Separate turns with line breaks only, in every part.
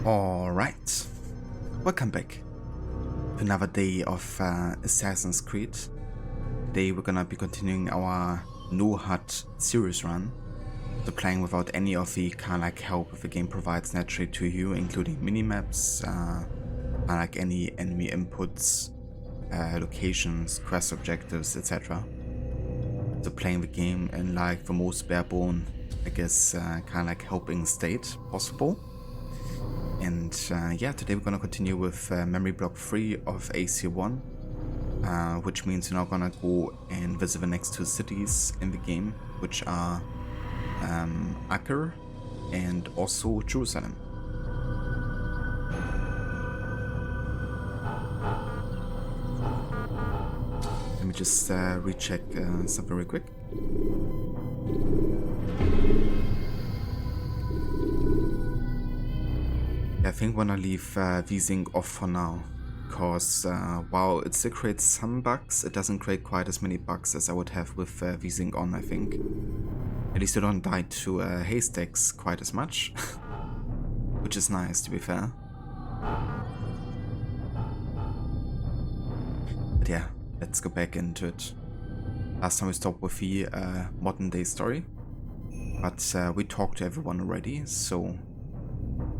Alright, welcome back to another day of Assassin's Creed. Today we're gonna be continuing our NUQOUD series run, so playing without any of the kind of like help the game provides naturally to you, including minimaps, like any enemy inputs, locations, quest objectives, etc. So playing the game in like the most bare-bone, I guess, kind of like helping state possible. And yeah, today we're gonna continue with memory block 3 of AC1, which means we're now gonna go and visit the next two cities in the game, which are Acre and also Jerusalem. Let me just recheck something real quick. I think I'm gonna leave Wiesing off for now, because while it still creates some bugs, it doesn't create quite as many bugs as I would have with Wiesing on, I think. At least you don't die to haystacks quite as much, which is nice, to be fair. But yeah, let's go back into it. Last time we stopped with the modern day story, but we talked to everyone already, so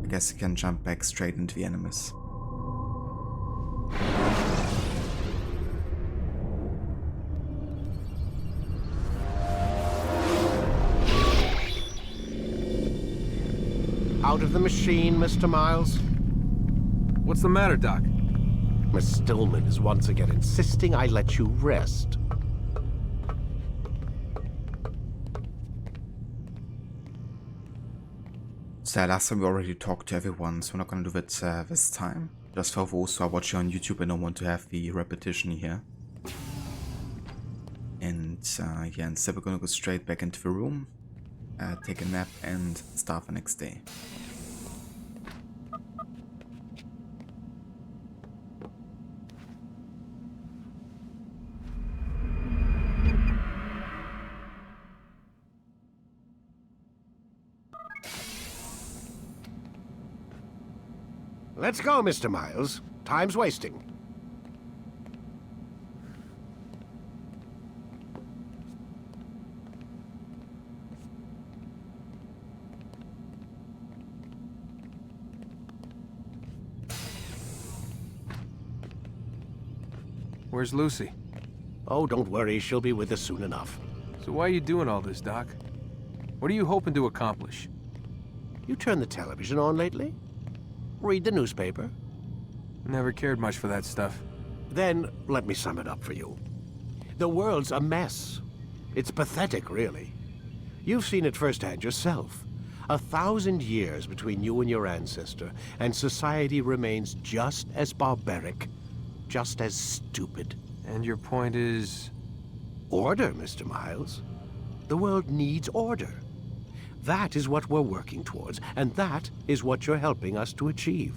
I guess you can jump back straight into the enemies.
Out of the machine, Mr. Miles?
What's the matter, Doc?
Miss Stillman is once again insisting I let you rest.
So last time we already talked to everyone, so we're not gonna do that this time. Just for those who are watching on YouTube and don't want to have the repetition here. And yeah, instead we're gonna go straight back into the room, take a nap and start the next day.
Let's go, Mr. Miles. Time's wasting.
Where's Lucy?
Oh, don't worry. She'll be with us soon enough.
So why are you doing all this, Doc? What are you hoping to accomplish?
You turned the television on lately? Read the newspaper?
Never cared much for that stuff.
Then, let me sum it up for you. The world's a mess. It's pathetic, really. You've seen it firsthand yourself. 1,000 years between you and your ancestor, and society remains just as barbaric, just as stupid.
And your point is?
Order, Mr. Miles. The world needs order. That is what we're working towards, and that is what you're helping us to achieve.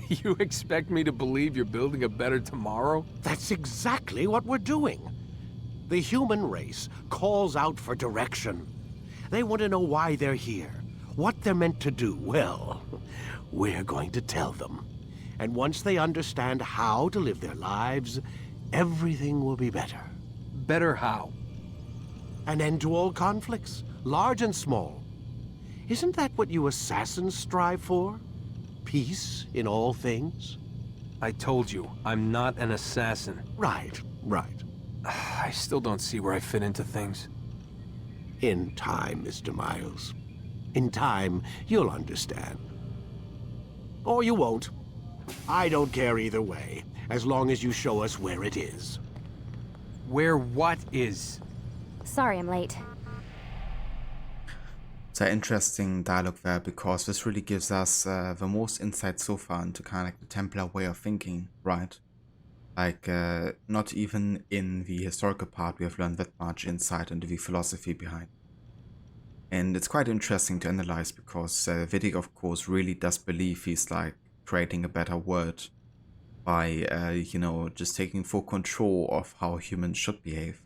You expect me to believe you're building a better tomorrow?
That's exactly what we're doing. The human race calls out for direction. They want to know why they're here, what they're meant to do. Well, we're going to tell them. And once they understand how to live their lives, everything will be better.
Better how?
An end to all conflicts, large and small. Isn't that what you assassins strive for? Peace in all things?
I told you, I'm not an assassin.
Right, right.
I still don't see where I fit into things.
In time, Mr. Miles. In time, you'll understand. Or you won't. I don't care either way, as long as you show us where it is.
Where what is?
Sorry I'm late.
So interesting dialogue there, because this really gives us the most insight so far into kind of like the Templar way of thinking, right? Like, not even in the historical part we have learned that much insight into the philosophy behind. And it's quite interesting to analyze, because Vidic, of course, really does believe he's like creating a better world by, you know, just taking full control of how humans should behave.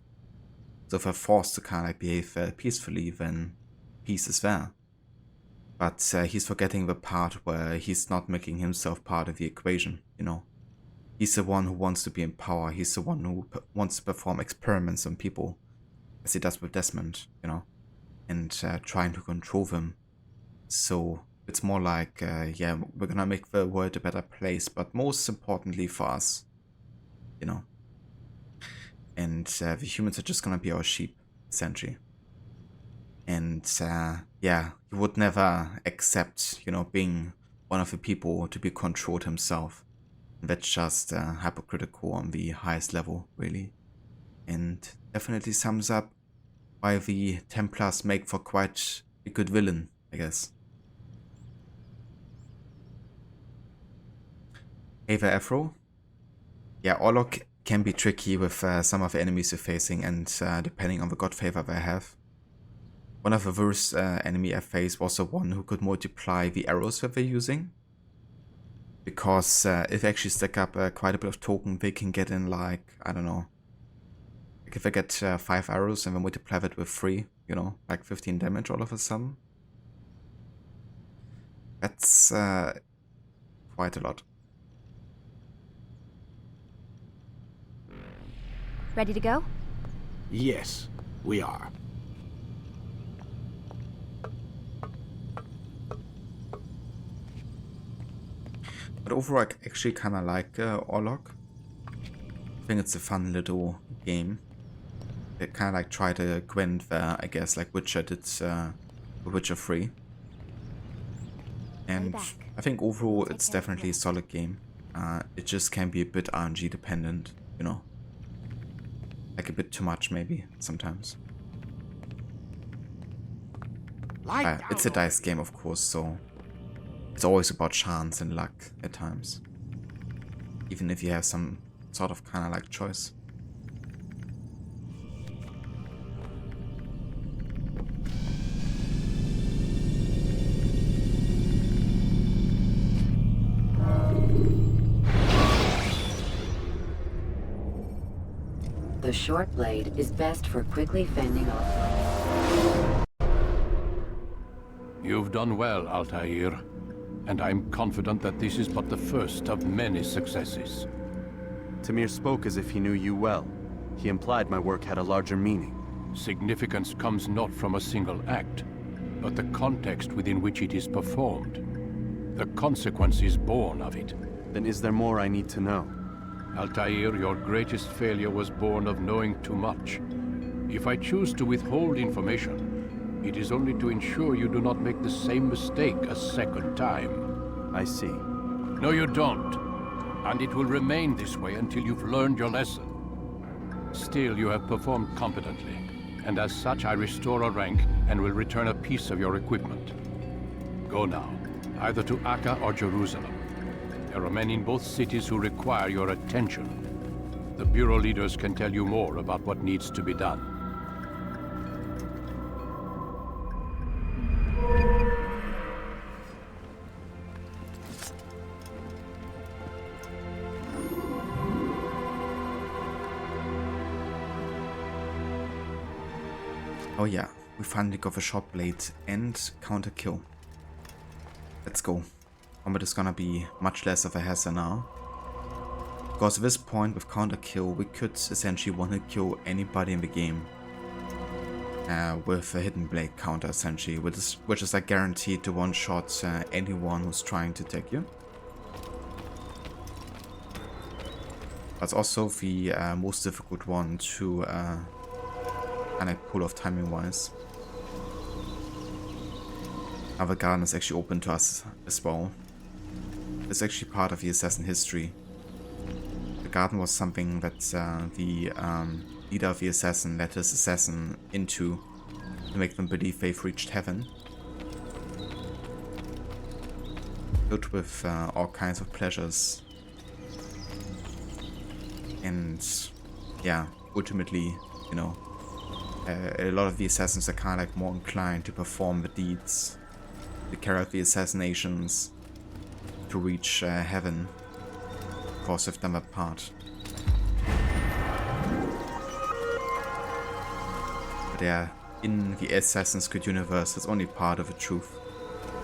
So if they're forced to kind of like behave peacefully, then peace is there. But he's forgetting the part where he's not making himself part of the equation, you know. He's the one who wants to be in power. He's the one who wants to perform experiments on people, as he does with Desmond, you know, and trying to control them. So it's more like, yeah, we're gonna make the world a better place, but most importantly for us, you know. And the humans are just gonna be our sheep, essentially. And yeah, he would never accept, you know, being one of the people to be controlled himself. That's just hypocritical on the highest level, really. And definitely sums up why the Templars make for quite a good villain, I guess. Hey there, Afro. Yeah, Orlok can be tricky with some of the enemies you're facing, and depending on the god favor they have. One of the worst enemy I faced was the one who could multiply the arrows that they're using. Because if they actually stack up quite a bit of token, they can get in like, I don't know. Like if I get 5 arrows and then multiply that with 3, you know, like 15 damage all of a sudden. That's quite a lot.
Ready to go?
Yes, we are.
But overall, I actually kind of like Orlok. I think it's a fun little game. They kind of like try to Gwent there, I guess, like Witcher did Witcher 3. And I think overall it's definitely a solid game. It just can be a bit RNG dependent, you know. Like a bit too much maybe, sometimes. It's a dice game, of course, so it's always about chance and luck at times. Even if you have some sort of kind of like choice.
The short blade is best for quickly fending off.
You've done well, Altair, and I'm confident that this is but the first of many successes.
Tamir spoke as if he knew you well. He implied my work had a larger meaning.
Significance comes not from a single act, but the context within which it is performed. The consequences born of it.
Then is there more I need to know?
Altair, your greatest failure was born of knowing too much. If I choose to withhold information, it is only to ensure you do not make the same mistake a second time.
I see.
No, you don't. And it will remain this way until you've learned your lesson. Still, you have performed competently, and as such I restore a rank and will return a piece of your equipment. Go now, either to Akka or Jerusalem. There are men in both cities who require your attention. The Bureau leaders can tell you more about what needs to be done.
Oh yeah, we finally got the short blade and counter kill. Let's go. Combat is gonna be much less of a hassle now. Because at this point with counter kill we could essentially one-hit kill anybody in the game. With a hidden blade counter essentially, which is like guaranteed to one-shot anyone who's trying to take you. That's also the most difficult one to kind of pull off timing wise. Now the garden is actually open to us as well. It's actually part of the assassin history. The garden was something that the leader of the assassin let his assassin into to make them believe they've reached heaven. filled with all kinds of pleasures. And yeah, ultimately, you know, a lot of the assassins are kind of like more inclined to perform the deeds, to carry out the assassinations, to reach heaven, because they've done that part. But yeah, in the Assassin's Creed universe, it's only part of the truth.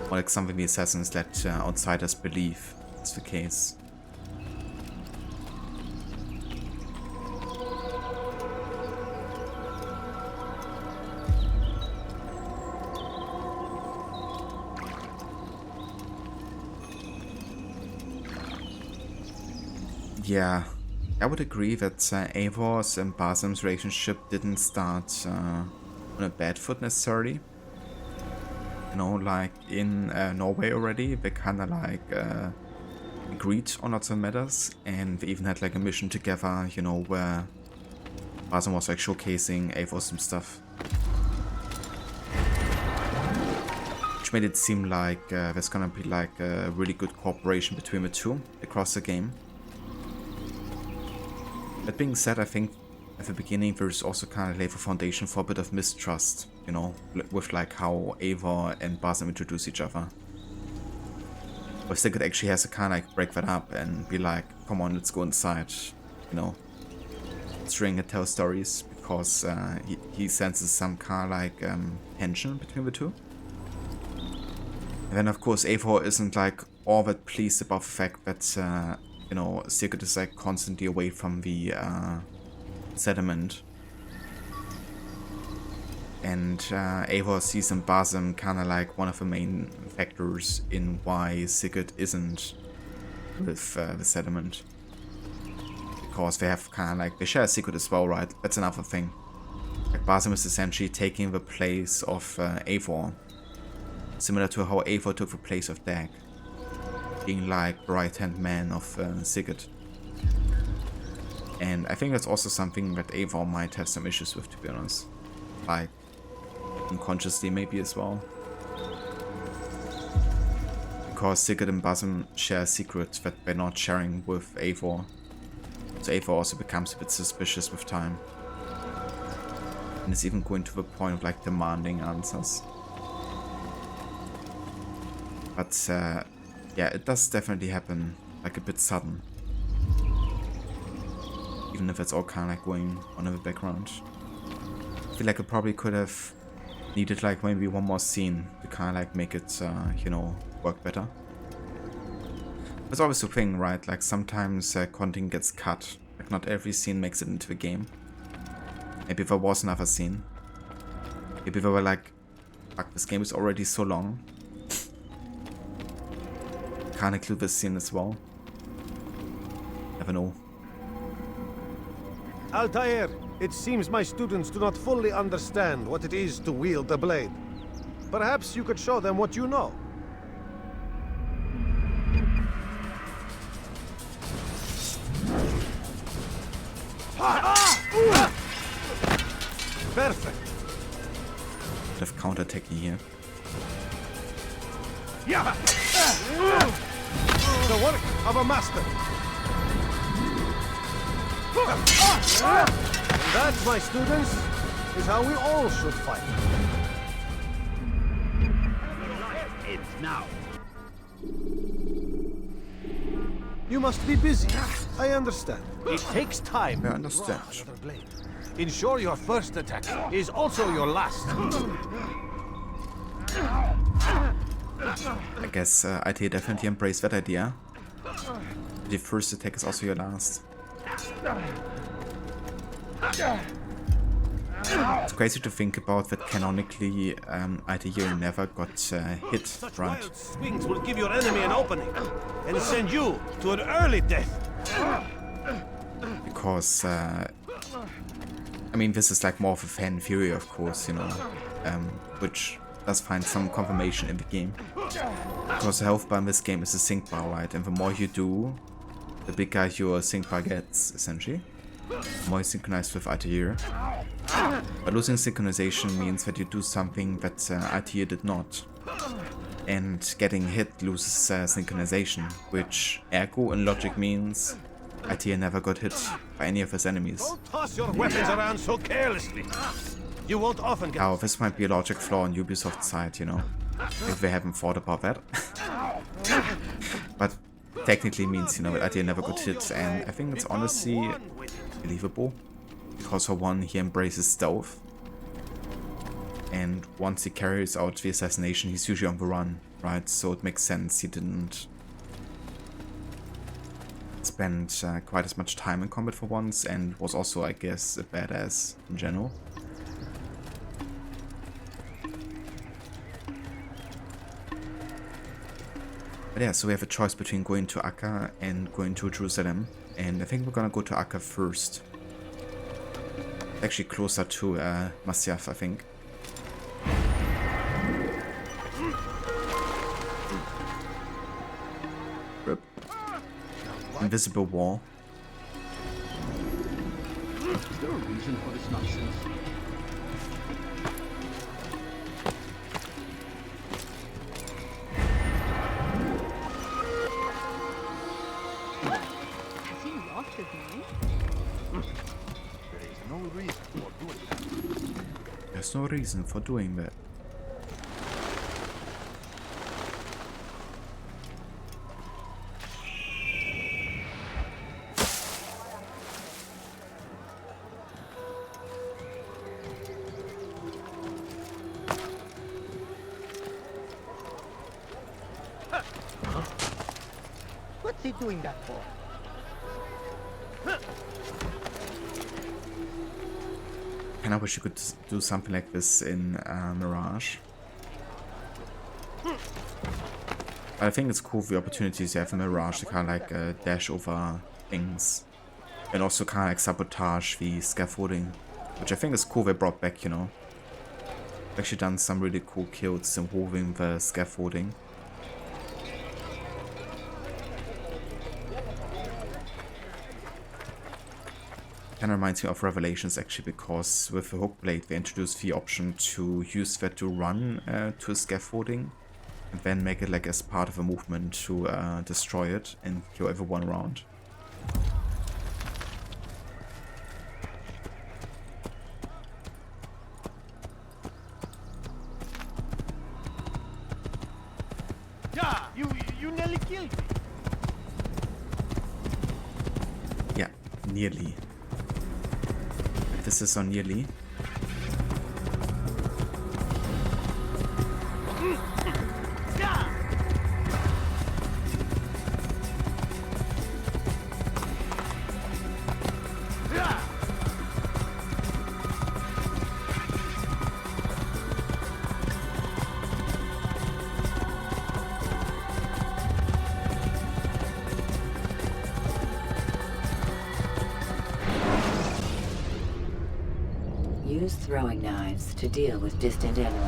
Or like something the assassins let outsiders believe is the case. Yeah, I would agree that Eivor's and Basim's relationship didn't start on a bad foot necessarily. You know, like in Norway already, they kind of like agreed on lots of matters, and they even had like a mission together, you know, where Basim was like showcasing Eivor some stuff. Which made it seem like there's gonna be like a really good cooperation between the two across the game. That being said, I think at the beginning there's also kind of laid the foundation for a bit of mistrust, you know, with like how Eivor and Basim introduce each other. But Sigurd actually has to kind of like break that up and be like, come on, let's go inside, you know, string and tell stories, because he senses some kind of like tension between the two. And then of course Eivor isn't like all that pleased about the fact that you know, Sigurd is like constantly away from the settlement. And Eivor sees in Basim kind of like one of the main factors in why Sigurd isn't with the settlement. Because they have kind of like, they share a secret as well, right? That's another thing. Like Basim is essentially taking the place of Eivor. Similar to how Eivor took the place of Dag. Being like the right-hand man of Sigurd. And I think that's also something that Eivor might have some issues with, to be honest. Like, unconsciously maybe as well. Because Sigurd and Basim share secrets that they're not sharing with Eivor. So Eivor also becomes a bit suspicious with time. And it's even going to the point of like demanding answers. But yeah, it does definitely happen like a bit sudden. Even if it's all kind of like going on in the background. I feel like it probably could have needed like maybe one more scene to kind of like make it, you know, work better. There's always the thing, right? Like sometimes content gets cut. Like not every scene makes it into the game. Maybe there was another scene. Maybe they were like, fuck, this game is already so long. Can't include this scene as well. Never know.
Altair, it seems my students do not fully understand what it is to wield the blade. Perhaps you could show them what you know. Perfect.
Bit of counter-attacking here.
Yeah. The work of a master. And that, my students, is how we all should fight.
It's now.
You must be busy. I understand.
It takes time.
I understand.
Another blade.
Ensure your first attack is also your last.
I guess IT definitely embraced that idea. The first attack is also your last. It's crazy to think about that canonically ITU never got hit, right?
Wild swings will give your enemy an opening and send you to an early death.
Because, I mean, this is like more of a fan theory, of course, you know, which does find some confirmation in the game. Because the health bar in this game is a sync bar, right? And the more you do, the bigger your sync bar gets, essentially. The more you synchronize with ITU. But losing synchronization means that you do something that ITU did not. and getting hit loses synchronization, which ergo in logic means Altair never got hit by any of his enemies.
Don't toss your weapons around so carelessly. You won't often get...
Now, this might be a logic flaw on Ubisoft's side, you know, if they haven't thought about that. But technically means, you know, Altair never got hit, and I think it's honestly believable. Because for one, he embraces stealth. And once he carries out the assassination, he's usually on the run, right? So it makes sense he didn't spend quite as much time in combat for once, and was also, I guess, a badass in general. But yeah, so we have a choice between going to Acre and going to Jerusalem, and I think we're gonna go to Acre first. Actually closer to Masyaf, I think. Rip. Invisible wall.
Is there a reason for this nonsense?
Has he lost his mind?
There is no reason for doing that.
There's no reason for doing that.
What's he doing that for?
And I wish you could do something like this in Mirage. But I think it's cool the opportunities you have in Mirage to kind of like dash over things. And also kind of like sabotage the scaffolding. Which I think is cool they brought back, you know. Actually done some really cool kills involving the scaffolding. Kind of reminds me of Revelations actually, because with the hook blade they introduced the option to use that to run to a scaffolding and then make it like as part of a movement to destroy it and kill everyone around.
Yeah, you nearly killed me.
Yeah, nearly. This is on nearly.
Use throwing knives to deal with distant enemies.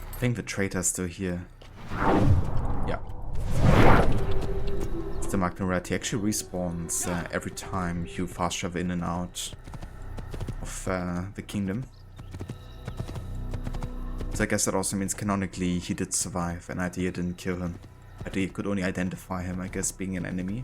I think the traitor's still here. Yeah. The Magnum Rat, he actually respawns every time you fast travel in and out of the kingdom. So I guess that also means canonically he did survive and Altair didn't kill him. Altair could only identify him, I guess, being an enemy.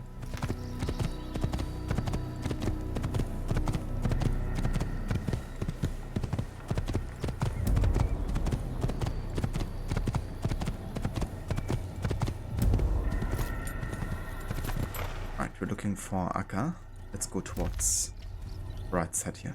Alright, we're looking for Acre. Let's go towards right side here.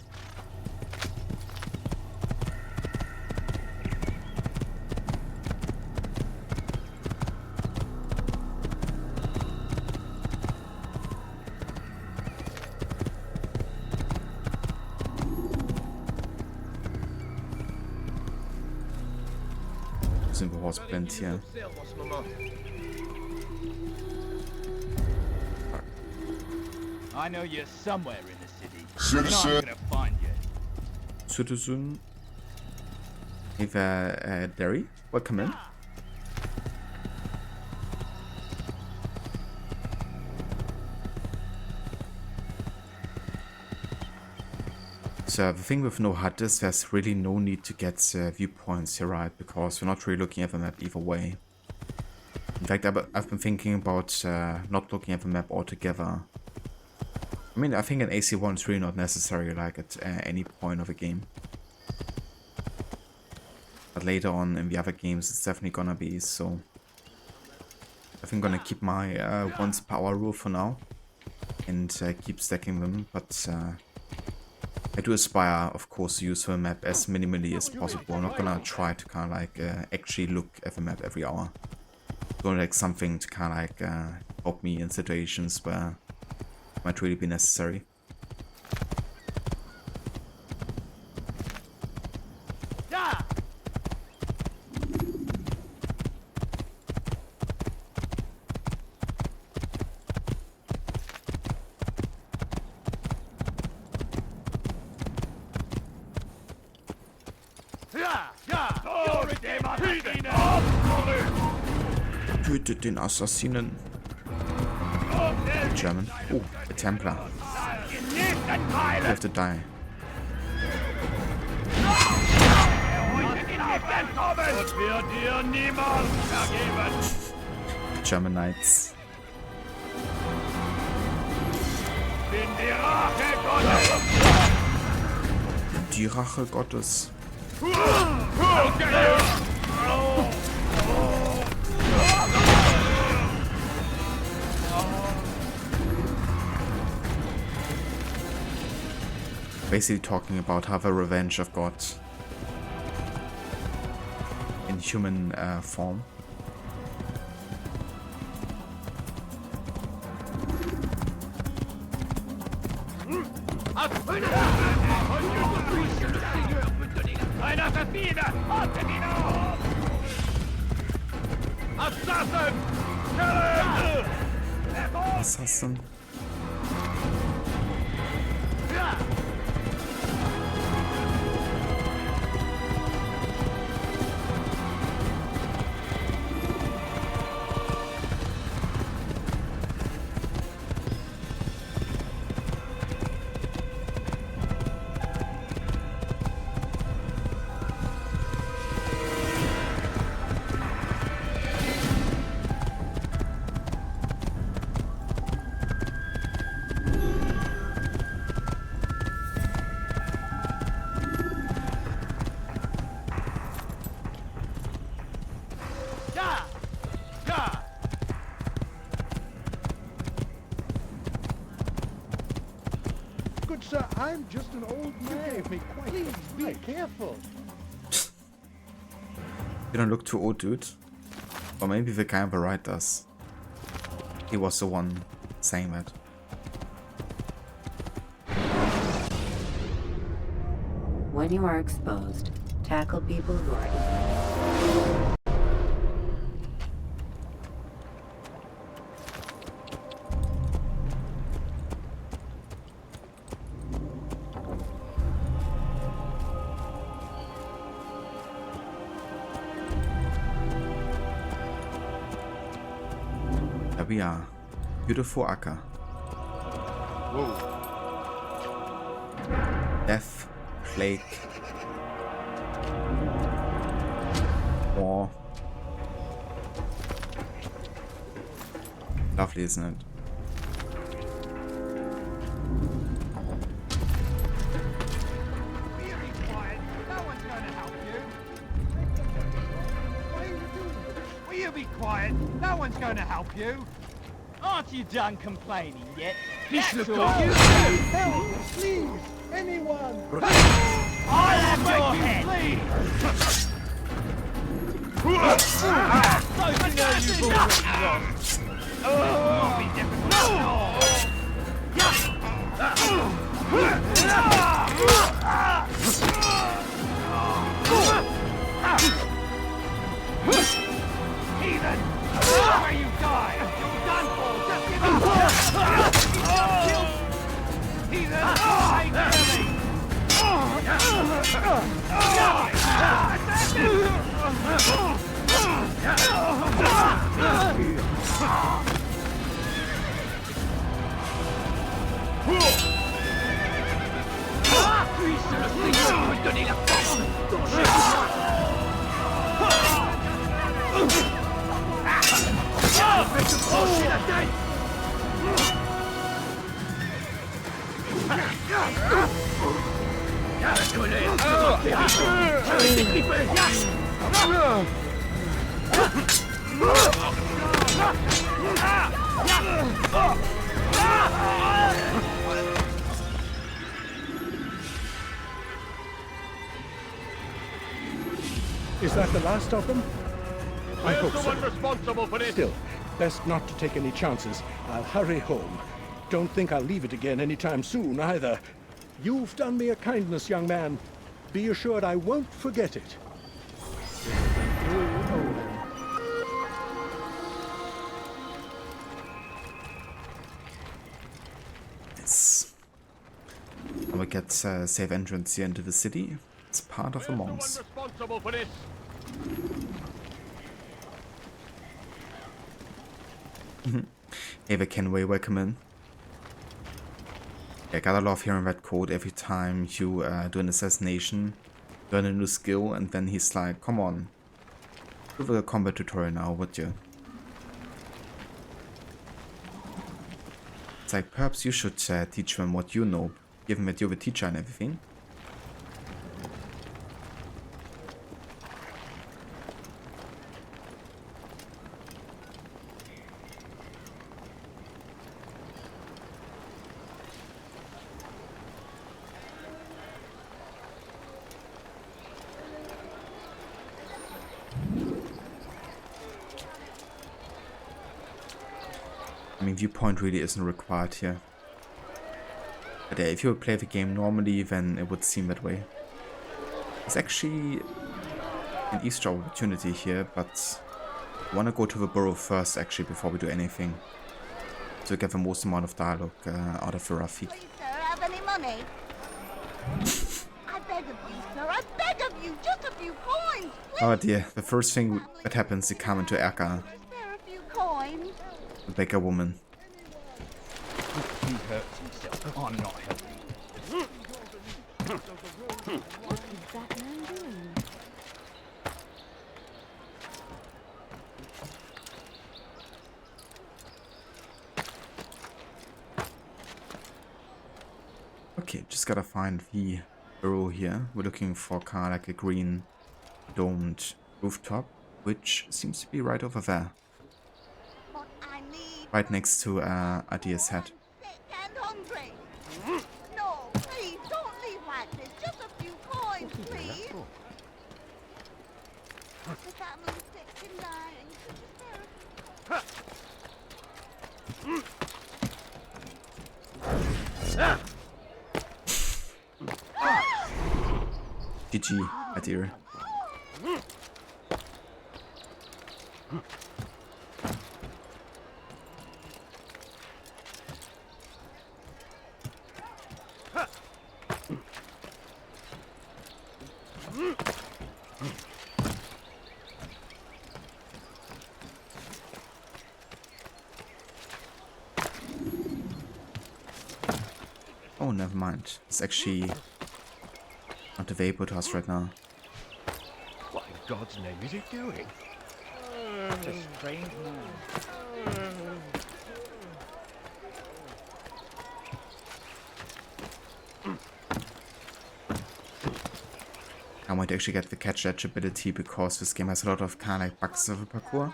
Using the horse blend here.
I know you're somewhere in the city. Citizen. I'm gonna find you.
Citizen. Eva Derry, welcome in. the thing with no HUD is there's really no need to get viewpoints here, right? Because we're not really looking at the map either way. In fact, I've been thinking about not looking at the map altogether. I mean, I think an AC1 is really not necessary, like at any point of the game. But later on in the other games, it's definitely gonna be, so... I think I'm gonna keep my once power rule for now. And keep stacking them, but... I do aspire, of course, to use the map as minimally as possible. I'm not gonna try to kind of like actually look at the map every hour. Going like something to kind of like help me in situations where it might really be necessary. Tötet den Assassinen. German. Oh, a Templar. You have to die. German Knights. Die Rache Gottes. Basically talking about how the revenge of God in human form. Assassin.
Good sir, I'm just an old man. Please be careful.
You don't look too old, dude. Or maybe the guy on the right does. He was the one saying that.
When you are exposed, tackle people who are...
There we are. Beautiful Acker.
Whoa.
Death, plague, war. Lovely, isn't it?
Will you be quiet? No one's going to help you. Aren't you done complaining yet? That's all.
Help, please, anyone.
I'll have your head. So to know you've already lost. Oh, be difficult. Heathen! Where you die! You're done for! Just give me Heathen! Hey, Billy!
Is that the last of them? I hope so.
responsible for this?
Still, best not to take any chances. I'll hurry home. Don't think I'll leave it again anytime soon, either. You've done me a kindness, young man. Be assured I won't forget it.
Yes. And we get safe entrance here into the city. It's part of the monks.
responsible for this?
Ava Kenway, welcome in. Yeah, gotta love hearing that quote every time you do an assassination, learn a new skill, and then he's like, come on, do a combat tutorial now, would you? It's like, perhaps you should teach them what you know, given that you're the teacher and everything. I mean, viewpoint really isn't required here. But if you would play the game normally, then it would seem that way. There's actually an Easter opportunity here, but I want to go to the borough first, actually, before we do anything. To get the most amount of dialogue out of the RAFIQ.
Please, sir, have any money? I beg of you, sir, I beg of you, just a few coins, please.
Oh dear, the first thing that happens, they come into Ärger.
Spare a few coins.
The beggar woman.
He hurts himself. I'm not helping.
What is that man doing?
Okay, just gotta find the borough here. We're looking for kind of like a green domed rooftop, which seems to be right over there.
What I need.
Right next to Addia's head.
Sick and hungry. No, please, don't leave like this. Just a few coins, please. The family's sick and dying. Could you spare a few?
GG, Addir. Oh, never mind. It's actually not available to us right now.
What in God's name is he doing?
It's a strange man.
I want to actually get the catch edge ability because this game has a lot of kind of like bugs of a parkour.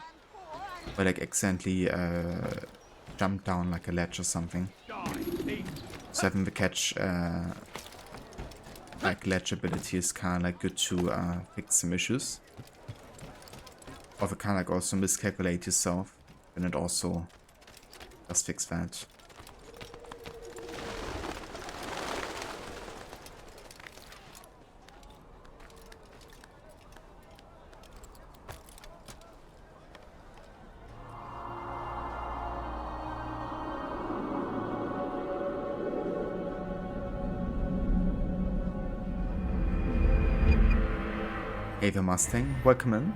Where like accidentally jump down like a ledge or something. So having the catch like ledge ability is kind of like good to fix some issues. Or you kind of like also miscalculate yourself, then it also does fix that. Ava Mustang, welcome in.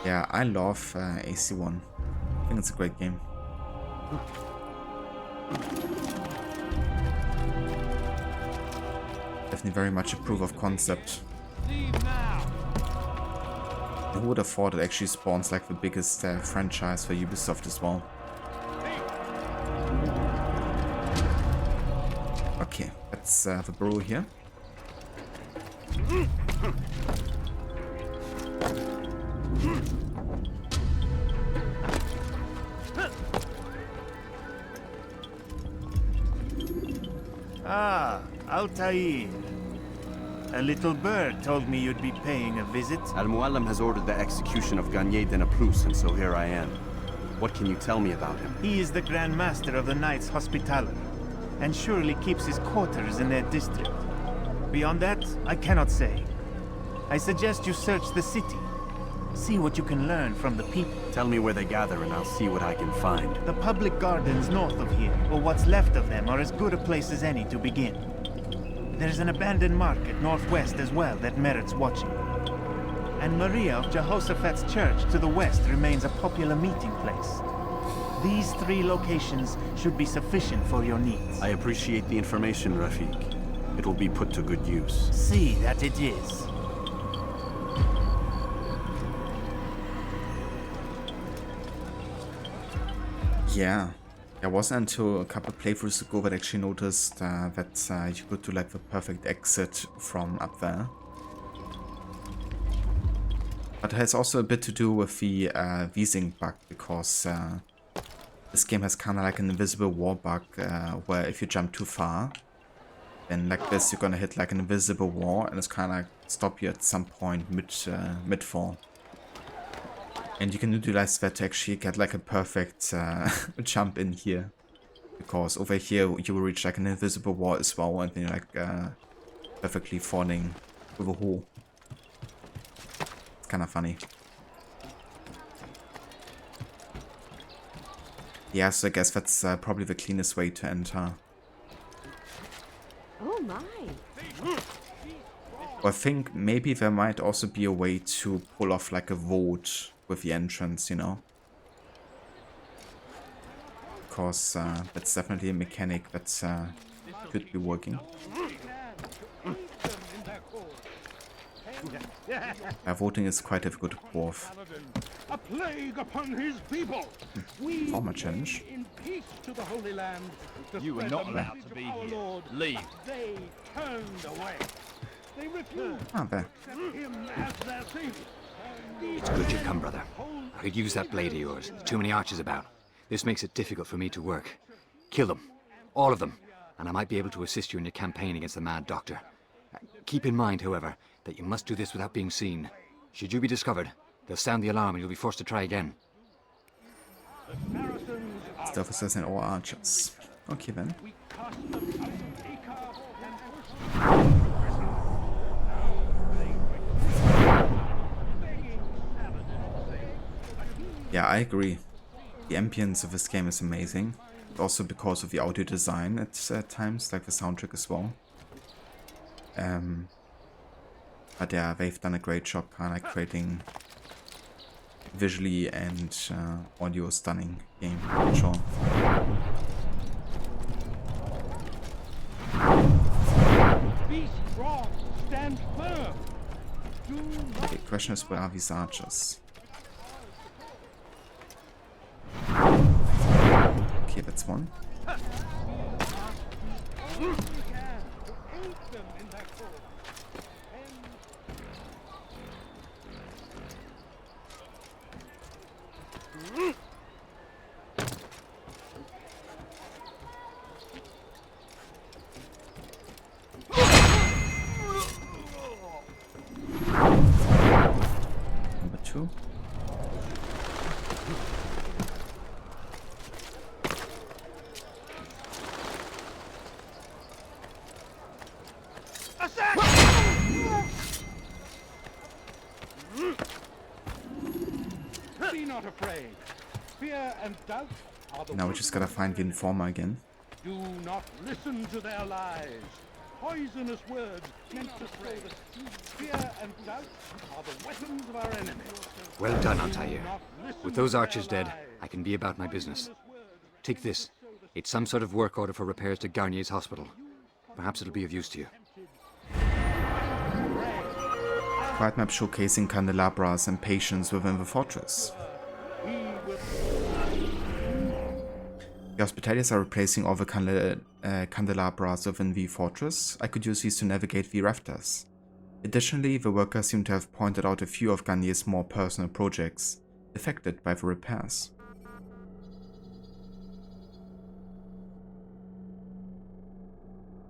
Yeah, I love AC1. I think it's a great game. Definitely very much a proof of concept. Who would have thought it actually spawns like the biggest franchise for Ubisoft as well? Okay, that's the brew here.
Ah, Altair. A little bird told me you'd be paying a visit.
MUALIM has ordered the execution of Garnier de NAPLOUSE, and so here I am. What can you tell me about him?
He is the Grand Master of the Knights Hospitaller, and surely keeps his quarters in their district. Beyond that, I cannot say. I suggest you search the city. See what you can learn from the people.
Tell me where they gather and I'll see what I can find.
The public gardens north of here, or what's left of them, are as good a place as any to begin. There's an abandoned market northwest as well that merits watching. And Maria of Jehoshaphat's church to the west remains a popular meeting place. These 3 locations should be sufficient for your needs.
I appreciate the information, RAFIQ. It will be put to good use.
See that it is.
Yeah, it wasn't until a couple of playthroughs ago that I actually noticed that you could do like the perfect exit from up there. But it has also a bit to do with the V-Sync bug, because this game has kind of like an invisible wall bug where if you jump too far, then like this you're gonna hit like an invisible wall and it's kind of like stop you at some point mid-fall. And you can utilize that to actually get like a perfect jump in here. Because over here you will reach like an invisible wall as well, and then you're like perfectly falling with a hole. It's kind of funny. Yeah, so I guess that's probably the cleanest way to enter.
Oh my.
I think maybe there might also be a way to pull off like a vote with the entrance, you know. Because that's definitely a mechanic that could be working. Voting is quite difficult to pull off.
A plague upon his people.
Former challenge.
In peace to the Holy Land.
You were not allowed to be here. Leave.
They turned away. They refused
There.
to accept him as their savior.
It's good you've come, brother. I could use that blade of yours. Too many archers about. This makes it difficult for me to work. Kill them. All of them. And I might be able to assist you in your campaign against the Mad Doctor. Keep in mind, however, that you must do this without being seen. Should you be discovered, they'll sound the alarm and you'll be forced to try again.
Stealth assassin or archers. Okay then. Yeah, I agree. The ambience of this game is amazing. Also because of the audio design at times, like the soundtrack as well. But yeah, they've done a great job kind of creating visually and audio stunning game, for sure.
Be strong. Stand firm.
Okay, question is, where are these archers? Okay, that's one. Number 2.
Be not afraid. Fear and doubt are the
Now we just gotta find the informer again.
Do not listen to their lies. Poisonous words meant to sow the fear and doubt are the weapons of our enemy.
Well done, Altair. With those archers dead, I can be about my business. Take this. It's some sort of work order for repairs to Garnier's hospital. Perhaps it'll be of use to you.
Quiet map showcasing candelabras and patients within the fortress. The hospitaliers are replacing all the candelabras within the fortress, I could use these to navigate the rafters. Additionally, the workers seem to have pointed out a few of Garnier's more personal projects affected by the repairs.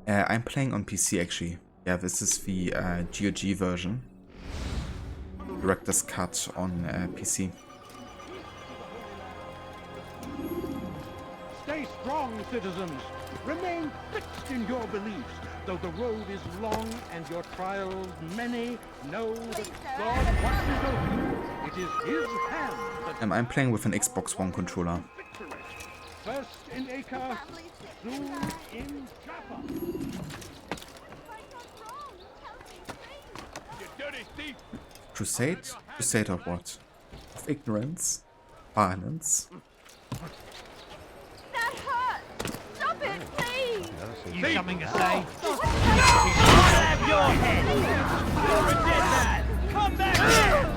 I'm playing on PC actually. Yeah, this is the GOG version. Director's Cut on PC.
Stay strong, citizens. Remain fixed in your beliefs. Though the road is long and your trials many, know that God watches over you. It is His hand that...
I'm playing with an Xbox One controller.
First in Acre, soon in Jaffa.
Crusade? Crusade of what? Of ignorance? Violence?
That hurts! Stop it, please!
You something to say? Have your head! You're a dead man! Come back here!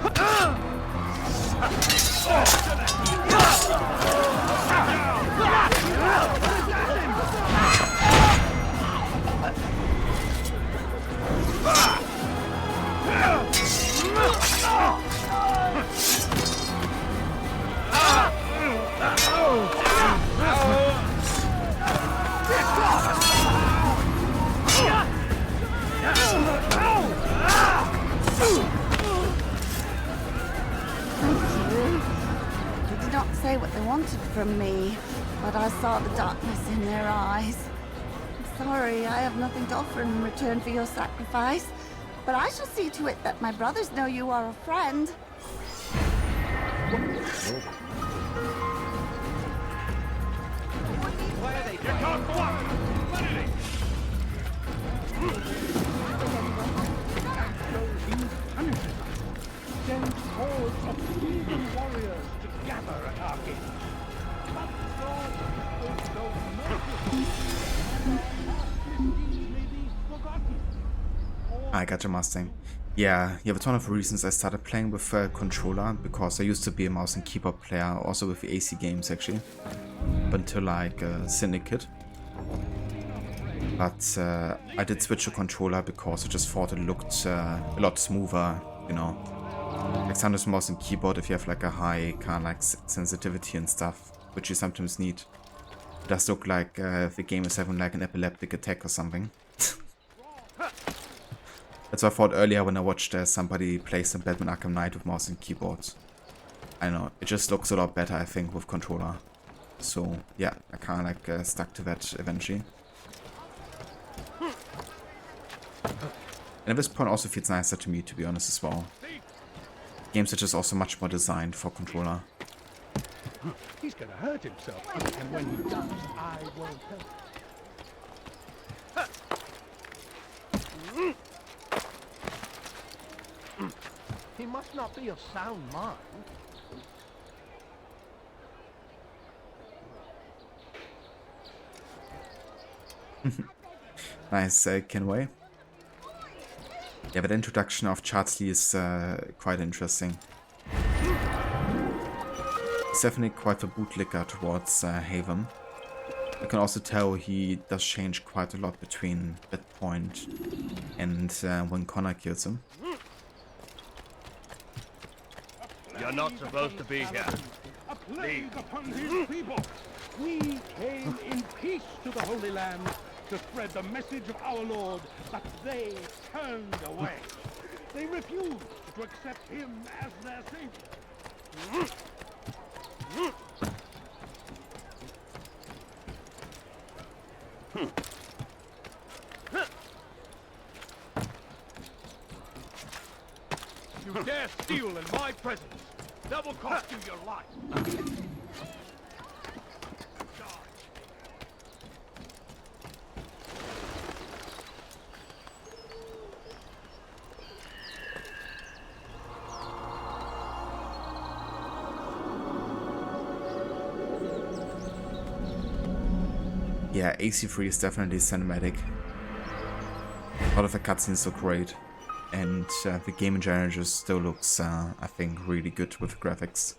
They did not say what they wanted from me, but I saw the darkness in their eyes. I'm sorry, I have nothing to offer in return for your sacrifice, but I shall see to it that my brothers know you are a friend.
Why are they doing?
Send hordes of heathen warriors to gather at our gate. But God will show mercy, and our past misdeeds may be forgotten.
I got your Mustang. Yeah, that's one of the reasons I started playing with a controller, because I used to be a mouse and keyboard player, also with the AC games actually, up until like Syndicate. But I did switch to controller because I just thought it looked a lot smoother, you know. Like sometimes mouse and keyboard, if you have like a high kind of like sensitivity and stuff, which you sometimes need, it does look like the game is having like an epileptic attack or something. That's what I thought earlier when I watched somebody play some Batman Arkham Knight with mouse and keyboard. I don't know, it just looks a lot better I think with controller. So yeah, I kind of like stuck to that eventually. And at this point also feels nicer to me, to be honest as well. Games are just also much more designed for controller.
He's gonna hurt himself, and when he does, I won't help. He must not be of sound mind.
Nice, Kenway. Yeah, but the introduction of Charles Lee is quite interesting. He's definitely quite a bootlicker towards Haven. I can also tell he does change quite a lot between that point and when Connor kills him.
You're not supposed to be here.
A plague upon his people. We came in peace to the Holy Land to spread the message of our Lord, but they turned away. They refused to accept him as their savior.
You dare steal in my presence. That will cost you your life.
Yeah, AC3 is definitely cinematic. A lot of the cutscenes look great. And the game in general just still looks, I think, really good with the graphics.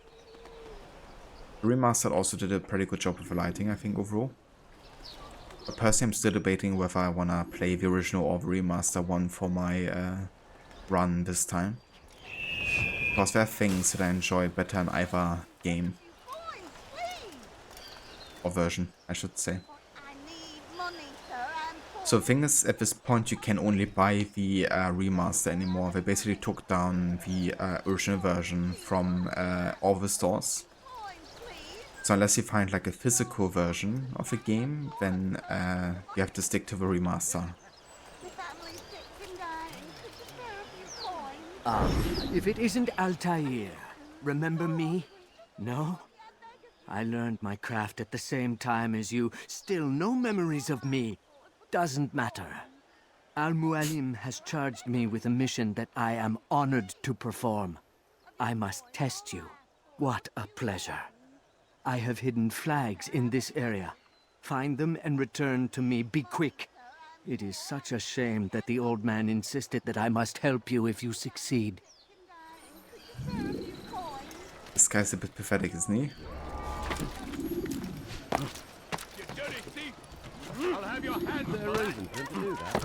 The remastered also did a pretty good job with the lighting, I think, overall. But personally, I'm still debating whether I wanna play the original or the remaster one for my run this time. Because there are things that I enjoy better in either game. Or version, I should say. So the thing is, at this point you can only buy the remaster anymore. They basically took down the original version from all the stores. So unless you find like a physical version of the game, then you have to stick to the remaster.
If it isn't Altair, remember me? No? I learned my craft at the same time as you. Still no memories of me. Doesn't matter. MUALIM has charged me with a mission that I am honored to perform. I must test you. What a pleasure. I have hidden flags in this area. Find them and return to me. Be quick. It is such a shame that the old man insisted that I must help you if you succeed.
This guy's a bit pathetic, isn't he?
I'll have your hand there, Regent, to do that.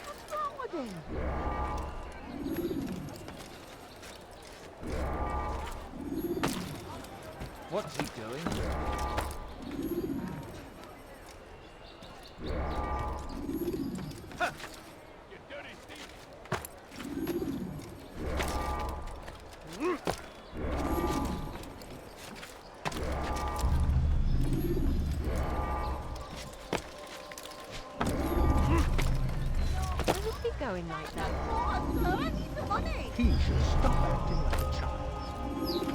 What's wrong with him?
What's he doing?
Going like that.
Sir, I need the money.
He should stop acting like a child.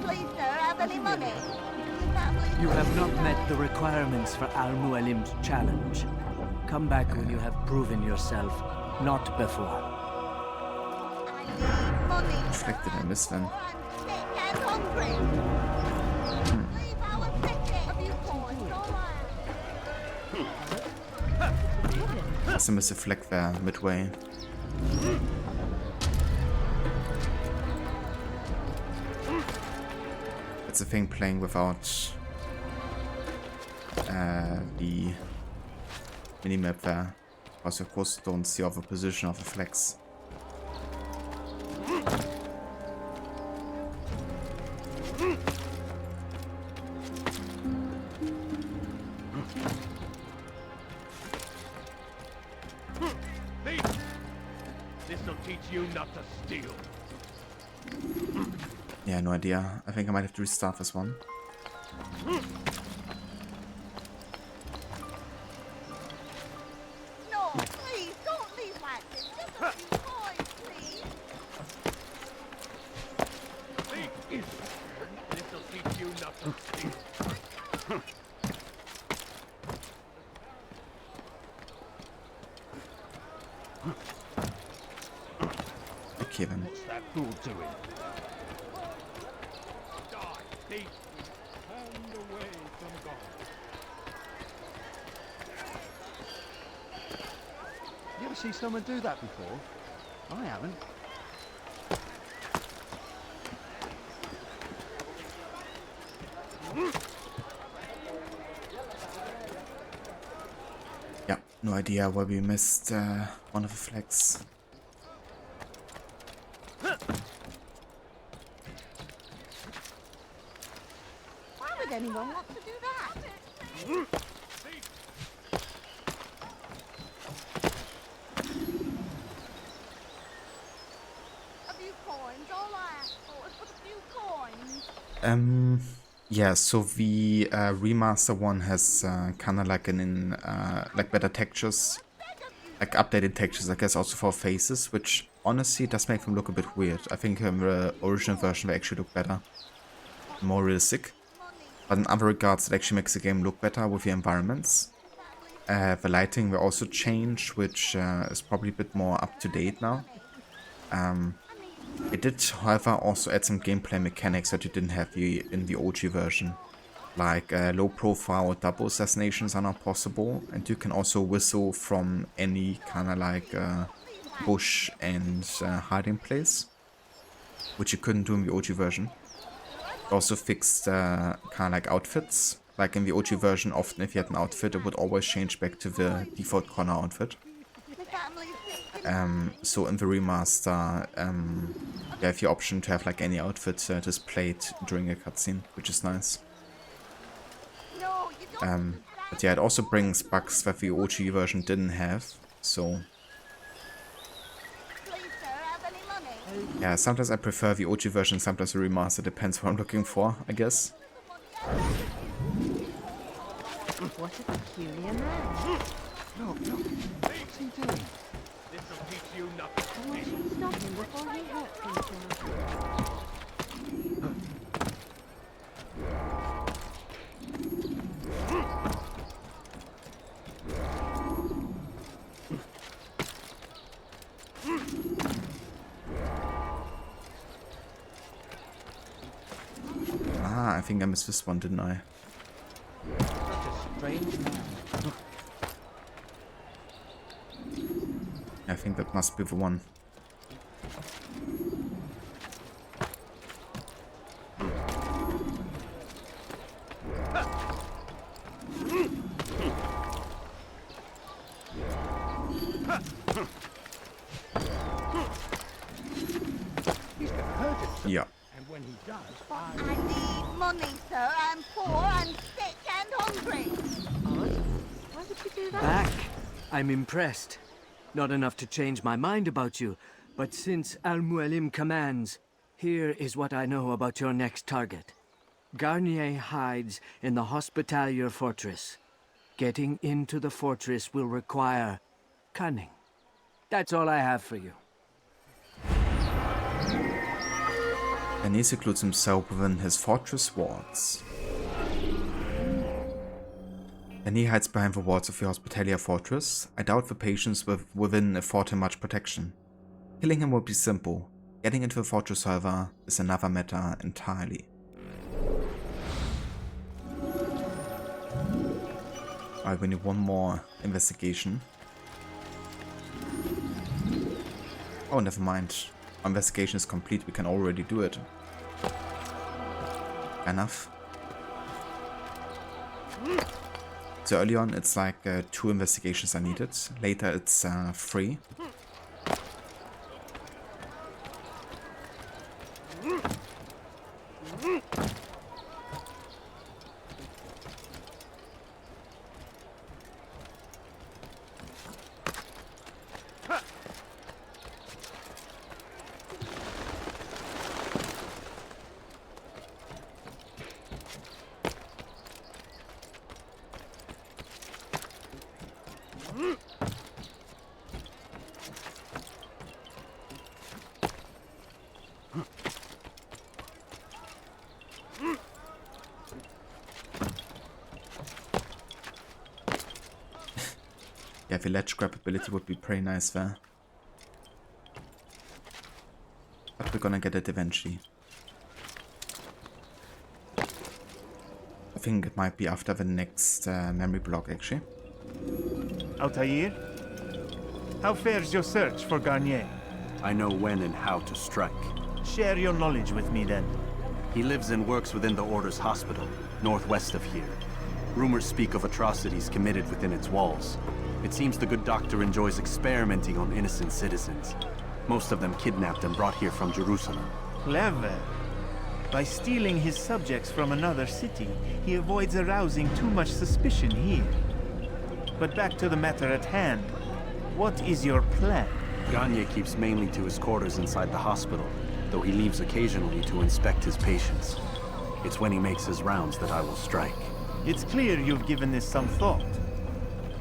Please, sir, have any money?
You have not met the requirements for MUALIM's challenge. Come back when you have proven yourself, not before.
I need money.
Fuck, did I miss them?
I'm sick and hungry. Leave our ticket. Have you coins? All right.
Must have missed a flag there midway. It's a thing playing without the minimap there, because you of course don't see all the position of the flags.
This'll teach you not to steal.
Yeah, no idea. I think I might have to restart this one.
No, please, don't leave like this. Just a few coins, please.
This'll teach you not to steal.
Okay then.
What's that fool doing? Hand away from God.
You ever see someone do that before? I haven't.
Yeah, no idea why we missed one of the flags.
Why would anyone want to do that? A few coins, all I asked for was a few coins.
Yeah, so the remaster one has kind of like like better textures, like updated textures, I guess, also for faces, which honestly does make them look a bit weird. I think the original version they actually look better, more realistic. But in other regards, it actually makes the game look better with the environments. The lighting will also change, which is probably a bit more up to date now. It did, however, also add some gameplay mechanics that you didn't have in the OG version. Like low profile double assassinations are now possible, and you can also whistle from any kind of like bush and hiding place, which you couldn't do in the OG version. Also fixed kind of like outfits. Like in the OG version, often if you had an outfit, it would always change back to the default Connor outfit. So in the remaster, you have the option to have like any outfit displayed during a cutscene, which is nice. But yeah, it also brings bugs that the OG version didn't have, so... Yeah, sometimes I prefer the OG version, sometimes the remaster, depends what I'm looking for, I guess.
What a peculiar man.
Look, what's he doing? This'll teach you nothing.
Why should we stop him before he hurts himself?
Ah, I think I missed this one, didn't I?
Such a strange man.
I think that must be the one. Yeah.
And when he does,
I need money, sir. I'm poor, I'm sick and hungry.
Why would you do that?
Back. I'm impressed. Not enough to change my mind about you, but since MUALIM commands, here is what I know about your next target. Garnier hides in the Hospitalier Fortress. Getting into the fortress will require cunning. That's all I have for you.
And he secludes himself within his fortress walls. And he hides behind the walls of the Hospitalier Fortress. I doubt the patients within afford him much protection. Killing him would be simple. Getting into the fortress, however, is another matter entirely. Alright, we need one more investigation. Oh, never mind. Our investigation is complete, we can already do it. Enough. So early on it's like 2 investigations are needed, later it's 3. Yeah, the ledge grab ability would be pretty nice there. But we're gonna get it eventually. I think it might be after the next memory block, actually.
Altair? How fares your search for Garnier?
I know when and how to strike.
Share your knowledge with me then.
He lives and works within the Order's hospital, northwest of here. Rumors speak of atrocities committed within its walls. It seems the good doctor enjoys experimenting on innocent citizens. Most of them kidnapped and brought here from Jerusalem.
Clever. By stealing his subjects from another city, he avoids arousing too much suspicion here. But back to the matter at hand. What is your plan?
Garnier keeps mainly to his quarters inside the hospital, though he leaves occasionally to inspect his patients. It's when he makes his rounds that I will strike.
It's clear you've given this some thought.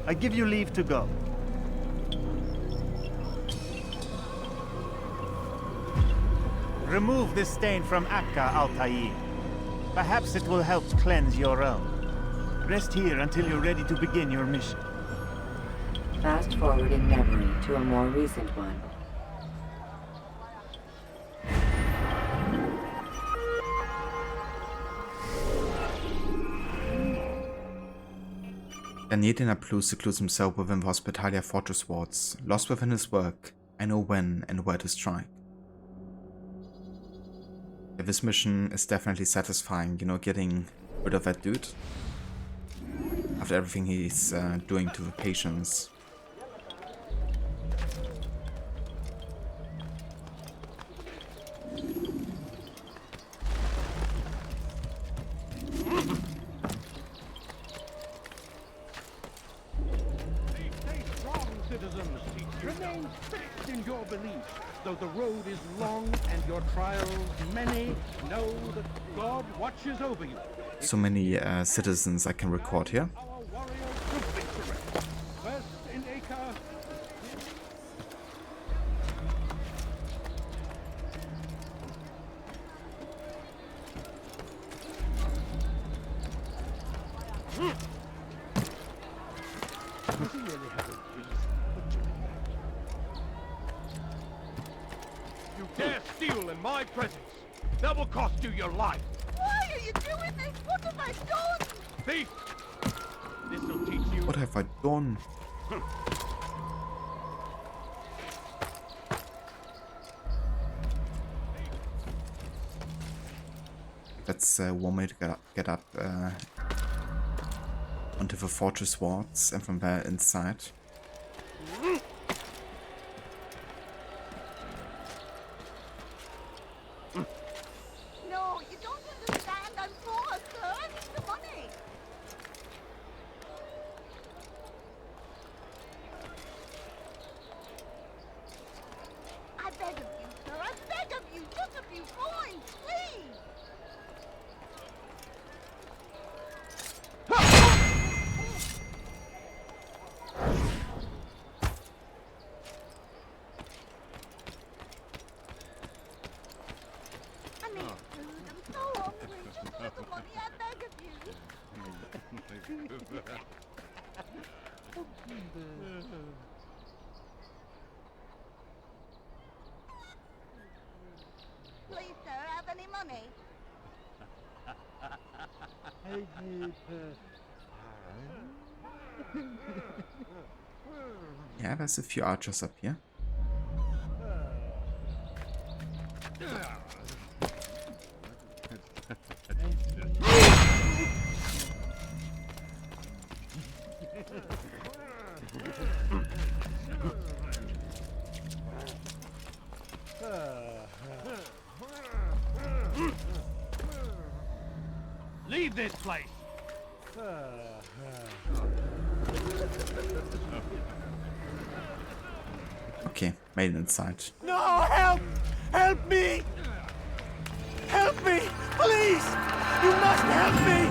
I give you leave to go. Remove this stain from Akka, Altair. Perhaps it will help cleanse your own. Rest here until you're ready to begin your mission.
Fast forward in memory to a more recent one.
Garnier de NAPLOUSE secludes himself within the Hospitalier Fortress walls. Lost within his work, I know when and where to strike. Yeah, this mission is definitely satisfying, you know, getting rid of that dude. After everything he's doing to the patients.
Stay strong, citizens. Remain fixed in your belief. Though the road is long and your trials many, know that God watches over you.
So many citizens I can record here.
Our warriors to victory. First in Acre. Does he really have a reason for doing that?
You dare steal in my presence! That will cost you your life!
Why are you doing this? What have I done?
Thief! This'll teach you.
What have I done? That's one way to get up onto the fortress walls and from there inside.
No, you don't understand. I'm poor, sir. I need the money. I beg of you, sir. I beg of you. Just a few coins, please. I need food. I'm so hungry. Just a little money. I beg of you. Please, sir, have any money?
Yeah, there's a few archers up here.
Leave this place!
Okay, made it inside.
No, help! Help me! Help me! Please! You must help me!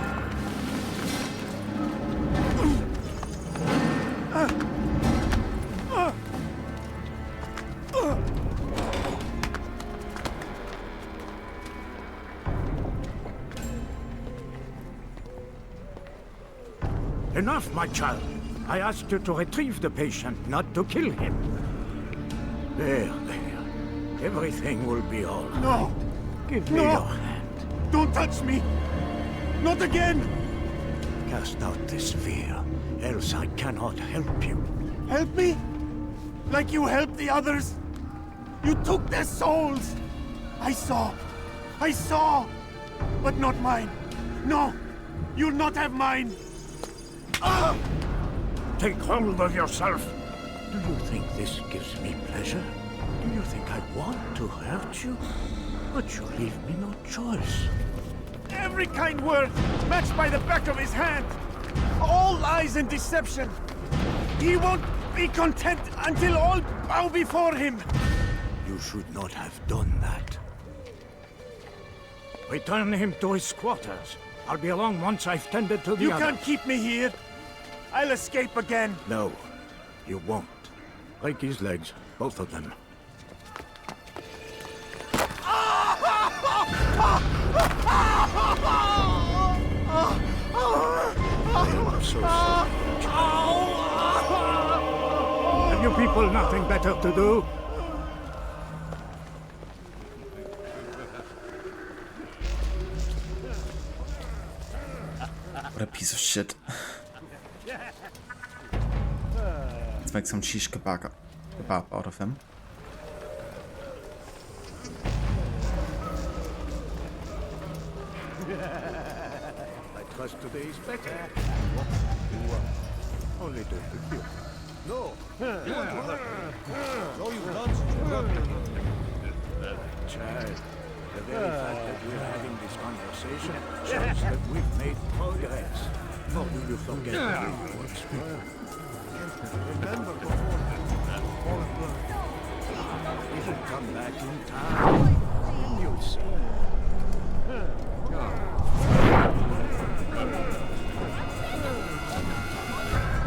Enough, my child. I asked you to retrieve the patient, not to kill him. There. Everything will be all right.
No!
Give me your hand.
Don't touch me! Not again!
Cast out this fear, else I cannot help you.
Help me? Like you helped the others? You took their souls! I saw! But not mine! No! You'll not have mine! Ah!
Take hold of yourself. Do you think this gives me pleasure? Do you think I want to hurt you? But you leave me no choice.
Every kind word matched by the back of his hand! All lies and deception! He won't be content until all bow before him!
You should not have done that. Return him to his quarters. I'll be along once I've tended to the
You
others.
can't keep me here! I'll escape again!
No, you won't. Break his legs, both of them. I'm so sorry. Have you people nothing better to do?
What a piece of shit. Let's make some shish kebab out of him.
trust today is better. Only to you.
No. You want to hurt me? Show you blood.
Child, the very fact that we're having this conversation shows that we've made progress. Or do you forget the way you once were?
Remember before all of blood.
If you come back in time, you'll see.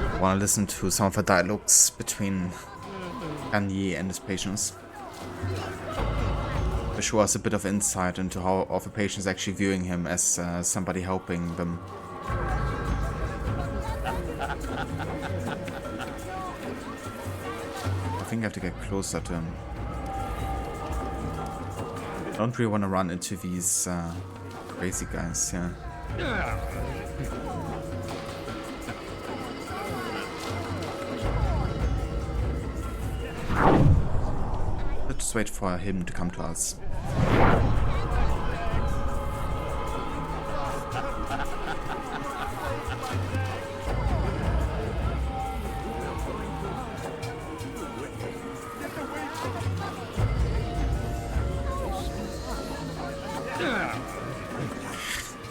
I want to listen to some of the dialogues between Garnier and his patients. To show us a bit of insight into how all the patients actually viewing him as somebody helping them. I think I have to get closer to him. I don't really want to run into these crazy guys, yeah. Let's just wait for him to come to us.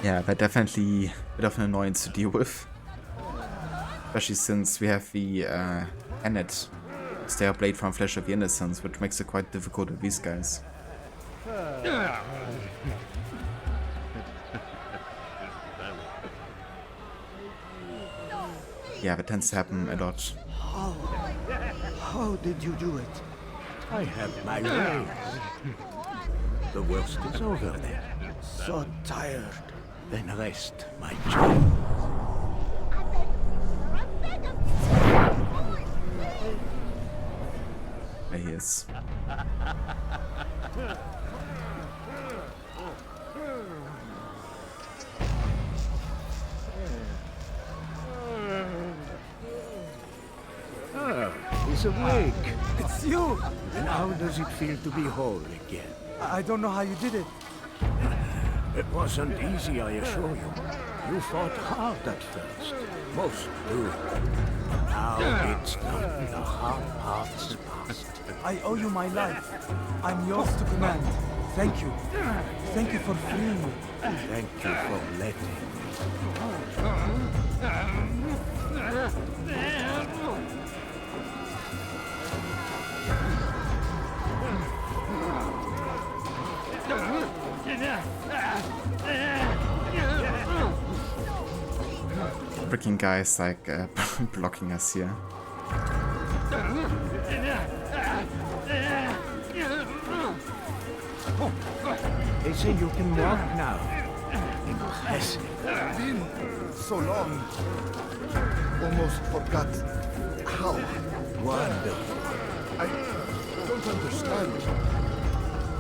Yeah, they're definitely a bit of an annoyance to deal with. Especially since we have the Annette, Stare Blade from Flesh of the Innocents, which makes it quite difficult with these guys. Yeah, that tends to happen a lot.
How did you do it? I have my ways. The worst is over then. So tired. Then rest, my child.
There he is.
He's awake.
It's you!
And how does it feel to be whole again?
I don't know how you did it.
It wasn't easy, I assure you. You fought hard at first. Most do. But now it's done. The hard part's past.
I owe you my life. I'm yours to command. Thank you. Thank you for freeing me.
Thank you for letting me.
Freaking guys like blocking us here.
They say you can walk now. Impressive.
Been so long. Almost forgot how.
Wonderful.
I don't understand.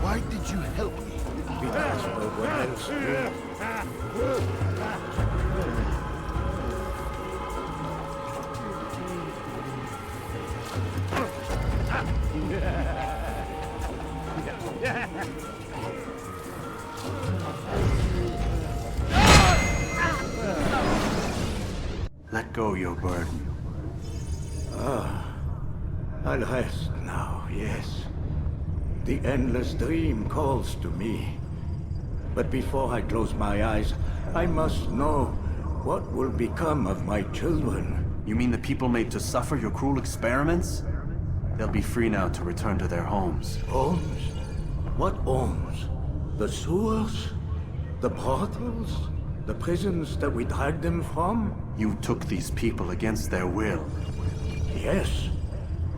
Why did you help me?
Because no one else will.
Let go your burden.
I'll rest now, yes. The endless dream calls to me. But before I close my eyes, I must know what will become of my children.
You mean the people made to suffer your cruel experiments? They'll be free now to return to their homes.
Homes? What homes? The sewers? The brothels? The prisons that we dragged them from?
You took these people against their will.
Yes.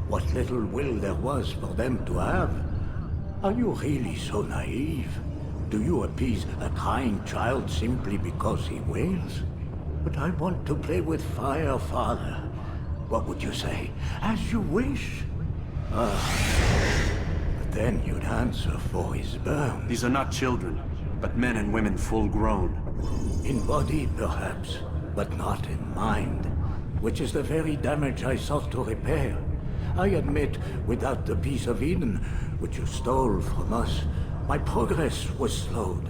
What little will there was for them to have. Are you really so naive? Do you appease a crying child simply because he wails? But I want to play with fire, Father. What would you say? As you wish. But then you'd answer for his burn.
These are not children, but men and women full grown.
In body, perhaps, but not in mind. Which is the very damage I sought to repair. I admit, without the piece of Eden, which you stole from us, my progress was slowed.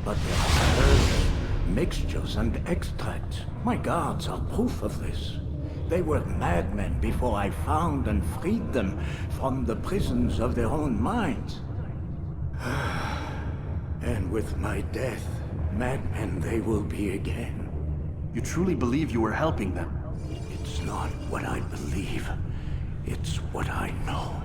But there are
mixtures and extracts. My guards are proof of this. They were madmen before I found and freed them from the prisons of their own minds. And with my death, madmen they will be again.
You truly believe you were helping them?
It's not what I believe. It's what I know.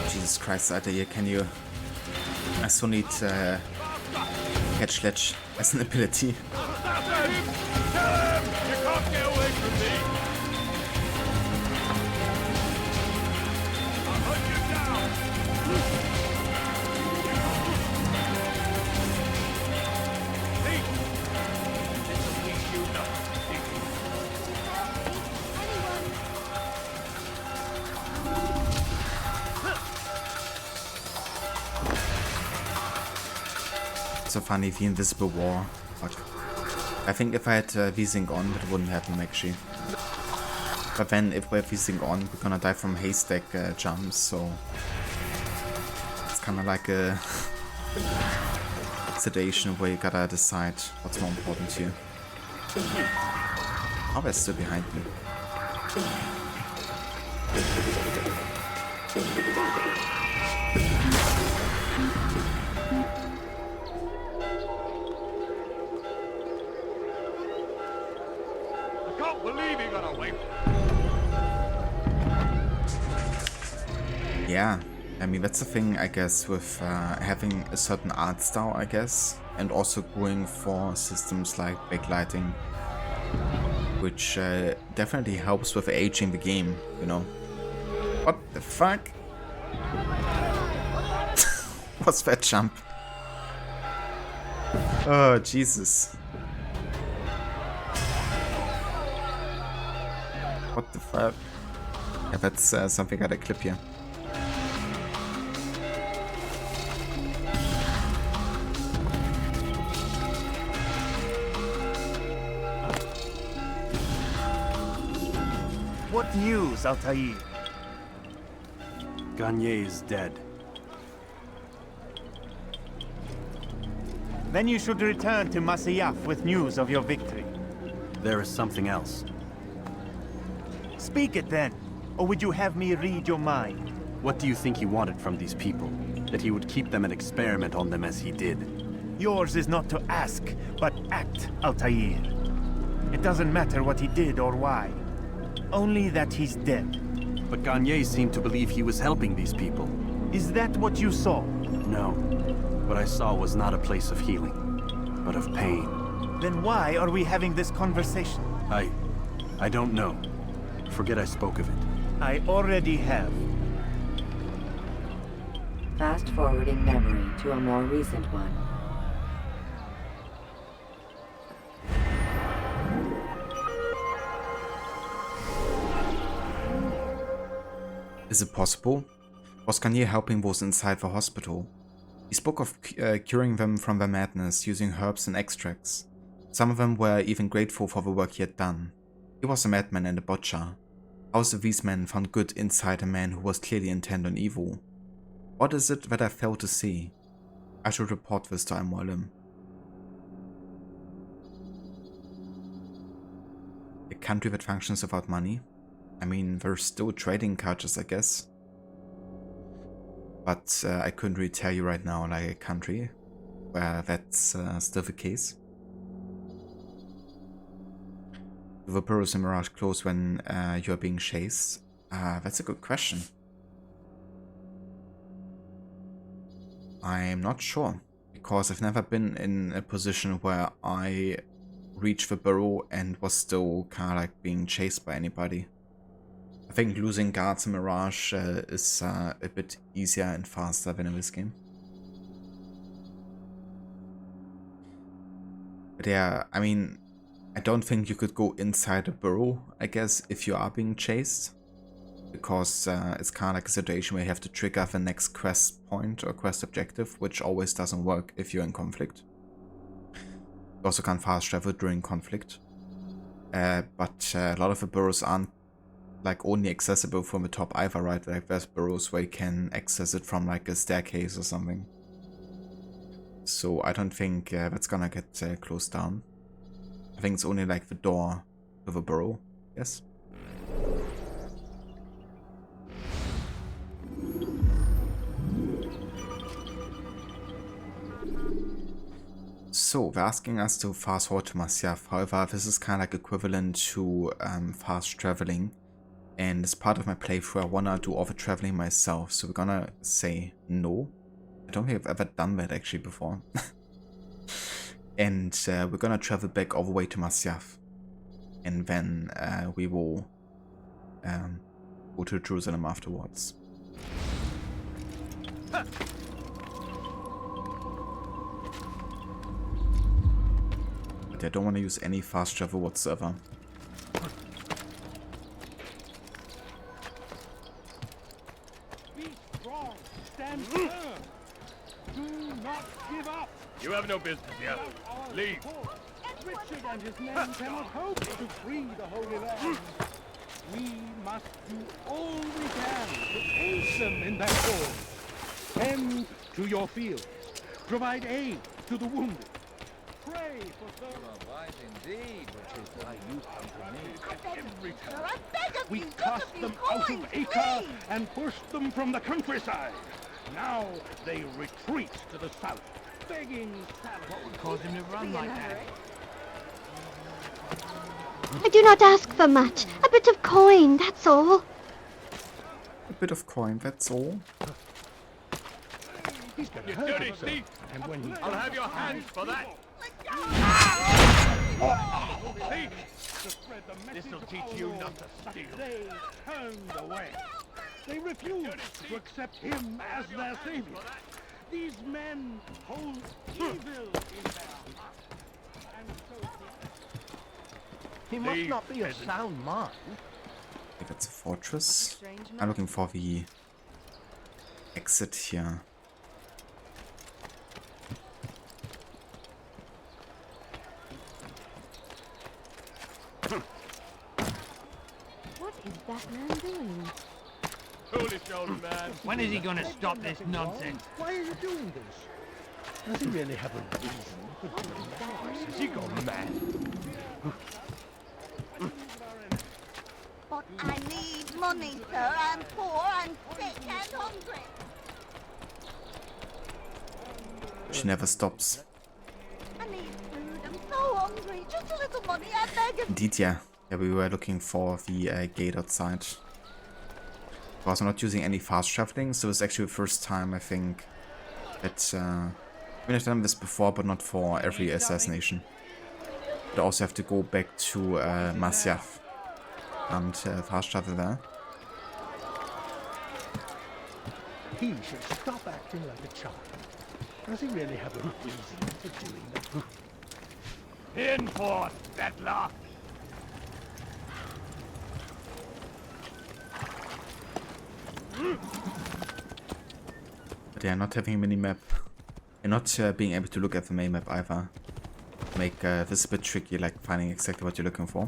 Jesus Christ, Alter, hier can you... I still need Catch Ledge as an ability. So funny, the invisible wall. Fuck. I think if I had V-Sync on, that wouldn't happen actually. But then if we have V-Sync on, we're gonna die from haystack jumps, so it's kind of like a situation where you gotta decide what's more important to you. Oh, they're still behind me. Yeah, I mean that's the thing I guess with having a certain art style I guess, and also going for systems like backlighting, which definitely helps with aging the game, you know. What the fuck? What's that jump? Oh Jesus. What the fuck? Yeah, that's something I gotta clip here.
What news, Altair?
Garnier is dead.
Then you should return to Masyaf with news of your victory.
There is something else.
Speak it then, or would you have me read your mind?
What do you think he wanted from these people? That he would keep them and experiment on them as he did?
Yours is not to ask, but act, Altair. It doesn't matter what he did or why. Only that he's dead.
But Garnier seemed to believe he was helping these people.
Is that what you saw?
No. What I saw was not a place of healing, but of pain.
Then why are we having this conversation?
I don't know. Forget I spoke of it.
I already have.
Fast-forwarding memory to a more recent one.
Is it possible? Was Garnier helping those inside the hospital? He spoke of curing them from their madness using herbs and extracts. Some of them were even grateful for the work he had done. He was a madman and a butcher. How is it these men found good inside a man who was clearly intent on evil? What is it that I failed to see? I should report this to MUALIM. a country that functions without money. I mean, there's still trading cultures, I guess. But I couldn't really tell you right now, like, a country where that's still the case. Do the burrows in Mirage close when you are being chased? That's a good question. I'm not sure, because I've never been in a position where I reached the burrow and was still kind of like being chased by anybody. I think losing guards in Mirage is a bit easier and faster than in this game. But yeah, I mean, I don't think you could go inside a burrow, I guess, if you are being chased. Because it's kind of like a situation where you have to trigger the next quest point or quest objective, which always doesn't work if you're in conflict. You also can't fast travel during conflict. But a lot of the burrows aren't like only accessible from the top either, right? Like there's burrows where you can access it from like a staircase or something. So I don't think that's gonna get closed down. I think it's only like the door to the burrow, yes? So, they're asking us to fast forward to Masyaf. However, this is kind of like equivalent to fast traveling. And as part of my playthrough, I wanna do all the traveling myself. So we're gonna say no. I don't think I've ever done that actually before. And we're gonna travel back all the way to Masyaf. And then we will go to Jerusalem afterwards. But I don't want to use any fast travel whatsoever.
Be strong. Stand firm. Do not give up.
You have no business here. Leave.
Richard and his men cannot hope to free the Holy Land. We must do all we can to aid them in that cause. Tend to your fields. Provide aid to the wounded. Pray for those.
Wise indeed, which is why you come to me.
Every time we cast them out of Acre and pushed them from the countryside. Now they retreat to the south, begging salary. What would cause him to run like that?
I do not ask for much. A bit of coin, that's all.
A bit of coin, that's all.
He's gonna
You
hurt
dirty
himself.
thief!
And when he
I'll have your hands for that!
This'll teach you not to steal. They turned away. They refused to accept him as their savior. These men hold evil in their hearts. And so
He must not be of sound mind.
I think it's a fortress. I'm looking for the exit here.
What is that man doing?
Foolish old man.
When is he gonna stop this nonsense?
why are you doing this? Does he really have a reason for doing that?
Has he gone mad?
But I need money, sir. I'm poor, I'm sick and hungry.
She never stops.
I need food. I'm so hungry. Just a little money, I beg of you.
Indeed, yeah. Yeah, we were looking for the gate outside. I was not using any fast traveling, so it's actually the first time I think that I mean, I've done this before, but not for every assassination. But I also have to go back to Masyaf and fast travel there.
He should stop acting like a child. Does he really have a reason for doing that?
In forth, Bettler!
But yeah, not having a mini-map and not being able to look at the main map either make this a bit tricky, like finding exactly what you're looking for.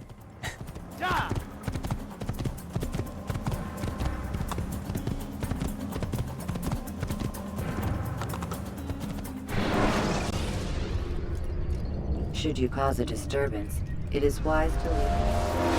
Should you cause a disturbance, it is wise to leave.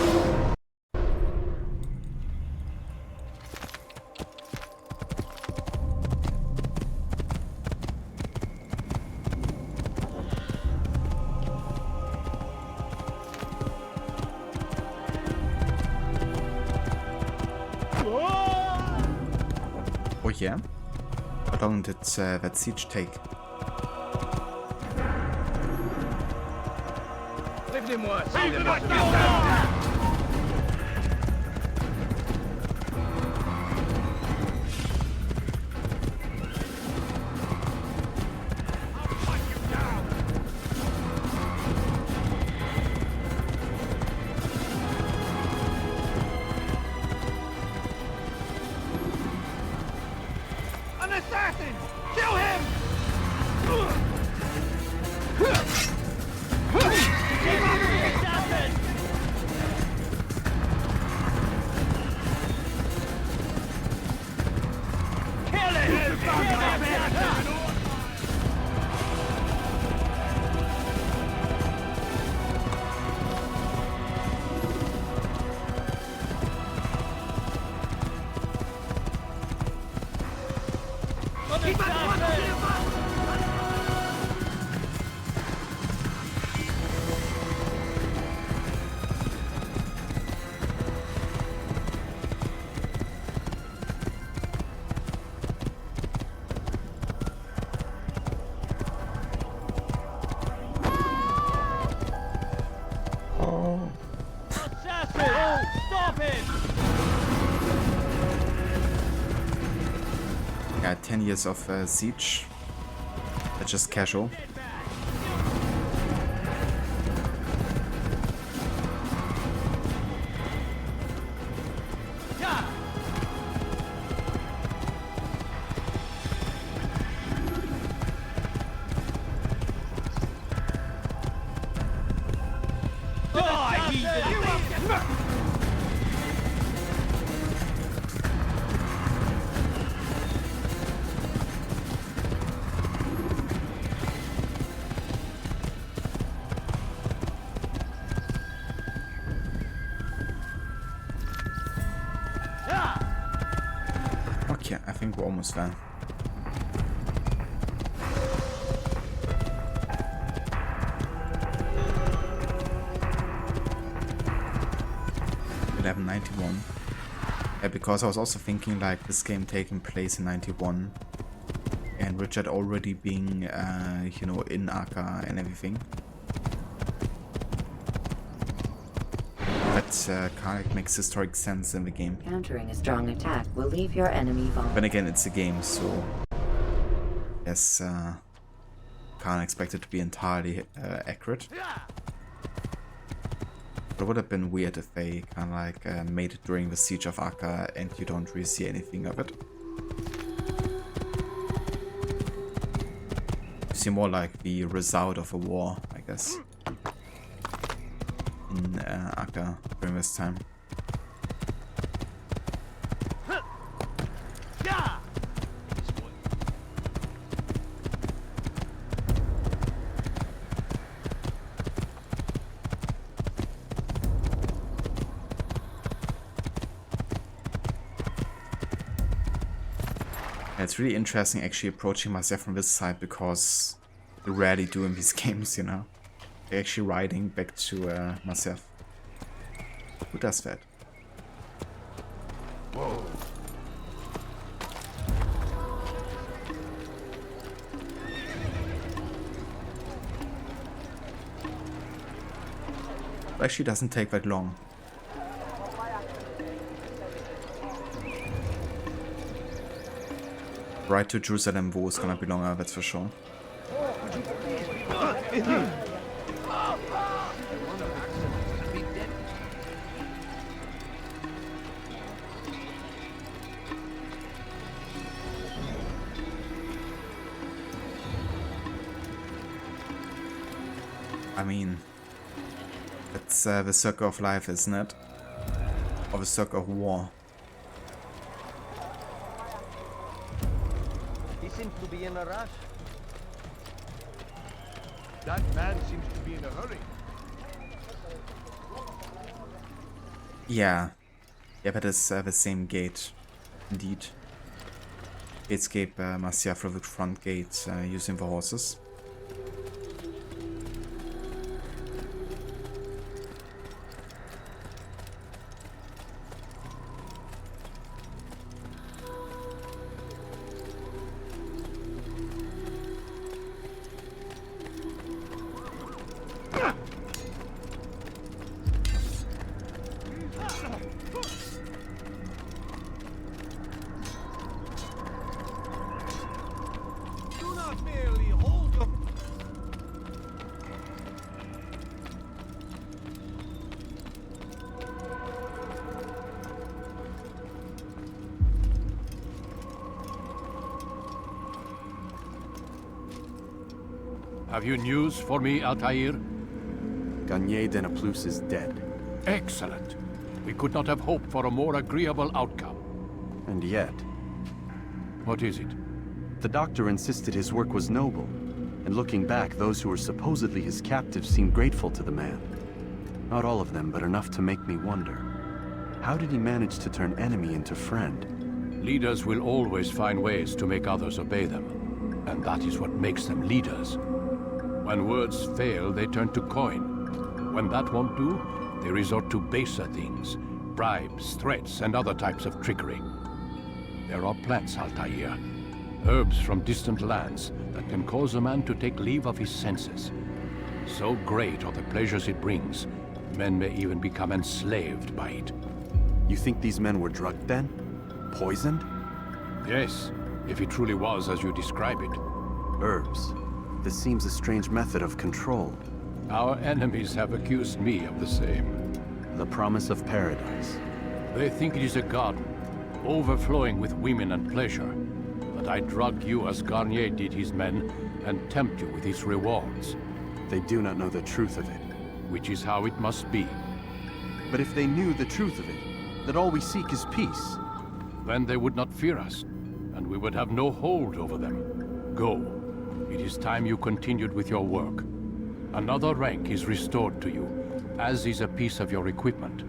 Oh yeah? How long did that siege take?
An assassin! Kill him! Keep up the assassin! Kill him! Kill him!
Yeah, 10 years of siege. That's just casual. Okay, I think we're almost there. Yeah, because I was also thinking like this game taking place in 91 and Richard already being you know, in Acre and everything. That kind of makes historic sense in the game.
Countering a strong attack will leave your enemy vulnerable.
But again, it's a game, so yes, can't expect it to be entirely accurate. But it would have been weird if they kind of like made it during the siege of Acre and you don't really see anything of it. You see more like the result of a war, I guess, in Acre during this time. It's really interesting actually approaching Masyaf from this side because you rarely do in these games, you know. They're actually riding back to Masyaf. Who does that?
Whoa.
It actually doesn't take that long. Right to Jerusalem War is gonna be longer, that's for sure. I mean, it's the circle of life, isn't it? Or the circle of war.
He seems to be in a rush.
That man seems to be in a hurry.
Yeah. Yeah, that is the same gate. Indeed. Escape Masyaf through the front gate using the horses.
Have you news for me, Altair?
Garnier de NAPLOUSE is dead.
Excellent. We could not have hoped for a more agreeable outcome.
And yet...
What is it?
The doctor insisted his work was noble. And looking back, those who were supposedly his captives seemed grateful to the man. Not all of them, but enough to make me wonder. How did he manage to turn enemy into friend?
Leaders will always find ways to make others obey them. And that is what makes them leaders. When words fail, they turn to coin. When that won't do, they resort to baser things. Bribes, threats, and other types of trickery. There are plants, Altair. Herbs from distant lands that can cause a man to take leave of his senses. So great are the pleasures it brings, men may even become enslaved by it.
You think these men were drugged then? Poisoned?
Yes, if it truly was as you describe it.
Herbs. This seems a strange method of control.
Our enemies have accused me of the same.
The promise of paradise.
They think it is a garden, overflowing with women and pleasure. But I drug you as Garnier did his men, and tempt you with his rewards.
They do not know the truth of it.
Which is how it must be.
But if they knew the truth of it, that all we seek is peace,
then they would not fear us, and we would have no hold over them. Go. It is time you continued with your work. Another rank is restored to you, as is a piece of your equipment.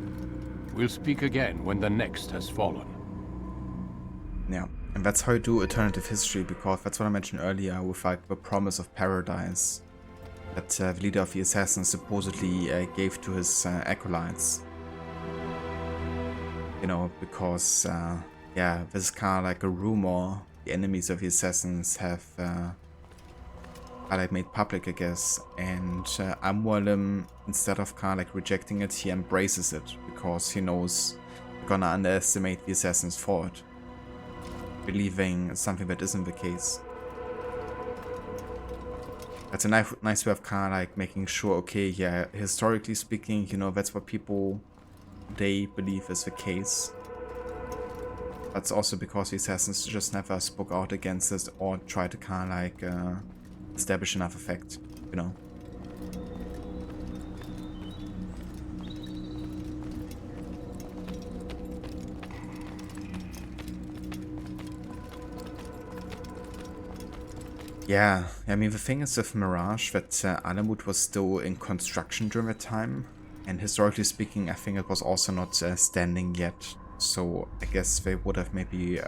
We'll speak again when the next has fallen.
Yeah, and that's how you do alternative history, because that's what I mentioned earlier with like the promise of paradise that the leader of the assassins supposedly gave to his acolytes. You know, because yeah, this is kind of like a rumor the enemies of the assassins have like made public, I guess, and MUALIM, instead of kind of like rejecting it, he embraces it because he knows you're gonna underestimate the assassins for it, believing something that isn't the case. That's a nice way of kind of like making sure, okay, yeah, historically speaking, you know, that's what people, they believe is the case. That's also because the assassins just never spoke out against it or tried to kind of like establish enough effect, you know. Yeah, I mean, the thing is with Mirage that Alamut was still in construction during that time, and historically speaking, I think it was also not standing yet, so I guess they would have maybe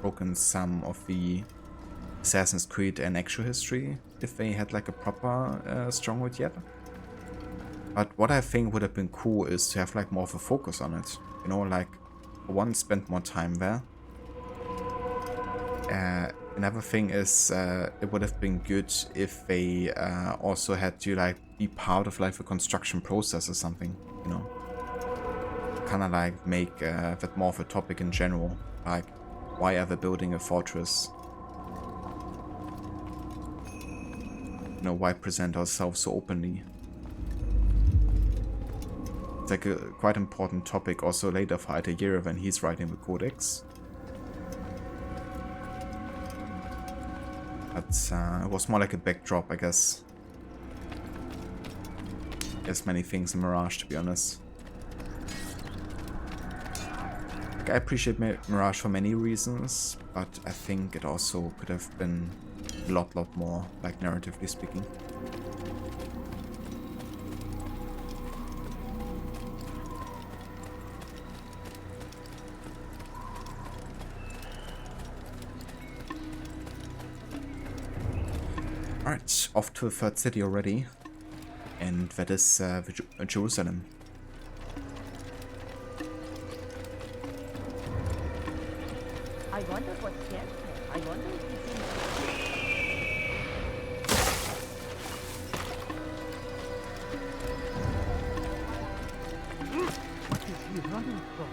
broken some of the Assassin's Creed and actual history if they had like a proper stronghold yet. But what I think would have been cool is to have like more of a focus on it, you know, like for one, spend more time there. Another thing is it would have been good if they also had to like be part of like the construction process or something, you know. Kind of like make that more of a topic in general, like why are they building a fortress? You know, why present ourselves so openly? It's like a quite important topic also later for Altair when he's writing the Codex. But it was more like a backdrop, I guess. There's many things in Mirage, to be honest. Like, I appreciate Mirage for many reasons, but I think it also could have been a lot more, like narratively speaking. Alright, off to the third city already. And that is Jerusalem.
I wonder what's there. I wonder if he's in... What is he running from?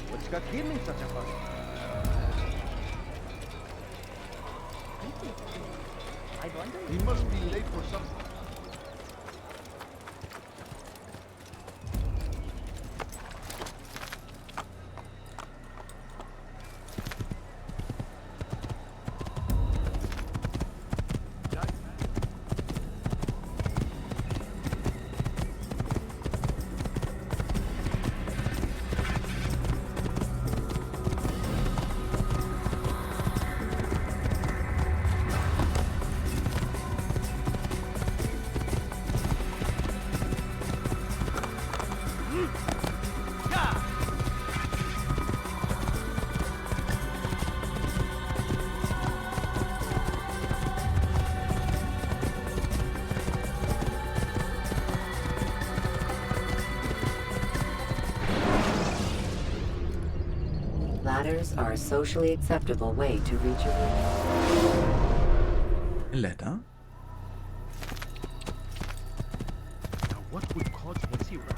What's got him in such a fuss?
I wonder if
He must be late for something.
Ladders are a socially acceptable way to reach a room.
A ladder?
Now what would cause what's he running?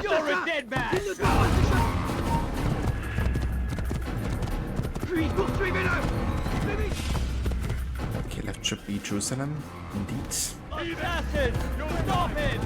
You're a dead man!
Okay, left should be Jerusalem, indeed.
Assassin! Stop him!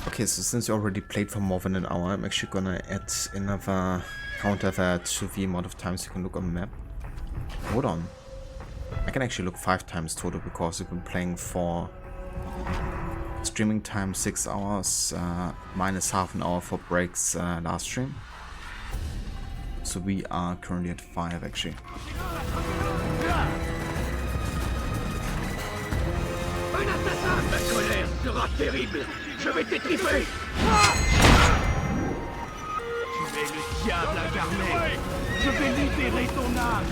Okay, so since you already played for more than an hour, I'm actually gonna add another counter that to the amount of times you can look on the map. Hold on. I can actually look 5 times total because we've been playing for streaming time 6 hours, minus half an hour for breaks last stream. So we are currently at 5 actually.
Un assassin! Ma colère sera terrible! Je vais t'étriper! Tu es le diable incarné! Je vais libérer ton âme!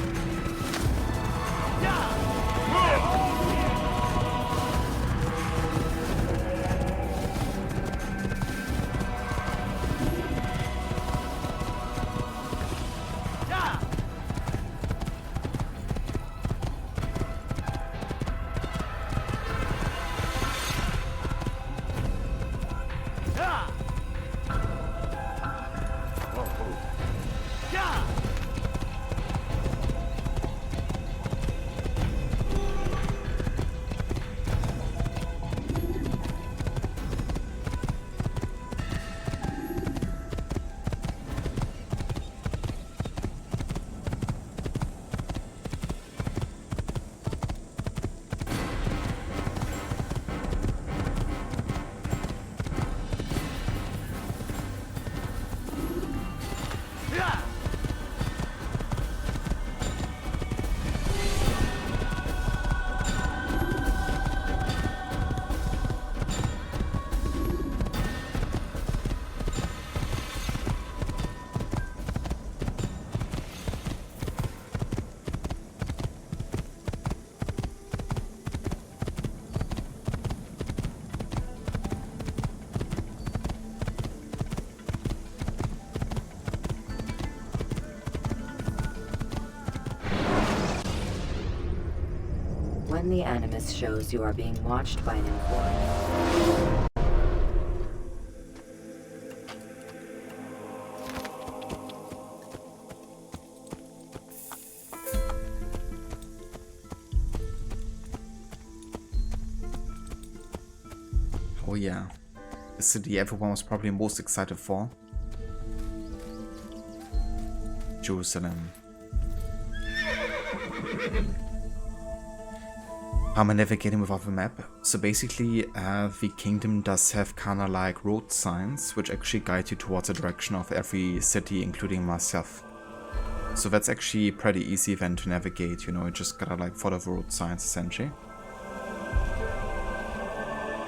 when the animus shows you are being watched by an informant.
Oh yeah, the city everyone was probably most excited for. Jerusalem. How am I navigating without the map? So basically, the kingdom does have kinda like road signs, which actually guide you towards the direction of every city, including Masyaf. So that's actually pretty easy then to navigate, you know, you just gotta like follow the road signs essentially.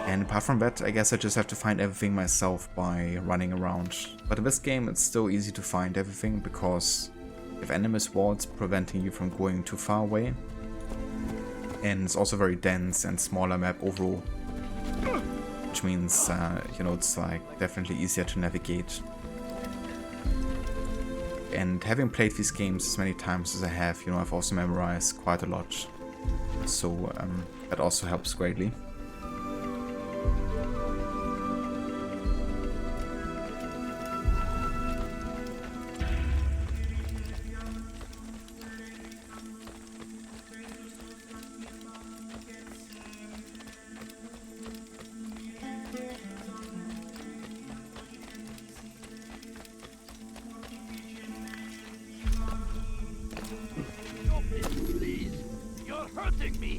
And apart from that, I guess I just have to find everything myself by running around. But in this game, it's still easy to find everything because you have enemies walls preventing you from going too far away. And it's also very dense and smaller map overall. Which means, you know, it's like definitely easier to navigate. And having played these games as many times as I have, you know, I've also memorized quite a lot. So that also helps greatly.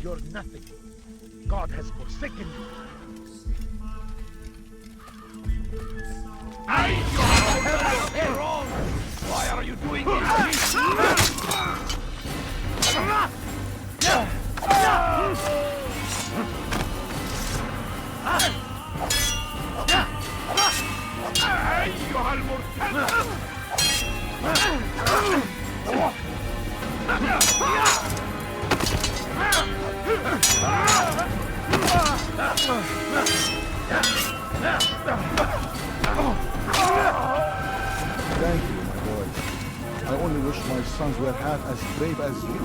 You're nothing. God has forsaken you.
Why are you doing this?
أيها المرتد!
Thank you, my boy. I only wish my sons were half as brave as you.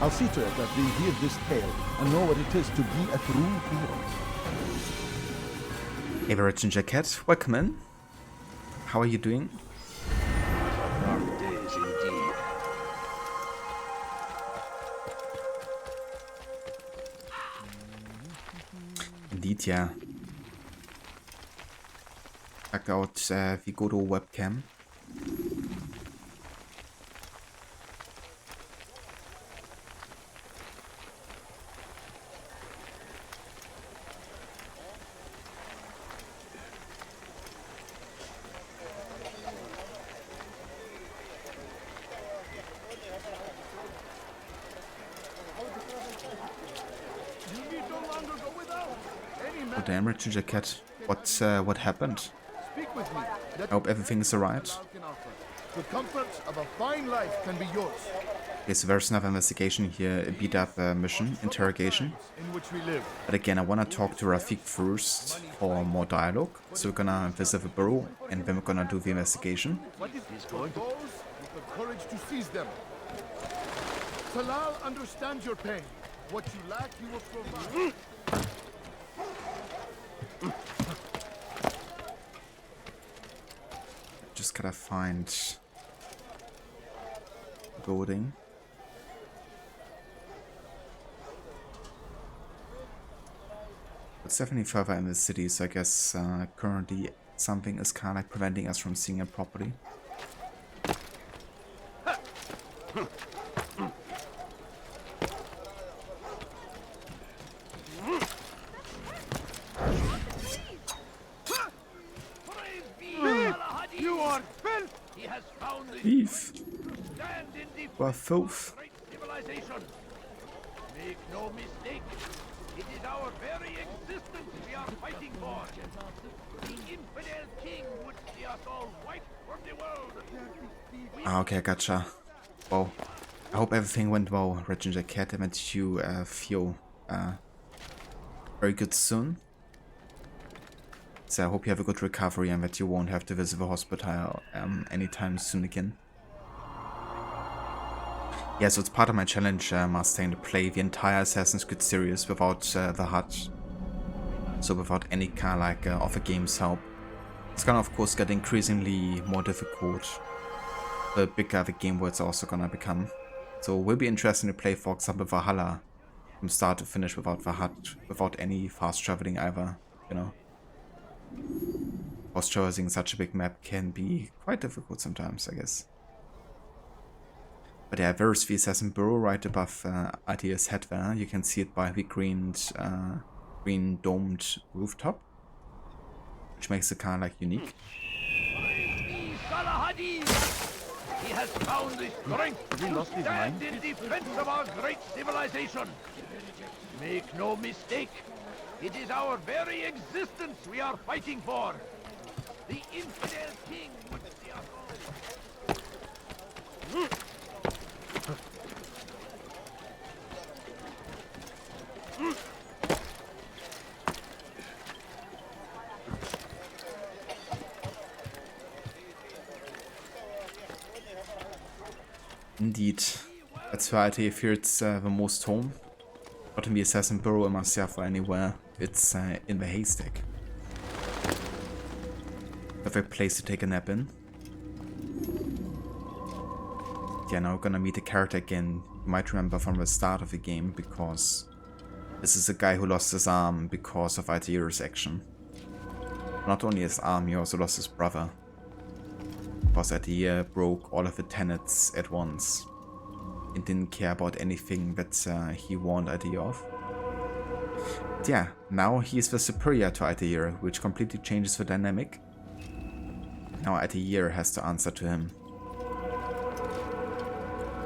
I'll see to it that they hear this tale and know what it is to be a true hero.
Hey, Regent Jacket, welcome in. How are you doing?
Dark days indeed.
Indeed, yeah. Check out the good old webcam. Oh damn, Regent Jacket. What happened?
Speak with me.
I hope everything is alright.
The comforts of a fine life can be yours.
Okay, so there's another investigation here, a beat up mission, interrogation.
In which we live.
But again, I want to talk to RAFIQ first for more dialogue. So we're gonna visit the borough and then we're gonna do the investigation.
What is this going to those with the courage to seize them? Talal understands your pain. What you lack, he will provide.
Just gotta find a building. It's definitely further in the city, so I guess currently something is kind of like preventing us from seeing it properly. Thief! What filth!
Make no mistake, it is our very existence we are fighting for. The infidel king would see us all wiped from the world.
Ah, okay, gotcha. Well, I hope everything went well, Regent Jacket, and that you feel very good soon. So I hope you have a good recovery and that you won't have to visit the hospital anytime soon again. Yeah, so it's part of my challenge, Mustang, to play the entire Assassin's Creed series without the HUD. So without any kind of a game's help. It's gonna of course get increasingly more difficult the bigger the game world's also gonna become. So it will be interesting to play, for example, Valhalla from start to finish without the HUD, without any fast traveling either, you know. Fast traversing such a big map can be quite difficult sometimes, I guess. But yeah, there's the Assassin Bureau right above ID's head there. You can see it by the green domed rooftop, which makes it kind of unique.
He has found the strength to stand in defense of our great civilization. Make no mistake, it is our very existence we are fighting for. The infidel king would see us all.
Indeed, that's where I feels the most home. Not in the Assassin Bureau in Masyaf or anywhere, it's in the haystack. Perfect place to take a nap in. Yeah, now we're gonna meet the character again. You might remember from the start of the game, because this is a guy who lost his arm because of Altair's action. Not only his arm, he also lost his brother. Because Altair broke all of the tenets at once and didn't care about anything that he warned Altair of. But yeah, now he is the superior to Altair, which completely changes the dynamic. Now Altair has to answer to him.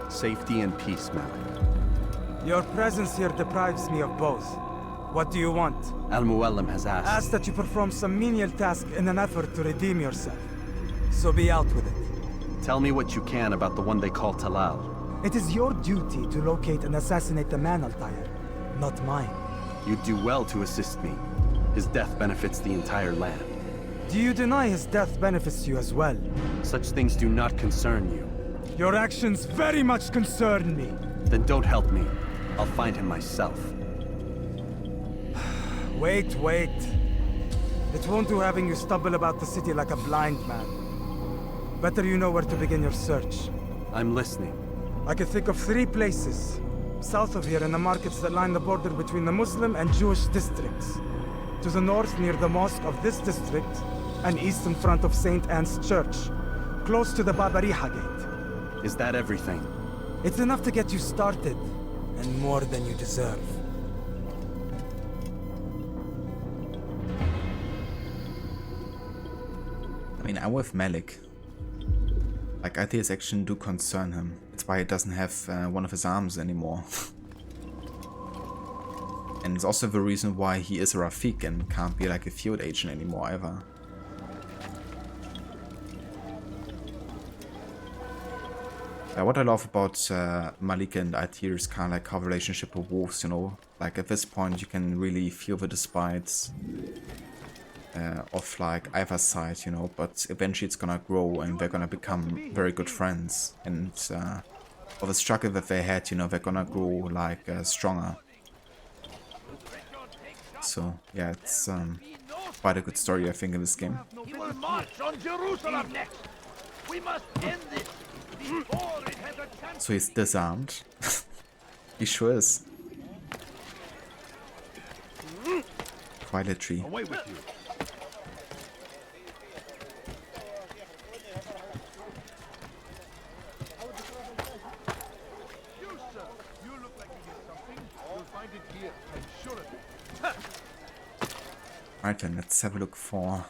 Safety and peace, Malik.
Your presence here deprives me of both. What do you want?
Al-MUALIM has asked.
Asked that you perform some menial task in an effort to redeem yourself. So be out with it.
Tell me what you can about the one they call Talal.
It is your duty to locate and assassinate the man, Altair, not mine.
You'd do well to assist me. His death benefits the entire land.
Do you deny his death benefits you as well?
Such things do not concern you.
Your actions very much concern me.
Then don't help me. I'll find him myself.
Wait. It won't do having you stumble about the city like a blind man. Better you know where to begin your search.
I'm listening.
I can think of 3 places. South of here in the markets that line the border between the Muslim and Jewish districts. To the north near the mosque of this district, and east in front of St. Anne's Church, close to the Babariha Gate.
Is that everything?
It's enough to get you started, and more than you deserve.
I mean, I'm with Malik. Like, Altair's action do concern him. It's why he doesn't have one of his arms anymore. And it's also the reason why he is a RAFIQ and can't be like a field agent anymore either. What I love about Malik and Altair's kind of like our relationship with wolves, you know. Like at this point you can really feel the despites of like either side, you know, but eventually it's gonna grow and they're gonna become very good friends, and of the struggle that they had, you know, they're gonna grow like stronger. So yeah, it's quite a good story, I think, in this game.
He will march on Jerusalem next. We must end this before it has a chance.
So he's disarmed. He sure is. Quite literally.
Away with you.
Right then, let's have a look for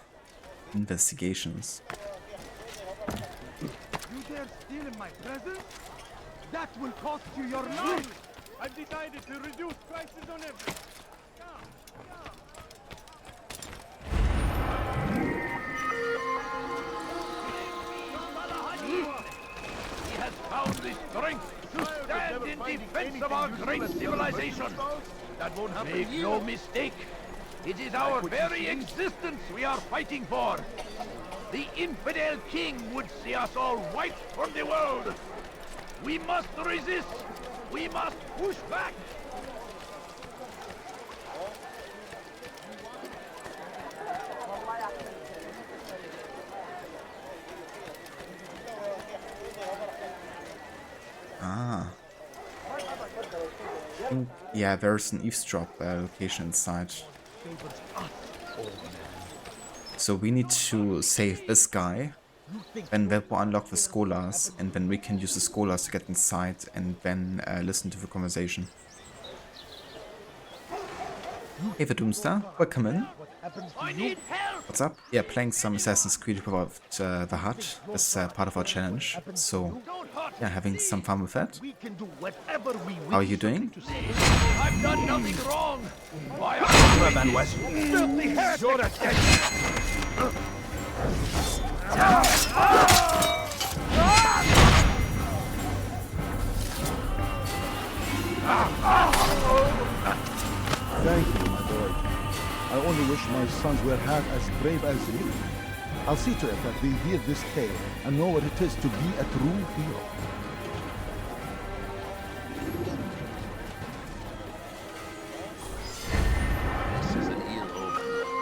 investigations.
You dare steal in my presence? That will cost you your life! I've decided to reduce prices on everything.
He has found the strength to stand in defense of our great civilization. That won't happen. Make no mistake. It is our very existence we are fighting for. The infidel king would see us all wiped from the world. We must resist! We must push back!
Ah. Yeah, there's an eavesdrop location inside. So we need to save this guy. Then that will unlock the scholars, and then we can use the scholars to get inside and then listen to the conversation. Hey, the Doomstar, welcome in. What's up? Yeah, playing some Assassin's Creed about the HUD. That's part of our challenge. So, yeah, having some fun with that. How are you doing?
I've done nothing wrong! Why are you man West? Filthy heretic!
Thank you, my boy. I only wish my sons were half as brave as you. I'll see to it that they hear this tale and know what it is to be a true hero.
This is an ill omen.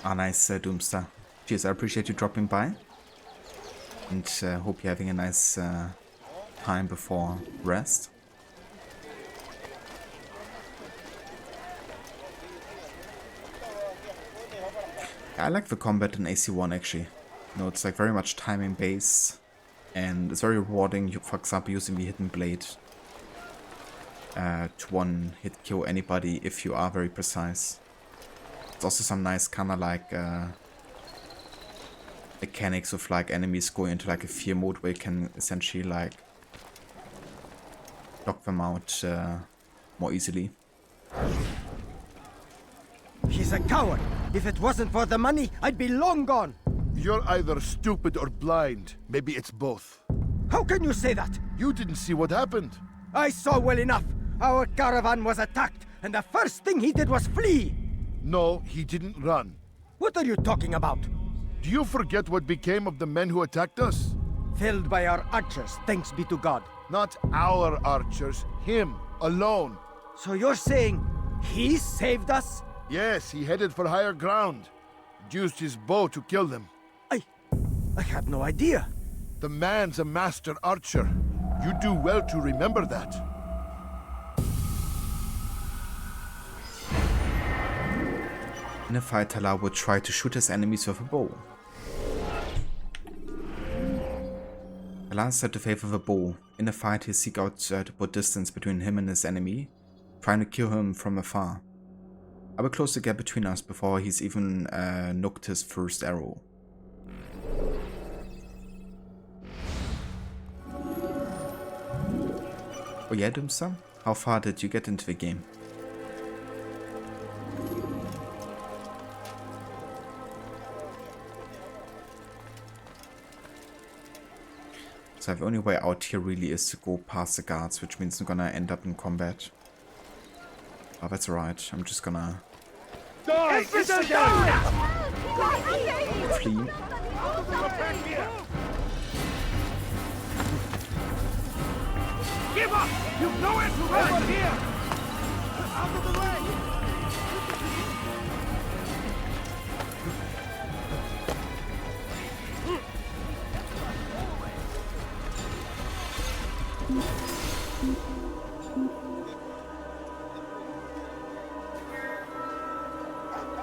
Ah, nice, Doomstar. Cheers, I appreciate you dropping by. And hope you're having a nice time before rest. I like the combat in AC1 actually. You know, it's like very much timing based, and it's very rewarding. For example, using the hidden blade to one hit kill anybody if you are very precise. It's also some nice kind of like mechanics of like enemies going into like a fear mode where you can essentially like knock them out more easily.
He's a coward. If it wasn't for the money, I'd be long gone.
You're either stupid or blind. Maybe it's both.
How can you say that?
You didn't see what happened.
I saw well enough. Our caravan was attacked, and the first thing he did was flee.
No, he didn't run.
What are you talking about?
Do you forget what became of the men who attacked us?
Felled by our archers, thanks be to God.
Not our archers, him, alone.
So you're saying he saved us?
Yes, he headed for higher ground. Used his bow to kill them.
I had no idea.
The man's a master archer. You do well to remember that.
In a fight, TALAL would try to shoot his enemies with a bow. TALAL said to favor the bow. In a fight, he seek out to put distance between him and his enemy, trying to kill him from afar. I will close the gap between us before he's even nooked his first arrow. Oh yeah, Doomstar? How far did you get into the game? So the only way out here really is to go past the guards, which means I'm gonna end up in combat. Oh, that's alright. I'm just gonna flee.
Give up! You've nowhere to run here! Out of the way!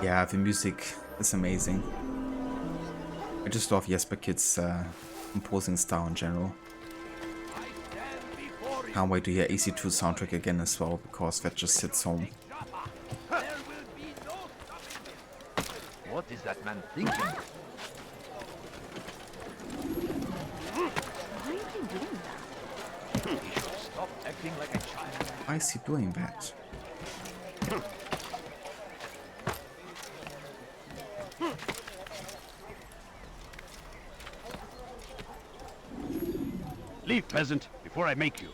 Yeah, the music is amazing. I just love Jesper Kid's composing style in general. Can't wait to hear AC2 soundtrack again as well, because that just hits home.
What is that man thinking?
Why is he doing that?
He should stop acting like a child.
Why is he doing that?
Leave, peasant, before I make you.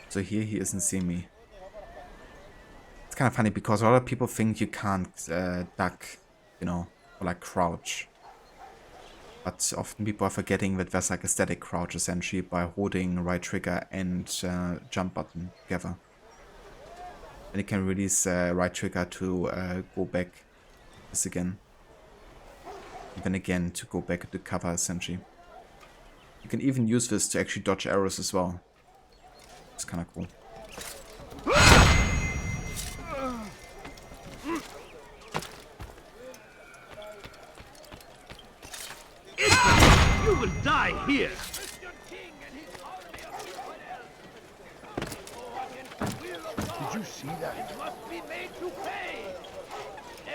So here he isn't seeing me. It's kind of funny because a lot of people think you can't duck, you know, or like crouch. But often people are forgetting that there's like a static crouch essentially by holding right trigger and jump button together. And you can release right trigger to go back this again. And then again to go back to cover essentially. You can even use this to actually dodge arrows as well. It's kind of cool.
You will die here!
Did you see that?
It must be made to pay!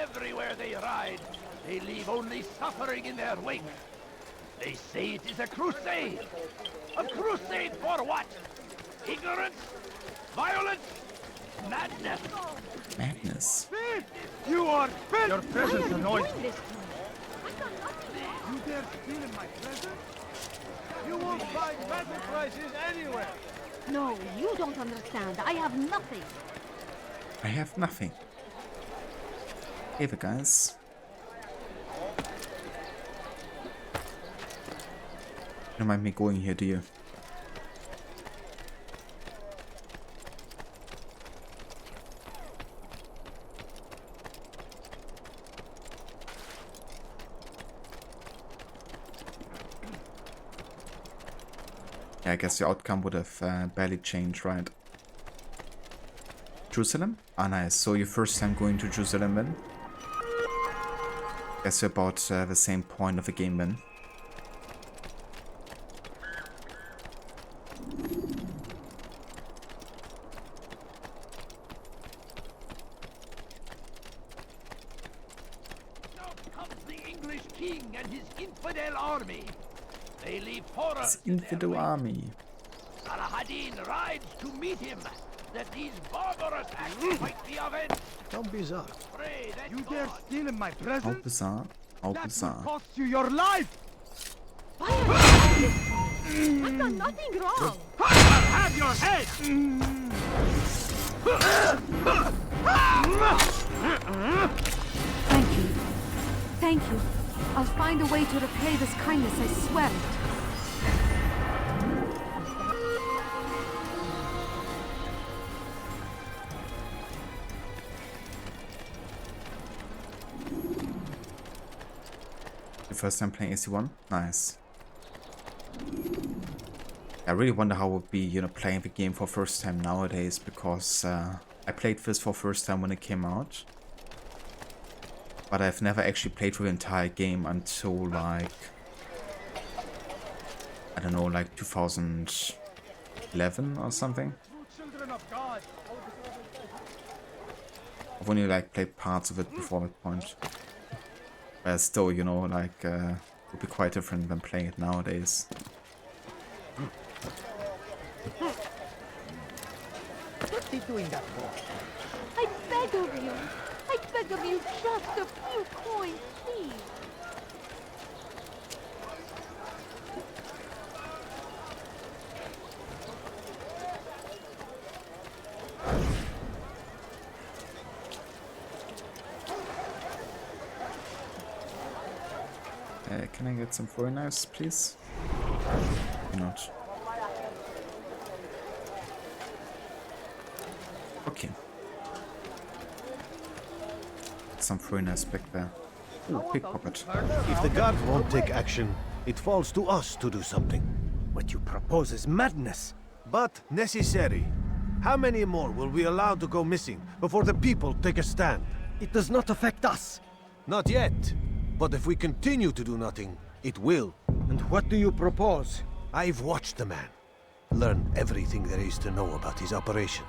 Everywhere they ride, they leave only suffering in their wake. They say it is a crusade. A crusade for what? Ignorance? Violence? Madness?
Madness.
You are fit!
Your presence annoys me.
You dare steal in my presence? You won't find better prices anywhere!
No, you don't understand. I have nothing.
I have nothing. Hey there, guys. You don't mind me going here, do you? Yeah, I guess the outcome would have barely changed, right? Jerusalem? Ah, nice. So your first time going to Jerusalem then? Guess you're about the same point of the game then.
Now comes the English king and his infidel army. They leave horrors.
Infidel army.
Saladin rides to meet him, that these barbarous acts might be avenged.
How bizarre.
Pray that
You dare steal in my
How
presence?
bizarre. How
That
bizarre.
will cost you your life!
Why are you doing this to me? I've done nothing wrong.
I'll have your head!
Thank you. Thank you. I'll find a way to repay this kindness, I swear it.
Your first time playing AC1? Nice. I really wonder how it would be, you know, playing the game for first time nowadays, because I played this for first time when it came out. But I've never actually played through the entire game until like, I don't know, like 2011 or something. I've only like played parts of it before that point. But still, you know, like, it would be quite different than playing it nowadays.
What's he doing that for?
I beg of you. I beg of you, just a few coins, please.
Can I get some foreigners, please? Or not. Okay. Some foreigners back there. Ooh, pickpocket.
If the guard won't take action, it falls to us to do something.
What you propose is madness.
But necessary. How many more will we allow to go missing before the people take a stand?
It does not affect us.
Not yet. But if we continue to do nothing, it will.
And what do you propose?
I've watched the man. Learned everything there is to know about his operation.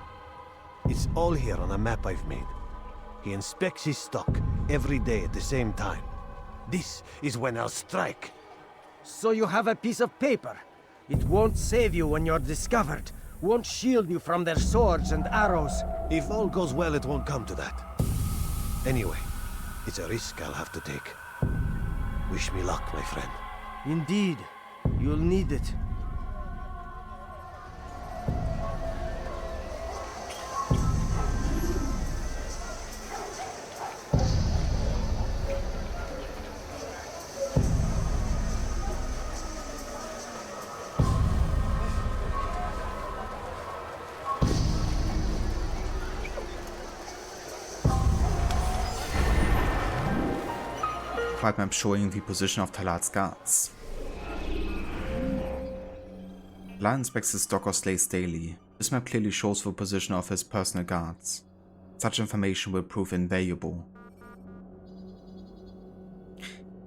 It's all here on a map I've made. He inspects his stock every day at the same time. This is when I'll strike.
So you have a piece of paper. It won't save you when you're discovered. Won't shield you from their swords and arrows.
If all goes well, it won't come to that. Anyway, it's a risk I'll have to take. Wish me luck, my friend.
Indeed. You'll need it.
quiet map showing the position of Talal's guards. Talal inspects his stock of slaves daily. This map clearly shows the position of his personal guards. Such information will prove invaluable.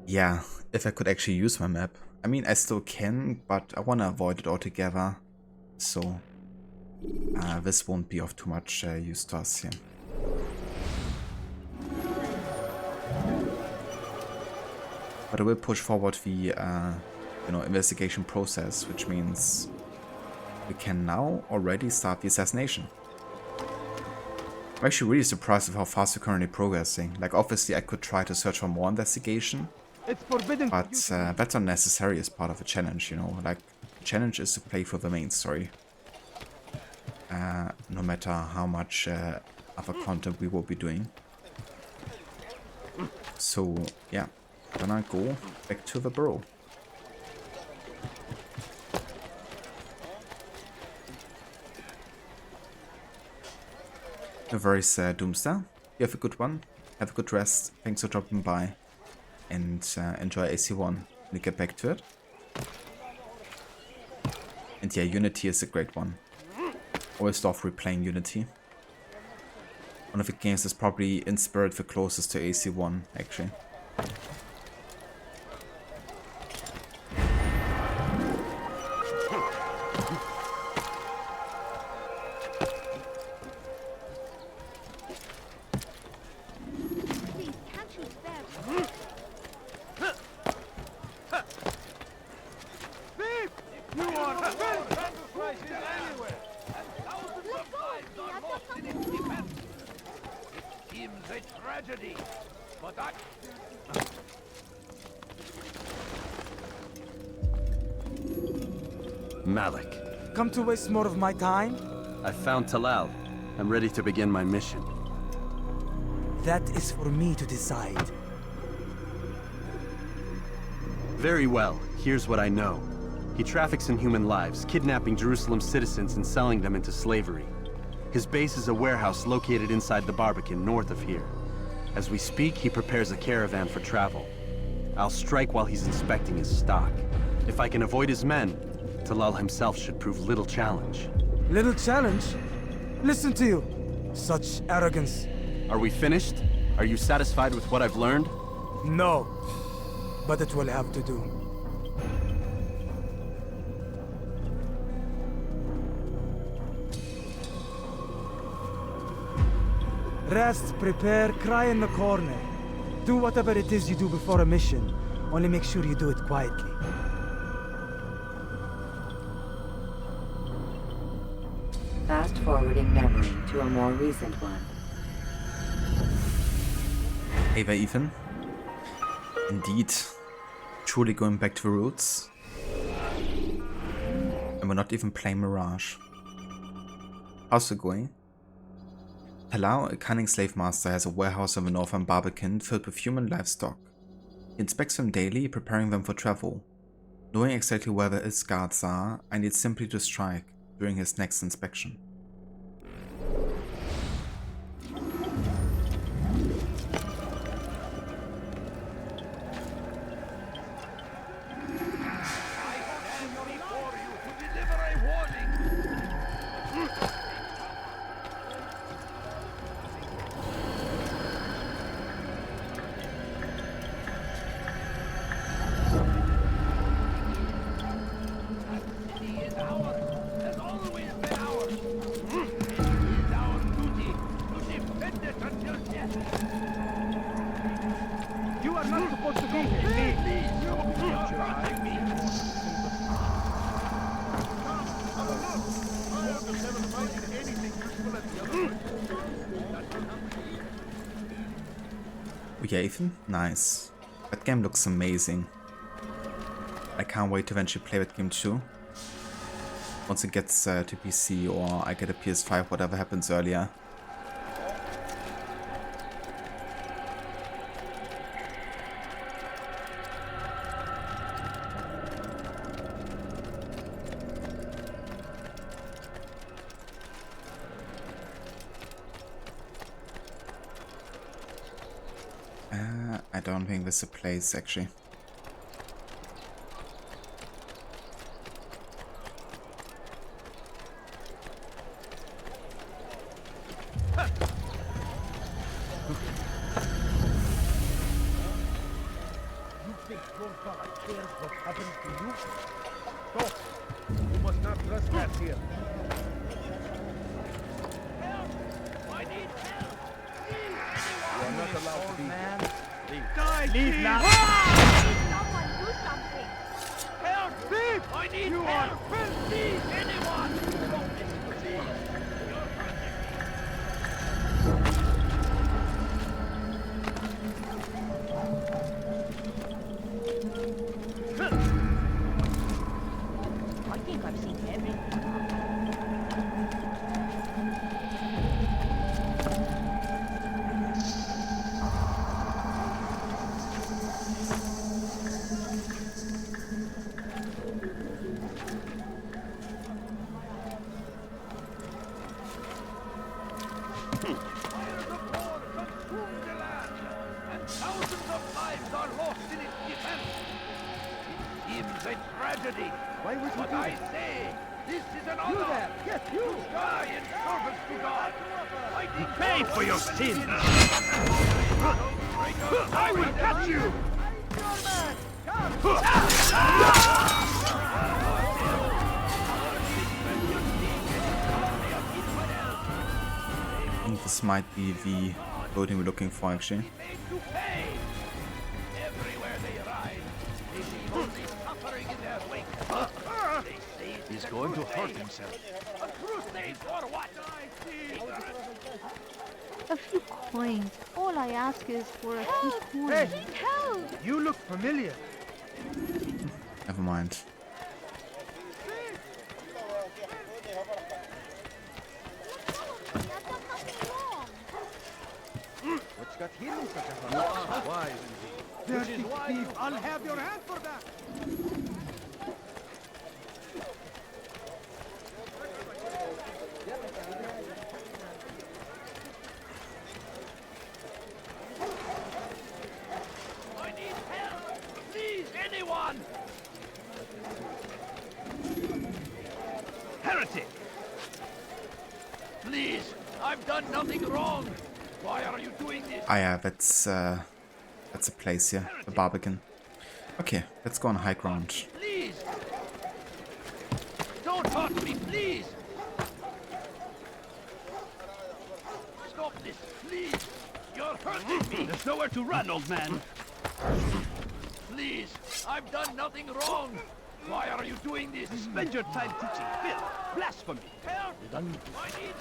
Yeah, if I could actually use my map. I mean, I still can, but I want to avoid it altogether. So, this won't be of too much use to us here. But I will push forward the, investigation process, which means we can now already start the assassination. I'm actually really surprised with how fast we're currently progressing. Like, obviously I could try to search for more investigation, but that's unnecessary as part of a challenge, you know. Like, the challenge is to play for the main story. No matter how much other content we will be doing. So, yeah, gonna go back to the burrow. No worries, Doomstar. You have a good one. Have a good rest. Thanks for dropping by. And enjoy AC1 when you get back to it. And yeah, Unity is a great one. Always love replaying Unity. One of the games that's probably in spirit the closest to AC1, actually.
Malik.
Come to waste more of my time?
I found Talal. I'm ready to begin my mission.
That is for me to decide.
Very well. Here's what I know. He traffics in human lives, kidnapping Jerusalem citizens and selling them into slavery. His base is a warehouse located inside the Barbican, north of here. As we speak, he prepares a caravan for travel. I'll strike while he's inspecting his stock. If I can avoid his men, Talal himself should prove little challenge.
Little challenge? Listen to you. Such arrogance.
Are we finished? Are you satisfied with what I've learned?
No. But it will have to do. Rest, prepare, cry in the corner. Do whatever it is you do before a mission. Only make sure you do it quietly.
Fast-forwarding memory to a more recent one.
Hey there, Ethan. Indeed. Truly going back to the roots. And we're not even playing Mirage. How's it going? Talal, a cunning slave master, has a warehouse in the northern Barbican filled with human livestock. He inspects them daily, preparing them for travel. Knowing exactly where his guards are, I need simply to strike during his next inspection. Yeah, Ethan? Nice. That game looks amazing. I can't wait to eventually play that game too. Once it gets to PC or I get a PS5, whatever happens earlier. I don't think there's a place actually.
You think Goldfather cares what happens to you? Stop! You must not trespass here. Help! I need help! You are not allowed to be here. Leave. Leave now!
Someone do something!
Help! Thief!
I need
You
help!
are filthy!
Please, anyone! Stop this, please! You're
I think I've seen everything.
Fires of war consume the land, and thousands of lives are lost in its defense. It seems a tragedy.
Why would you
but
do
I
that?
say, this is an
You
honor.
there! Yes, you!
To die in service to God. I
Pay for your sins!
I will catch you!
I think this might be the building we're looking for actually.
Everywhere they ride, they leave only suffering in their wake. They say
He's going to hurt himself.
a crusade for what?
A few coins. All I ask is for a few coins.
Hey!
Help!
You look familiar.
Never mind.
What's got him in such a hurry? Why? Dirty thief! I'll have your hand for that!
I need help! Please, anyone! Heretic! Please, I've done nothing wrong! Why are you doing this?
Ah yeah, that's a place here, the Barbican. Okay, let's go on high ground.
Please! Don't hurt me, please! Stop this, please! You're hurting me!
There's nowhere to run, old man.
Please! I've done nothing wrong! Why are you doing this?
Spend your time teaching filth, blasphemy.
Help!
I
need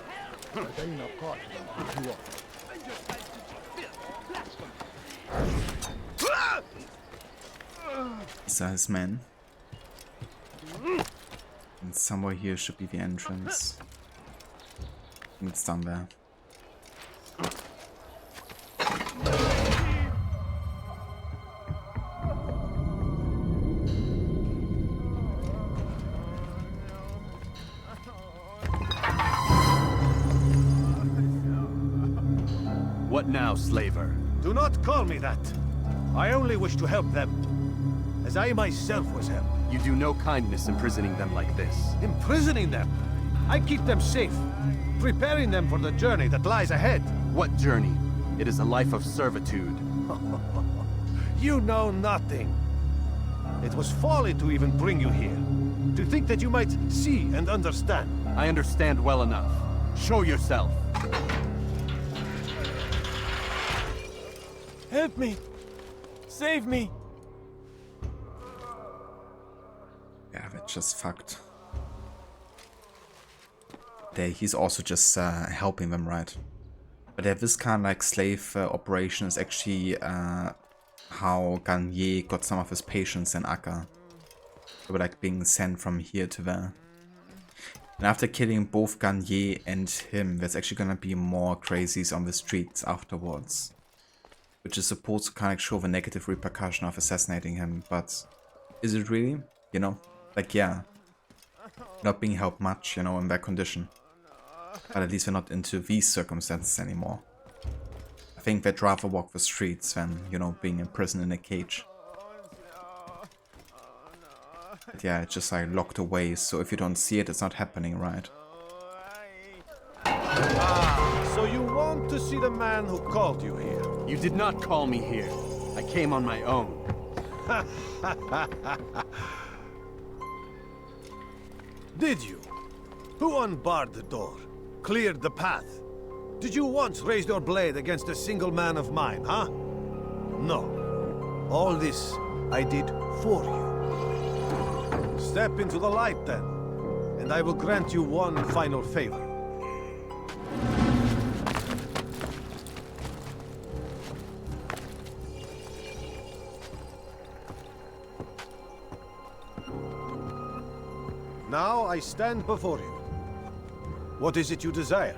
help!
Spend your time teaching filth, blasphemy.
These are his men. And somewhere here should be the entrance. And it's down there.
What now, slaver?
Do not call me that. I only wish to help them, as I myself was helped.
You do no kindness imprisoning them like this.
Imprisoning them? I keep them safe, preparing them for the journey that lies ahead.
What journey? It is a life of servitude.
You know nothing. It was folly to even bring you here. To think that you might see and understand.
I understand well enough. Show yourself.
Help me! Save me!
Yeah, that's just fucked. There, he's also just helping them, right? But yeah, this kind of like slave operation is actually how Garnier got some of his patients in Acre. They were like being sent from here to there. And after killing both Garnier and him, there's actually gonna be more crazies on the streets afterwards. Which is supposed to kind of show the negative repercussion of assassinating him, but is it really? You know? Like, yeah. Not being helped much, you know, in that condition. But at least we're not into these circumstances anymore. I think they'd rather walk the streets than, you know, being imprisoned in a cage. But yeah, it's just like locked away, so if you don't see it, it's not happening, right?
Ah, so you want to see the man who called you here?
You did not call me here. I came on my own.
Did you? Who unbarred the door? Cleared the path? Did you once raise your blade against a single man of mine, huh? No. All this I did for you. Step into the light then, and I will grant you one final favor. Now I stand before you. What is it you desire?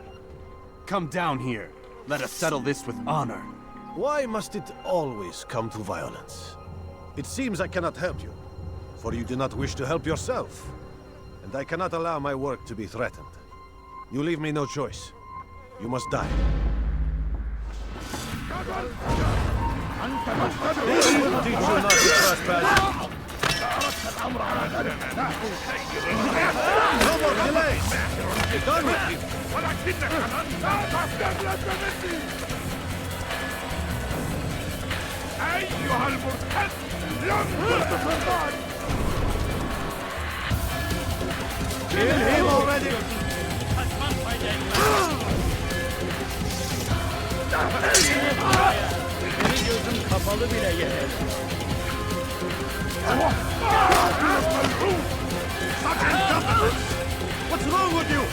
Come down here. Let us settle this with honor.
Why must it always come to violence? It seems I cannot help you, for you do not wish to help yourself. And I cannot allow my work to be threatened. You leave me no choice. You must die. This will teach you not to trespass. No more delays! Get done with you!
أيها المرتد لم تستطع
Kill him already!
Senin gözün kapalı bile yeter.
What's wrong with you?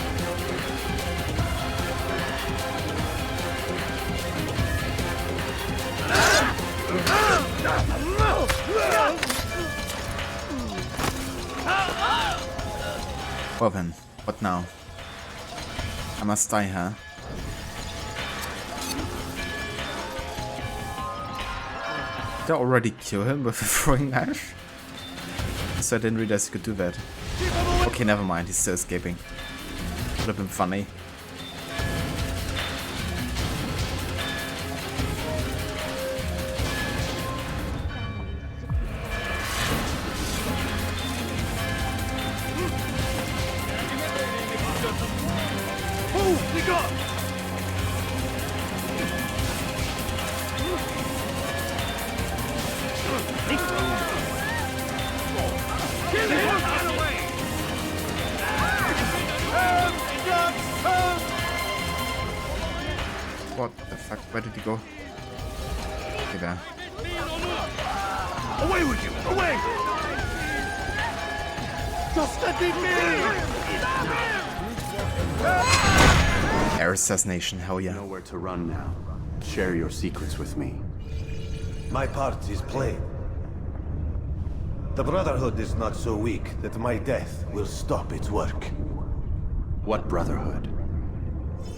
Well then, what now? I must die, huh? Did I already kill him with a throwing knife? So I didn't realize you could do that. Okay, never mind, he's still escaping. Would have been funny. What the fuck? Where did he go? Okay, there.
Away with you! Away! Just let me
Air assassination, hell yeah.
You know where to run now. Share your secrets with me.
My part is plain. The Brotherhood is not so weak that my death will stop its work.
What Brotherhood?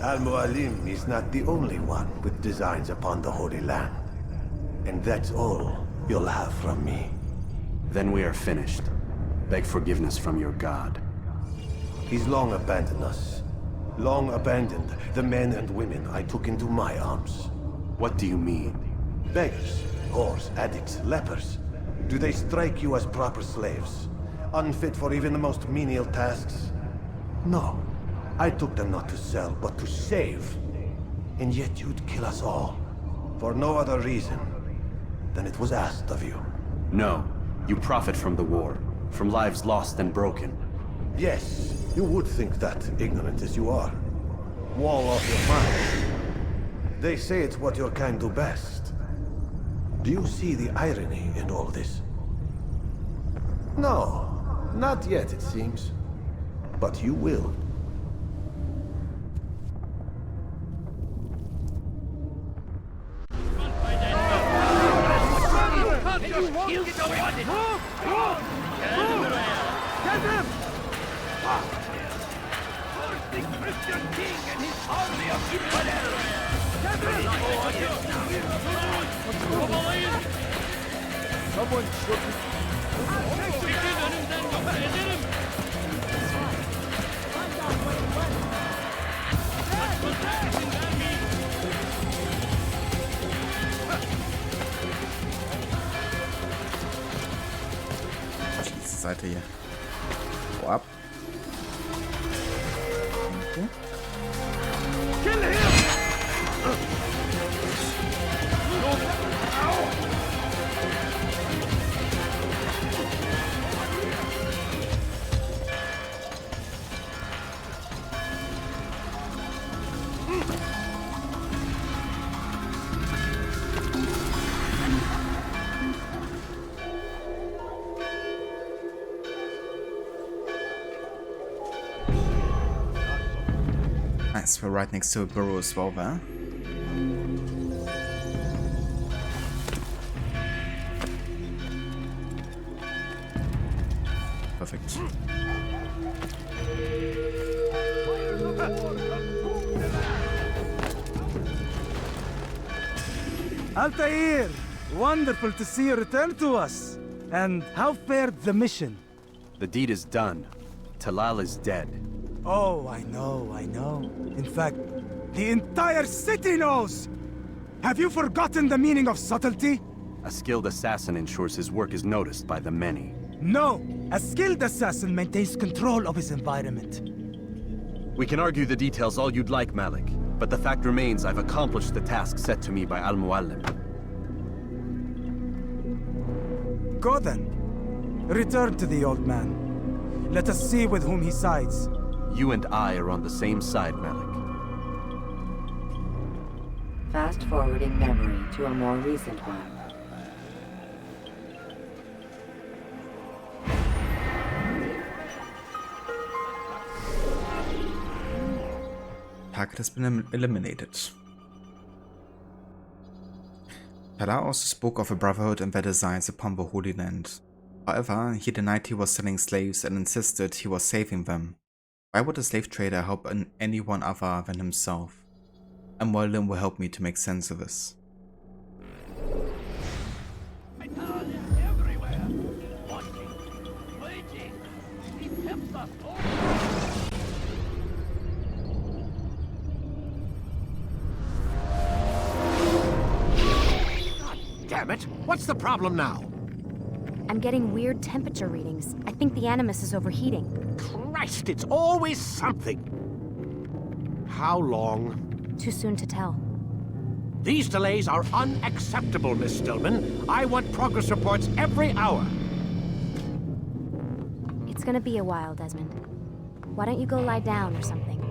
MUALIM is not the only one with designs upon the Holy Land. And that's all you'll have from me.
Then we are finished. Beg forgiveness from your god.
He's long abandoned us. Long abandoned the men and women I took into my arms.
What do you mean?
Beggars, whores, addicts, lepers. Do they strike you as proper slaves? Unfit for even the most menial tasks? No. I took them not to sell, but to save. And yet you'd kill us all. For no other reason than it was asked of you.
No. You profit from the war. From lives lost and broken.
Yes, you would think that, ignorant as you are. Wall off your mind. They say it's what your kind do best. Do you see the irony in all this? No, not yet, it seems. But you will.
Get him! The Christian king and his army of infidels! Get him! Someone should...
Seite hier. Hau ab. Okay.
Kill him!
Nice, we're right next to a burrow as well there. Perfect.
Altair! Wonderful to see you return to us. And how fared the mission?
The deed is done. Talal is dead.
Oh, I know. In fact, the entire city knows! Have you forgotten the meaning of subtlety?
A skilled assassin ensures his work is noticed by the many.
No! A skilled assassin maintains control of his environment.
We can argue the details all you'd like, Malik, but the fact remains I've accomplished the task set to me by MUALIM.
Go then. Return to the old man. Let us see with whom he sides.
You and I are on the same side, Malik.
Fast-forwarding memory to a more recent one.
Target has been eliminated. Talal also spoke of a brotherhood and their designs upon the Holy Land. However, he denied he was selling slaves and insisted he was saving them. Why would a slave trader help anyone other than himself? MUALIM will help me to make sense of this.
Damn it! What's the problem now?
I'm getting weird temperature readings. I think the Animus is overheating.
Christ, it's always something! How long?
Too soon to tell.
These delays are unacceptable, Miss Stillman. I want progress reports every hour.
It's gonna be a while, Desmond. Why don't you go lie down or something?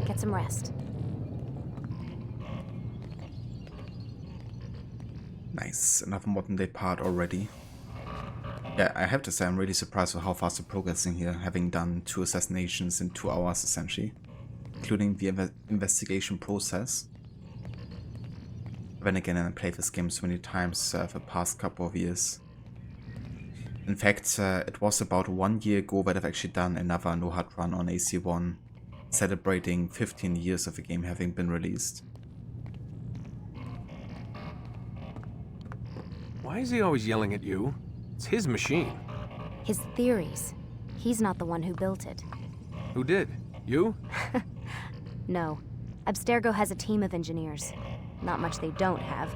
Get some rest.
Nice, another modern day part already. Yeah, I have to say I'm really surprised with how fast we're progressing here, having done 2 assassinations in 2 hours essentially, including the investigation process. Then again, I played this game so many times the past couple of years. In fact, it was about 1 year ago that I've actually done another NUQOUD run on AC1, celebrating 15 years of the game having been released.
Why is he always yelling at you? It's his machine.
His theories. He's not the one who built it.
Who did? You?
No. Abstergo has a team of engineers. Not much they don't have.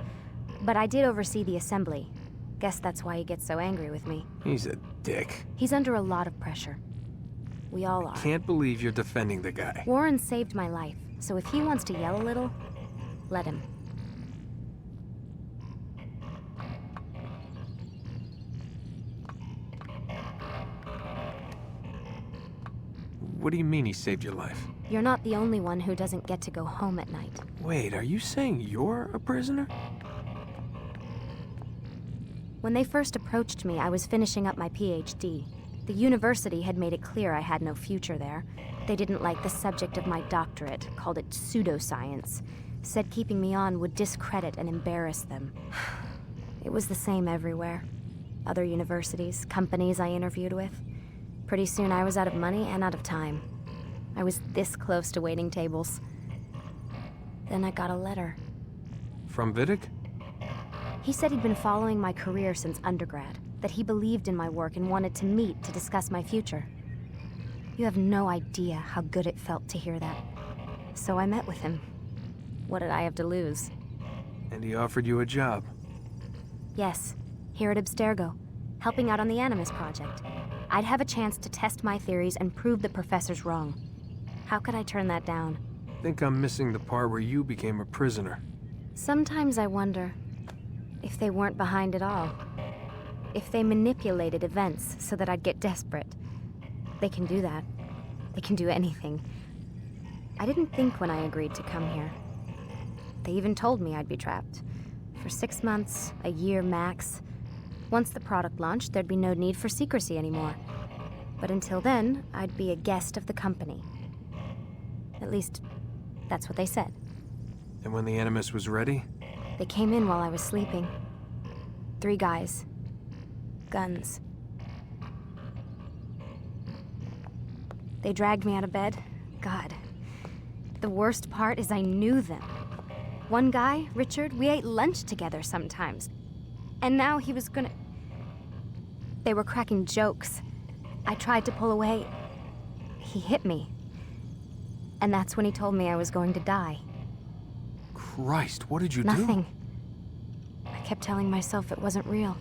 But I did oversee the assembly. Guess that's why he gets so angry with me.
He's a dick.
He's under a lot of pressure. We all are.
Can't believe you're defending the guy.
Warren saved my life, so if he wants to yell a little, let him.
What do you mean he saved your life?
You're not the only one who doesn't get to go home at night.
Wait, are you saying you're a prisoner?
When they first approached me, I was finishing up my PhD. The university had made it clear I had no future there. They didn't like the subject of my doctorate, called it pseudoscience. Said keeping me on would discredit and embarrass them. It was the same everywhere. Other universities, companies I interviewed with. Pretty soon I was out of money and out of time. I was this close to waiting tables. Then I got a letter.
From Vidic?
He said he'd been following my career since undergrad, that he believed in my work and wanted to meet to discuss my future. You have no idea how good it felt to hear that. So I met with him. What did I have to lose?
And he offered you a job?
Yes, here at Abstergo, helping out on the Animus project. I'd have a chance to test my theories and prove the professor's wrong. How could I turn that down?
I think I'm missing the part where you became a prisoner.
Sometimes I wonder if they weren't behind it all. If they manipulated events so that I'd get desperate. They can do that. They can do anything. I didn't think when I agreed to come here. They even told me I'd be trapped. For 6 months, a year max. Once the product launched, there'd be no need for secrecy anymore. But until then, I'd be a guest of the company. At least, that's what they said.
And when the Animus was ready?
They came in while I was sleeping. 3 guys. Guns. They dragged me out of bed. God. The worst part is I knew them. One guy, Richard, we ate lunch together sometimes. And now he was gonna... They were cracking jokes. I tried to pull away. He hit me. And that's when he told me I was going to die.
Christ, what did you do?
Nothing. I kept telling myself it wasn't real.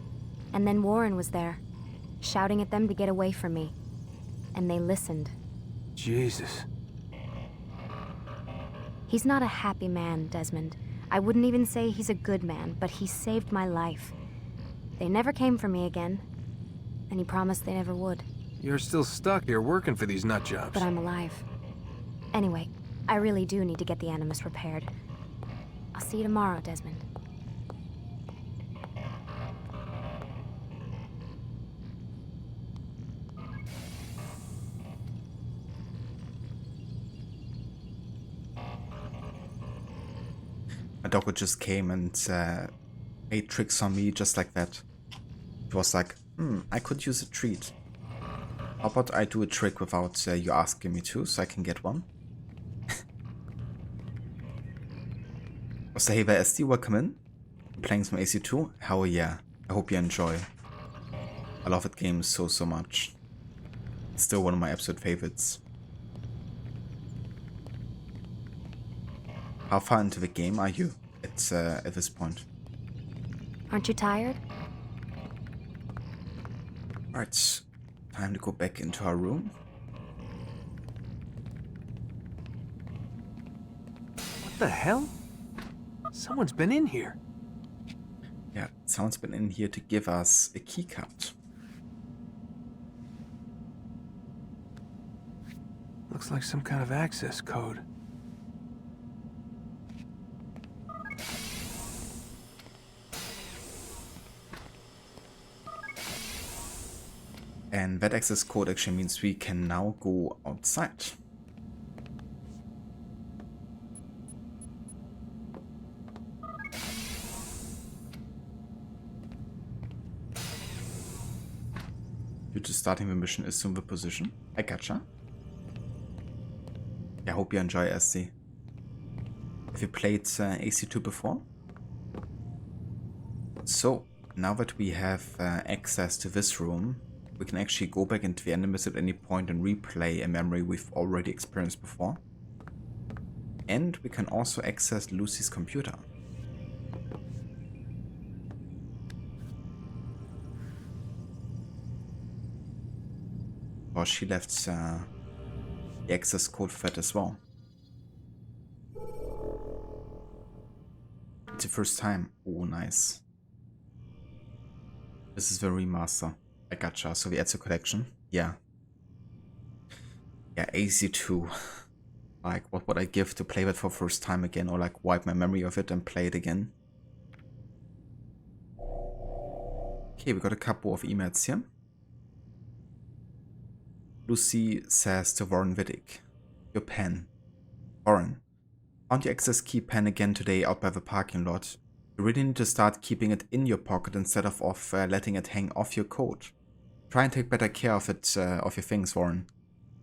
And then Warren was there, shouting at them to get away from me. And they listened.
Jesus.
He's not a happy man, Desmond. I wouldn't even say he's a good man, but he saved my life. They never came for me again, and he promised they never would.
You're still stuck here working for these nut jobs.
But I'm alive. Anyway, I really do need to get the Animus repaired. I'll see you tomorrow, Desmond.
My dog just came and made tricks on me just like that. It was like, I could use a treat. How about I do a trick without you asking me to, so I can get one? So hey there, SD, welcome in. Playing some AC2? Hell yeah. I hope you enjoy. I love that game so much. It's still one of my absolute favorites. How far into the game are you at this point?
Aren't you tired?
Alright, time to go back into our room.
What the hell? Someone's been in here.
Yeah, someone's been in here to give us a keycard.
Looks like some kind of access code.
And that access code actually means we can now go outside. Due to starting the mission, assume the position. I gotcha. I hope you enjoy SC. Have you played AC2 before? So, now that we have access to this room, we can actually go back into the Animus at any point and replay a memory we've already experienced before. And we can also access Lucy's computer. Or she left the access code for it as well. It's the first time. Oh, nice. This is the remaster. I gotcha. So the Ezio collection. Yeah. Yeah, AC2. Like, what would I give to play that for first time again? Or like wipe my memory of it and play it again? Okay, we got a couple of emails here. Lucy says to Warren Wittig, your pen. Warren, found your access key pen again today out by the parking lot. You really need to start keeping it in your pocket instead of letting it hang off your coat. Try and take better care of it, of your things, Warren.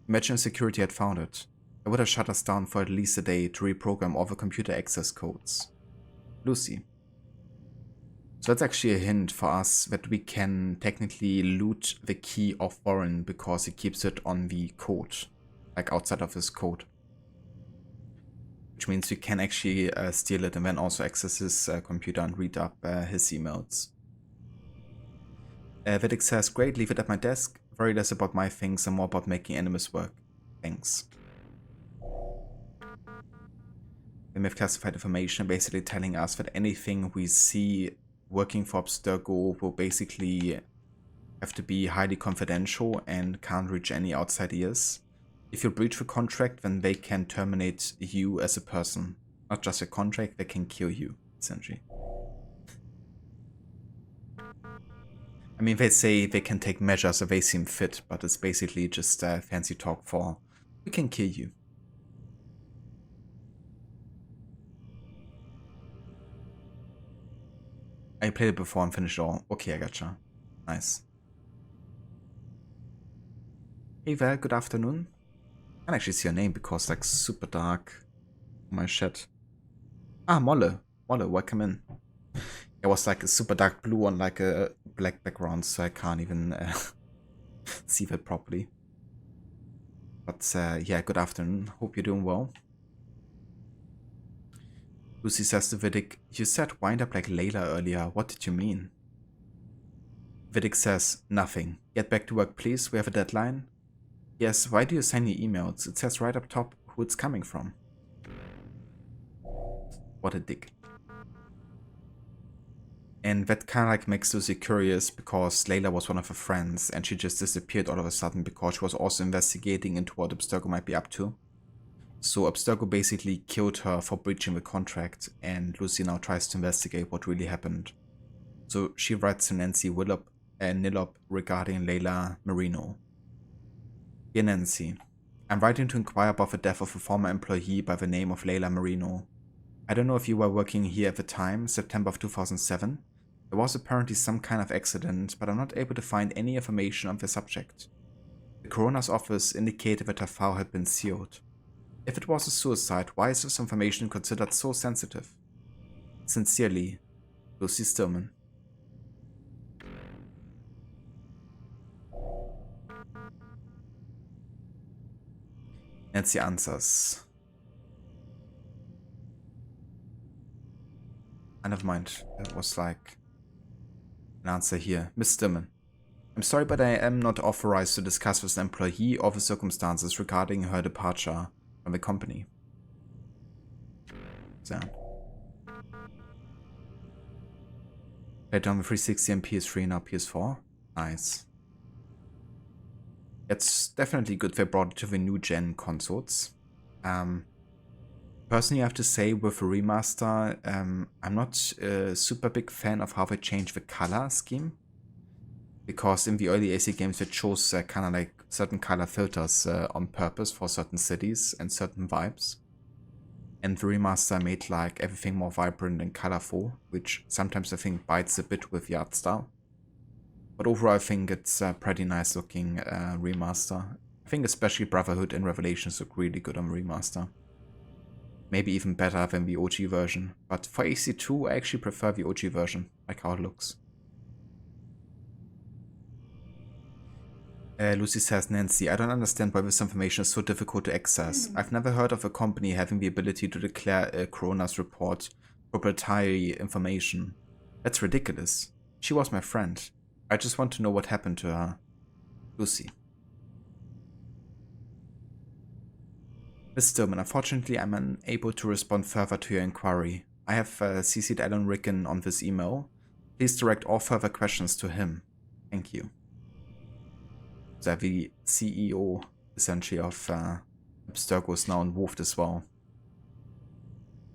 Imagine if security had found it. They would have shut us down for at least a day to reprogram all the computer access codes. Lucy. So that's actually a hint for us that we can technically loot the key of Warren because he keeps it on the code, like outside of his code. Which means we can actually steal it and then also access his computer and read up his emails. Vedic says, great, leave it at my desk. Very less about my things and more about making enemies work. Thanks. We have classified information basically telling us that anything we see working for Abstergo will basically have to be highly confidential and can't reach any outside ears. If you breach the contract, then they can terminate you as a person. Not just a contract, they can kill you, essentially. I mean, they say they can take measures if they seem fit, but it's basically just fancy talk for we can kill you. I played it before and finished it all. Okay, I gotcha. Nice. Hey there, good afternoon. I can actually see your name because it's like super dark on my chat. Ah, Molle. Molle, welcome in. It was like a super dark blue on like a black background, so I can't even see that properly. But yeah, good afternoon. Hope you're doing well. Lucy says to Vidic, you said wind up like Layla earlier. What did you mean? Vidic says, nothing. Get back to work, please. We have a deadline. Yes, why do you send your emails? It says right up top who it's coming from. What a dick. And that kind of like makes Lucy curious because Layla was one of her friends and she just disappeared all of a sudden because she was also investigating into what Abstergo might be up to. So Abstergo basically killed her for breaching the contract and Lucy now tries to investigate what really happened. So she writes to Nancy Willop and Nillop regarding Layla Marino. Dear Nancy, I'm writing to inquire about the death of a former employee by the name of Layla Marino. I don't know if you were working here at the time, September of 2007. There was apparently some kind of accident, but I'm not able to find any information on the subject. The coroner's office indicated that her file had been sealed. If it was a suicide, why is this information considered so sensitive? Sincerely, Lucy Stillman. Nancy answers. Never mind, it was like an answer here. Miss Stillman, I'm sorry, but I am not authorized to discuss with an employee or the circumstances regarding her departure from the company. So. Played on the 360 and PS3, now PS4. Nice. It's definitely good they brought it to the new gen consoles. Personally, I have to say, with the remaster, I'm not a super big fan of how they changed the color scheme. Because in the early AC games, they chose kind of like certain color filters on purpose for certain cities and certain vibes. And the remaster made like everything more vibrant and colorful, which sometimes I think bites a bit with the art style. But overall, I think it's a pretty nice looking remaster. I think especially Brotherhood and Revelations look really good on remaster. Maybe even better than the OG version. But for AC2, I actually prefer the OG version, like how it looks. Lucy says, Nancy, I don't understand why this information is so difficult to access. I've never heard of a company having the ability to declare a coroner's report proprietary information. That's ridiculous. She was my friend. I just want to know what happened to her. Lucy. Miss Stillman, unfortunately I'm unable to respond further to your inquiry. I have CC'd Alan Rickon on this email. Please direct all further questions to him. Thank you. So the CEO, essentially, of Abstergo is now involved as well.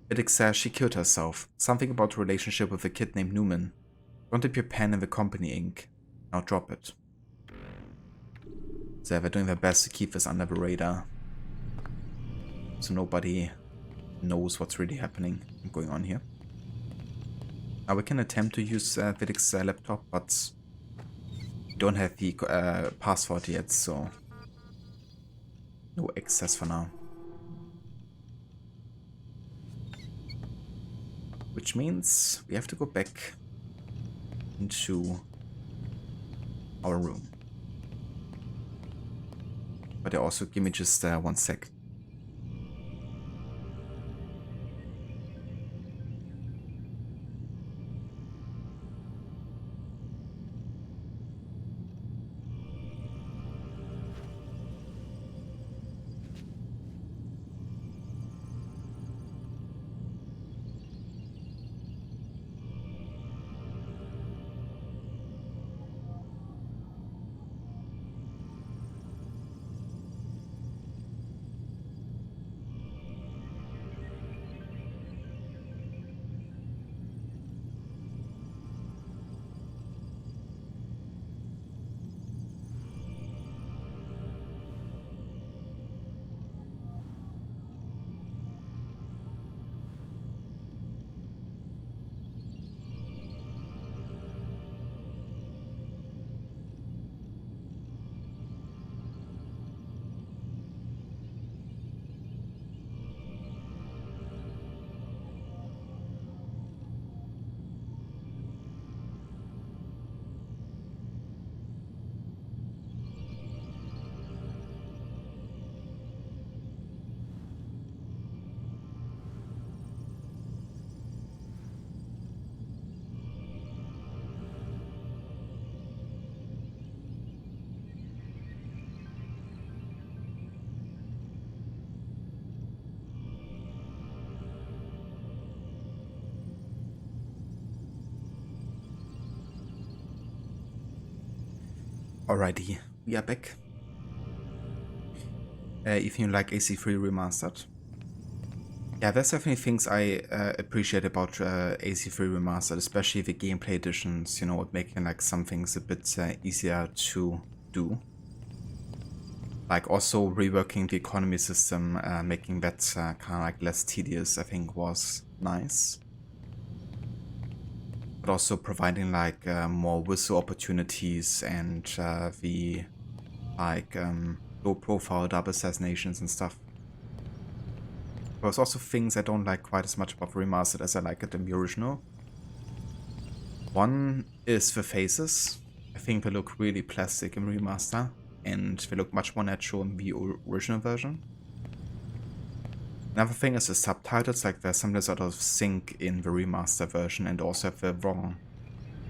Vidic says she killed herself. Something about a relationship with a kid named Newman. Don't dip your pen in the company ink. Now drop it. So they're doing their best to keep this under the radar. So nobody knows what's really happening and going on here. Now we can attempt to use Vidic's laptop, but we don't have the password yet, so no access for now. Which means we have to go back into our room. But also give me just 1 sec. Alrighty, we are back. If you like AC3 Remastered. Yeah, there's definitely things I appreciate about AC3 Remastered, especially the gameplay additions, you know, making like some things a bit easier to do. Like also reworking the economy system, making that kind of like less tedious, I think was nice. But also providing like more whistle opportunities and the like low profile double assassinations and stuff. There's also things I don't like quite as much about Remastered as I like it in the original. One is the faces. I think they look really plastic in Remaster, and they look much more natural in the original version. Another thing is the subtitles, like there's sometimes out of sync in the Remaster version, and also have the wrong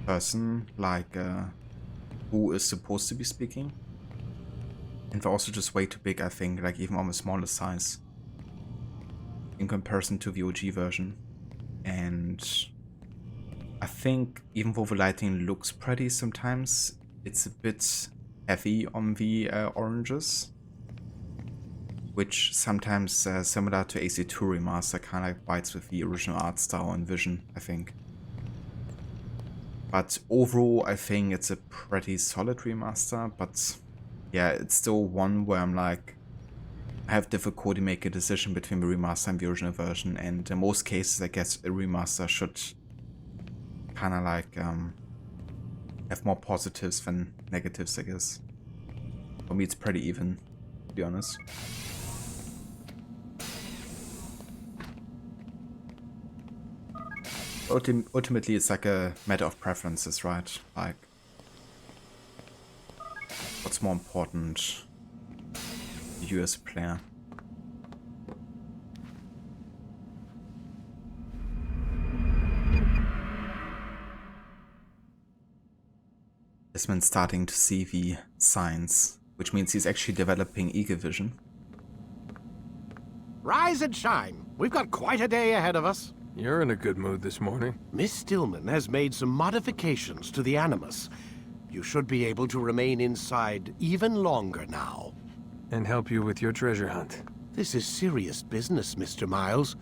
person, like who is supposed to be speaking. And they're also just way too big, I think, like even on the smaller size in comparison to the OG version. And I think even though the lighting looks pretty sometimes, it's a bit heavy on the oranges, which sometimes similar to AC2 Remaster kind of like bites with the original art style and vision, I think. But overall I think it's a pretty solid remaster, but yeah, it's still one where I'm like, I have difficulty making a decision between the remaster and the original version, and in most cases I guess a remaster should kind of like have more positives than negatives, I guess. For me it's pretty even, to be honest. Ultimately it's like a matter of preferences, right? Like, what's more important to you as a player? Desmond's starting to see the signs, which means he's actually developing eagle vision.
Rise and shine. We've got quite a day ahead of us.
You're in a good mood this morning.
Miss Stillman has made some modifications to the Animus. You should be able to remain inside even longer now.
And help you with your treasure hunt.
This is serious business, Mr. Miles.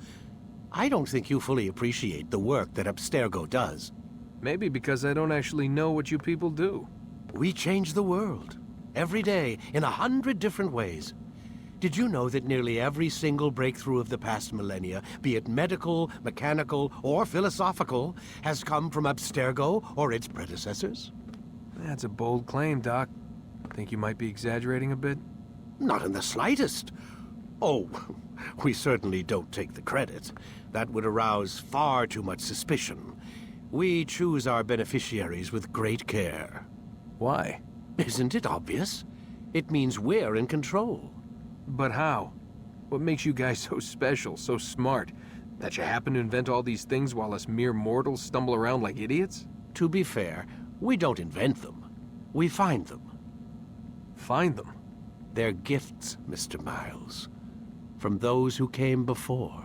I don't think you fully appreciate the work that Abstergo does.
Maybe because I don't actually know what you people do.
We change the world. Every day, in 100 different ways. Did you know that nearly every single breakthrough of the past millennia, be it medical, mechanical, or philosophical, has come from Abstergo or its predecessors?
That's a bold claim, Doc. Think you might be exaggerating a bit?
Not in the slightest. Oh, we certainly don't take the credit. That would arouse far too much suspicion. We choose our beneficiaries with great care.
Why?
Isn't it obvious? It means we're in control.
But how? What makes you guys so special, so smart? That you happen to invent all these things while us mere mortals stumble around like idiots?
To be fair, we don't invent them. We find them.
Find them?
They're gifts, Mr. Miles. From those who came before.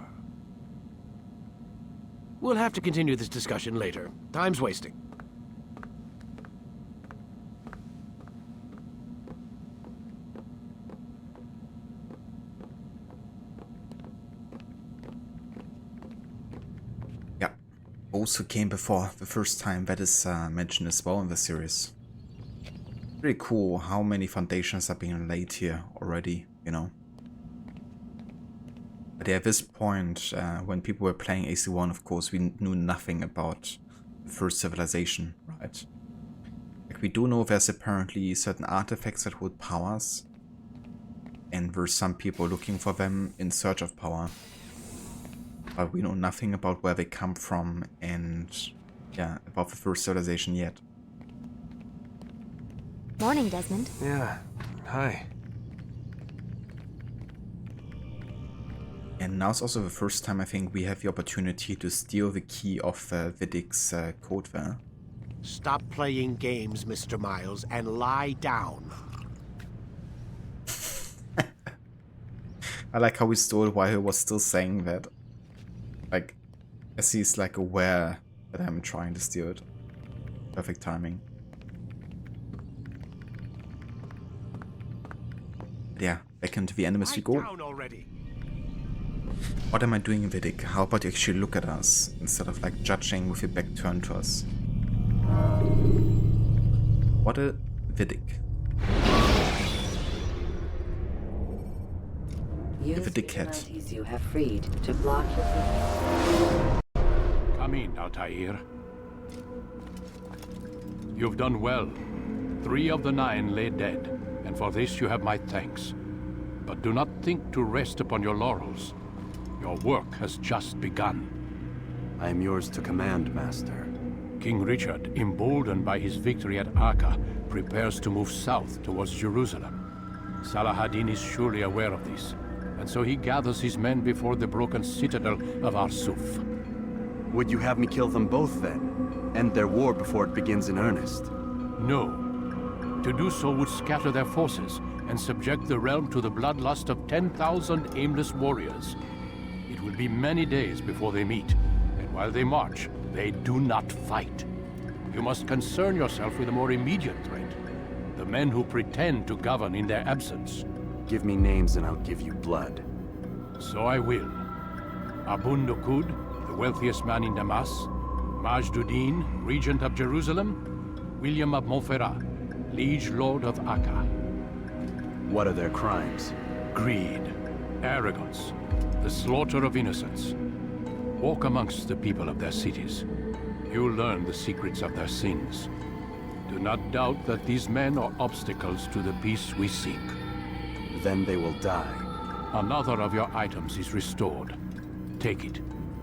We'll have to continue this discussion later. Time's wasting.
Also came before the first time, that is mentioned as well in the series. Pretty cool how many foundations are being laid here already, you know. But yeah, at this point, when people were playing AC1, of course, we knew nothing about the first civilization, right? Like, we do know there's apparently certain artifacts that hold powers, and there's some people looking for them in search of power. But we know nothing about where they come from and, yeah, about the first civilization yet.
Morning, Desmond.
Yeah, hi.
And now it's also the first time I think we have the opportunity to steal the key of Vidick's code there.
Stop playing games, Mr. Miles, and lie down.
I like how we stole while he was still saying that. Like, as he's like aware that I'm trying to steal it. Perfect timing. Yeah, back into the enemies we go. What am I doing, Vidic? How about you actually look at us instead of like judging with your back turned to us? What a Vidic.
Use
a
the
dickhead.
abilities you have freed to block your...
Come in, Altair. You've done well. 3 of the 9 lay dead, and for this you have my thanks. But do not think to rest upon your laurels. Your work has just begun.
I am yours to command, Master.
King Richard, emboldened by his victory at Acre, prepares to move south towards Jerusalem. Salah ad-Din is surely aware of this, and so he gathers his men before the broken citadel of Arsuf.
Would you have me kill them both then? End their war before it begins in earnest?
No. To do so would scatter their forces and subject the realm to the bloodlust of 10,000 aimless warriors. It will be many days before they meet, and while they march, they do not fight. You must concern yourself with a more immediate threat. The men who pretend to govern in their absence.
Give me names and I'll give you blood.
So I will. Abu NUQOUD, the wealthiest man in Damas. Majd, Regent of Jerusalem. William of Montferrat, Liege Lord of Acre.
What are their crimes?
Greed, arrogance, the slaughter of innocents. Walk amongst the people of their cities. You'll learn the secrets of their sins. Do not doubt that these men are obstacles to the peace we seek.
Then they will die.
Another of your items is restored. Take it.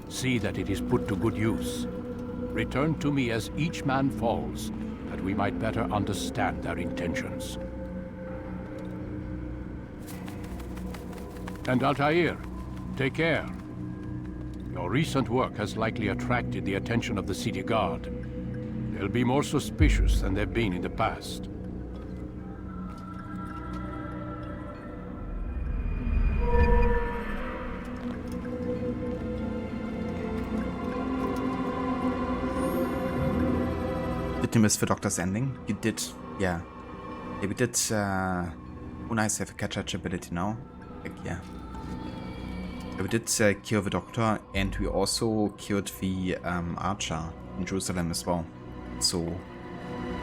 See that it is put to good use. Return to me as each man falls, that we might better understand their intentions. And Altair, take care. Your recent work has likely attracted the attention of the city guard. They'll be more suspicious than they've been in the past.
Did you miss the Doctor's ending? You did, yeah. Yeah, we did, oh nice, have a catch ability now. Heck yeah. We did kill the Doctor, and we also killed the Archer in Jerusalem as well. So,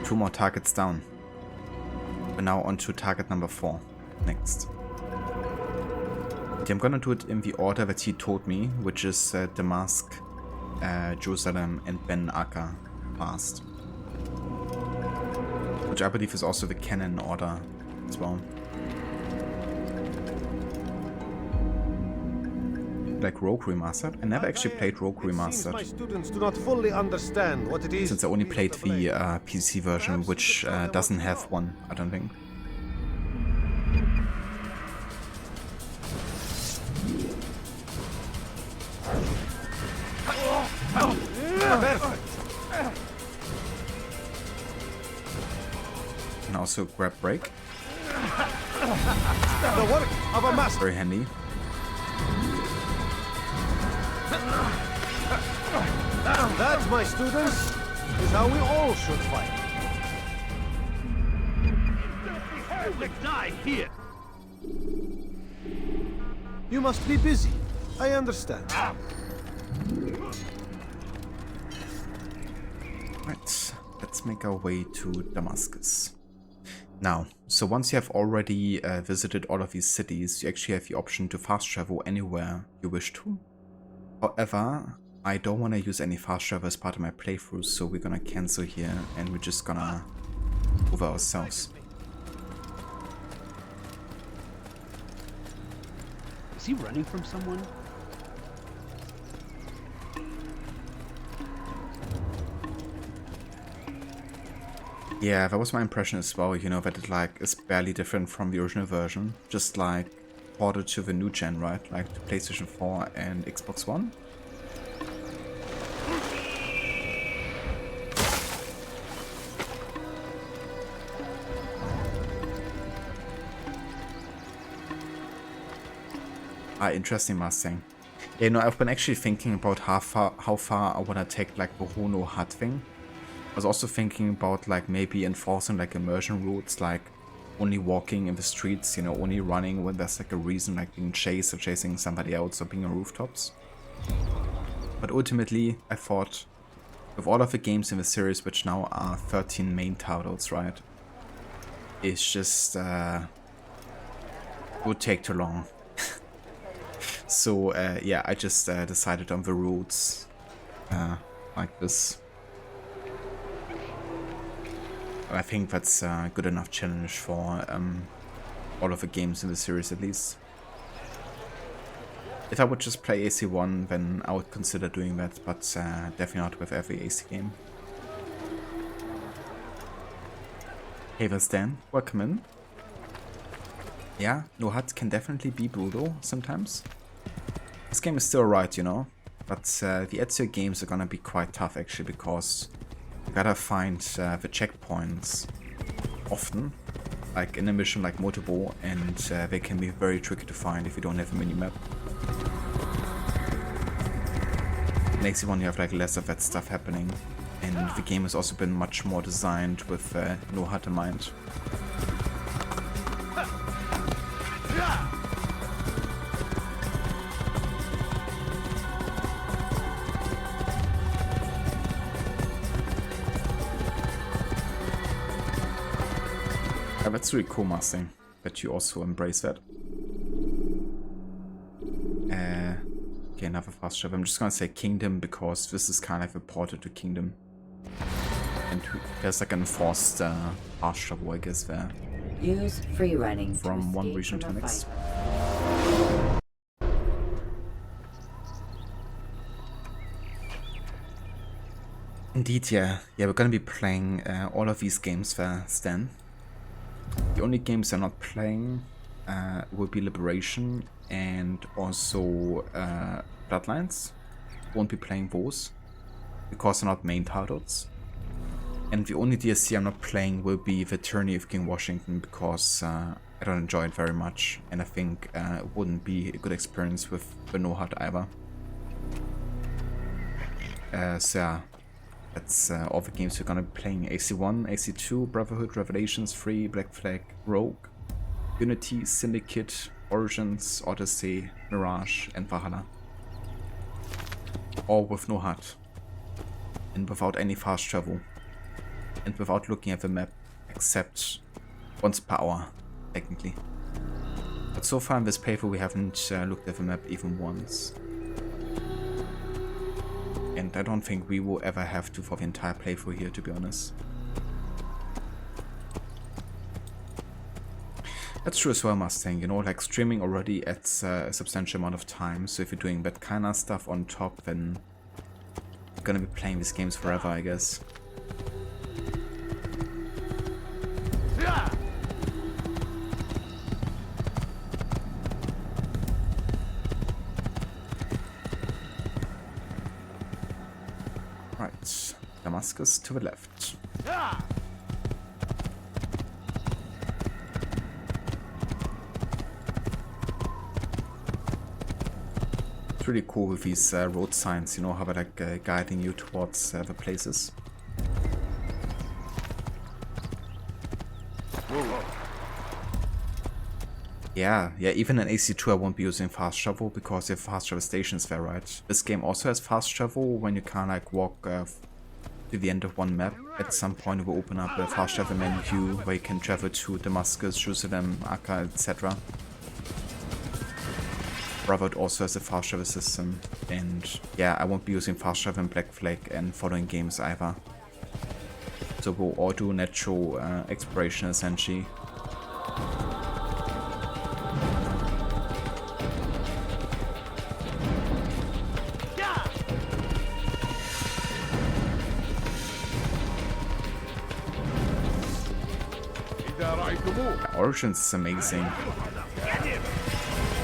2 more targets down. We're now on to target number 4. Next. I'm gonna do it in the order that he told me, which is Damascus, Jerusalem, and Ben Acre fast. Which I believe is also the canon order as well. Like Rogue Remastered? I never actually played Rogue Remastered.
My students do not fully understand what it is.
Since I only played the PC version, which doesn't have one, I don't think. And also grab break.
The work of a master.
Very handy.
That, my students, is how we all should fight.
They die here.
You must be busy. I understand.
Right, let's make our way to Damascus. Now, so once you have already visited all of these cities, you actually have the option to fast travel anywhere you wish to. However, I don't want to use any fast travel as part of my playthrough, so we're gonna cancel here and we're just gonna move ourselves.
Is he running from someone?
Yeah, that was my impression as well, you know, that it like is barely different from the original version. Just like ported to the new gen, right? Like to PlayStation 4 and Xbox One. Interesting Mustang. Yeah, you know, I've been actually thinking about how far I want to take like the Hono HUD thing. I was also thinking about like maybe enforcing like immersion rules, like only walking in the streets, you know, only running when there's like a reason, like being chased or chasing somebody else or being on rooftops. But ultimately, I thought, with all of the games in the series, which now are 13 main titles, right? It's just, would take too long. So, yeah, I just decided on the routes like this. I think that's a good enough challenge for all of the games in the series, at least. If I would just play AC1, then I would consider doing that, but definitely not with every AC game. Hey there, Stan. Welcome in. Yeah, NUQOUD can definitely be brutal sometimes. This game is still alright, you know, but the Ezio games are gonna be quite tough actually, because you gotta find the checkpoints often, like in a mission like multiple, and they can be very tricky to find if you don't have a minimap. In AC1 you have like less of that stuff happening, and the game has also been much more designed with NUQOUD in mind. That's really cool, Mustang, that you also embrace that. Okay, another fast travel. I'm just gonna say Kingdom because this is kind of reported to Kingdom. And there's like an enforced fast travel, I guess, there.
Use free running
from one region to the next. Indeed, yeah. Yeah, we're gonna be playing all of these games there, Stan. The only games I'm not playing will be Liberation and also Bloodlines. Won't be playing those because they're not main titles. And the only DLC I'm not playing will be the Tyranny of King Washington because I don't enjoy it very much, and I think it wouldn't be a good experience with the NUQOUD either. So yeah. That's all the games we're gonna be playing. AC1, AC2, Brotherhood, Revelations 3, Black Flag, Rogue, Unity, Syndicate, Origins, Odyssey, Mirage, and Valhalla. All with NUQOUD. And without any fast travel. And without looking at the map, except once per hour, technically. But so far in this playthrough we haven't looked at the map even once. And I don't think we will ever have to for the entire playthrough here, to be honest. That's true as well, Mustang, you know, like streaming already adds a substantial amount of time, so if you're doing that kind of stuff on top, then you're gonna be playing these games forever, I guess. Right, Damascus to the left. It's really cool with these road signs, you know, how they're like guiding you towards the places. Yeah, even in AC2 I won't be using fast travel because you have fast travel stations there, right? This game also has fast travel when you can like walk to the end of one map. At some point it will open up a fast travel menu where you can travel to Damascus, Jerusalem, Acre, etc. Brotherhood also has a fast travel system, and yeah, I won't be using fast travel in Black Flag and following games either. So we'll all do natural exploration essentially. Origins is amazing.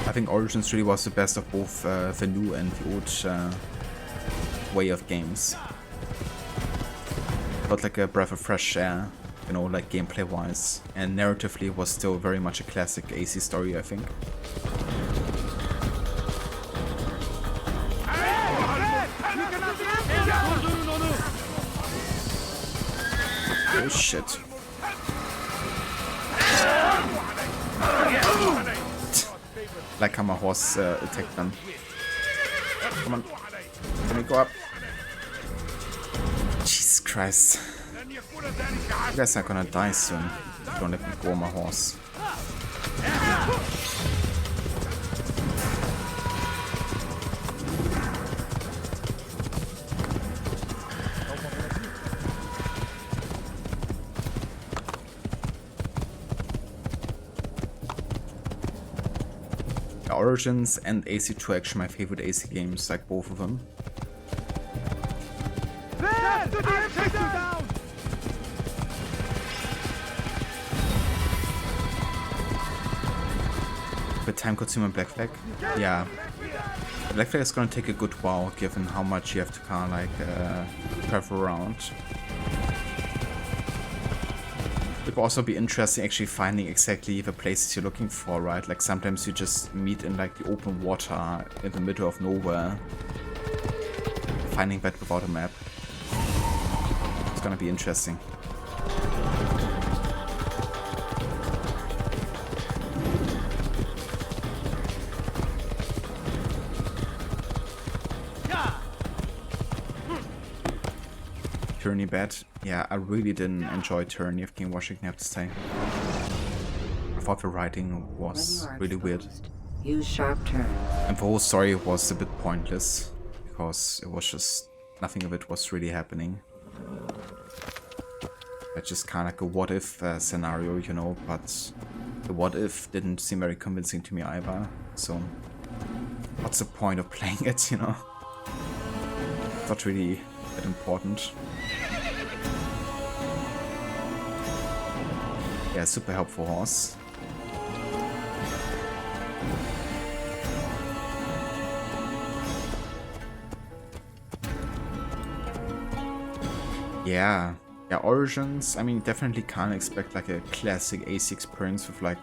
I think Origins really was the best of both the new and the old way of games. Felt like a breath of fresh air, you know, like gameplay wise, and narratively was still very much a classic AC story, I think. Oh shit. like how my horse attacked them. Come on. Let me go up. Jesus Christ. You guys are gonna die soon. Don't let me go on my horse. Origins and AC2 actually my favorite AC games, like both of them. The time consuming Black Flag? Yeah. Black Flag is gonna take a good while given how much you have to kind of like travel around. It will also be interesting actually finding exactly the places you're looking for, right? Like sometimes you just meet in like the open water in the middle of nowhere. Finding that without a map. It's gonna be interesting. Tyranny bad. Yeah, I really didn't enjoy Tyranny of King Washington, I have to say. I thought the writing was really weird.
Use sharp turn.
And the whole story was a bit pointless, because it was just, nothing of it was really happening. It's just kind of like a what if scenario, you know, but the what if didn't seem very convincing to me either, so what's the point of playing it, you know? Not really that important. Yeah, super helpful horse. Yeah, Origins, I mean, definitely can't expect like a classic AC experience with like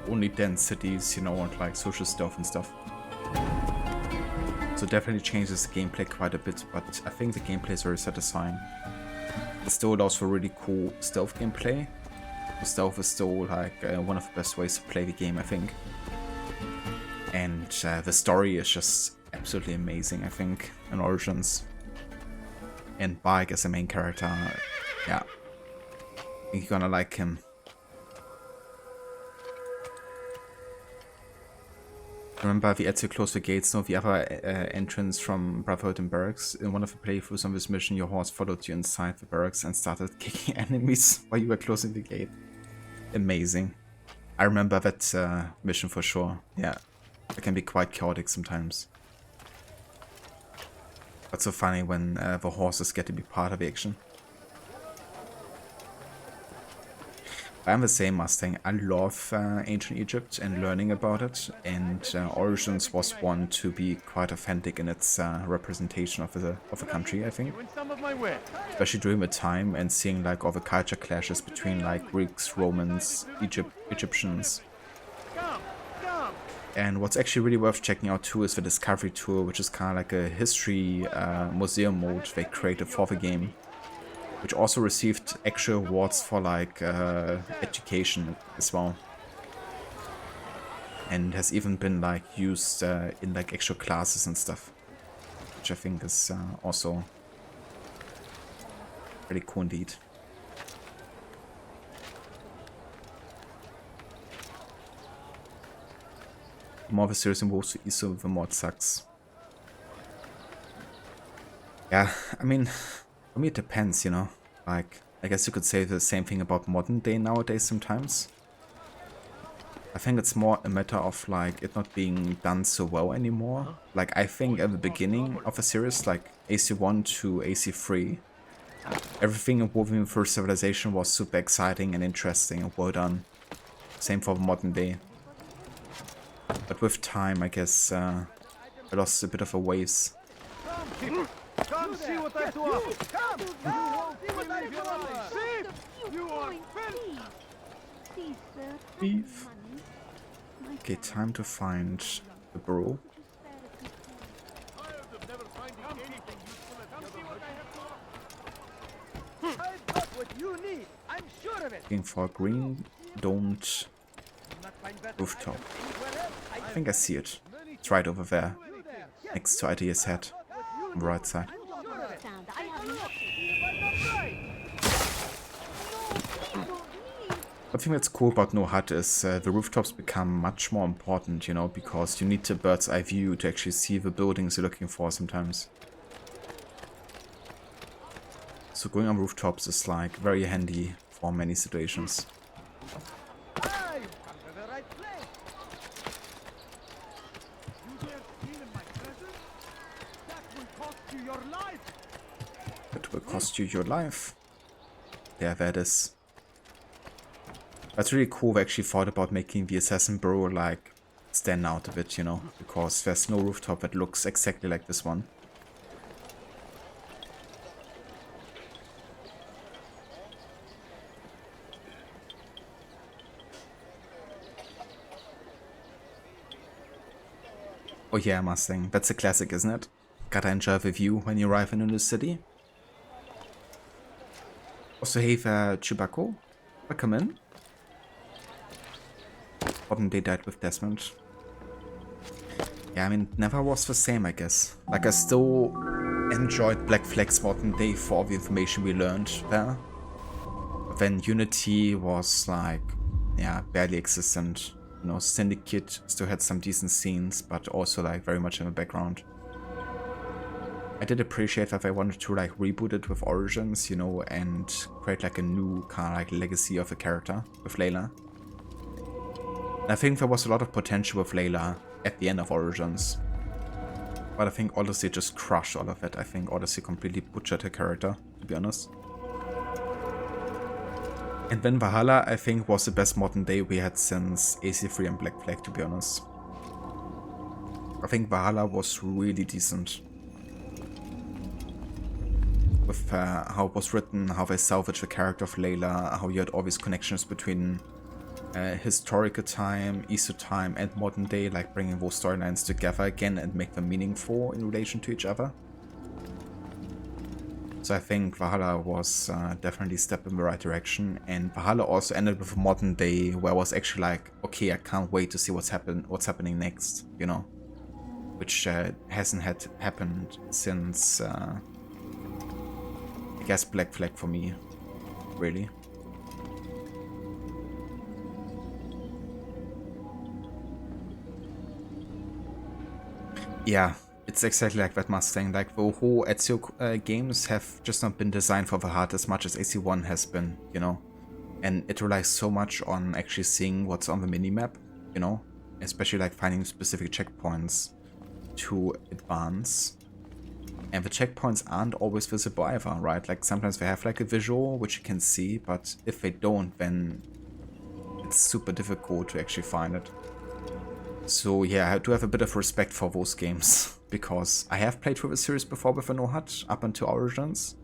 only dense cities, you know, and like social stuff and stuff. So definitely changes the gameplay quite a bit, but I think the gameplay is very satisfying. It still allows for really cool stealth gameplay. Stealth is still like one of the best ways to play the game, I think. And the story is just absolutely amazing, I think, in Origins. And Bike as the main character, yeah, I think you're gonna like him. Remember, we had to close the gates of the other entrance from Brotherhood and Barracks. In one of the playthroughs on this mission, your horse followed you inside the barracks and started kicking enemies while you were closing the gate. Amazing. I remember that mission for sure. Yeah, it can be quite chaotic sometimes. But so funny when the horses get to be part of the action. I'm the same Mustang. I love ancient Egypt and learning about it, and Origins was one to be quite authentic in its representation of the country, I think. Especially during the time and seeing like all the culture clashes between like Greeks, Romans, Egyptians. And what's actually really worth checking out too is the Discovery Tour, which is kind of like a history museum mode they created for the game, which also received actual awards for like education as well, and has even been like used in like actual classes and stuff, which I think is also really cool indeed. The more the series involves ISO, the more it sucks. Yeah, I mean, for me it depends, you know. Like, I guess you could say the same thing about modern day nowadays sometimes. I think it's more a matter of like it not being done so well anymore. Like, I think at the beginning of a series, like AC1 to AC3, everything involving the first civilization was super exciting and interesting and well done. Same for modern day. But with time, I guess I lost a bit of a waves.
Come see what I do. Come! See what I do. See? You are
Beef. Okay, time to find the burrow.
I've got what you need. I'm sure of it.
Looking for a green domed Rooftop. I think I see it. It's right over there. Next to ID's head. On the right side. One thing that's cool about no HUD is the rooftops become much more important, you know, because you need a bird's eye view to actually see the buildings you're looking for sometimes. So going on rooftops is like very handy for many situations. It will cost you your life. Yeah, that is. That's really cool. We actually thought about making the assassin burrow like stand out a bit, you know, because there's no rooftop that looks exactly like this one. Oh yeah, Mustang. That's a classic, isn't it? Gotta enjoy the view when you arrive in a new city. Also, hey there, Chewbacca. Welcome in. Modern Day died with Desmond. Yeah, I mean, it never was the same, I guess. Like, I still enjoyed Black Flag's Modern Day for all the information we learned there. But then Unity was, like, yeah, barely existent. You know, Syndicate still had some decent scenes, but also, like, very much in the background. I did appreciate that they wanted to, like, reboot it with Origins, you know, and create, like, a new kind of, like, legacy of a character with Layla. I think there was a lot of potential with Layla at the end of Origins. But I think Odyssey just crushed all of it. I think Odyssey completely butchered her character, to be honest. And then Valhalla, I think, was the best Modern Day we had since AC3 and Black Flag, to be honest. I think Valhalla was really decent. With how it was written, how they salvaged the character of Layla, how you had all these connections between historical time, ESO time, and modern day, like bringing those storylines together again and make them meaningful in relation to each other. So I think Valhalla was definitely a step in the right direction, and Valhalla also ended with a modern day where I was actually like, okay, I can't wait to see what's happening next, you know, which hasn't happened since I guess Black Flag for me, really. Yeah, it's exactly like that Mustang. Like, the whole Ezio games have just not been designed for the heart as much as AC1 has been, you know. And it relies so much on actually seeing what's on the minimap, you know. Especially like finding specific checkpoints to advance. And the checkpoints aren't always visible either, right? Like, sometimes they have like a visual which you can see, but if they don't, then it's super difficult to actually find it. So yeah, I do have a bit of respect for those games, because I have played through the series before with a no HUD up until Origins,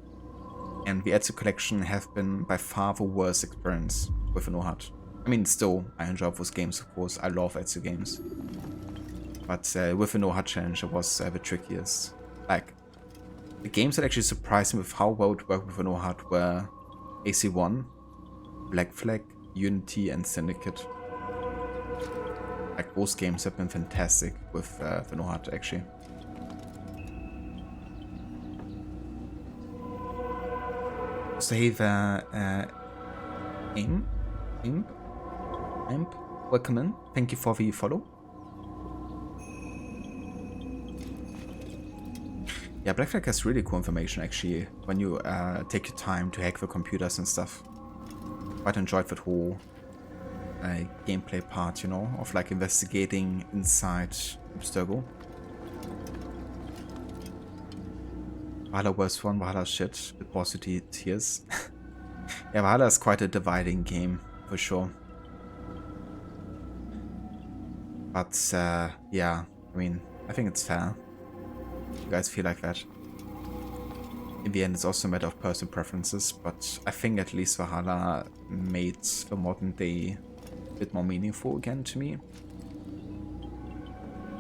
and the Ezio collection have been by far the worst experience with a no HUD. I mean, still, I enjoy those games, of course. I love Ezio games, but with a no HUD challenge, it was the trickiest. Like, the games that actually surprised me with how well it worked with a no HUD were AC1, Black Flag, Unity, and Syndicate. Like, those games have been fantastic with the no HUD, actually. Save Imp, welcome in. Thank you for the follow. Yeah, Black Flag has really cool information, actually, when you take your time to hack the computers and stuff. Quite enjoyed that whole gameplay part, you know, of like investigating inside Abstergo. Valhalla was one, Valhalla shit, with positive tears. Yeah, Valhalla is quite a dividing game, for sure. But, yeah, I mean, I think it's fair. You guys feel like that. In the end, it's also a matter of personal preferences, but I think at least Valhalla made the modern day a bit more meaningful again to me.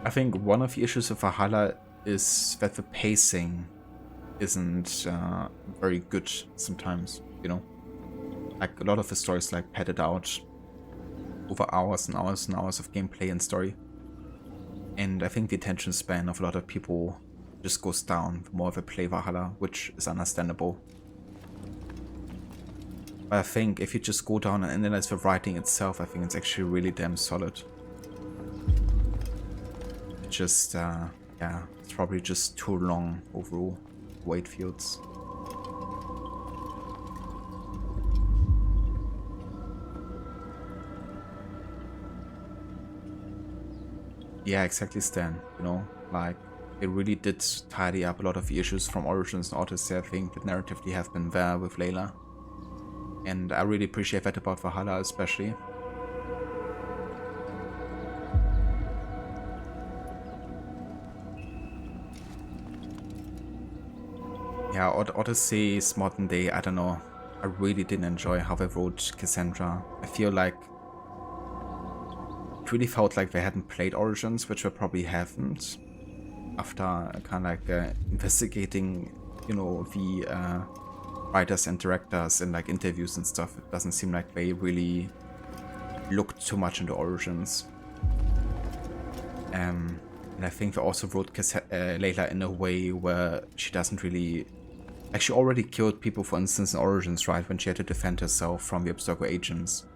I think one of the issues of Valhalla is that the pacing isn't very good sometimes, you know? Like, a lot of the stories like padded out. over hours and hours and hours of gameplay and story. And I think the attention span of a lot of people just goes down the more they play Valhalla, which is understandable. But I think if you just go down and analyze the writing itself, I think it's actually really damn solid. It's just, yeah, it's probably just too long overall, weight fields. Yeah, exactly, Stan, you know, like, it really did tidy up a lot of the issues from Origins and Odyssey. I think that narratively have been there with Layla. And I really appreciate that about Valhalla especially. Yeah, Odyssey's modern day, I don't know. I really didn't enjoy how they wrote Cassandra. I feel like it really felt like they hadn't played Origins, which they probably haven't. After kind of like investigating, you know, the writers and directors in like interviews and stuff, it doesn't seem like they really looked too much into Origins. And I think they also wrote Layla in a way where she doesn't really... Like, she already killed people, for instance, in Origins, right, when she had to defend herself from the Abstergo agents.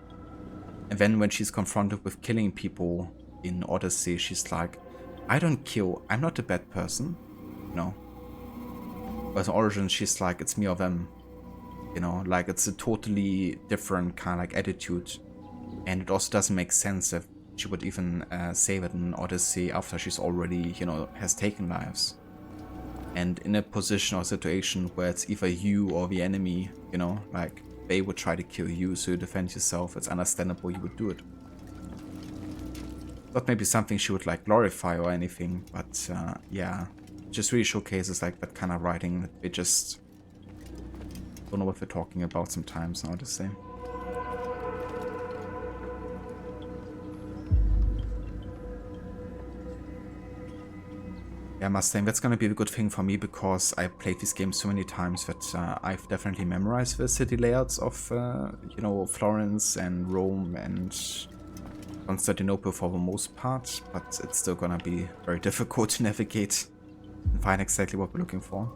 And then when she's confronted with killing people in Odyssey, she's like, I don't kill, I'm not a bad person, you know. Whereas in Origins, she's like, it's me or them, you know, like, it's a totally different kind of like attitude. And it also doesn't make sense that she would even say that in Odyssey after she's already, you know, has taken lives. And in a position or situation where it's either you or the enemy, you know, like, they would try to kill you, so you defend yourself, it's understandable you would do it. Not maybe something she would like glorify or anything, but yeah, just really showcases like that kind of writing that they just don't know what they're talking about sometimes, now to say. Yeah, Mustang, that's gonna be a good thing for me because I played this game so many times that I've definitely memorized the city layouts of, you know, Florence and Rome and Constantinople for the most part, but it's still gonna be very difficult to navigate and find exactly what we're looking for.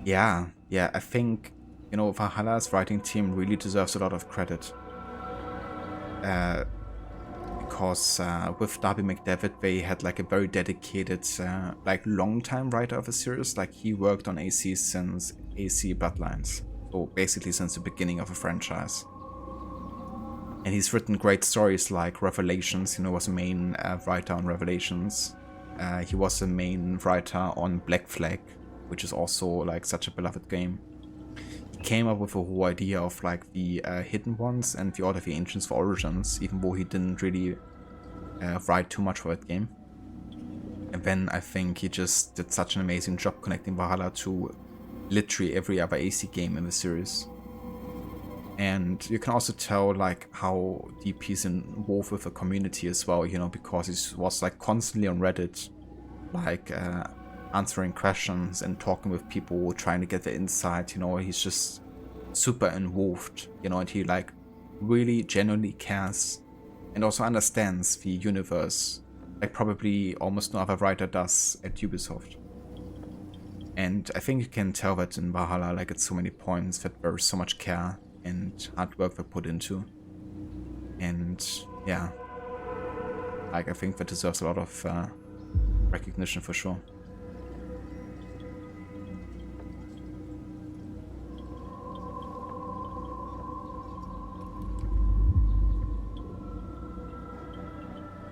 Yeah, I think, you know, Valhalla's writing team really deserves a lot of credit. Because with Darby McDevitt, they had like a very dedicated, like long-time writer of the series. Like, he worked on AC since AC Bloodlines. So basically since the beginning of the franchise. And he's written great stories like Revelations, you know, was a main writer on Revelations. He was the main writer on Black Flag, which is also like such a beloved game. He came up with the whole idea of like the Hidden Ones and the Order of the Ancients for Origins, even though he didn't really write too much for that game. And then I think he just did such an amazing job connecting Valhalla to literally every other AC game in the series. And you can also tell like how deep he's involved with the community as well, you know, because he was like constantly on Reddit, like answering questions and talking with people, trying to get the insight, you know. He's just super involved, you know, and he like really genuinely cares and also understands the universe like probably almost no other writer does at Ubisoft. And I think you can tell that in Valhalla, like at so many points, that there's so much care and hard work they put into. And yeah, like I think that deserves a lot of recognition for sure.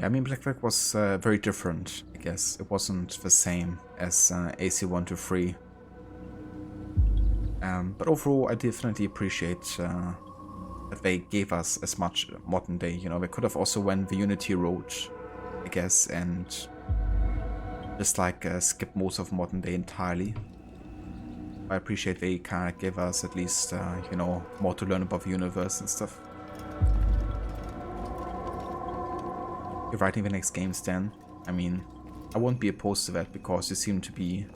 I mean, Black Flag was very different, I guess. It wasn't the same as AC 1 to 3. But overall, I definitely appreciate that they gave us as much modern day. You know, they could have also went the Unity road, I guess, and just like skip most of modern day entirely. I appreciate they kind of gave us at least, you know, more to learn about the universe and stuff. You're writing the next game, Stan. I mean, I won't be opposed to that because you seem to be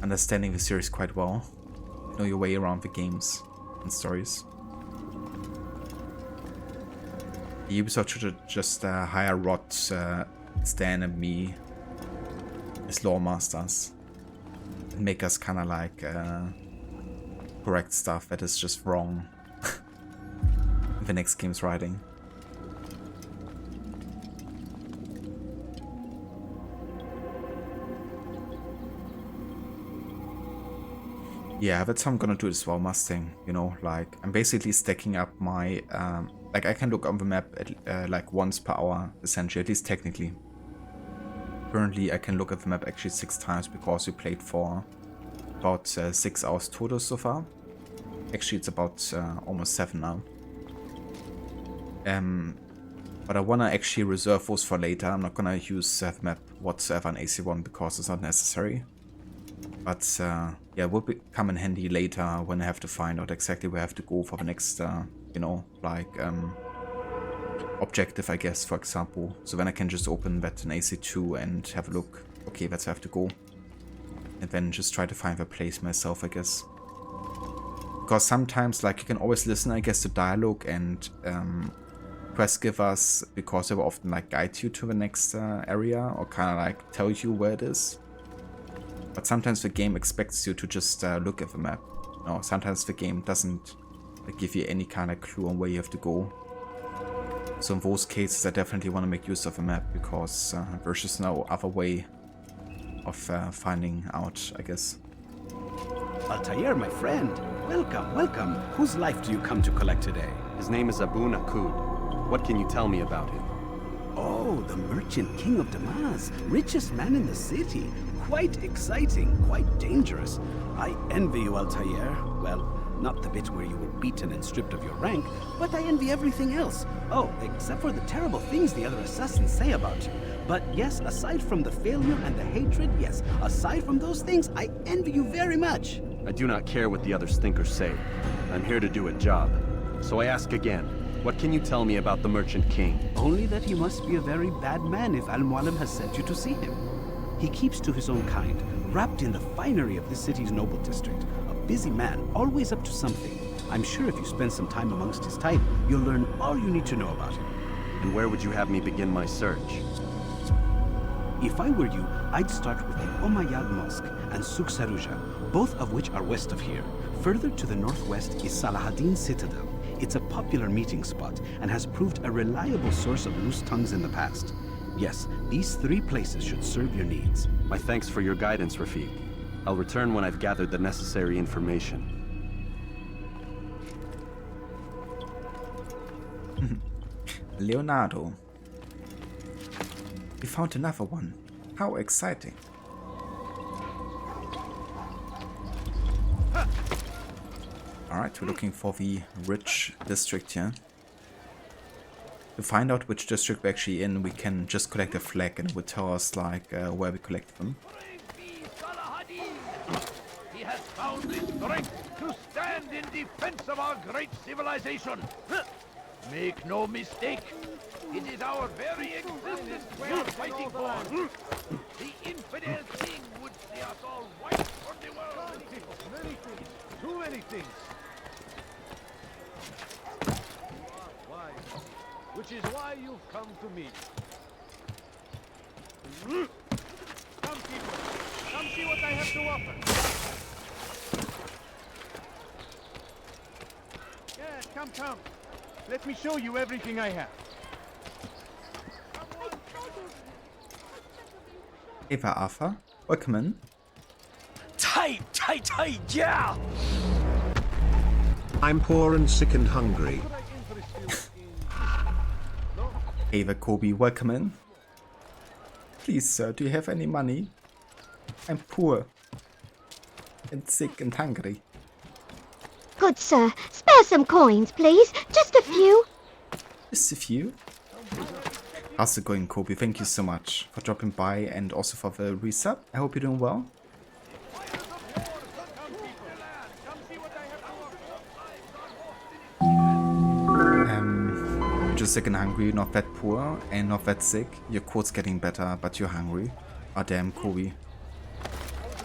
understanding the series quite well. You know your way around the games and stories. Ubisoft should just hire Rod, Stan and me as lore masters and make us kind of like correct stuff that is just wrong in the next game's writing. Yeah, that's how I'm gonna do this while Mustang, you know, like I'm basically stacking up my like I can look on the map at like once per hour, essentially, at least technically. Currently I can look at the map actually 6 times because we played for about 6 hours total so far. Actually it's about almost 7 now. But I wanna actually reserve those for later. I'm not gonna use the map whatsoever on AC1 because it's not necessary. But yeah, it will come in handy later when I have to find out exactly where I have to go for the next, you know, like objective, I guess, for example. So then I can just open that in AC2 and have a look. Okay, that's where I have to go. And then just try to find the place myself, I guess. Because sometimes, like, you can always listen, I guess, to dialogue and quest givers, because they will often, like, guide you to the next area or kind of, like, tell you where it is. But sometimes the game expects you to just look at the map. No, sometimes the game doesn't give you any kind of clue on where you have to go. So in those cases I definitely want to make use of a map because there's just no other way of finding out, I guess.
Altair, my friend. Welcome, welcome. Whose life do you come to collect today?
His name is Abu NUQOUD. What can you tell me about him?
Oh, the merchant king of Damascus, richest man in the city. Quite exciting, quite dangerous. I envy you, Altair. Well, not the bit where you were beaten and stripped of your rank, but I envy everything else. Oh, except for the terrible things the other assassins say about you. But yes, aside from the failure and the hatred, yes, aside from those things, I envy you very much.
I do not care what the others think or say. I'm here to do a job. So I ask again, what can you tell me about the Merchant King?
Only that he must be a very bad man if MUALIM has sent you to see him. He keeps to his own kind, wrapped in the finery of this city's noble district. A busy man, always up to something. I'm sure if you spend some time amongst his type, you'll learn all you need to know about him.
And where would you have me begin my search?
If I were you, I'd start with the Umayyad Mosque and Souq Saruja, both of which are west of here. Further to the northwest is Salahaddin Citadel. It's a popular meeting spot and has proved a reliable source of loose tongues in the past. Yes, these 3 places should serve your needs.
My thanks for your guidance, RAFIQ. I'll return when I've gathered the necessary information.
Leonardo. We found another one. How exciting. Alright, we're looking for the rich district here. To find out which district we're actually in, we can just collect a flag and it would tell us like where we collect them.
He has found the strength to stand in defense of our great civilization. Make no mistake, it is our very existence we are fighting for. The infidel king would see us all wiped from the world.
Many things, too many things. Which is why you've come to me. Come, people. Come see what I have to offer. Yes, come. Let me show you everything I have.
Eva Arthur, welcome in.
Tight, yeah!
I'm poor and sick and hungry.
Ava Kobe, welcome in. Please, sir, do you have any money? I'm poor and sick and hungry.
Good sir, spare some coins, please. Just a few.
Just a few? How's it going, Kobe? Thank you so much for dropping by and also for the resub. I hope you're doing well. sick and hungry, you're not that poor and not that sick. Your code's getting better, but you're hungry. Ah, damn, Kobe.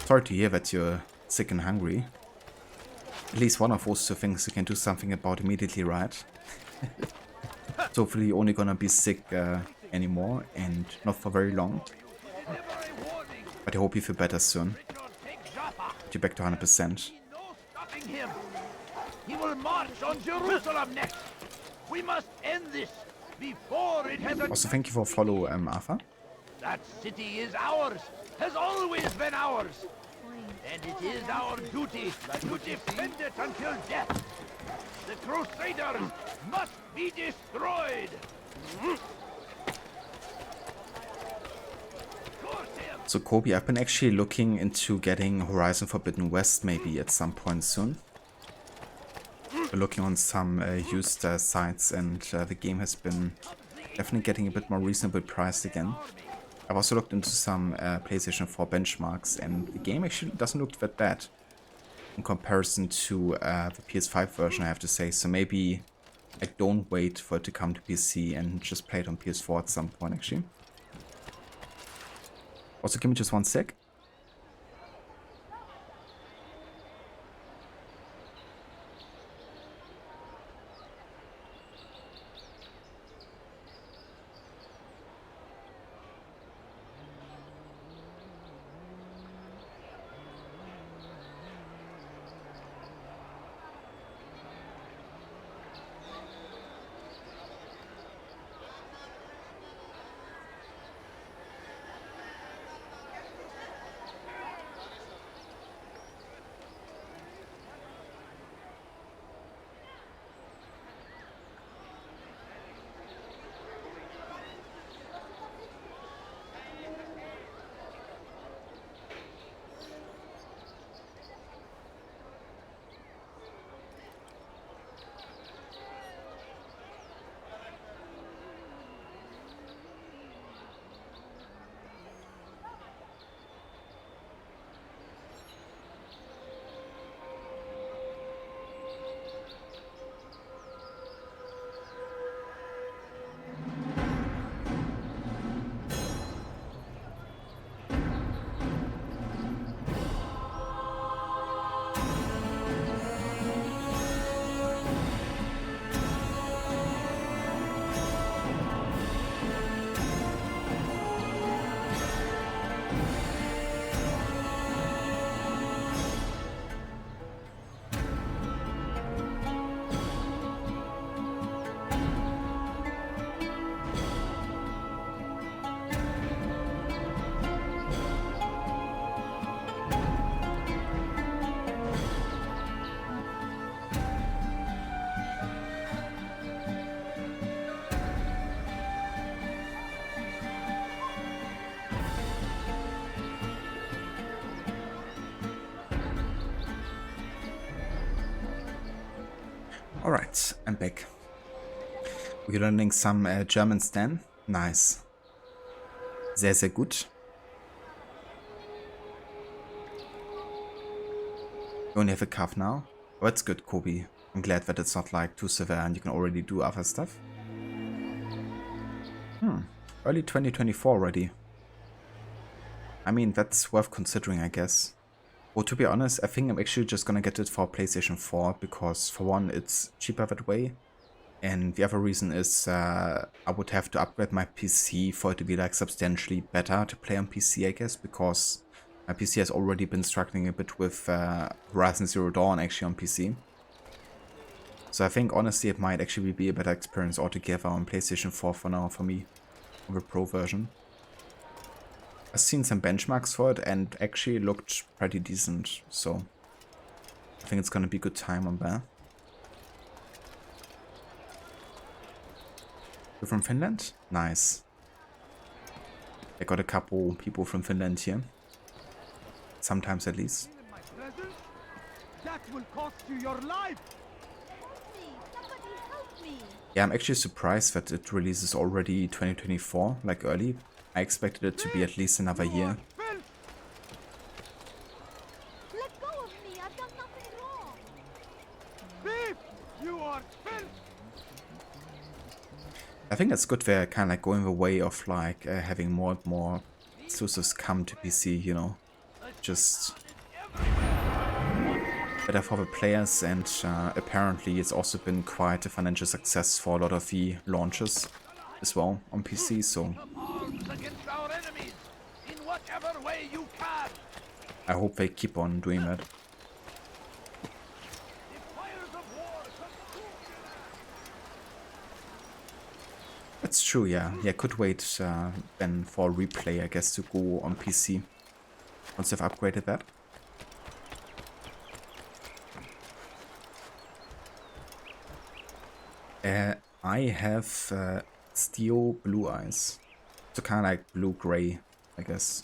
Sorry to hear that you're sick and hungry. At least one of those two things you can do something about immediately, right? So hopefully you're only gonna be sick anymore, and not for very long. But I hope you feel better soon. Get you back to 100%.
Him. He will march on Jerusalem next. We must end this before it has a...
Also, thank you for follow, Arthur.
That city is ours, has always been ours. And it is our duty to defend it until death. The Crusaders must be destroyed.
So Kobe, I've been actually looking into getting Horizon Forbidden West maybe at some point soon. We're looking on some used sites, and the game has been definitely getting a bit more reasonably priced again. I've also looked into some PlayStation 4 benchmarks, and the game actually doesn't look that bad in comparison to the PS5 version, I have to say. So maybe I don't wait for it to come to PC and just play it on PS4 at some point, actually. Also, give me just one sec. Alright, I'm back. We're learning some German then. Nice. Sehr, sehr gut. You only have a cough now? Oh, that's good, Kobe. I'm glad that it's not like too severe and you can already do other stuff. Early 2024 already. I mean, that's worth considering, I guess. Well, to be honest, I think I'm actually just gonna get it for PlayStation 4 because, for one, it's cheaper that way. And the other reason is I would have to upgrade my PC for it to be like substantially better to play on PC, I guess, because my PC has already been struggling a bit with Horizon Zero Dawn actually on PC. So I think honestly it might actually be a better experience altogether on PlayStation 4 for now for me, on the Pro version. I've seen some benchmarks for it and actually looked pretty decent, so I think it's gonna be a good time on that. You're from Finland? Nice. I got a couple people from Finland here. Sometimes at least.
That will cost you your life.
Yeah, I'm actually surprised that it releases already 2024, like early. I expected it to be at least another year.
Let go of me. I've done nothing wrong.
Thief! You are filth!
think it's good they're kind of like going the way of like having more and more exclusives come to PC, you know, just better for the players, and apparently it's also been quite a financial success for a lot of the launches as well on PC, so I hope they keep on doing that. That's true, yeah. Yeah, could wait then for replay, I guess, to go on PC once they've upgraded that. I have steel blue eyes, so kind of like blue-gray, I guess.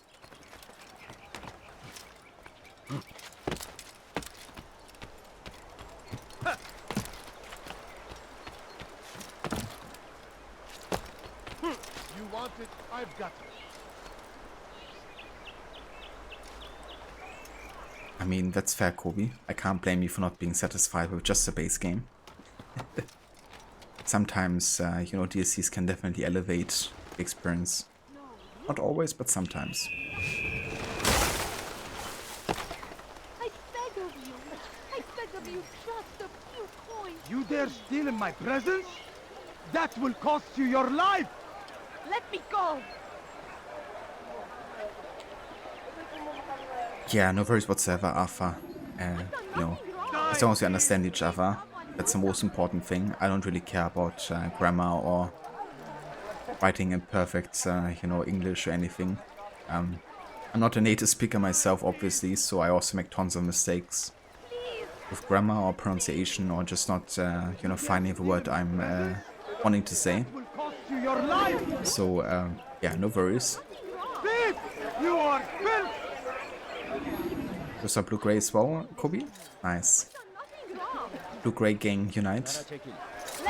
You want it? I've got it.
I mean, that's fair, Kobe. I can't blame you for not being satisfied with just the base game. Sometimes, you know, DLCs can definitely elevate the experience. Not always, but sometimes.
I beg of you, just a few coins.
You dare steal in my presence? That will cost you your life!
Let me go!
Yeah, no worries whatsoever, Arthur. You know, as long as we understand each other, that's the most important thing. I don't really care about grammar or writing in perfect, you know, English or anything. I'm not a native speaker myself, obviously, so I also make tons of mistakes with grammar or pronunciation, or just not, you know, finding the word I'm wanting to say. So, yeah, no worries.
You are filth!
Those are blue-gray as well, Kobe? Nice. Blue-gray gang unite.
Came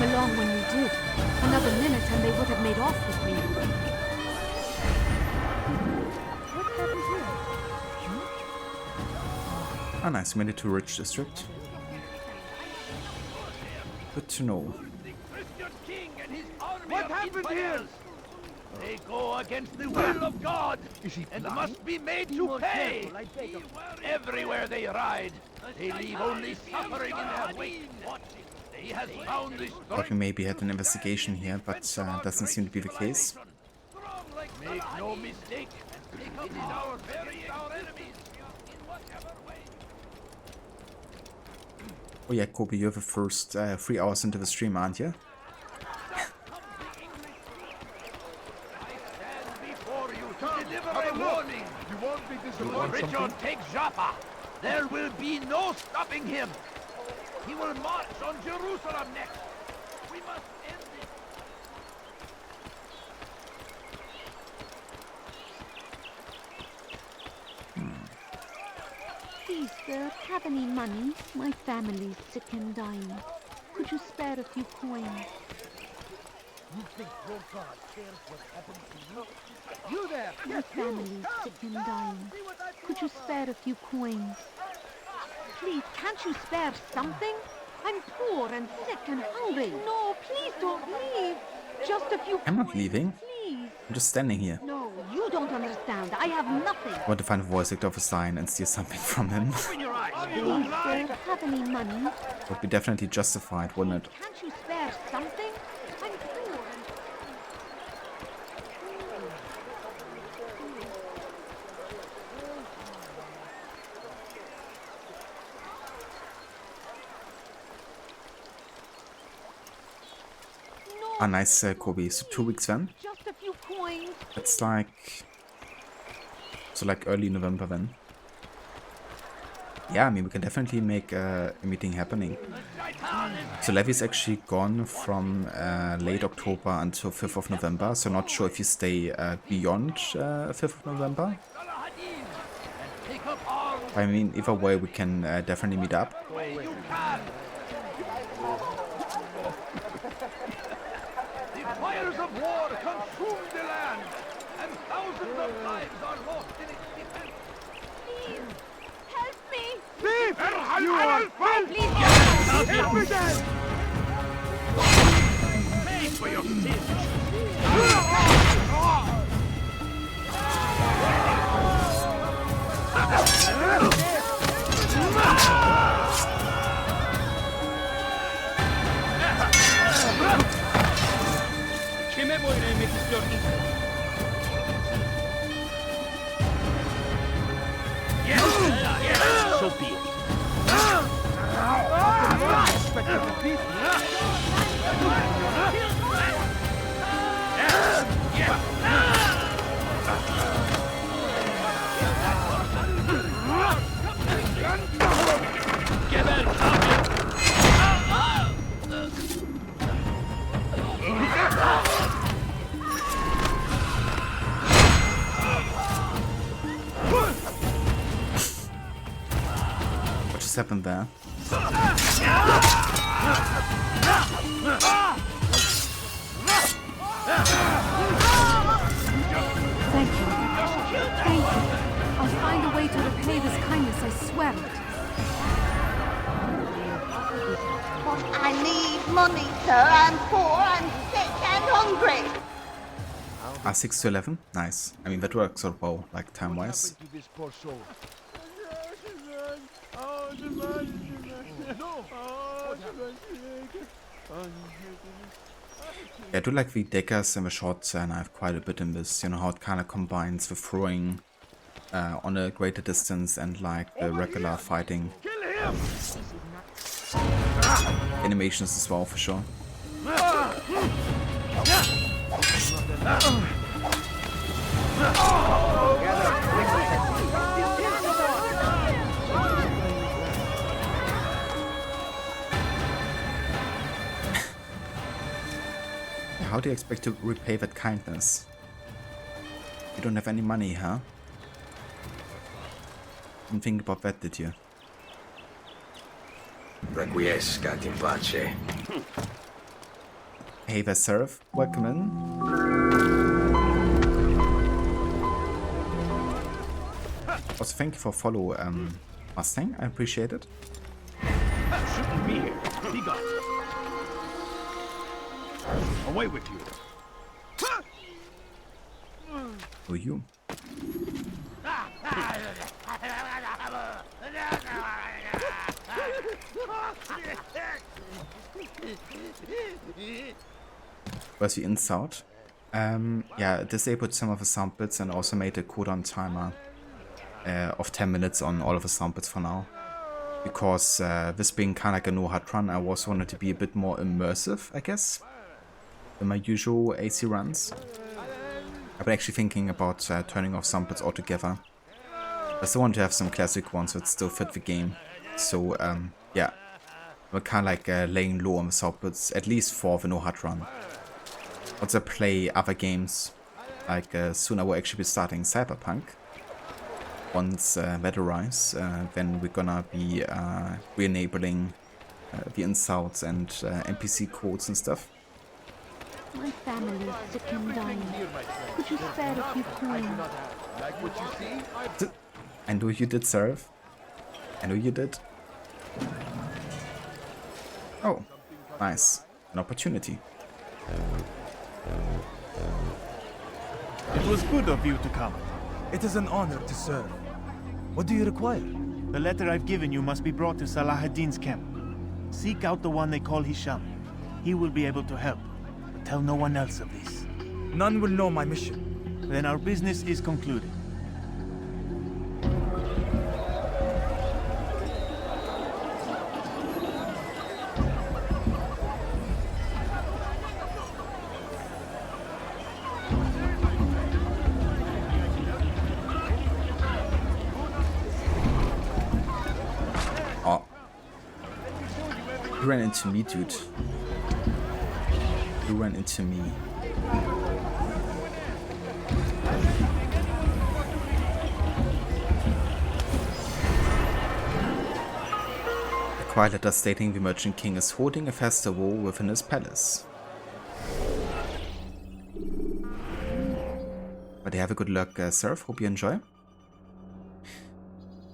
along when we did. Another minute and they would have made off with me. What happened here?
Ah, nice. Made it to Rich District. Good to know.
What happened here? They go against the will of God and must be made to pay. Everywhere they ride, they leave only suffering in their wake. He has found this.
Thought we maybe had an investigation here, but doesn't seem to be the case.
Make no mistake, it is our enemies in whatever way.
Oh yeah, Kobe, you're the first 3 hours into the stream, aren't you?
Deliver a warning.
You won't be disappointed.
Regent takes Jaffa. There will be no stopping him. He will march on Jerusalem next. We must end it.
Please, sir, have any money? My family's sick and dying. Could you spare a few coins?
You think your God cares what happens to you? You there!
My family's sick and dying. Could you spare a few coins? Please, can't you spare something? I'm poor and sick and hungry. No, please don't leave. Just a few
I'm not leaving.
Please.
I'm just standing here.
No, you don't understand. I have nothing.
I want to find the voice actor of a sign and steal something from him.
Please, sir, have any money?
Would be definitely justified, wouldn't it?
Can't you spare something? I'm poor and...
Ah, nice, Kobe. So 2 weeks then?
Just a few coins.
That's like... So like early November then. Yeah, I mean, we can definitely make a meeting happening. So Levy's actually gone from late October until 5th of November, so not sure if you stay beyond 5th of November. I mean, either way, we can definitely meet up.
war consumed the land, and thousands of lives are lost in its defense.
Please, help me!
Thief! You are
Please,
help me then!
Pay for your sins!
Kime boyun eğmek istiyorsun?
Yes, so be it.
Geber kafir!
What just happened there?
Thank you. Thank you. I'll find a way to repay this kindness, I swear it.
But I need money, sir. I'm poor, I'm sick and hungry.
6 to 11? Nice. I mean, that works out well, like time-wise. Yeah, I do like the daggers and the short knife quite a bit in this. You know how it kind of combines the throwing on a greater distance and like the regular fighting animations as well, for sure. How do you expect to repay that kindness? You don't have any money, huh? Didn't think about that, did you?
Requiescat in pace.
Hey there, Seraph. Welcome in. Also, thank you for follow, Mustang. I appreciate it.
Shouldn't be here. Be gone. Away with you.
Who are you? Where's the insult? Yeah, disabled some of the sound bits and also made a cooldown timer of 10 minutes on all of the sound bits for now. Because this being kind of like a NUQOUD run, I also wanted to be a bit more immersive, I guess, than my usual AC runs. I've been actually thinking about turning off sound bits altogether. I still want to have some classic ones that still fit the game. So, yeah, we're kind of like laying low on the sound bits, at least for the NUQOUD run. Once I play other games, like soon I will actually be starting Cyberpunk. Once that arrives, then we're gonna be re-enabling the insults and NPC quotes and stuff.
My family is sick and dying. Could you spare a few coins?
Like what you see?
I know you did, Seraph. I know you did. Oh, nice. An opportunity.
It was good of you to come.
It is an honor to serve. What do you require?
The letter I've given you must be brought to Salah ad-Din's camp. Seek out the one they call Hisham. He will be able to help. But tell no one else of this.
None will know my mission.
Then our business is concluded.
You ran into me, dude. You ran into me. A quiet letter stating the Merchant King is holding a festival within his palace. But have a good luck, Seraph. Hope you enjoy.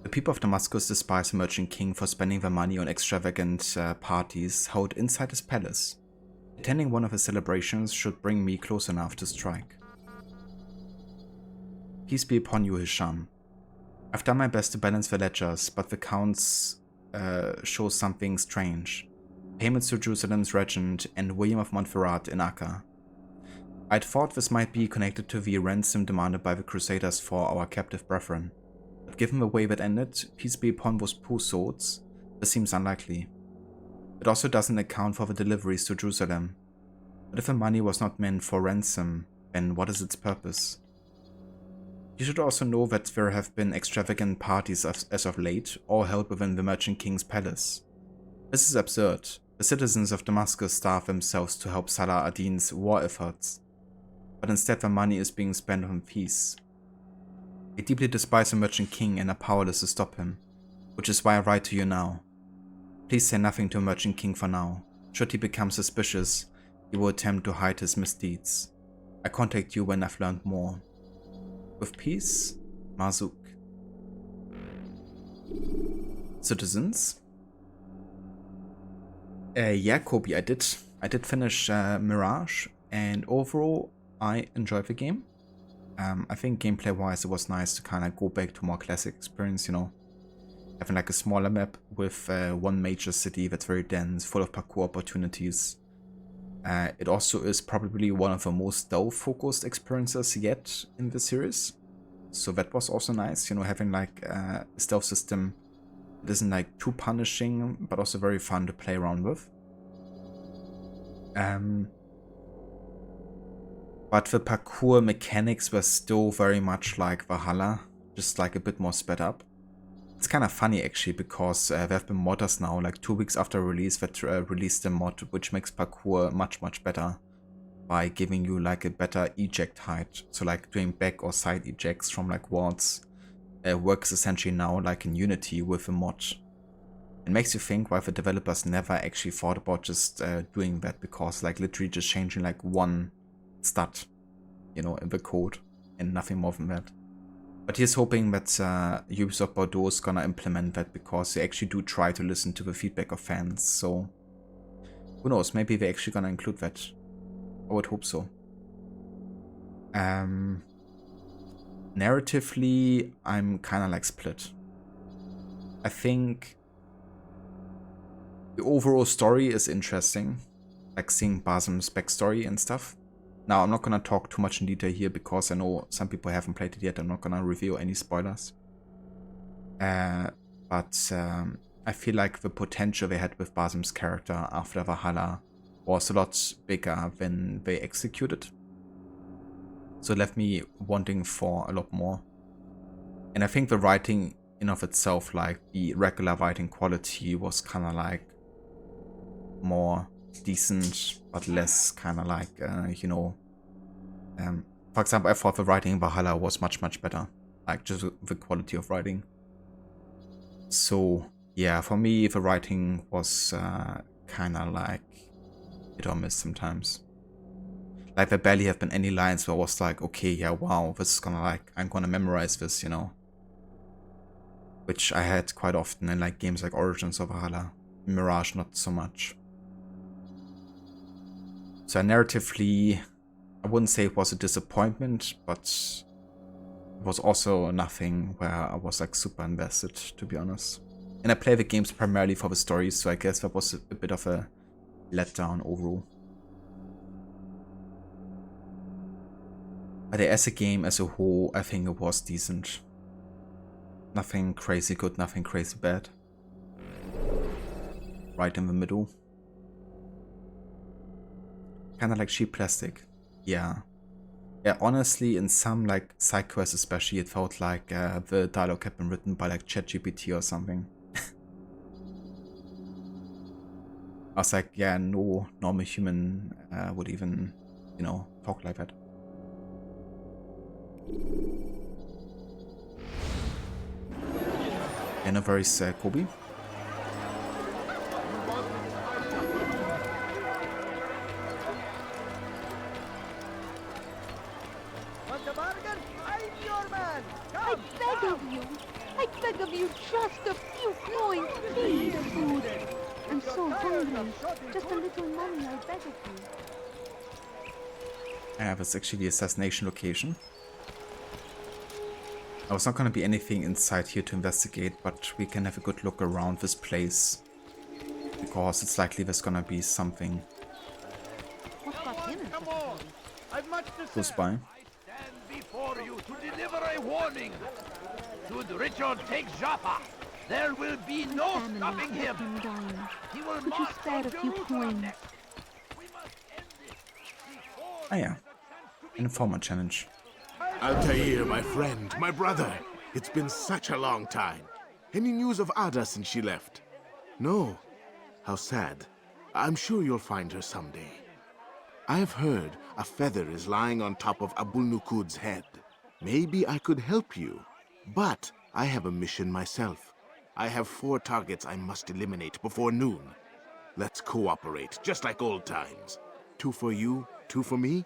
The people of Damascus despise the merchant king for spending their money on extravagant parties held inside his palace. Attending one of his celebrations should bring me close enough to strike. Peace be upon you, Hisham. I've done my best to balance the ledgers, but the accounts show something strange. Payments to Jerusalem's Regent and William of Montferrat in Acre. I'd thought this might be connected to the ransom demanded by the Crusaders for our captive brethren. But given the way that ended, peace be upon those poor souls, this seems unlikely. It also doesn't account for the deliveries to Jerusalem. But if the money was not meant for ransom, then what is its purpose? You should also know that there have been extravagant parties as of late, all held within the Merchant King's palace. This is absurd. The citizens of Damascus starve themselves to help Salah ad-Din's war efforts, but instead the money is being spent on peace. I deeply despise the Merchant King and am powerless to stop him, which is why I write to you now. Please say nothing to Merchant King for now. Should he become suspicious, he will attempt to hide his misdeeds. I contact you when I've learned more. With peace, Marzuk. Citizens? Yeah, Kobe, I did finish Mirage, and overall, I enjoyed the game. I think gameplay-wise, it was nice to kind of go back to more classic experience, you know. Having like a smaller map with one major city that's very dense, full of parkour opportunities. It also is probably one of the most stealth-focused experiences yet in the series. So that was also nice, you know, having like a stealth system that isn't like too punishing, but also very fun to play around with. But the parkour mechanics were still very much like Valhalla, just like a bit more sped up. It's kind of funny actually, because there have been modders now, like 2 weeks after release, that released a mod which makes parkour much better by giving you like a better eject height. So like doing back or side ejects from like walls works essentially now like in Unity with a mod. It makes you think why the developers never actually thought about just doing that, because like literally just changing like one stat, you know, in the code and nothing more than that. But here's hoping that Ubisoft Bordeaux is gonna implement that, because they actually do try to listen to the feedback of fans. So who knows, maybe they're actually gonna include that. I would hope so. Narratively, I'm kind of like split. I think the overall story is interesting, like seeing Basim's backstory and stuff. Now, I'm not going to talk too much in detail here, because I know some people haven't played it yet. I'm not going to reveal any spoilers. But I feel like the potential they had with Basim's character after Valhalla was a lot bigger than they executed. So it left me wanting for a lot more. And I think the writing in of itself, like the regular writing quality, was kind of like more decent, but less kind of like, you know, for example, I thought the writing in Valhalla was much better, like just the quality of writing. So yeah, for me, the writing was kind of like hit or miss sometimes. Like there barely have been any lines where I was like, okay, yeah, wow, this is gonna like, I'm gonna memorize this, you know. Which I had quite often in like games like Origins or Valhalla. Mirage, not so much. So narratively, I wouldn't say it was a disappointment, but it was also nothing where I was like super invested, to be honest. And I play the games primarily for the stories, so I guess that was a bit of a letdown overall. But as a game as a whole, I think it was decent. Nothing crazy good, nothing crazy bad. Right in the middle. Kind of like cheap plastic. Yeah. Yeah, honestly, in some like side quests especially, it felt like the dialogue had been written by like ChatGPT or something. I was like, yeah, no normal human would even, you know, talk like that. Yeah, no worries, Kobe.
Want a bargain?
beg of you, just a few coins, please, food. I'm so hungry. Just a little money, I beg of you.
It's actually the assassination location. There was not going to be anything inside here to investigate, but we can have a good look around this place. Because it's likely there's going to be something close by.
Before you to deliver a warning. Should Richard take Jaffa, there will be no stopping him. He will
Could you spare a few coins?
Ah yeah, Informer challenge.
Altair, my friend, my brother. It's been such a long time. Any news of Ada since she left? No. How sad. I'm sure you'll find her someday. I have heard a feather is lying on top of Abul NUQOUD's head. Maybe I could help you. But I have a mission myself. I have 4 targets I must eliminate before noon. Let's cooperate, just like old times. 2 for you, 2 for me.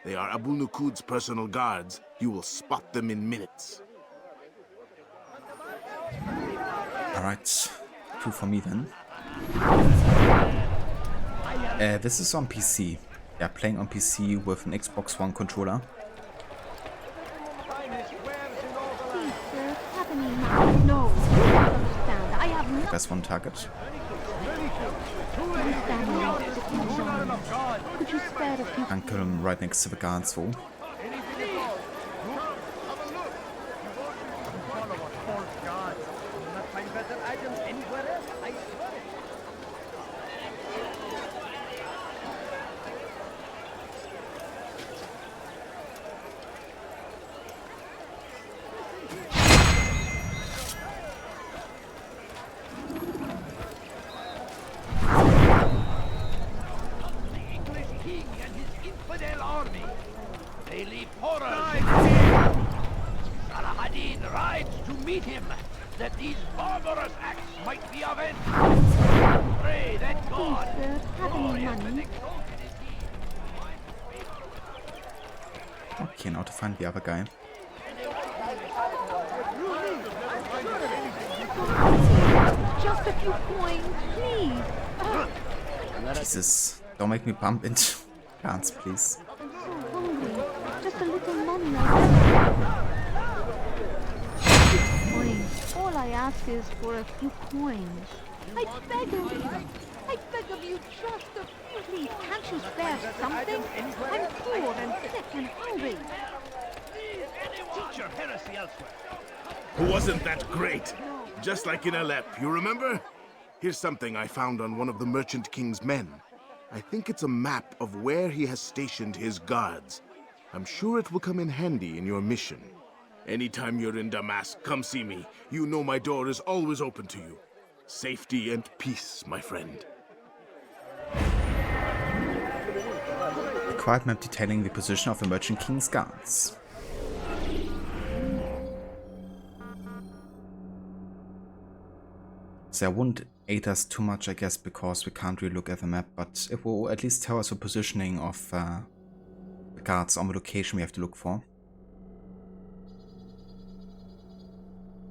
They are Abul NUQOUD's personal guards. You will spot them in minutes.
Alright, 2 for me then. This is on PC. Yeah, playing on PC with an Xbox One controller.
No, you don't understand. I have no...
That's 1 target.
Could you spare a few...
And kill him right next to the guards though. Okay, now to find the other guy.
Just a few coins, please.
Jesus, don't make me bump into guards, please.
I'm so hungry. Just a little money. Coins. All I ask is for a few coins. I beg of you. I beg of you, just a few. Please, can't you spare something? I'm poor and sick and hungry.
Teach your heresy elsewhere.
Wasn't that great? Just like in Alep, you remember? Here's something I found on one of the Merchant King's men. I think it's a map of where he has stationed his guards. I'm sure it will come in handy in your mission. Anytime you're in Damascus, come see me. You know my door is always open to you. Safety and peace, my friend.
A quiet map detailing the position of the Merchant King's guards. So I wouldn't aid us too much, I guess, because we can't really look at the map, but it will at least tell us the positioning of the guards on the location we have to look for.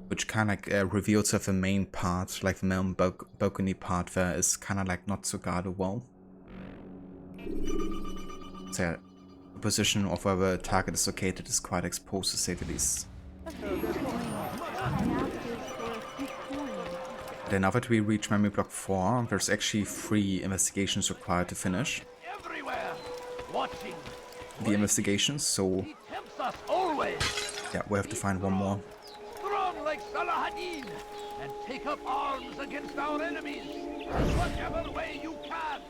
Which kind of like reveals that the main part, like the main balcony part there, is kind of like not so guarded well. So yeah, the position of where the target is located is quite exposed, to say the least. Then now that we reach memory block 4, there's actually 3 investigations required to finish the investigations, so yeah, we have to find one more.
Strong like ADDIN and take up arms against our enemies, whatever way you can.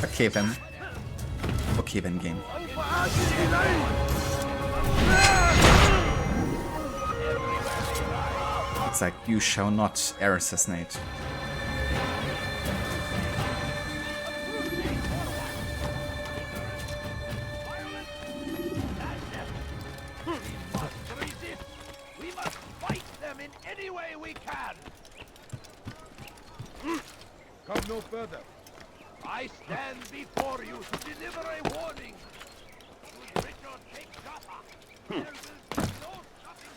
Okay then. Okay then, game. It's like, you shall not air assassinate.
We must fight them in any way we can.
Come no further.
I stand before you to deliver a warning. Should Regent take Jaffa, there will be no stopping.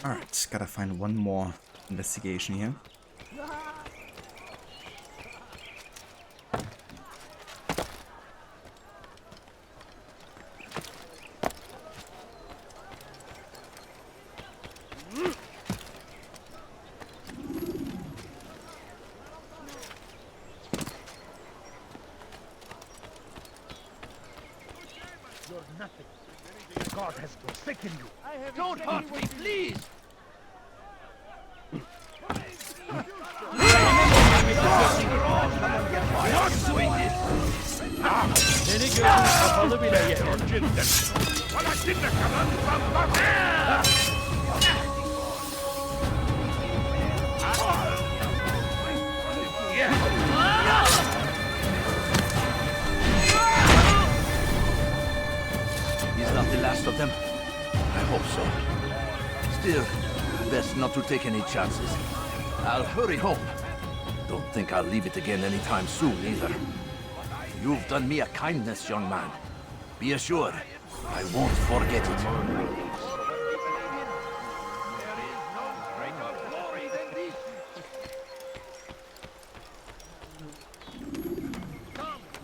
Alright, gotta find one more investigation here.
You're nothing. God has forsaken you.
Don't hurt me, please! Not doing this!
He's not the last of them. I hope so. Still, best not to take any chances. I'll hurry home. Don't think I'll leave it again anytime soon, either. You've done me a kindness, young man. Be assured, I won't forget it.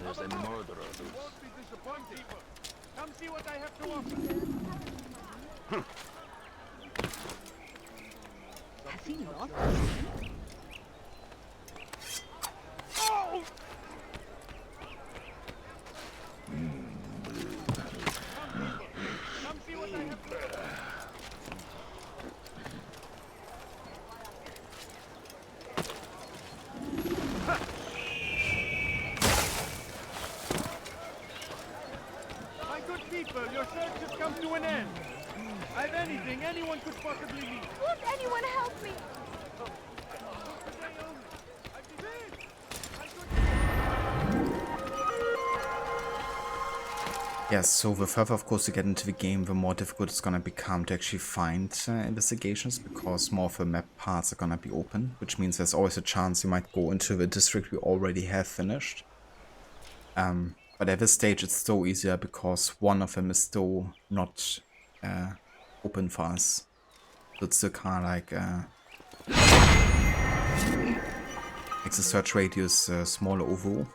There's a murderer loose.
Come see what I have to offer.
Has he lost?
Oh! Come see what I have to offer. My good people, your search has come to an end. I've anything anyone could possibly need.
Won't anyone help me?
Yes, so the further of course you get into the game, the more difficult it's gonna become to actually find investigations, because more of the map parts are gonna be open, which means there's always a chance you might go into the district we already have finished. But at this stage it's still easier because one of them is still not open for us. So it's still kind of like makes the search radius smaller overall.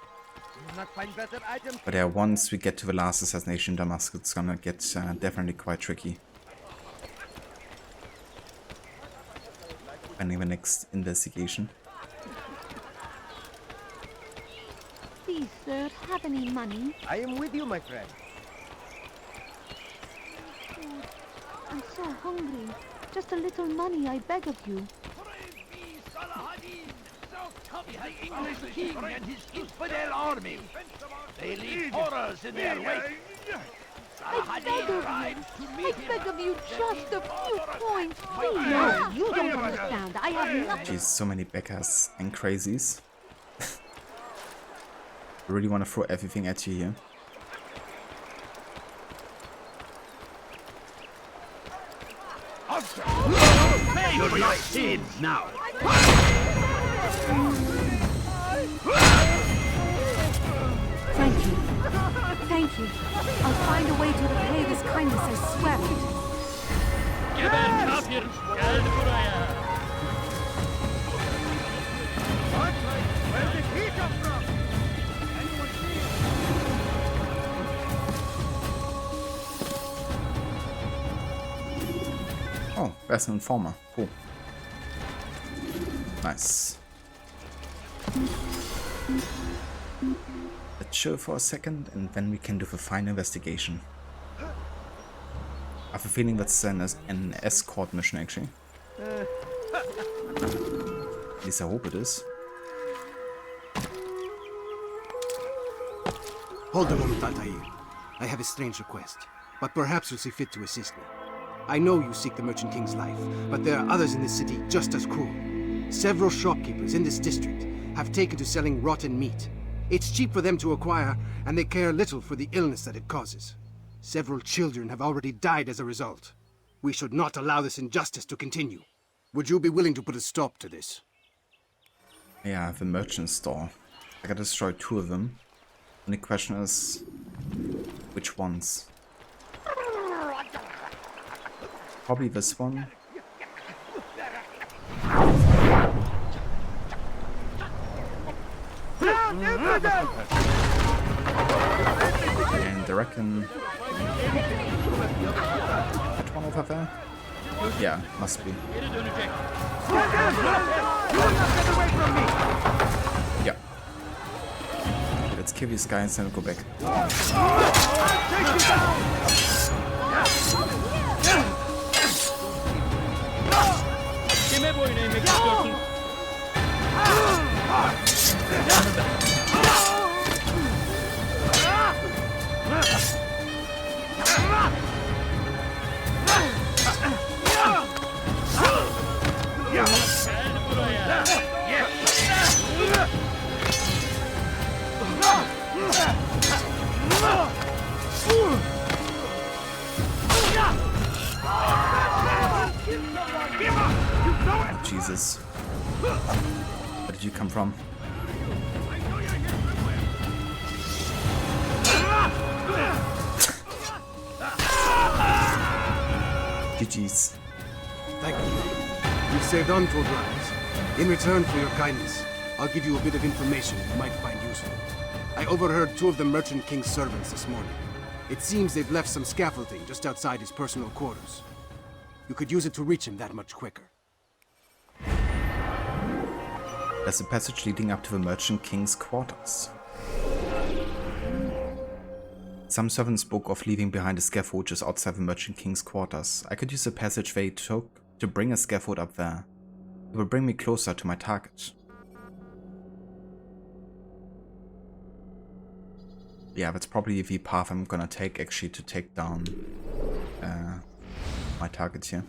But yeah, once we get to the last assassination in Damascus, it's gonna get definitely quite tricky. Finding the next investigation.
Please, sir, have any money?
I am with you, my friend.
Oh, I'm so hungry. Just a little money, I beg of you.
The English king and his infidel army. They leave horrors in their wake.
I beg of you. I beg of you just a few coins, please. No, you don't understand. I have nothing.
Jeez, so many beggars and crazies. I really want to throw everything at you here.
Pay for your sins now.
Thank you. Thank you. I'll find a way to repay this kindness, I swear it.
What? Where did he come from? Anyone see him?
Oh, there's an informer. Cool. Nice. Let's chill for a second and then we can do the final investigation. I have a feeling that's an escort mission actually. At least I hope it is.
Hold a moment, Altair. I have a strange request, but perhaps you'll see fit to assist me. I know you seek the Merchant King's life, but there are others in this city just as cruel. Several shopkeepers in this district have taken to selling rotten meat. It's cheap for them to acquire, and they care little for the illness that it causes. Several children have already died as a result. We should not allow this injustice to continue. Would you be willing to put a stop to this?
Yeah, I have a merchant store. I gotta destroy 2 of them. Only question is, which ones? Probably this one. And I reckon that one over there? Yeah, must be. Yeah. Let's kill these guys and go back. Oh, Jesus. Where did you come from? GG's.
Thank you. You've saved untold lives. In return for your kindness, I'll give you a bit of information you might find useful. I overheard 2 of the Merchant King's servants this morning. It seems they've left some scaffolding just outside his personal quarters. You could use it to reach him that much quicker.
There's a passage leading up to the Merchant King's quarters. Some servants spoke of leaving behind a scaffold just outside the Merchant King's quarters. I could use the passage they took to bring a scaffold up there. It will bring me closer to my target. Yeah, that's probably the path I'm gonna take actually to take down my target here.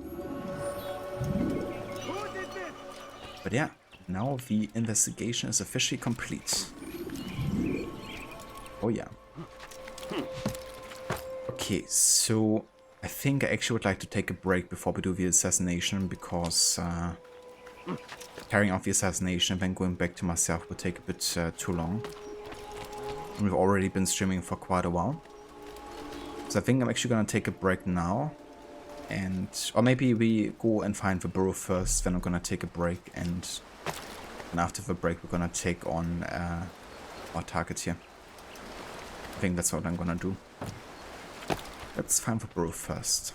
But yeah, now the investigation is officially complete. Oh yeah. Okay, so I think I actually would like to take a break before we do the assassination, because carrying out the assassination and then going back to Masyaf would take a bit too long. And we've already been streaming for quite a while. So I think I'm actually gonna take a break now. And or maybe we go and find the burrow first, then I'm gonna take a break, and after the break we're gonna take on our target here. I think that's what I'm gonna do. Let's find the burrow first.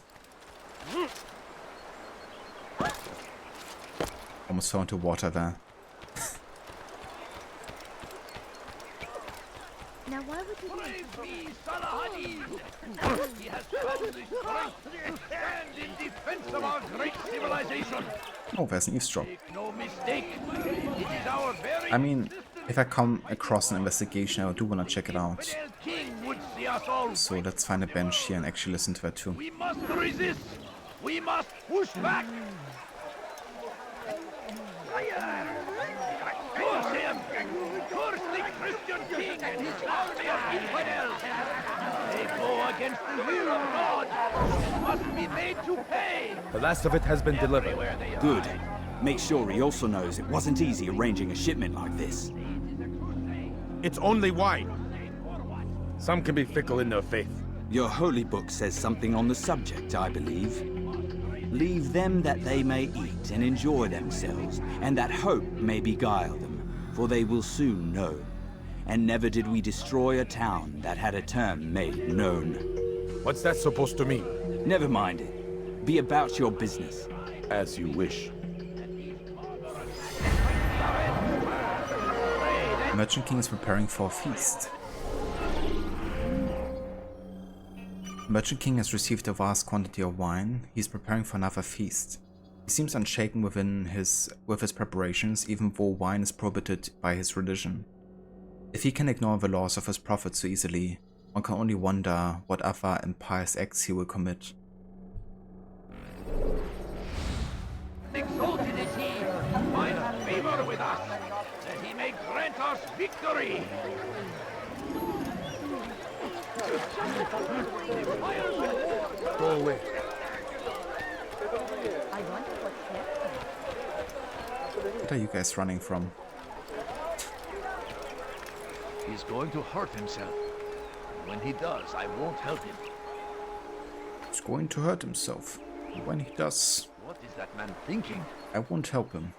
Almost fell into water there.
Now why would you
He has found the strength to stand in defense of our great civilization.
Oh, there's an eavesdrop.
Make no mistake, it is our very
I mean, if I come across an investigation, I do want to check it out.
king would see us all.
So let's find a bench here and actually listen to that too.
We must resist. We must push back. Curse him! Curse the Christian king and his army of infidels! They go against the will of God. Must be made to pay.
The last of it has been delivered.
Good. Make sure he also knows it wasn't easy arranging a shipment like this.
It's only wine. Some can be fickle in their faith.
Your holy book says something on the subject, I believe. Leave them that they may eat and enjoy themselves, and that hope may beguile them, for they will soon know. And never did we destroy a town that had a term made known.
What's that supposed to mean?
Never mind it. Be about your business.
As you wish.
Merchant King is preparing for a feast. Merchant King has received a vast quantity of wine. He is preparing for another feast. He seems unshaken with his preparations, even though wine is prohibited by his religion. If he can ignore the laws of his prophet so easily, one can only wonder what other impious acts he will commit.
Exalted is he, find favor with us, that he may grant us victory.
Go away.
What are you guys running from?
He's going to hurt himself. When he does, I won't help him.
He's going to hurt himself. When he does,
What is that man thinking?
I won't help him.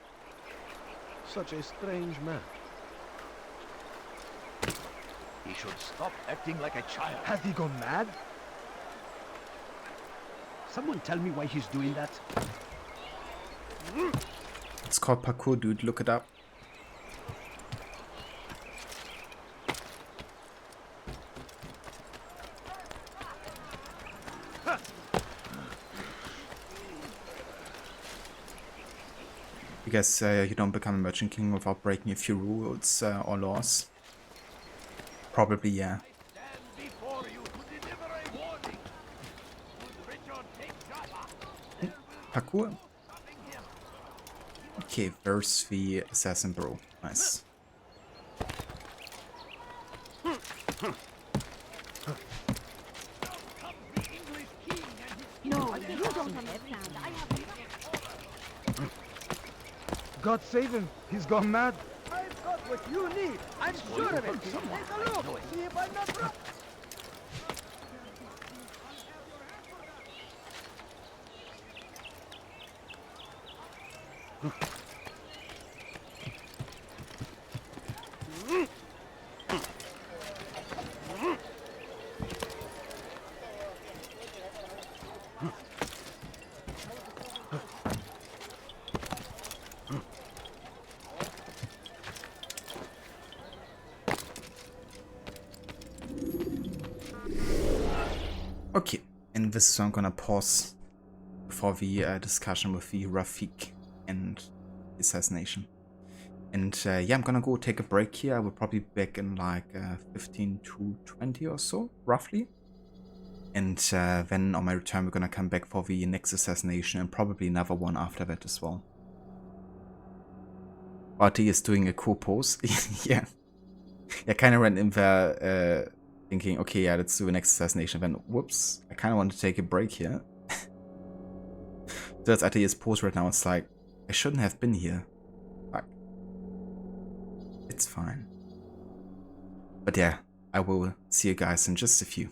Such a strange man.
He should stop acting like a child.
Has he gone mad? Someone tell me why he's doing that.
It's called parkour, dude. Look it up. I guess you don't become a merchant king without breaking a few rules or laws. Probably, yeah. Parkour. Okay, where's the assassin bro? Nice.
No, you don't understand. I have...
God save him. He's gone mad.
I've got what you need. I'm sure of it. Take a look. See if I'm not wrong.
Okay, and this is where I'm gonna pause before the discussion with the RAFIQ and assassination. And yeah, I'm gonna go take a break here. I will probably be back in like 15 to 20 or so, roughly. And then on my return, we're gonna come back for the next assassination and probably another one after that as well. RT is doing a cool pose. Yeah. I kind of ran in there thinking, okay, yeah, let's do the next assassination. Then, whoops, I kind of want to take a break here. So that's RT's pose right now. It's like, I shouldn't have been here. Like, it's fine. But yeah, I will see you guys in just a few.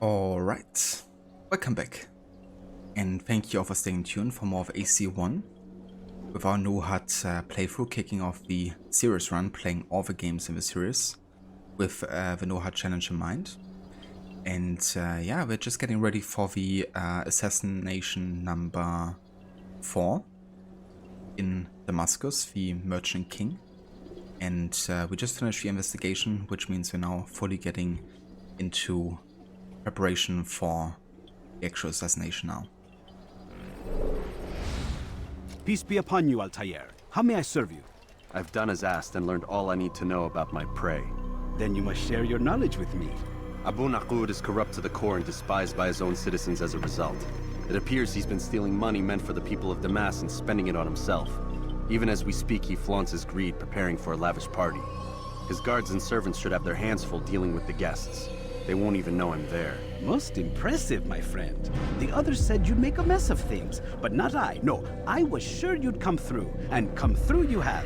Alright, welcome back, and thank you all for staying tuned for more of AC1 with our NUQOUD playthrough, kicking off the series run, playing all the games in the series with the NUQOUD challenge in mind. And yeah, we're just getting ready for the assassination number 4 in Damascus, the Merchant King. And we just finished the investigation, which means we're now fully getting into preparation for the actual assassination now.
Peace be upon you, Altair. How may I serve you?
I've done as asked and learned all I need to know about my prey.
Then you must share your knowledge with me.
Abu NUQOUD is corrupt to the core and despised by his own citizens as a result. It appears he's been stealing money meant for the people of Damascus and spending it on himself. Even as we speak, he flaunts his greed, preparing for a lavish party. His guards and servants should have their hands full dealing with the guests. They won't even know I'm there.
Most impressive, my friend. The others said you'd make a mess of things, but not I. No, I was sure you'd come through, and come through you have.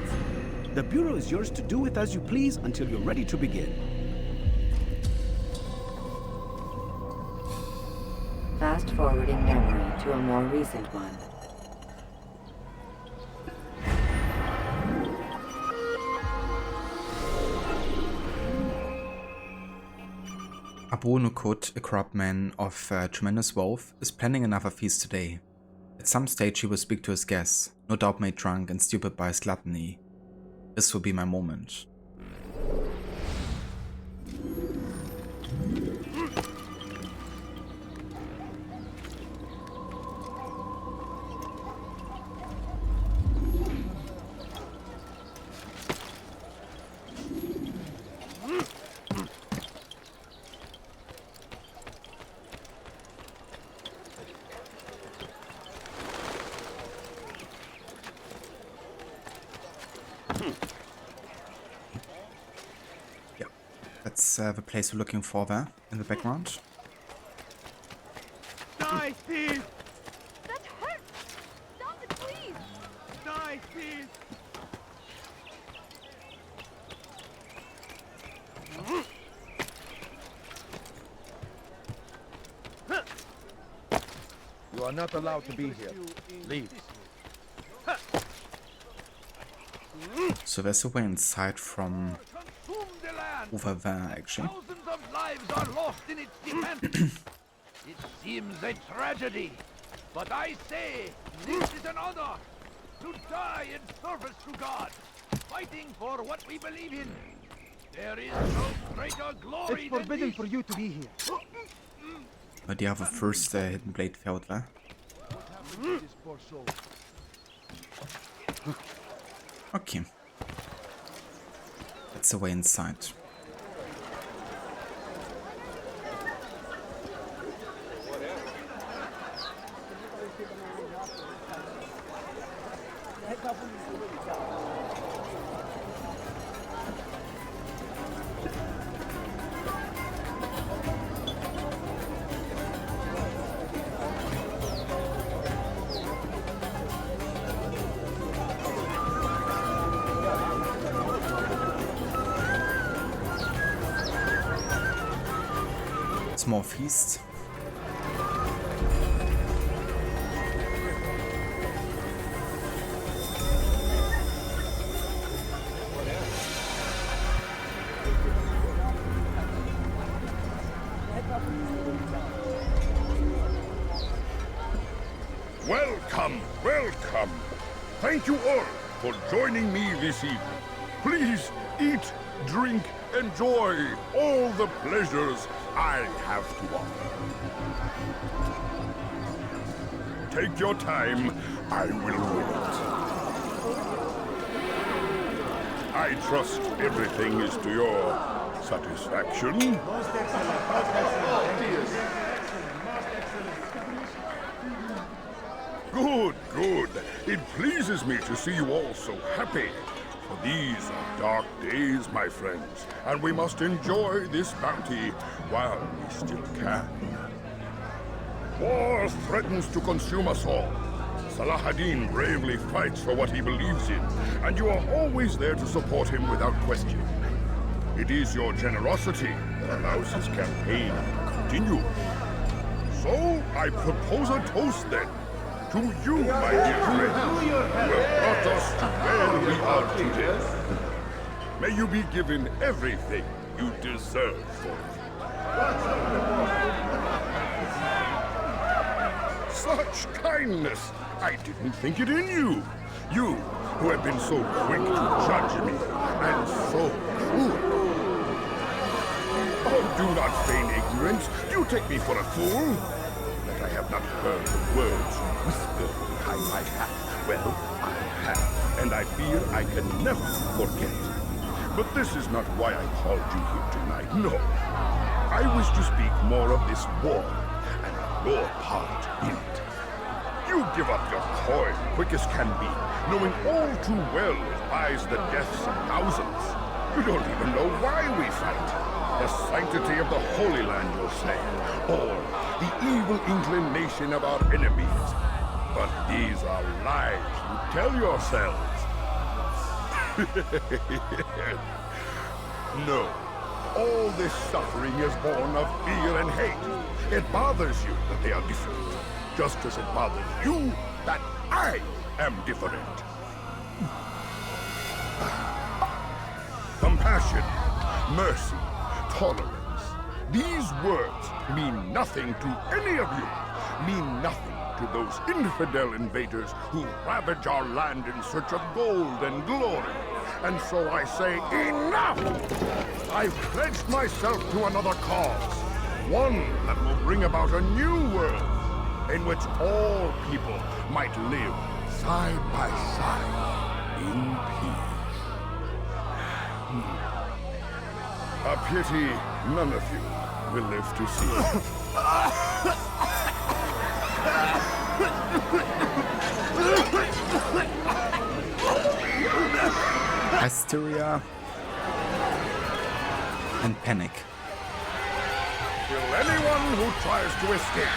The Bureau is yours to do with as you please until you're ready to begin.
Fast forwarding memory to a more recent one.
Abu NUQOUD, a corrupt man of tremendous wealth, is planning another feast today. At some stage he will speak to his guests, no doubt made drunk and stupid by his gluttony. This will be my moment. That's the place we're looking for there, in the background.
Die, thief!
That hurts! Stop it, please!
Die, thief!
You are not allowed to be here. Leave.
So there's a way inside from over there, actually.
Thousands of lives are lost in its defense. It seems a tragedy, but I say this is an honor to die in service to God, fighting for what we believe in. There is no greater glory.
It's forbidden for you to be here.
But you have a first hidden blade failed there. Okay. That's the way inside. Small feast.
Welcome, welcome. Thank you all for joining me this evening. Please eat, drink, enjoy all the pleasures I have to offer. Take your time, I will wait. I trust everything is to your satisfaction.
Most excellent, most excellent.
Good, good. It pleases me to see you all so happy. For these are dark days, my friends, and we must enjoy this bounty while we still can. War threatens to consume us all. Salah ad-Din bravely fights for what he believes in, and you are always there to support him without question. It is your generosity that allows his campaign to continue. So, I propose a toast then. To you, my dear friend, who have brought us to where we are today. May you be given everything you deserve for it. Such kindness! I didn't think it in you. You, who have been so quick to judge me, and so cruel. Oh, do not feign ignorance. You take me for a fool. That I have not heard the words you whisper behind my hat. Well, I have, and I fear I can never forget. But this is not why I called you here tonight, no. I wish to speak more of this war, and your part in it. You give up your coin quick as can be, knowing all too well it buys the deaths of thousands. You don't even know why we fight. The sanctity of the Holy Land, you'll say, or the evil inclination of our enemies. But these are lies you tell yourselves. No, all this suffering is born of fear and hate. It bothers you that they are different, just as it bothers you that I am different. Compassion, mercy, tolerance. These words mean nothing to any of you. Mean nothing to those infidel invaders who ravage our land in search of gold and glory. And so I say, enough! I've pledged myself to another cause. One that will bring about a new world in which all people might live side by side in peace. A pity none of you will live to see it.
Hysteria and panic.
Kill anyone who tries to escape.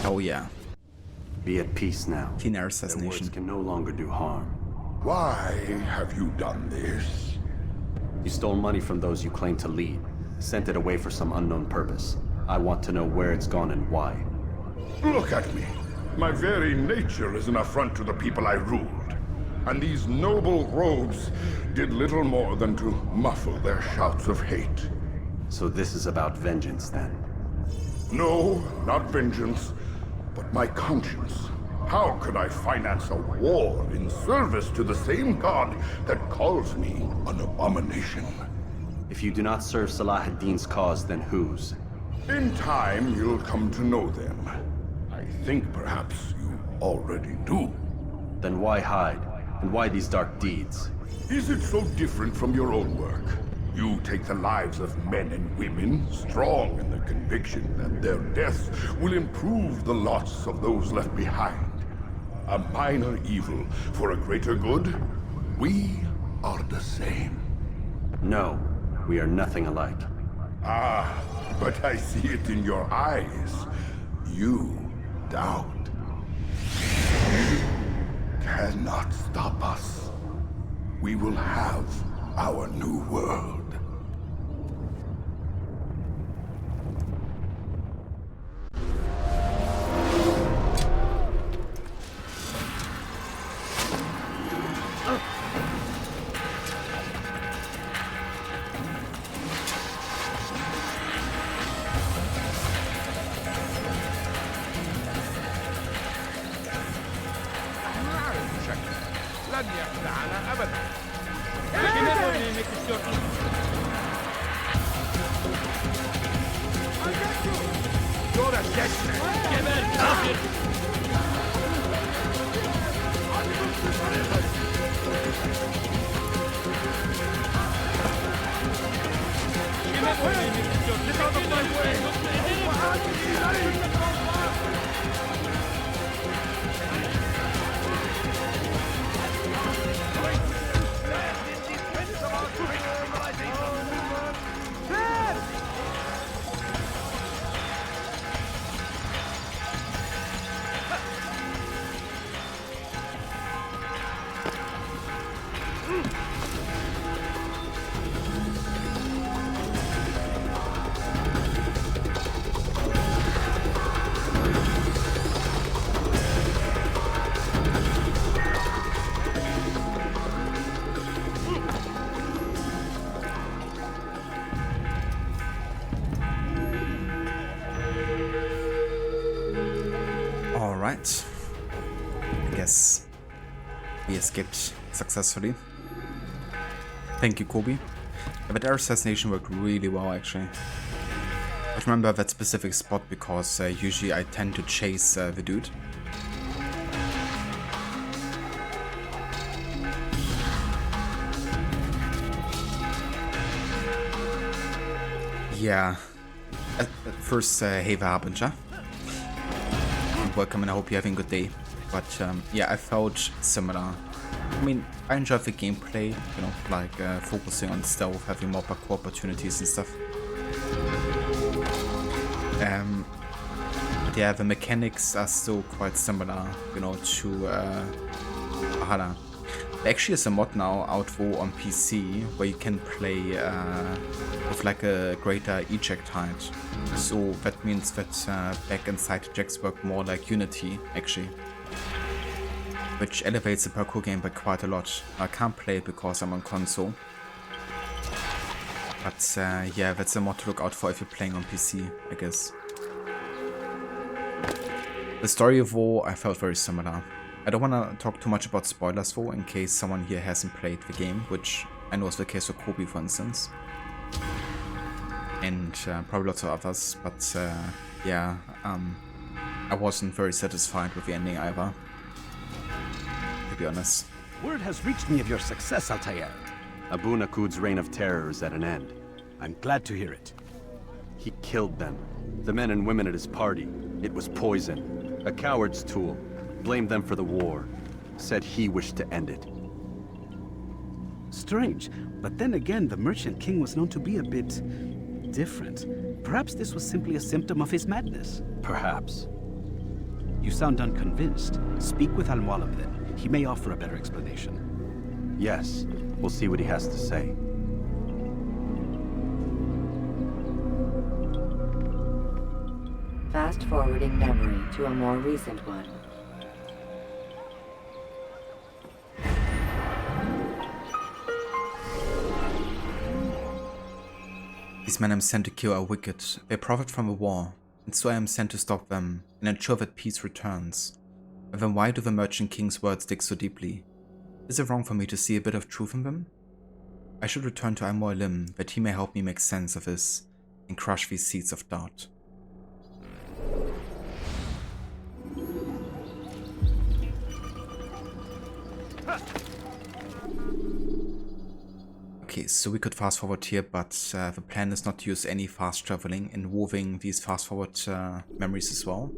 Oh yeah.
Be at peace now.
Clean air
Their
assassination.
words can no longer do harm.
Why have you done this?
You stole money from those you claim to lead, sent it away for some unknown purpose. I want to know where it's gone and why.
Look at me. My very nature is an affront to the people I ruled. And these noble robes did little more than to muffle their shouts of hate.
So this is about vengeance, then?
No, not vengeance, but my conscience. How could I finance a war in service to the same god that calls me an abomination?
If you do not serve Salah ad-Din's cause, then whose?
In time, you'll come to know them. I think perhaps you already do.
Then why hide? And why these dark deeds?
Is it so different from your own work? You take the lives of men and women, strong in the conviction that their deaths will improve the lots of those left behind. A minor evil for a greater good? We are the same.
No, we are nothing alike.
Ah, but I see it in your eyes. You doubt. You cannot stop us. We will have our new world.
لن يخدعنا أبدا.
Alright. I guess we escaped successfully. Thank you, Kobe. But air assassination worked really well, actually. I remember that specific spot because usually I tend to chase the dude. Yeah. First, hey, what happened, ja? Welcome, and I hope you're having a good day. But yeah, I felt similar. I mean, I enjoyed the gameplay, you know, like focusing on stealth, having more parkour opportunities and stuff. Yeah, the mechanics are still quite similar, you know, to HUD. There actually is a mod now out on PC where you can play with like a greater eject height. So that means that back and side ejects work more like Unity, actually. Which elevates the parkour game by quite a lot. I can't play it because I'm on console. But yeah, that's a mod to look out for if you're playing on PC, I guess. The story of War I felt very similar. I don't want to talk too much about spoilers though, in case someone here hasn't played the game, which I know is the case for Kobe, for instance. And probably lots of others, but yeah, I wasn't very satisfied with the ending either, to be honest.
Word has reached me of your success, Altair.
Abu NUQOUD's reign of terror is at an end.
I'm glad to hear it.
He killed them. The men and women at his party. It was poison. A coward's tool. Blamed them for the war. Said he wished to end it.
Strange, but then again, the Merchant King was known to be a bit different. Perhaps this was simply a symptom of his madness.
Perhaps.
You sound unconvinced. Speak with MUALIM then. He may offer a better explanation.
Yes. We'll see what he has to say.
Fast-forwarding memory to a more recent one.
These men I am sent to kill are wicked. They profit from the war, and so I am sent to stop them and ensure that peace returns. And then why do the Merchant King's words dig so deeply? Is it wrong for me to see a bit of truth in them? I should return to MUALIM that he may help me make sense of this and crush these seeds of doubt. Okay, so we could fast forward here, but the plan is not to use any fast traveling involving these fast forward memories as well.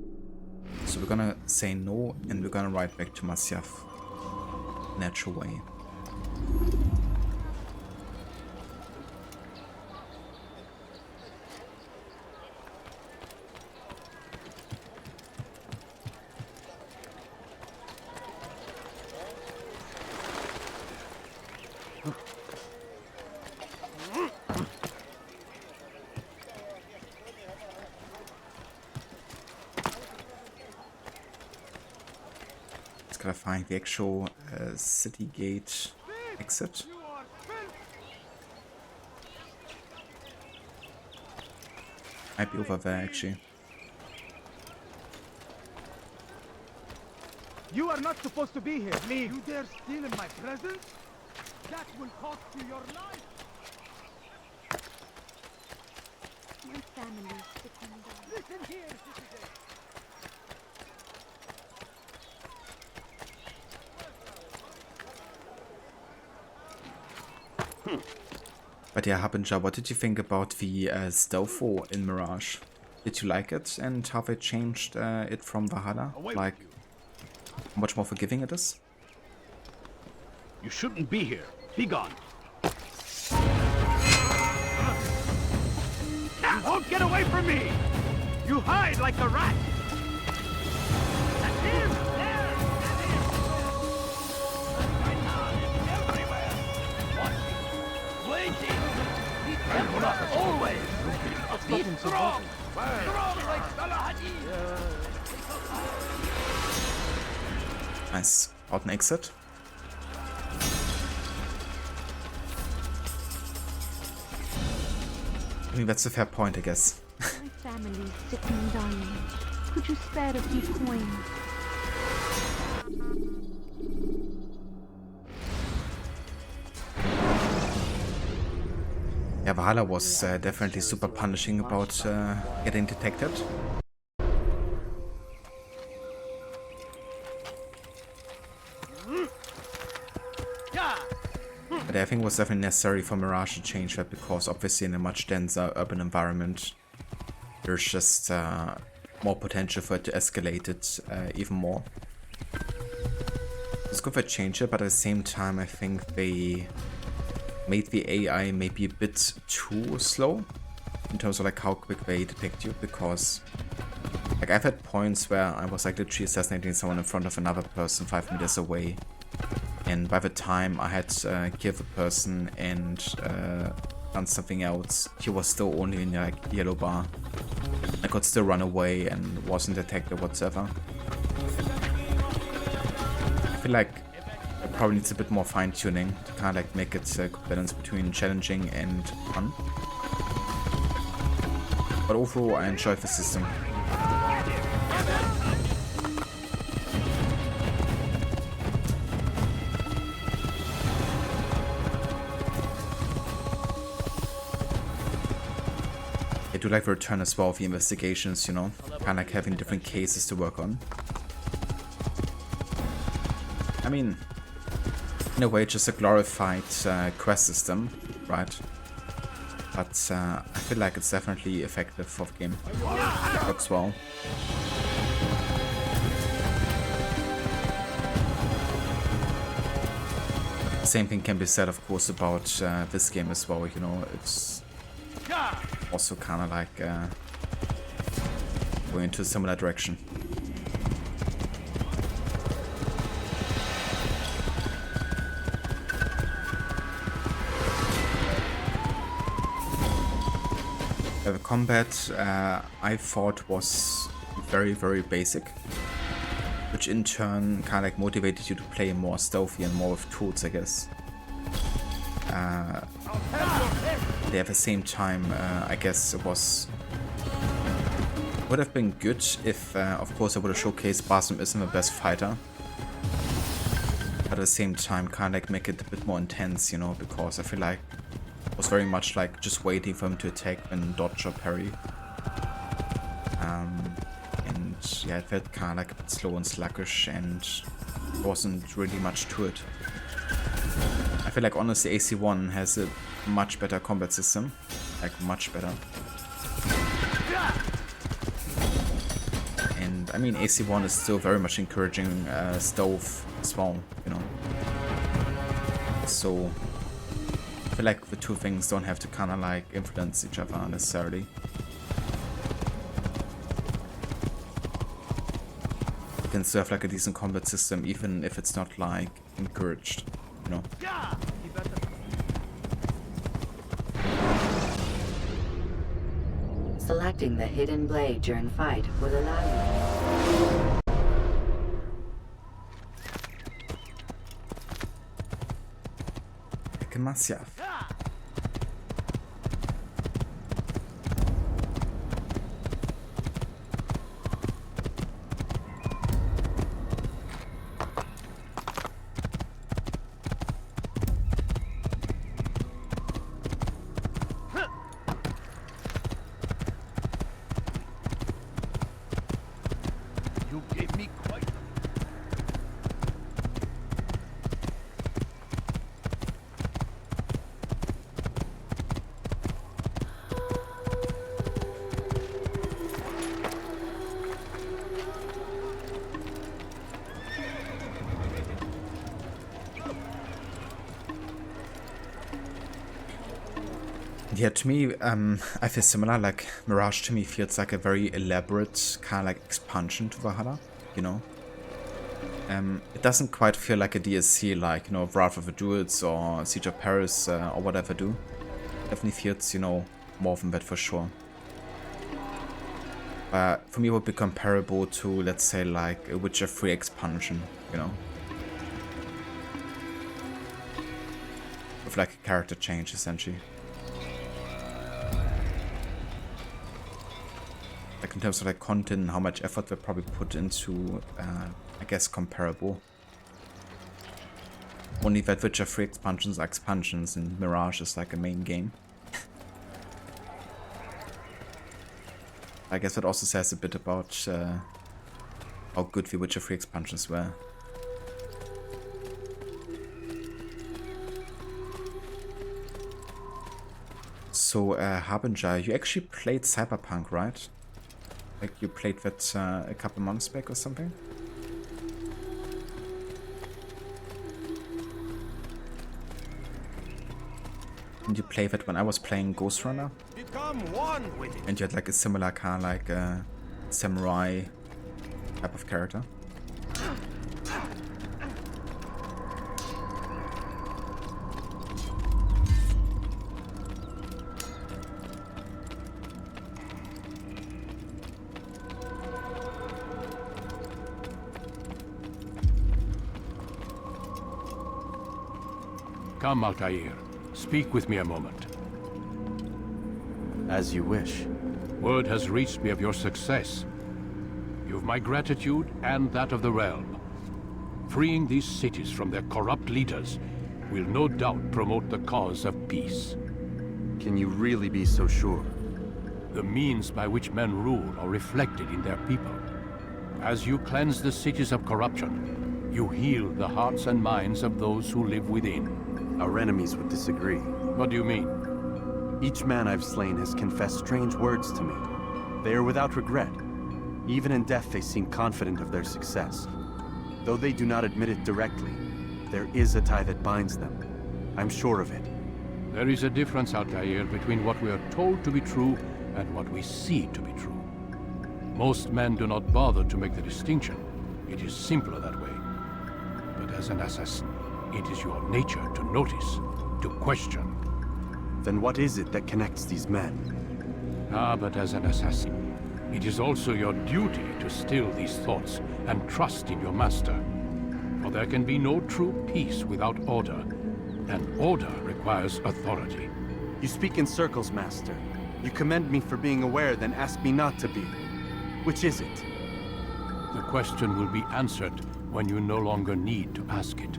So we're gonna say no, and we're gonna ride back to Masyaf. Natural way. Gotta find the actual city gate exit. Might be over there actually.
You are not supposed to be here. Leave. You dare steal in my presence? That will cost you your life.
My family's sick and dying.
Listen here, citizen.
But yeah, Harbinger, what did you think about the Stofo in Mirage? Did you like it, and how they changed it from Valhalla? Like, how much more forgiving it is?
You shouldn't be here. Be gone. Don't get away from me! You hide like a rat! That's him! There! That's him! Right now, it's everywhere! Watching, waiting! He tells us always! Be strong! Strong like Salahadin!
Nice. Out an exit. I mean, that's a fair point, I guess.
My family's sick and dying. Could you spare a few coins?
Yeah, Valhalla was definitely super punishing about getting detected. But I think it was definitely necessary for Mirage to change that, because obviously in a much denser urban environment, there's just more potential for it to escalate it even more. It's good for change it, but at the same time I think they made the AI maybe a bit too slow in terms of like how quick they detect you, because like I've had points where I was like literally assassinating someone in front of another person 5 meters away, and by the time I had killed the person and done something else, he was still only in like yellow bar. I could still run away and wasn't detected whatsoever. I feel like it probably needs a bit more fine-tuning to kind of like make it a good balance between challenging and fun. But overall, I enjoy the system. I do like the return as well of the investigations, you know, kind of like having different cases to work on. I mean, in a way, it's just a glorified quest system, right? But I feel like it's definitely effective for the game. It works well. The same thing can be said, of course, about this game as well, you know, it's also kind of like going into a similar direction. The combat I thought was very, very basic, which in turn kind of like motivated you to play more stealthy and more with tools, I guess. At the same time, I guess it would have been good if, of course, I would have showcased Basim isn't the best fighter. But at the same time, kind of like make it a bit more intense, you know, because I feel like it was very much like just waiting for him to attack and dodge or parry. And yeah, it felt kind of like a bit slow and sluggish, and there wasn't really much to it. I feel like honestly AC1 has a much better combat system, like much better. And I mean AC1 is still very much encouraging stealth as well, you know. So I feel like the two things don't have to kind of like influence each other necessarily. You can still have like a decent combat system even if it's not like encouraged, you know.
Selecting the hidden blade during fight will allow you.
Pick a Masyaf. Yeah, to me, I feel similar. Like, Mirage to me feels like a very elaborate kind of like expansion to Valhalla, you know? It doesn't quite feel like a DLC like, you know, Wrath of the Druids or Siege of Paris or whatever do. Definitely feels, you know, more than that for sure. But for me, it would be comparable to, let's say, like a Witcher 3 expansion, you know? With like a character change, essentially. Like in terms of like content and how much effort they probably put into, I guess, comparable. Only that Witcher 3 expansions are expansions and Mirage is like a main game. I guess that also says a bit about how good the Witcher 3 expansions were. So, Harbinger, you actually played Cyberpunk, right? Like you played that a couple months back or something? And you played that when I was playing Ghost Runner? And you had like a similar kind of like samurai type of character.
Come, Altair. Speak with me a moment.
As you wish.
Word has reached me of your success. You've my gratitude and that of the realm. Freeing these cities from their corrupt leaders will no doubt promote the cause of peace.
Can you really be so sure?
The means by which men rule are reflected in their people. As you cleanse the cities of corruption, you heal the hearts and minds of those who live within.
Our enemies would disagree.
What do you mean?
Each man I've slain has confessed strange words to me. They are without regret. Even in death they seem confident of their success. Though they do not admit it directly, there is a tie that binds them. I'm sure of it.
There is a difference, Altair, between what we are told to be true and what we see to be true. Most men do not bother to make the distinction. It is simpler that way. But as an assassin, it is your nature to notice, to question.
Then what is it that connects these men?
Ah, but as an assassin, it is also your duty to still these thoughts and trust in your master. For there can be no true peace without order, and order requires authority.
You speak in circles, Master. You commend me for being aware, then ask me not to be. Which is it?
The question will be answered when you no longer need to ask it.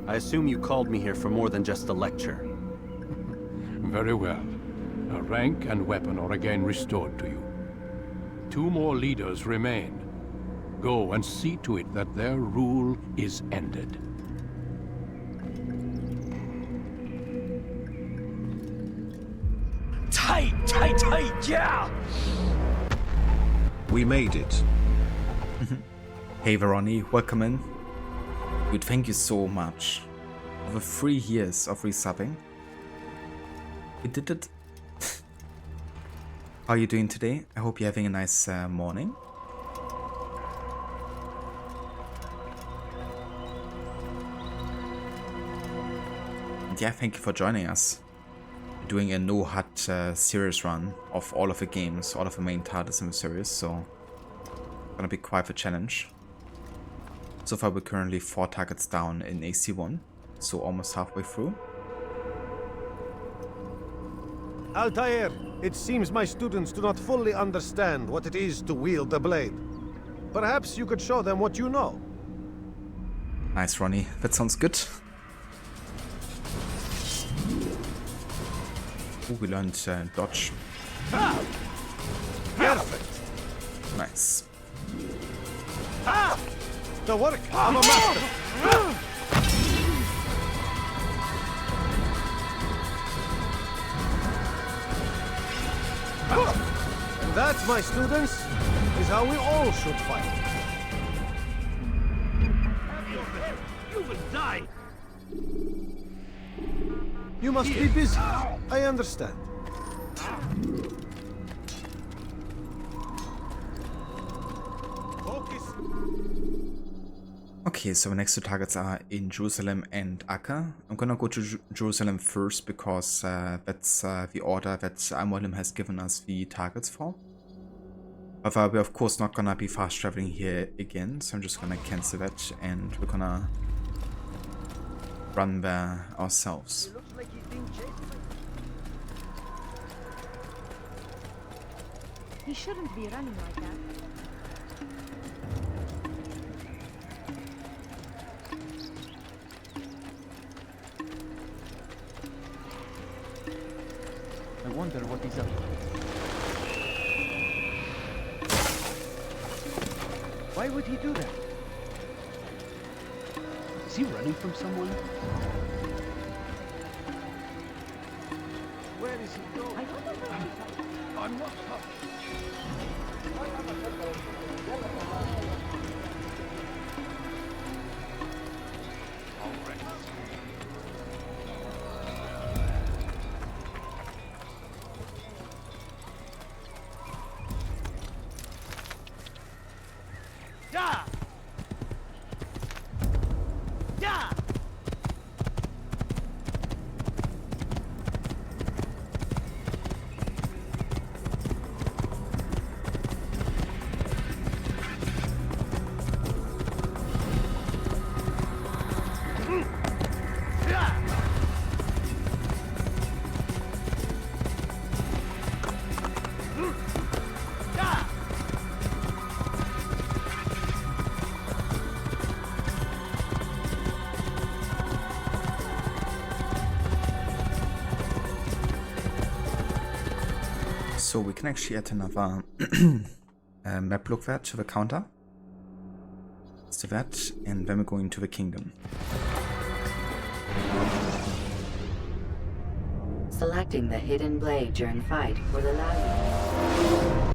I assume you called me here for more than just a lecture.
Very well. A rank and weapon are again restored to you. 2 more leaders remain. Go and see to it that their rule is ended.
Tight, yeah!
We made it.
Hey Veroni, welcome in. Dude, thank you so much. Over 3 years of resubbing. We did it. How are you doing today? I hope you're having a nice morning. And yeah, thank you for joining us. We're doing a no HUD series run of all of the games, all of the main titles in the series, so it's gonna be quite a challenge. So far we're currently 4 targets down in AC1, so almost halfway through.
Altair, it seems my students do not fully understand what it is to wield the blade. Perhaps you could show them what you know.
Nice, Ronnie. That sounds good. Oh, we learned dodge.
Ah! Perfect.
Nice.
Ah! The work of a master. And that, my students, is how we all should fight.
You will die.
You must be busy. I understand.
Okay, so the next two targets are in Jerusalem and Acre. I'm gonna go to Jerusalem first because that's the order that MUALIM has given us the targets for. However, we're of course not gonna be fast traveling here again, so I'm just gonna cancel that and we're gonna run there ourselves.
He shouldn't be running like that.
I wonder what he's up to. Why would he do that? Is he running from someone?
Where is he going? I'm not tough.
So we can actually add another map look there to the counter. Let's do that, and then we're going to the kingdom.
Selecting the hidden blade during fight will allow you.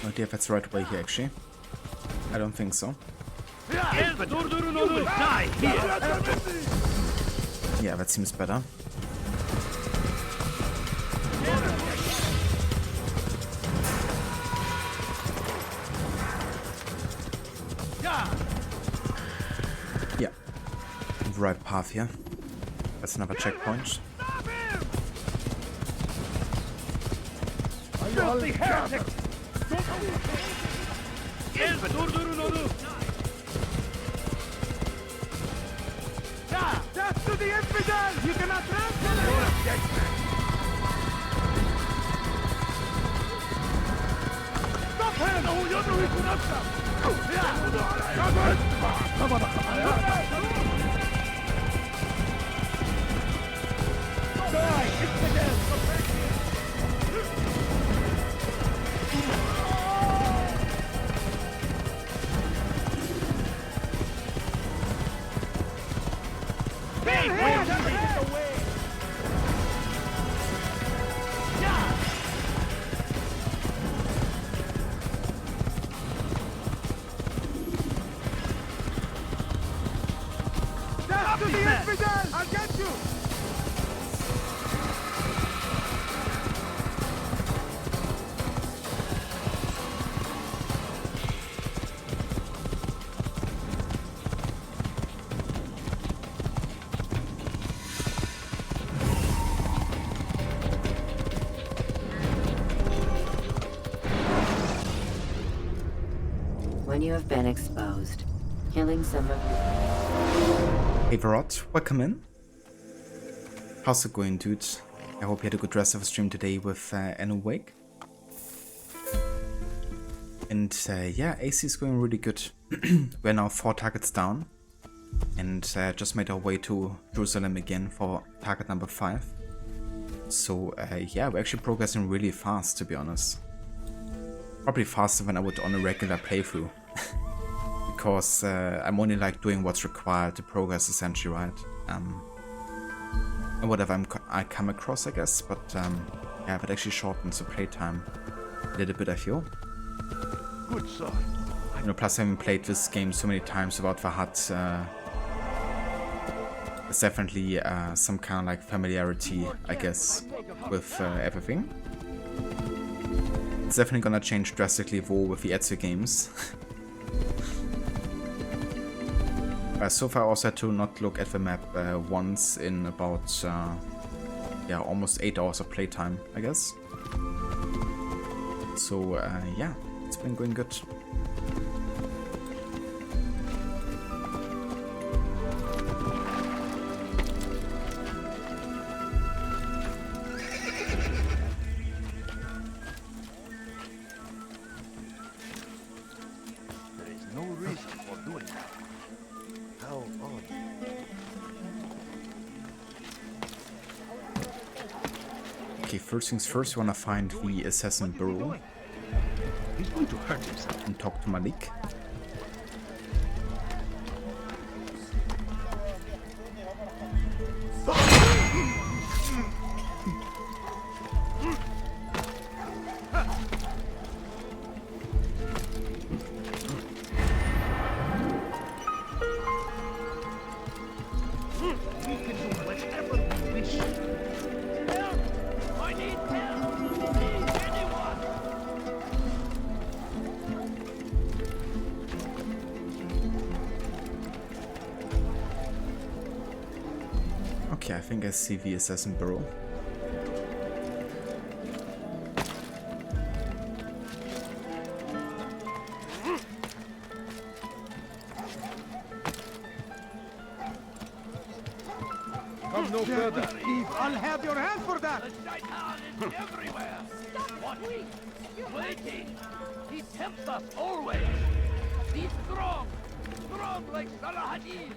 No idea if that's the right way here, actually. I don't think so.
You will die here.
Yeah, that seems better. Yeah, right path here. That's another checkpoint.
Filthy heretic!
Death to the infidel! You cannot run! To the infidel! I'll get you!
When you have been exposed, killing some of your...
Hey Varot, welcome in. How's it going, dude? I hope you had a good rest of the stream today with Awake. And yeah, AC is going really good. We're now 4 targets down. And just made our way to Jerusalem again for target number 5. So yeah, we're actually progressing really fast, to be honest. Probably faster than I would on a regular playthrough. Because I'm only like doing what's required to progress, essentially, right? And whatever I come across, I guess. But yeah, that actually shortens the playtime a little bit, I feel.
Good sir.
You know, plus having played this game so many times without the HUD, there's definitely some kind of like familiarity, I guess, with everything. It's definitely gonna change drastically though with the Ezio games. So far I also had to not look at the map once in about yeah, almost 8 hours of playtime, I guess. So yeah, it's been going good.
There is no reason for doing that. How odd.
Okay, first things first, we wanna find the assassin bureau.
He's going to hurt himself.
And talk to Malik. Okay, I think I see the assassin bureau.
Come no further. Eve, I'll have your hand for that.
The shaitan is everywhere. Watching, waiting. He tempts us always. Be strong. Strong like Salah-ad-Din.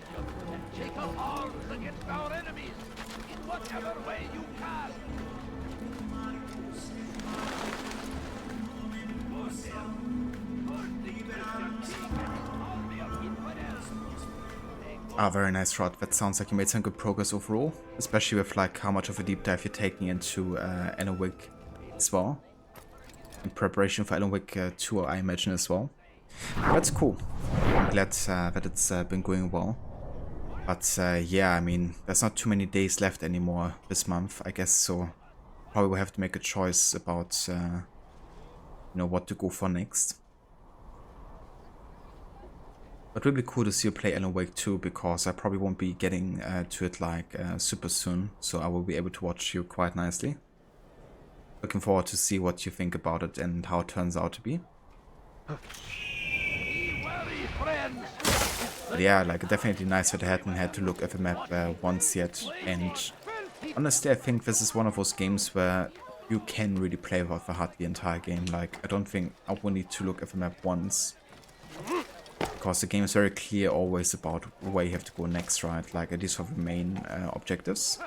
And take up arms against our enemies. In whatever way you can.
Ah, very nice, Rod. That sounds like you made some good progress overall, especially with like how much of a deep dive you're taking into Alan Wake as well. In preparation for Alan Wake 2, I imagine as well. That's cool. I'm glad that it's been going well. But yeah, I mean, there's not too many days left anymore this month, I guess, so probably will have to make a choice about you know, what to go for next. But it will be cool to see you play Alan Wake 2, because I probably won't be getting to it like super soon, so I will be able to watch you quite nicely. Looking forward to see what you think about it and how it turns out to be. But yeah, like definitely nice that I hadn't had to look at the map once yet, and honestly I think this is one of those games where you can really play without the HUD the entire game. Like, I don't think I will need to look at the map once. Because the game is very clear always about where you have to go next, right? Like, at least for the main objectives.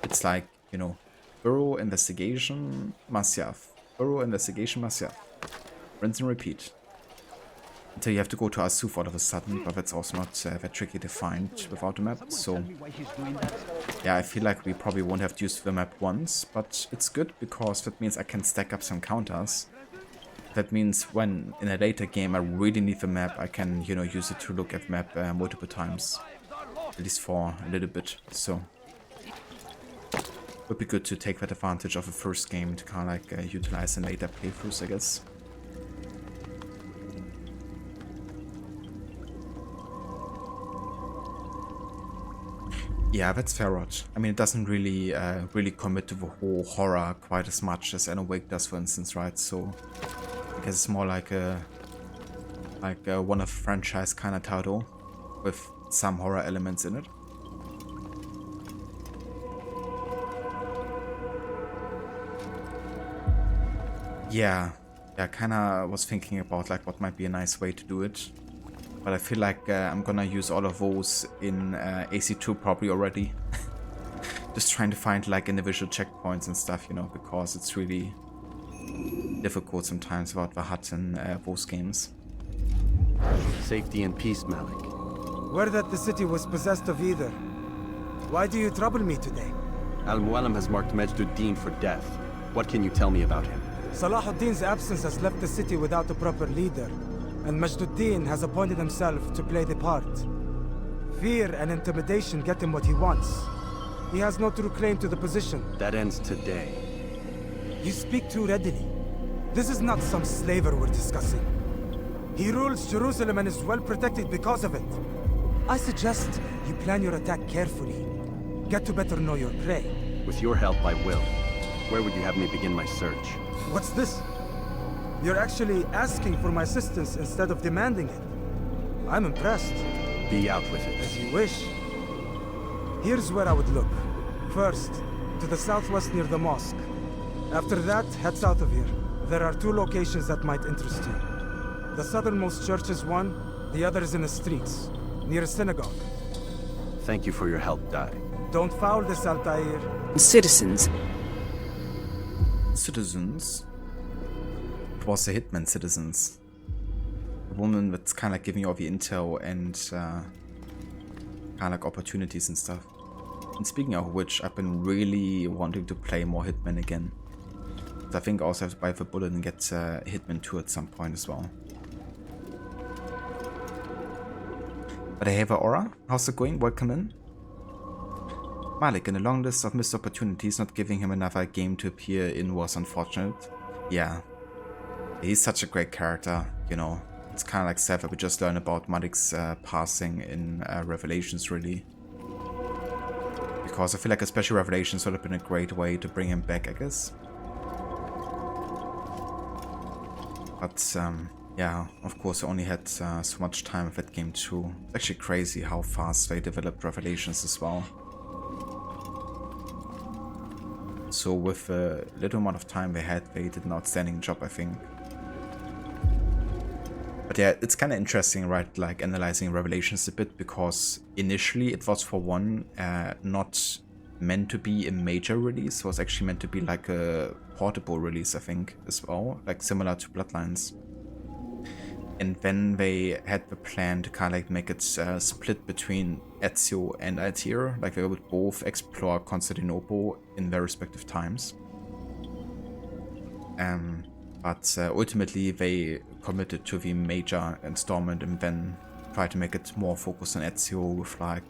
It's like, you know, Burrow, Investigation, Masyaf. Burrow, Investigation, Masyaf. Rinse and repeat. Until you have to go to Asuf all of a sudden, but that's also not that tricky to find without the map, so... Yeah, I feel like we probably won't have to use the map once, but it's good because that means I can stack up some counters. That means when, in a later game, I really need the map, I can, you know, use it to look at the map multiple times. At least for a little bit, so... Would be good to take that advantage of the first game to kind of like utilize in later playthroughs, I guess. Yeah, that's fair, Rod. I mean, it doesn't really really commit to the whole horror quite as much as NUQOUD does, for instance, right? So I guess it's more like a one of franchise kind of title with some horror elements in it. Yeah, kinda was thinking about like what might be a nice way to do it. But I feel like I'm gonna use all of those in AC2 probably already. Just trying to find like individual checkpoints and stuff, you know, because it's really difficult sometimes about the HUD in those games.
Safety and peace, Malik.
Word that the city was possessed of either. Why do you trouble me today?
Al-MUALIM has marked MAJD for death. What can you tell me about him?
Salahuddin's absence has left the city without a proper leader, and Majduddin has appointed himself to play the part. Fear and intimidation get him what he wants. He has no true claim to the position.
That ends today.
You speak too readily. This is not some slaver we're discussing. He rules Jerusalem and is well protected because of it. I suggest you plan your attack carefully. Get to better know your prey.
With your help, I will. Where would you have me begin my search?
What's this? You're actually asking for my assistance instead of demanding it. I'm impressed.
Be out with it.
As you wish. Here's where I would look. First, to the southwest near the mosque. After that, head south of here. There are 2 locations that might interest you. The southernmost church is one, the other is in the streets, near a synagogue.
Thank you for your help, Dai.
Don't foul this, Altair.
Citizens.
Citizens? It was the Hitman Citizens. The woman that's kind of like giving you all the intel and kind of like opportunities and stuff. And speaking of which, I've been really wanting to play more Hitman again. I think I also have to buy the bullet and get Hitman 2 at some point as well. But I have an aura. How's it going? Welcome in. Malik, in a long list of missed opportunities, not giving him another game to appear in was unfortunate. Yeah. He's such a great character, you know. It's kind of like stuff that we just learned about Malik's passing in Revelations, really. Because I feel like especially Revelations would have been a great way to bring him back, I guess. But, yeah, of course I only had so much time with that game too. It's actually crazy how fast they developed Revelations as well. So with the little amount of time they had, they did an outstanding job, I think. But yeah, it's kind of interesting, right, like analyzing Revelations a bit, because initially it was, for one, not meant to be a major release. It was actually meant to be like a portable release, I think, as well, like similar to Bloodlines. And then they had the plan to kind of like make it split between Ezio and Altair, like they would both explore Constantinople in their respective times. But ultimately they committed to the major installment and then tried to make it more focused on Ezio with like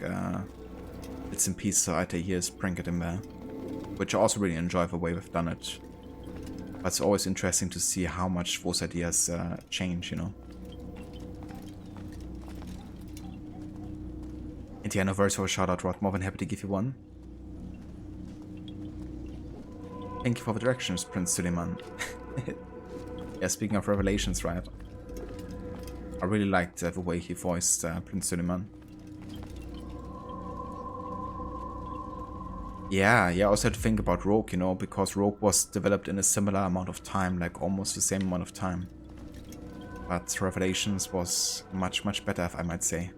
bits and pieces of Altair sprinkled in there, which I also really enjoy the way they've done it. But it's always interesting to see how much those ideas change, you know. And yeah, no worries for a shout out, Rod. More than happy to give you one. Thank you for the directions, Prince Suleiman. Yeah, speaking of Revelations, right? I really liked the way he voiced Prince Suleiman. Yeah, I also had to think about Rogue, you know, because Rogue was developed in a similar amount of time, like almost the same amount of time. But Revelations was much, much better, if I might say.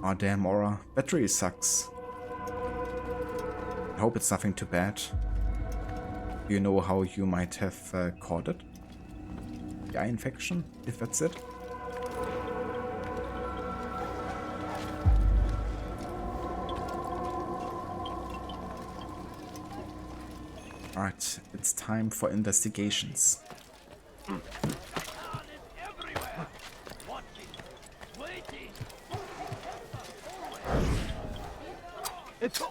Oh damn, Aura. Battery sucks. I hope it's nothing too bad. Do you know how you might have caught it? The eye infection, if that's it? Alright, it's time for investigations.
It's...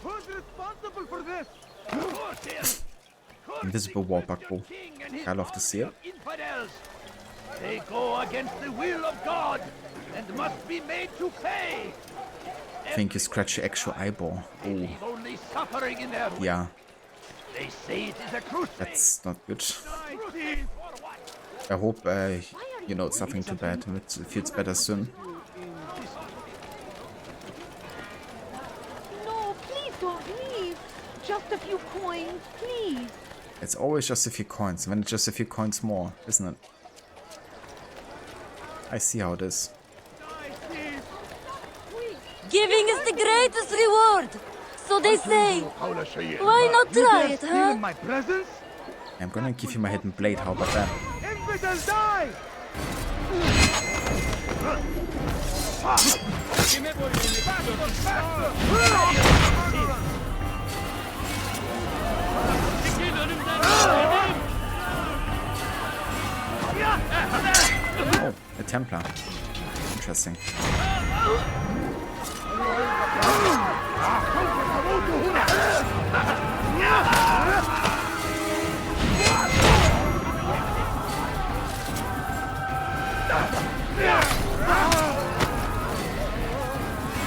Who's responsible for this?
Invisible wall bugbo. I love to see it.
They go against the will of God and must be made to pay.
I think you scratch your actual eyeball. Oh.
Only suffering in their
Yeah.
They say it is a crusade.
That's not good. I hope, you know, it's nothing too bad and it feels better soon.
No, please don't leave. Just a few coins, please.
It's always just a few coins, when it's just a few coins more, isn't it? I see how it is.
Giving is the greatest reward, so they say. Why not try it, huh?
My presence?
I'm gonna give you my hidden blade, how about that?
Infidels die!
Oh, a Templar. Interesting.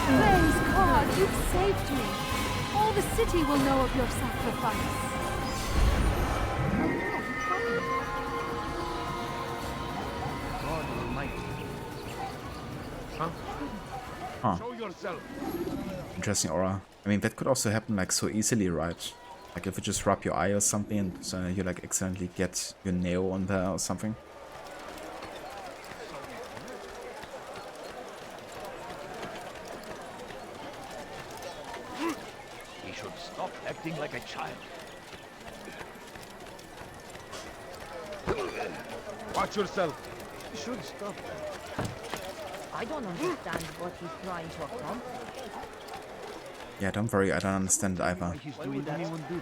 Praise God, you've saved me. All the city will know of your sacrifice.
God Almighty.
Huh.
Show yourself.
Interesting aura. I mean, that could also happen like so easily, right? Like if you just rub your eye or something and you like accidentally get your nail on there or something.
He should stop acting like a child.
Watch yourself.
You should stop that. I don't understand what he's trying to accomplish.
Yeah, don't worry, I don't understand either.
He's doing anyone good.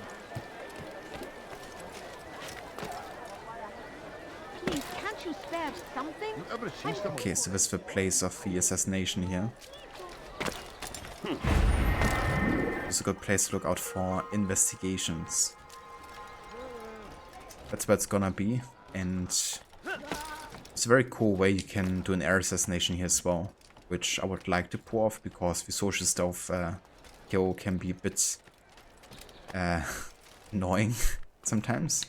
Please, can't you spare something?
Okay, so this is the place of the assassination here. It's a good place to look out for investigations. That's where it's gonna be, and it's a very cool way you can do an air assassination here as well, which I would like to pull off because the social stealth kill can be a bit annoying sometimes.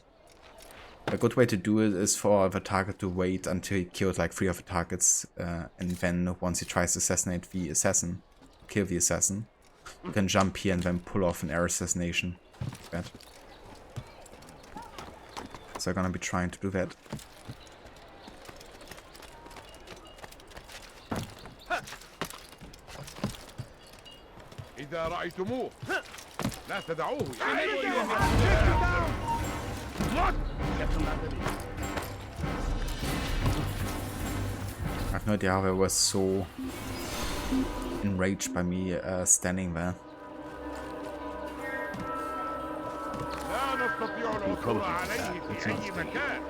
A good way to do it is for the target to wait until he kills like 3 of the targets, and then once he tries to assassinate the assassin, kill the assassin, you can jump here and then pull off an air assassination. Like that. So I'm gonna be trying to do that.
إذا رأيتموه لا تدعوه.
I have no idea how I was so enraged by me standing there.
لا نستطيع العثور عليه في أي مكان.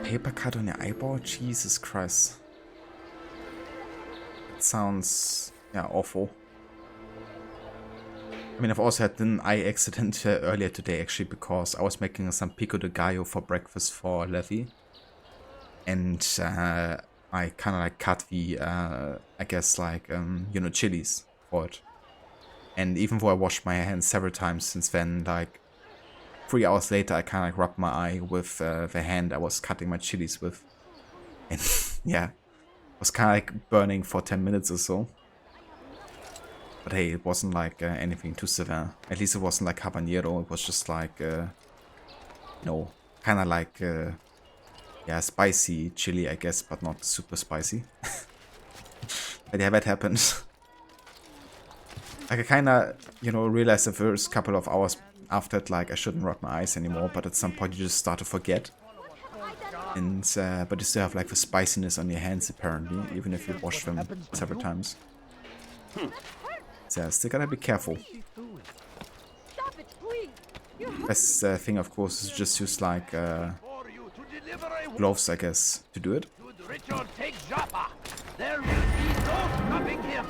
Paper cut on your eyeball? Jesus Christ. It sounds, yeah, awful. I mean, I've also had an eye accident earlier today, actually, because I was making some pico de gallo for breakfast for Levy. And I kind of like cut the, I guess, like, you know, chilies for it. And even though I washed my hands several times since then, like 3 hours later, I kind of like rubbed my eye with the hand I was cutting my chilies with. And yeah, it was kind of like burning for 10 minutes or so. But hey, it wasn't like anything too severe. At least it wasn't like habanero. It was just like, no, kind of like, yeah, spicy chili, I guess, but not super spicy. But yeah, that happened. Like I kind of, you know, realized the first couple of hours after it, like I shouldn't rub my eyes anymore. But at some point, you just start to forget. And but you still have like the spiciness on your hands apparently, even if you wash them several times. So yeah, still gotta be careful. Best thing, of course, is just use like gloves, I guess, to do it.
Richard, take Jaffa. There will be no stopping him.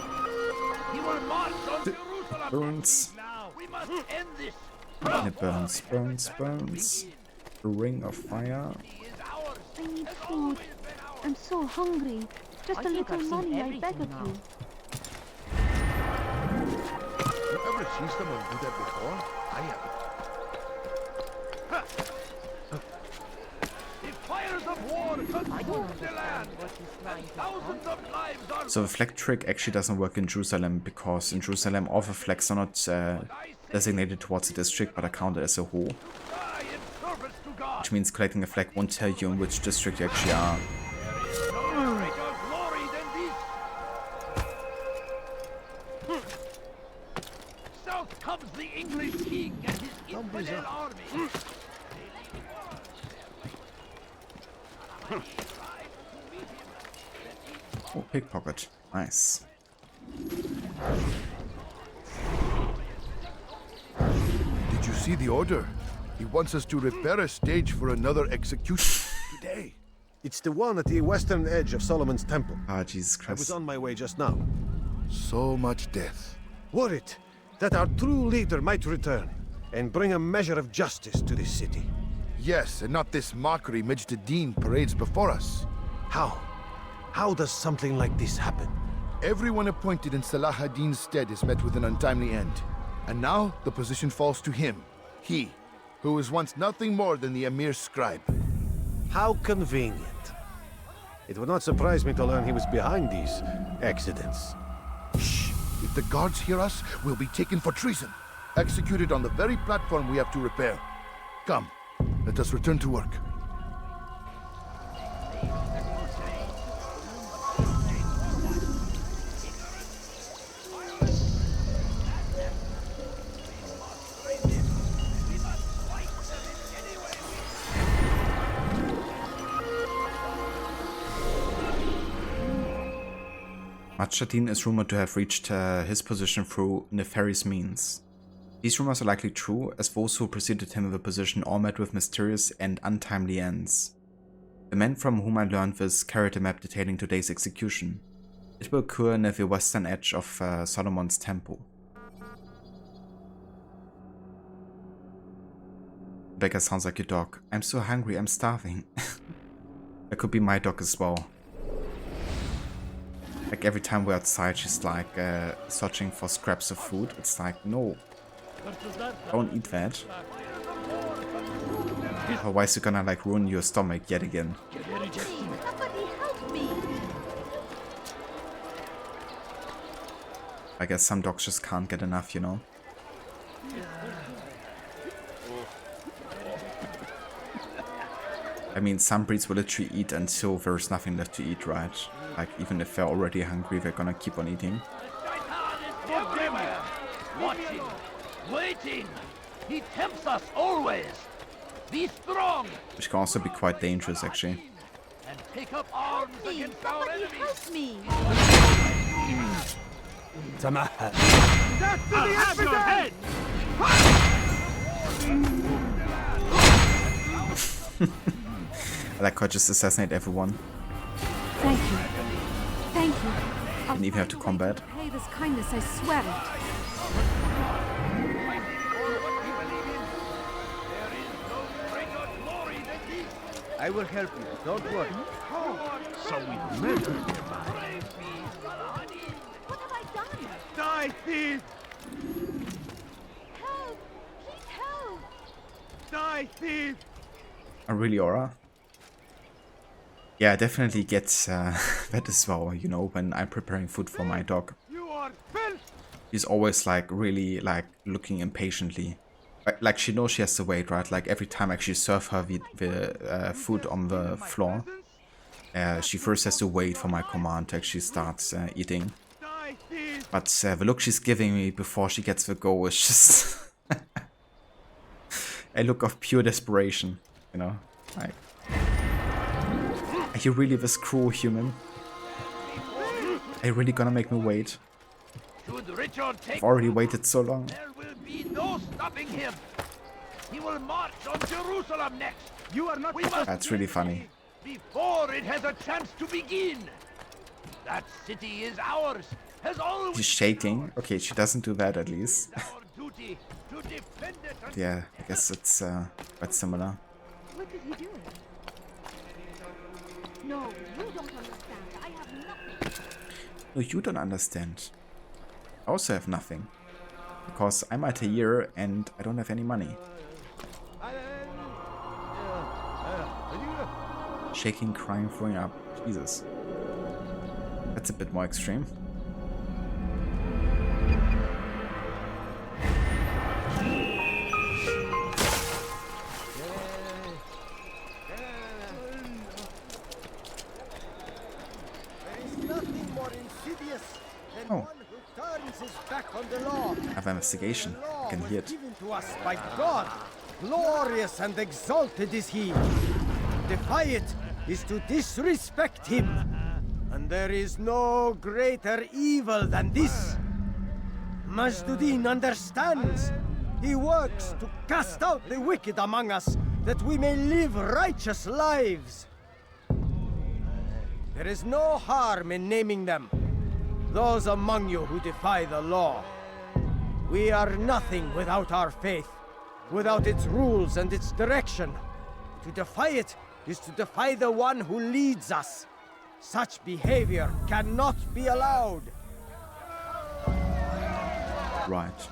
He will march on Jerusalem.
Burns.
We must end this.
And it burns, burns, burns. A ring of fire.
I need food. I'm so hungry. Just a little money, I beg of you.
You ever see someone do that before? I haven't.
The fires of war consume the land. And thousands of lives are
So the flag trick actually doesn't work in Jerusalem, because in Jerusalem all the flags are not designated towards a district but are counted as a whole. Which means collecting a flag won't tell you in which district you actually are.
South comes the English king and his infidel army.
Oh, pickpocket. Nice.
Did you see the order? He wants us to repair a stage for another execution today.
It's the one at the western edge of Solomon's temple.
Ah, Jesus Christ.
I was on my way just now.
So much death.
Worried that our true leader might return and bring a measure of justice to this city.
Yes, and not this mockery ADDIN parades before us.
How? How does something like this happen?
Everyone appointed in Salah ad-Din's stead is met with an untimely end. And now the position falls to him. He, who was once nothing more than the Emir's scribe.
How convenient. It would not surprise me to learn he was behind these accidents.
Shh! If the guards hear us, we'll be taken for treason. Executed on the very platform we have to repair. Come, let us return to work.
ADDIN is rumored to have reached his position through nefarious means. These rumors are likely true, as those who preceded him in the position all met with mysterious and untimely ends. The man from whom I learned this carried a map detailing today's execution. It will occur near the western edge of Solomon's temple. Becca sounds like your dog. I'm so hungry, I'm starving. That could be my dog as well. Like every time we're outside, she's like searching for scraps of food. It's like, no, don't eat that. Otherwise you're gonna like ruin your stomach yet again. I guess some dogs just can't get enough, you know? I mean, some breeds will literally eat until there's nothing left to eat, right? Like, even if they're already hungry, they're gonna keep on eating.
Everywhere. Watching, waiting. He tempts us always. Be strong.
Which can also be quite dangerous, actually.
And take up arms against our enemies.
Help me!
Tamaha.
That's the have your head.
I like how I just assassinate everyone.
Thank you. Thank you.
Didn't even have to combat.
Pay this kindness, I swear it.
I will help you, don't worry.
So we murdered him.
What have I done?
Die, thief!
Die, thief!
Oh, really, Aura? Yeah, I definitely get that as well, you know, when I'm preparing food for my dog.
You are filth!
She's always like really like looking impatiently. Like she knows she has to wait, right? Like every time I actually serve her the food on the floor, she first has to wait for my command to actually start eating. But the look she's giving me before she gets the go is just a look of pure desperation, you know? Like, are you really this cruel human? Are you really gonna make me wait? I've already waited so long.
There will be no stopping him. He will march on Jerusalem next. You are not.
That's really funny.
Before it has a chance to begin. That city is ours. Has always.
She's shaking. Okay, she doesn't do that at least.
Duty to defend it.
Yeah, I guess it's quite similar.
What is he doing? No, you don't understand. I have nothing.
No, you don't understand. I also have nothing. Because I'm at a year and I don't have any money. Shaking, crying, throwing up. Jesus. That's a bit more extreme. Oh. I have an investigation. I can hear it.
Given to us by God. Glorious and exalted is he. Defy it is to disrespect him. And there is no greater evil than this. Majduddin understands. He works to cast out the wicked among us, that we may live righteous lives. There is no harm in naming them. Those among you who defy the law. We are nothing without our faith, without its rules and its direction. To defy it is to defy the one who leads us. Such behavior cannot be allowed.
Right.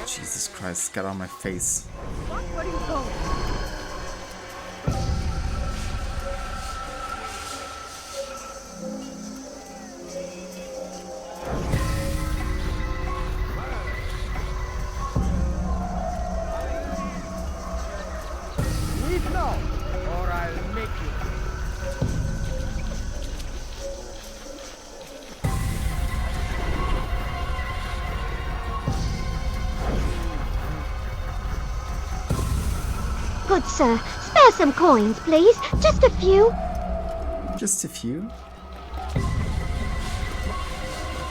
Jesus Christ, get out of my face.
Where are you going?
Leave now, or I'll make you.
Good sir, spare some coins, please. Just a few.
Just a few?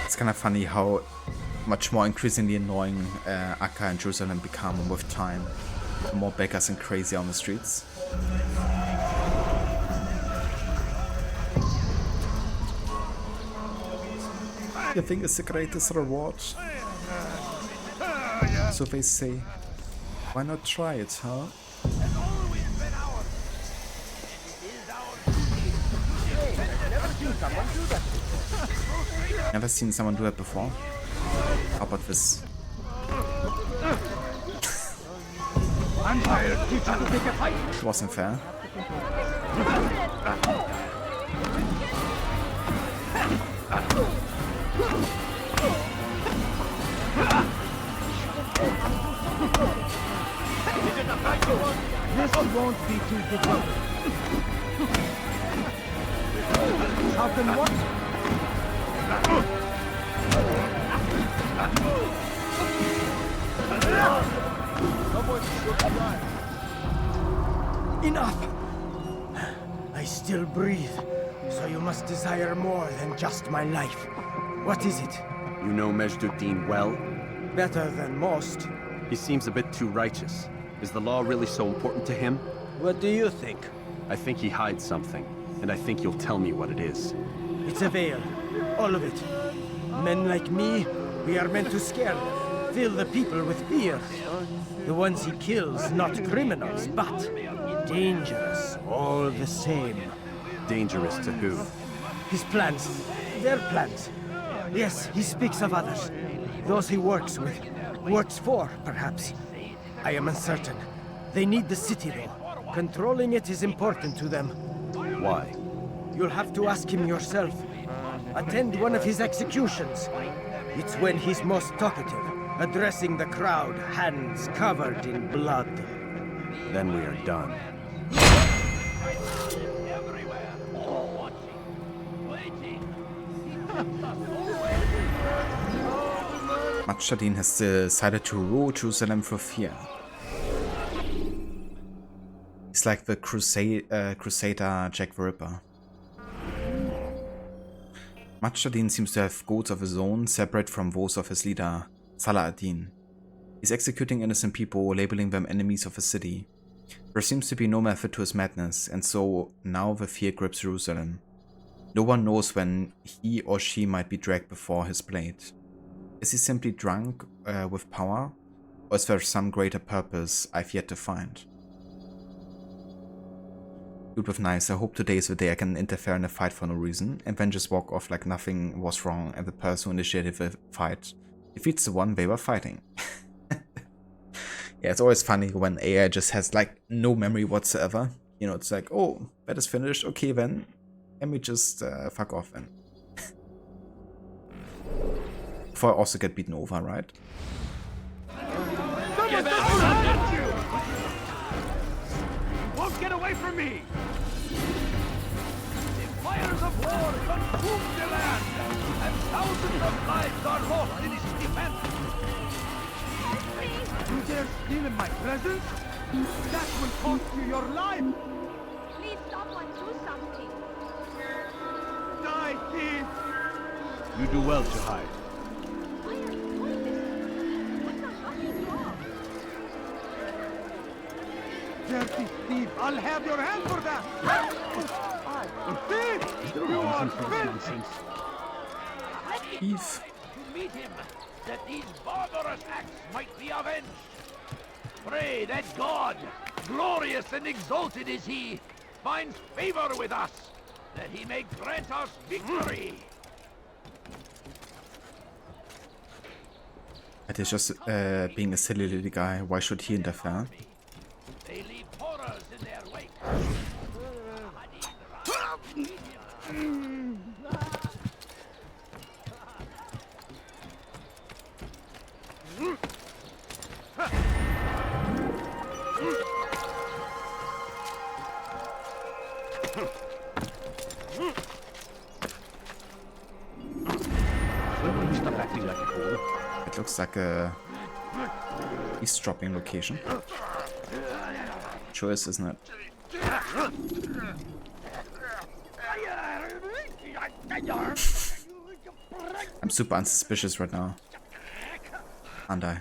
It's kind of funny how much more increasingly annoying Akka and Jerusalem become with time. The more beggars and crazy on the streets. You think it's the greatest reward? So they say. Why not try it, huh? Never seen someone do that before. How about this? It wasn't fair.
This won't be too difficult. How can what? Enough! I still breathe, so you must desire more than just my life. What is it?
You know Majduddin well?
Better than most.
He seems a bit too righteous. Is the law really so important to him?
What do you think?
I think he hides something. and I think you'll tell me what it is.
It's a veil. All of it. Men like me, we are meant to scare them, fill the people with fear. The ones he kills, not criminals, but dangerous all the same.
Dangerous to who?
His plans. Their plans. Yes, he speaks of others. Those he works with. Works for, perhaps. I am uncertain. They need the city, though. Controlling it is important to them.
Why?
You'll have to ask him yourself. Attend one of his executions. It's when he's most talkative, addressing the crowd, hands covered in blood.
Then we are done.
Masyaf has decided to rule Jerusalem for fear. He's like the crusader Jack the Ripper. Masyaf seems to have goals of his own, separate from those of his leader, Salah ad-Din. He's executing innocent people, labeling them enemies of the city. There seems to be no method to his madness, and so now the fear grips Jerusalem. No one knows when he or she might be dragged before his blade. Is he simply drunk with power, or is there some greater purpose I've yet to find? Dude with nice, I hope today is the day I can interfere in a fight for no reason, and then just walk off like nothing was wrong and the person who initiated the fight defeats the one they were fighting. Yeah, it's always funny when AI just has like no memory whatsoever. You know, it's like, oh, that is finished, okay then, let me just fuck off then. Before I also get beaten over, right?
Won't get away from me! The fires of war consume the land, and thousands of lives are lost in its defense.
You dare steal in my presence? That will cost you your life!
Please, someone do something.
Die, thief!
You do well to hide.
Dirty thief! I'll have your hand for that! Thief! You are filth!
Thief.
To meet him, that these barbarous acts might be avenged. Pray that God, glorious and exalted is he, finds favor with us, that he may grant us victory.
It is just being a silly little guy. Why should he interfere?
They leave horrors in their wake.
Stop acting like a fool.
It looks like a eavesdropping location. Sure is, isn't it? I'm super unsuspicious right now. Aren't I?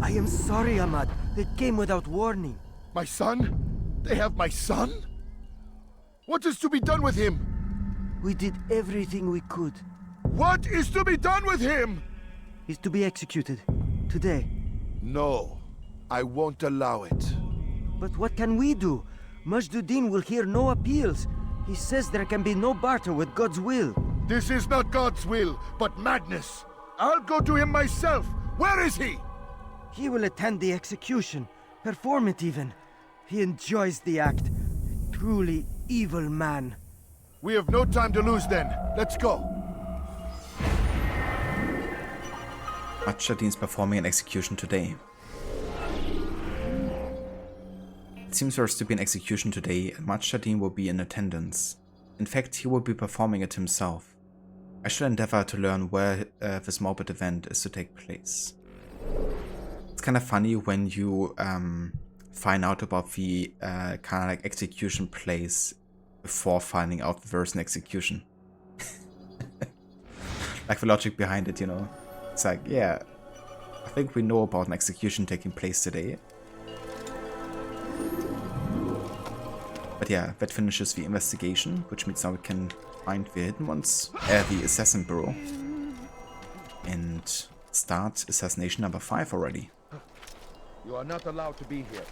I am sorry, Ahmad. They came without warning.
My son? They have my son? What is to be done with him?
We did everything we could.
What is to be done with him?
He's to be executed. Today.
No. I won't allow it.
But what can we do? Majduddin will hear no appeals. He says there can be no barter with God's will.
This is not God's will, but madness. I'll go to him myself. Where is he?
He will attend the execution. Perform it even. He enjoys the act. A truly evil man.
We have no time to lose then. Let's go.
Masyaf is performing an execution today. It seems there's to be an execution today, and Masyaf will be in attendance. In fact, he will be performing it himself. I should endeavor to learn where this morbid event is to take place. It's kind of funny when you find out about the kind of like execution place before finding out there's an execution. Like the logic behind it, you know. It's like, yeah, I think we know about an execution taking place today. But yeah, that finishes the investigation, which means now we can find the hidden ones, the assassin bureau, and start assassination number 5 already.
You are not allowed to be here.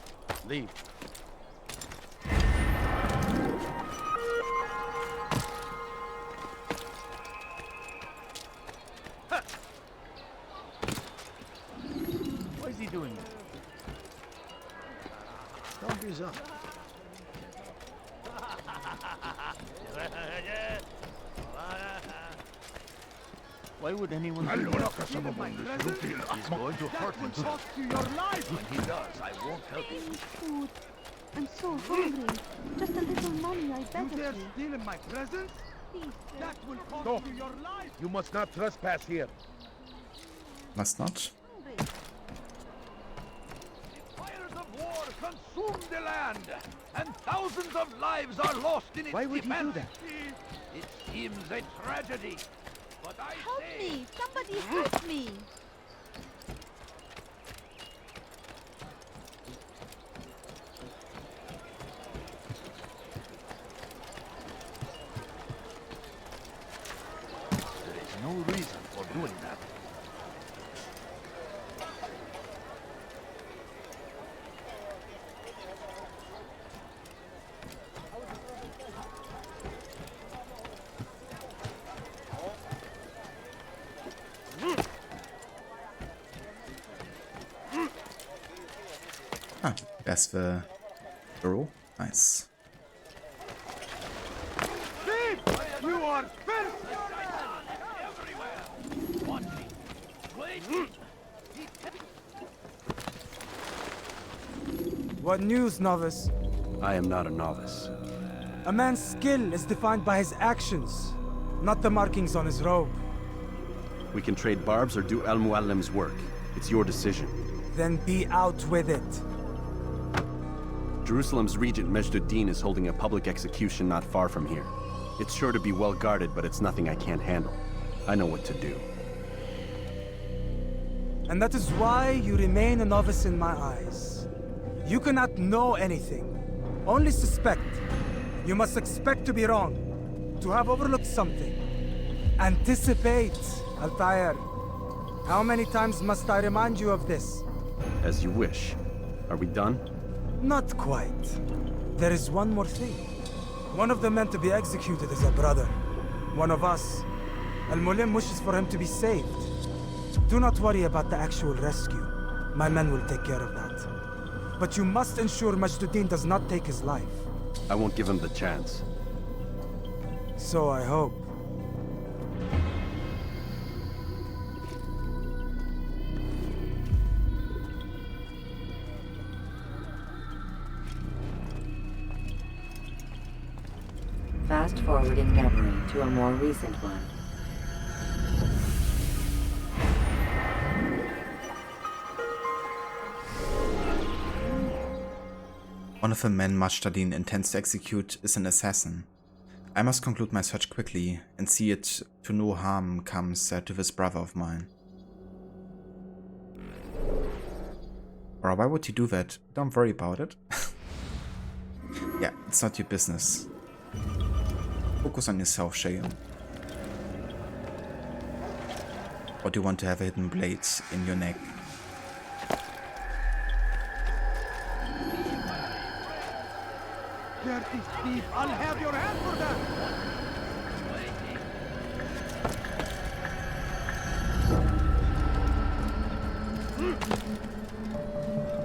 Leave.
What is he doing?
Don't be so.
Why would anyone do that? He's going to hurt himself.
When
he does, I won't help him.
Food. I'm so hungry. Just a little money, I beg of you.
Steal in my presence? That will cost
Stop.
you your life.
You must not trespass here.
Must not.
Fires of war consume the land, and thousands of lives are lost in its
Why would
defense.
he do that?
It seems a tragedy, but I
Help
say...
me! Somebody help me!
There is no reason for doing that.
Ah, that's the bureau. Nice.
You are first!
What news, novice?
I am not a novice.
A man's skill is defined by his actions, not the markings on his robe.
We can trade barbs or do MUALIM's work. It's your decision.
Then be out with it.
Jerusalem's Regent MAJD is holding a public execution not far from here. It's sure to be well guarded, but it's nothing I can't handle. I know what to do.
And that is why you remain a novice in my eyes. You cannot know anything, only suspect. You must expect to be wrong, to have overlooked something. Anticipate, Altair. How many times must I remind you of this?
As you wish. Are we done?
Not quite. There is one more thing. One of the men to be executed is a brother. One of us. Al-MUALIM wishes for him to be saved. Do not worry about the actual rescue. My men will take care of that. But you must ensure Majduddin does not take his life.
I won't give him the chance.
So I hope.
Fast forwarding memory to a more recent one.
One of the men Masyaf intends to execute is an assassin. I must conclude my search quickly and see it to no harm comes to this brother of mine. Or why would you do that? Don't worry about it. Yeah, it's not your business. Focus on yourself, Shale. Or do you want to have a hidden blade in your neck?
Dirty thief! I'll have your hand for that!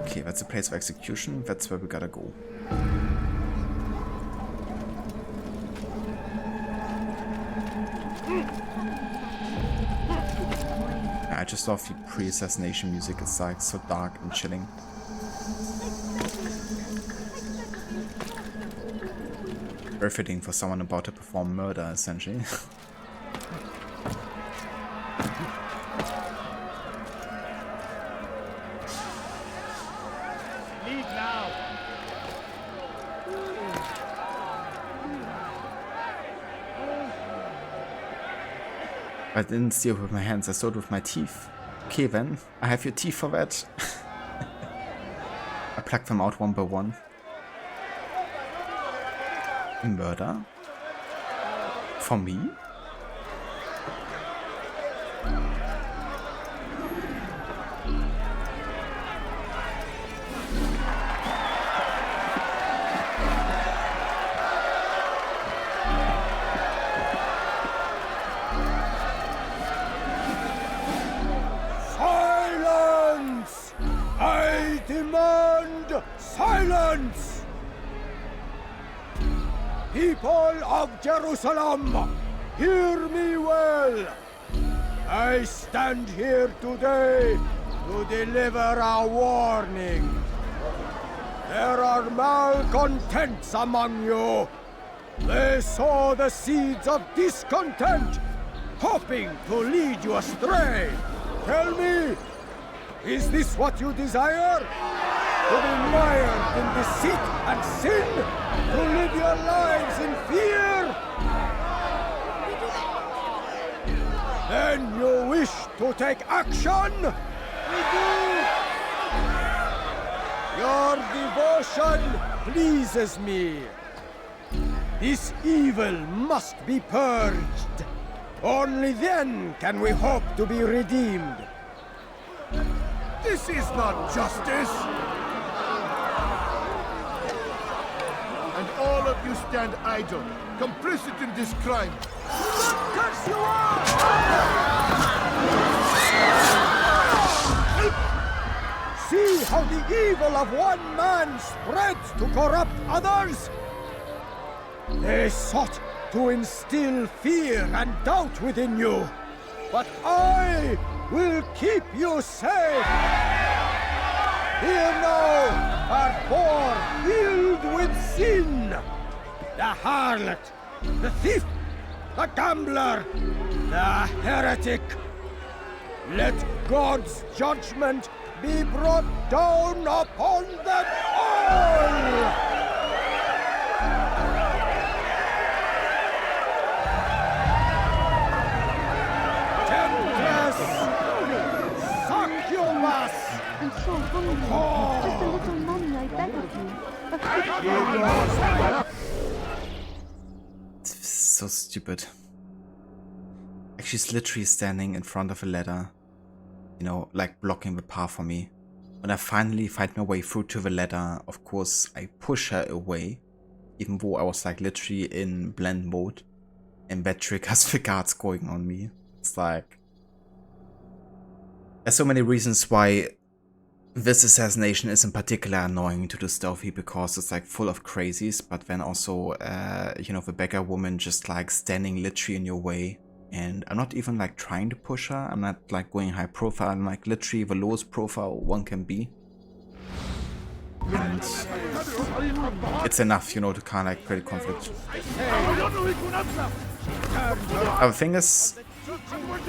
Okay, that's the place of execution. That's where we gotta go. I just love the pre-assassination music. It's like so dark and chilling. Very fitting for someone about to perform murder, essentially.
Leave now!
I didn't steal with my hands, I stole with my teeth. Okay then, I have your teeth for that. I plucked them out one by one. murder? For me?
Silence! I demand silence! People of Jerusalem, hear me well. I stand here today to deliver a warning. There are malcontents among you. They sow the seeds of discontent, hoping to lead you astray. Tell me, is this what you desire? To be mired in deceit and sin? To live your lives in fear? Then you wish to take action? We do. Your devotion pleases me. This evil must be purged. Only then can we hope to be redeemed.
This is not justice! And all of you stand idle, complicit in this crime.
Curse you are! See how the evil of one man spreads to corrupt others? They sought to instill fear and doubt within you, but I will keep you safe. Here now are four filled with sin. The harlot, the thief, the gambler, the heretic. Let God's judgment be brought down upon them all!
I'm so hungry. Just a little money, I beg of you.
It's so stupid. Like, she's literally standing in front of a ladder, you know, like blocking the path for me. When I finally find my way through to the ladder, of course, I push her away, even though I was like literally in blend mode, and that triggers the guards going on me. It's like, there's so many reasons why this assassination is in particular annoying to do stealthy, because it's like full of crazies, but then also, you know, the beggar woman just like standing literally in your way. And I'm not even like trying to push her, I'm not like going high profile, I'm like literally the lowest profile one can be. And it's enough, you know, to kind of like create conflict. The thing is,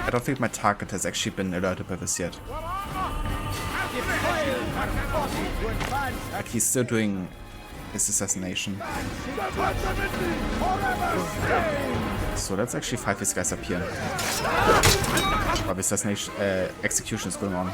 I don't think my target has actually been alerted by this yet. Like, he's still doing his assassination. So let's actually fight these guys up here while the assassination execution is going on.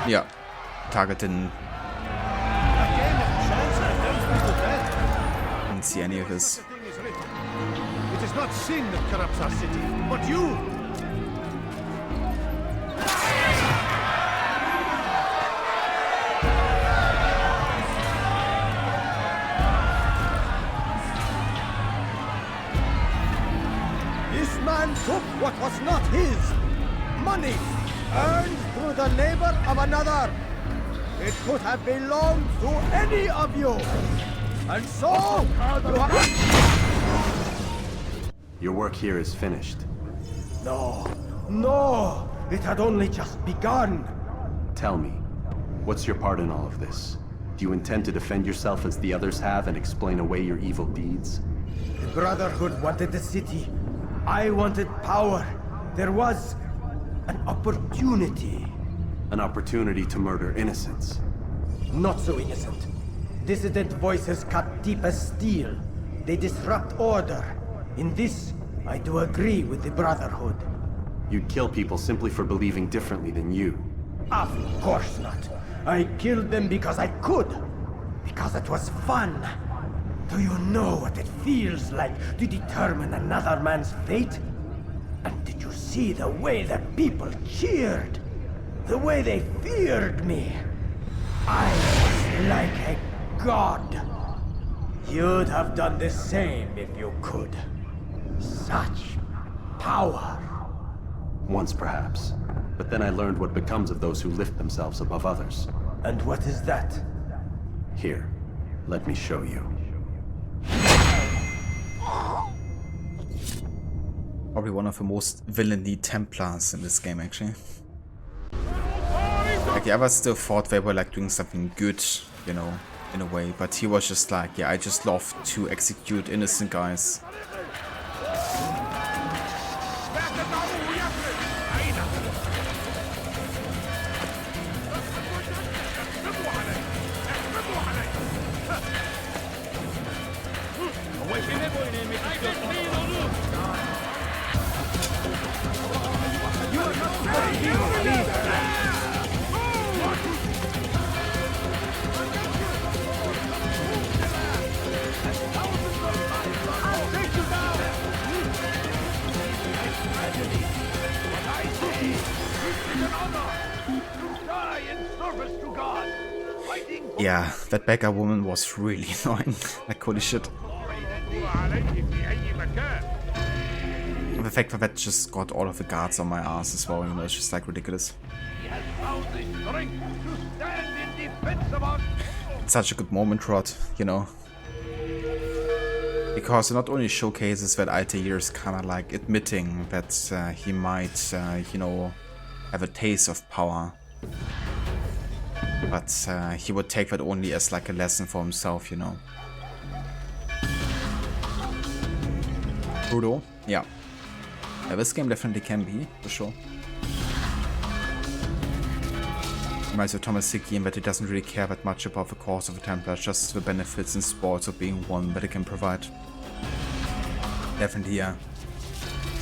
Yeah, target didn't see any of this.
It is not sin that corrupts our city, but you!
This man took what was not his. Money, earned through the labor of another. It could have belonged to any of you. And so,
Your work here is finished.
No, it had only just begun.
Tell me, what's your part in all of this? Do you intend to defend yourself as the others have and explain away your evil deeds?
The Brotherhood wanted the city. I wanted power. There was
An opportunity.
An opportunity to murder innocents.
Not so innocent. Dissident voices cut deep as steel. They disrupt order. In this, I do agree with the Brotherhood.
You'd kill people simply for believing differently than you.
Of course not. I killed them because I could. Because it was fun. Do you know what it feels like to determine another man's fate? And did you see the way the people cheered? The way they feared me? I was like a god. You'd have done the same if you could. Such power.
Once perhaps. But then I learned what becomes of those who lift themselves above others.
And what is that?
Here, let me show you.
Probably one of the most villainy Templars in this game, actually. Like, the others still thought they were like doing something good, you know, in a way, but he was just like, yeah, I just love to execute innocent guys. Yeah, that beggar woman was really annoying. Like, holy shit. The fact that just got all of the guards on my ass as well, you know, it's just like ridiculous. It's such a good moment, Rod, you know. Because it not only showcases that Altair is kind of like admitting that he might, you know, have a taste of power. But he would take that only as like a lesson for himself, you know. Brutal, yeah. Yeah, this game definitely can be, for sure. Reminds me of Thomas Hickey in that he doesn't really care that much about the cause of the Templars, just the benefits and sports of being one that it can provide. Definitely, yeah.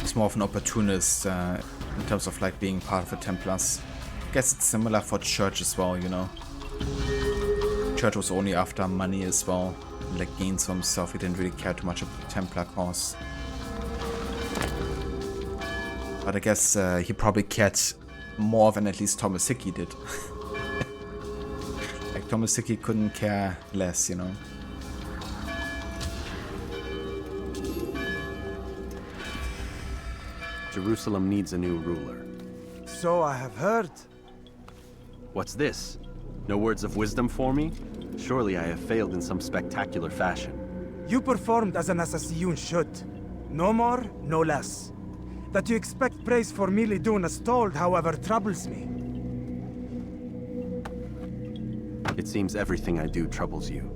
He's more of an opportunist in terms of like being part of the Templars. I guess it's similar for Church as well, you know. Church was only after money as well, like gains for himself. He didn't really care too much about the Templar cause. But I guess he probably cared more than at least Thomas Hickey did. Like Thomas Hickey couldn't care less, you know.
Jerusalem needs a new ruler.
So I have heard.
What's this? No words of wisdom for me? Surely I have failed in some spectacular fashion.
You performed as an assassin should. No more, no less. That you expect praise for merely doing as told, however, troubles me.
It seems everything I do troubles you.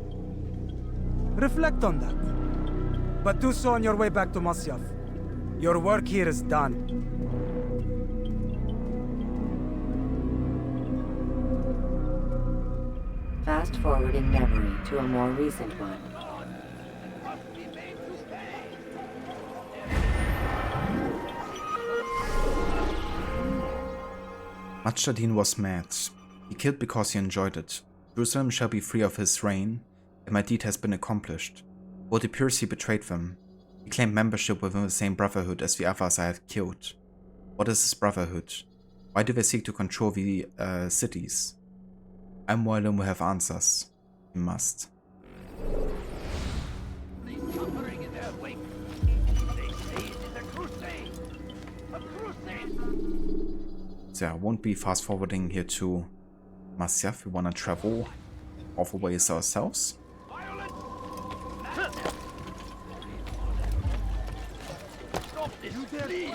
Reflect on that. But do so on your way back to Masyaf. Your work here is done.
Fast forwarding memory to a more recent one.
Majd'Addin was mad. He killed because he enjoyed it. Jerusalem shall be free of his reign, and my deed has been accomplished. For the purity betrayed them. He claimed membership within the same brotherhood as the others I had killed. What is this brotherhood? Why do they seek to control the cities? MUALIM will have answers. He must. So I won't be fast forwarding here to Masyaf. We want to travel all the ways ourselves.
Stop this, please!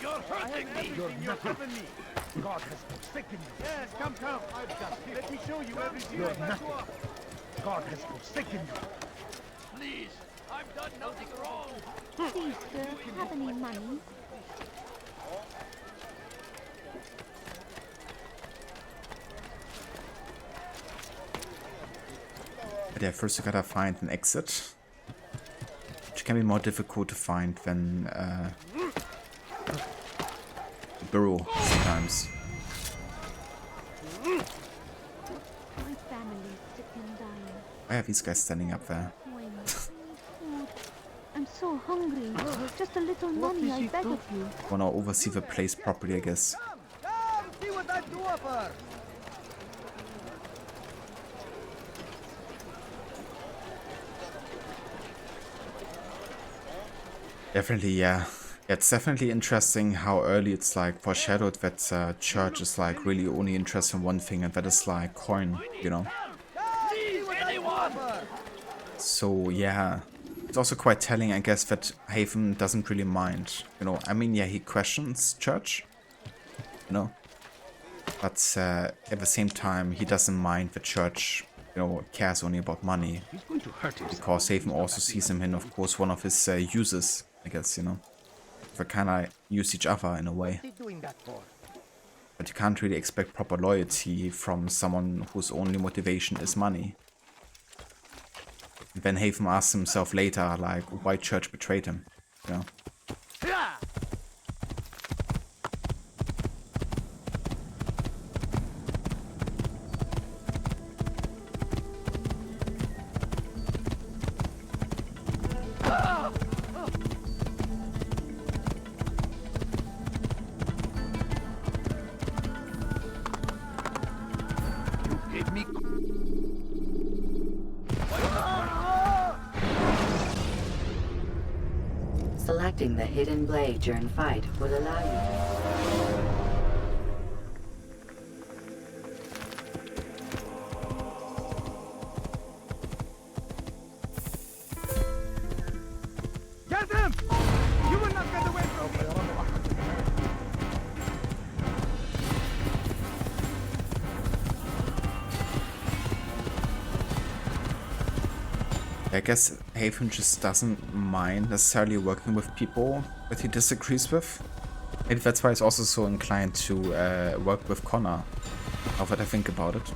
You're hurting me! You're hurting me! God has forsaken you. Yes, come. I've got it. Let me show you everything. You're nothing. God has forsaken you.
Please, I've done nothing wrong.
Please, sir, have any money?
But yeah, first you gotta find an exit, which can be more difficult to find than a burrow sometimes. Why are these guys standing up there?
I'm so hungry. Just a little money, I beg of you.
Wanna oversee the place properly, I guess.
See what I do offer.
Definitely, yeah. It's definitely interesting how early it's like foreshadowed that church is like really only interested in one thing, and that is like coin, you know? So yeah, it's also quite telling, I guess, that Haven doesn't really mind, you know? I mean, yeah, he questions church, you know? But at the same time, he doesn't mind the church, you know, cares only about money. Because Haven also sees him in, of course, one of his uses, I guess, you know? They kind of use each other in a way. But you can't really expect proper loyalty from someone whose only motivation is money. And then Haven asks himself later, like, why church betrayed him, you know?
Selecting the hidden blade during fight will allow you to...
Get him! You will not get away from me!
I guess Haven just doesn't mind necessarily working with people that he disagrees with. Maybe that's why he's also so inclined to work with Connor, now that I think about it.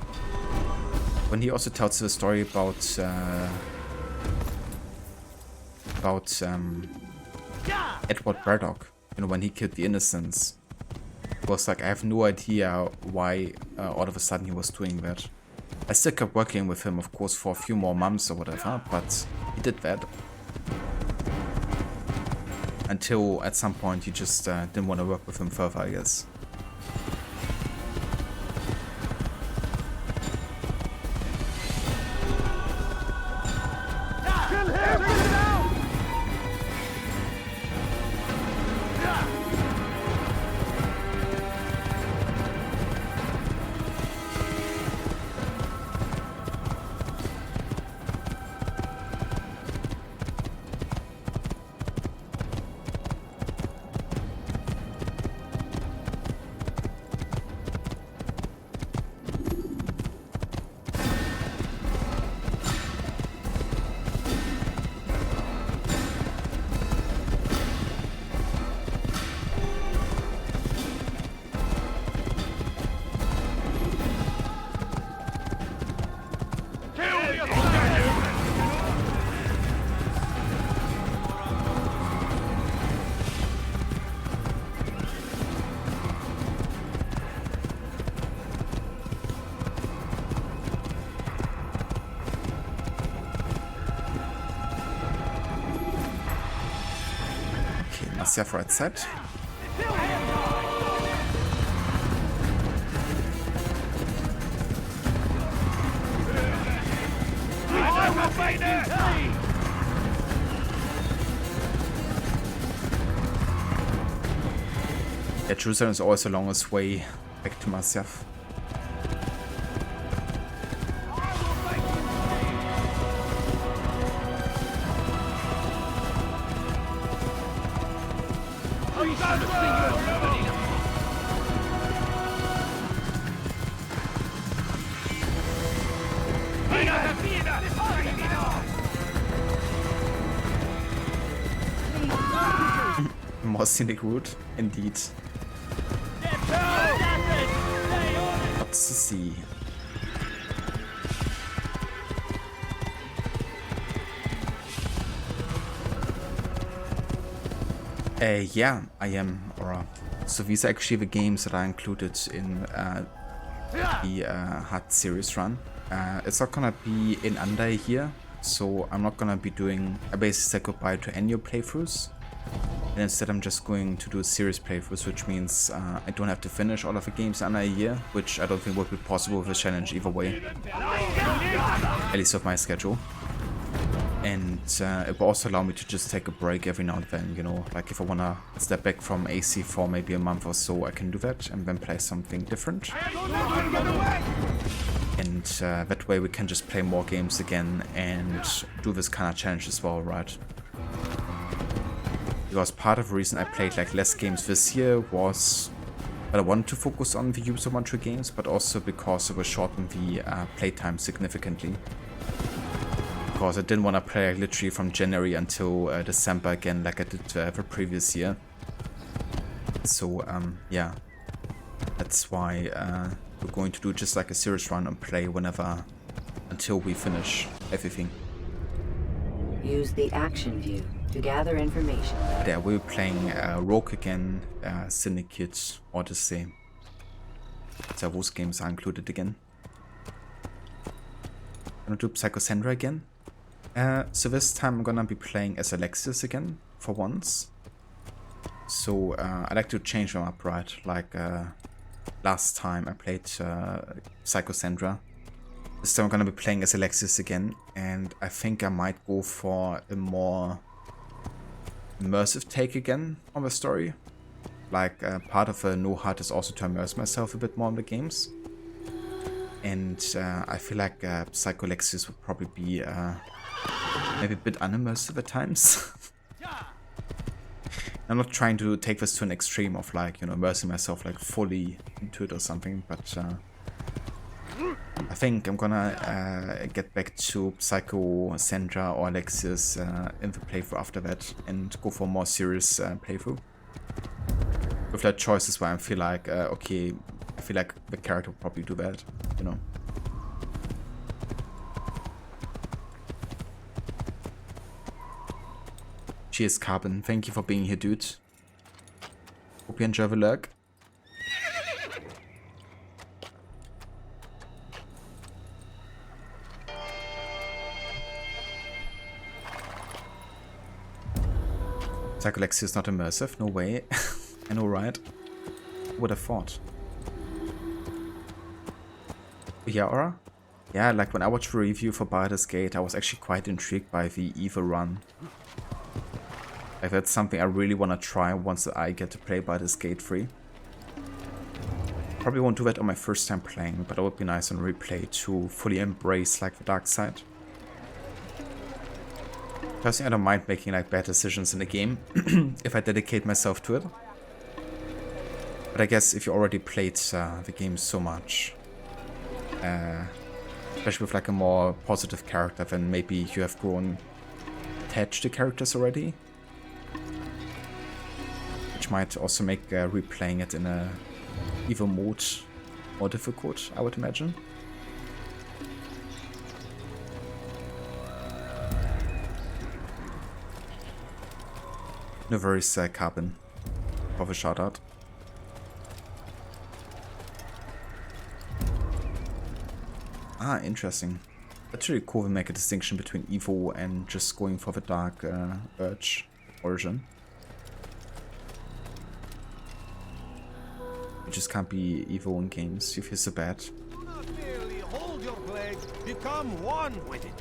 When he also tells the story about Edward Braddock, you know, when he killed the innocents. It was like, I have no idea why all of a sudden he was doing that. I still kept working with him, of course, for a few more months or whatever, but he did that. Until at some point he just didn't want to work with him further, I guess. Masyaf right side. Yeah, Jerusalem is always the longest way back to Masyaf. More scenic route, indeed. Lots to see. Yeah, I am, Aura. So these are actually the games that are included in the HUD series run. It's not gonna be in under a year, so I'm not gonna be doing a basically say goodbye to annual playthroughs. And instead I'm just going to do series playthroughs, which means I don't have to finish all of the games under a year, which I don't think would be possible with the challenge either way. At least with my schedule. And it will also allow me to just take a break every now and then, you know, like if I wanna step back from AC for maybe a month or so, I can do that and then play something different. And that way we can just play more games again and do this kind of challenge as well, right? Because part of the reason I played like less games this year was that I wanted to focus on the Ubisoft Montreal games, but also because it will shorten the playtime significantly. Because I didn't want to play literally from January until December again like I did the previous year. So yeah, that's why we're going to do just like a series run and play whenever until we finish everything.
Use the action view to gather information.
Yeah, we're playing Rogue again, Syndicate, Odyssey. So those games are included again. I'm gonna do Psychosandra again. So this time I'm gonna be playing as Alexius again, for once. So I like to change them up, right? Like last time I played Psychosandra. This time I'm gonna be playing as Alexius again, and I think I might go for a more immersive take again on the story. Like part of a NUQOUD is also to immerse myself a bit more in the games. And I feel like Psycho Alexius would probably be maybe a bit unimmersive at times. I'm not trying to take this to an extreme of like, you know, immersing myself like fully into it or something, but I think I'm gonna get back to Psychosandra or Alexius in the playthrough after that and go for a more serious playthrough. With that choices where I feel like, okay, I feel like the character will probably do that, you know. Cheers, Carbon. Thank you for being here, dude. Hope you enjoy the lurk. Psychology is not immersive, no way. I know, right? Who would have thought? Yeah, Aura? Yeah, like when I watched the review for Baldur's Gate, I was actually quite intrigued by the evil run. Like that's something I really want to try once I get to play Baldur's Gate 3. Probably won't do that on my first time playing, but it would be nice on replay to fully embrace like the dark side. Personally, I don't mind making like bad decisions in the game if I dedicate myself to it. But I guess if you already played the game so much, especially with like a more positive character, then maybe you have grown attached to characters already. Which might also make replaying it in a evil mode more difficult, I would imagine. No worries, Carbon, for the shout out. Ah, interesting. That's really cool to make a distinction between evil and just going for the dark urge origin. You just can't be evil in games, you feel so bad.
Do not merely hold your blade, become one with it.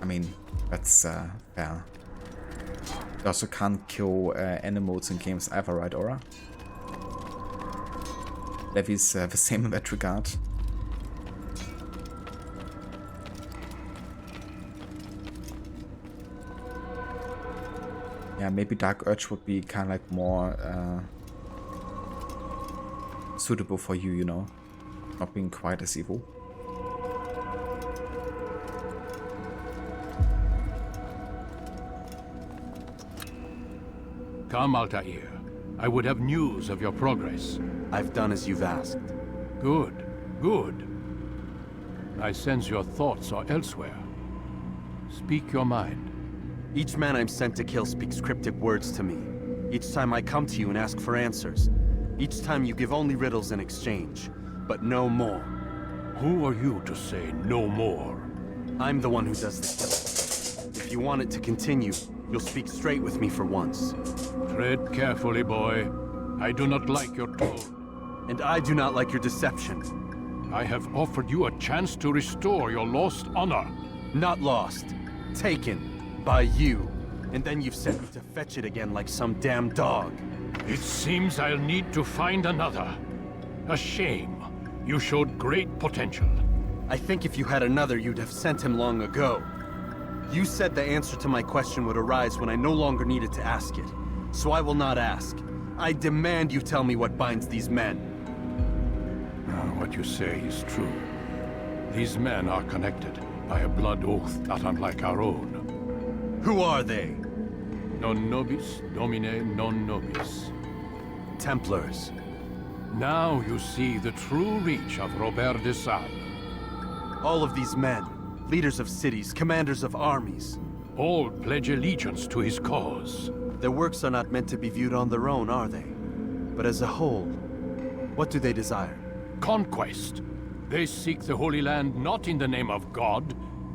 I mean, that's fair. You also can't kill animals in games either, right, Aura? Levy's the same in that regard. Yeah, maybe Dark Urge would be kind of like more suitable for you, you know? Not being quite as evil.
Come, Altair. I would have news of your progress.
I've done as you've asked.
Good, good. I sense your thoughts are elsewhere. Speak your mind.
Each man I'm sent to kill speaks cryptic words to me. Each time I come to you and ask for answers. Each time you give only riddles in exchange, but no more.
Who are you to say no more?
I'm the one who does the killing. If you want it to continue, you'll speak straight with me for once.
Tread carefully, boy. I do not like your tone.
And I do not like your deception.
I have offered you a chance to restore your lost honor.
Not lost. Taken. By you. And then you've sent me to fetch it again like some damn dog.
It seems I'll need to find another. A shame. You showed great potential.
I think if you had another, you'd have sent him long ago. You said the answer to my question would arise when I no longer needed to ask it. So I will not ask. I demand you tell me what binds these men.
What you say is true. These men are connected by a blood oath not unlike our own.
Who are they?
Non nobis, domine non nobis.
Templars.
Now you see the true reach of Robert de Sales.
All of these men, leaders of cities, commanders of armies.
All pledge allegiance to his cause.
Their works are not meant to be viewed on their own, are they? But as a whole, what do they desire?
Conquest. They seek the Holy Land not in the name of God,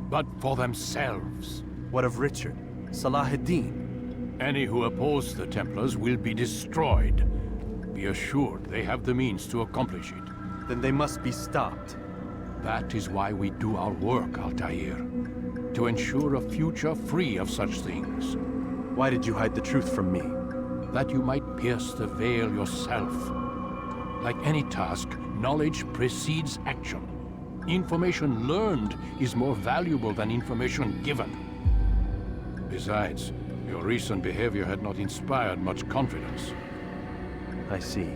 but for themselves.
What of Richard? Salah ad-Din?
Any who oppose the Templars will be destroyed. Be assured they have the means to accomplish it.
Then they must be stopped.
That is why we do our work, Altair. To ensure a future free of such things.
Why did you hide the truth from me?
That you might pierce the veil yourself. Like any task, knowledge precedes action. Information learned is more valuable than information given. Besides, your recent behavior had not inspired much confidence.
I see.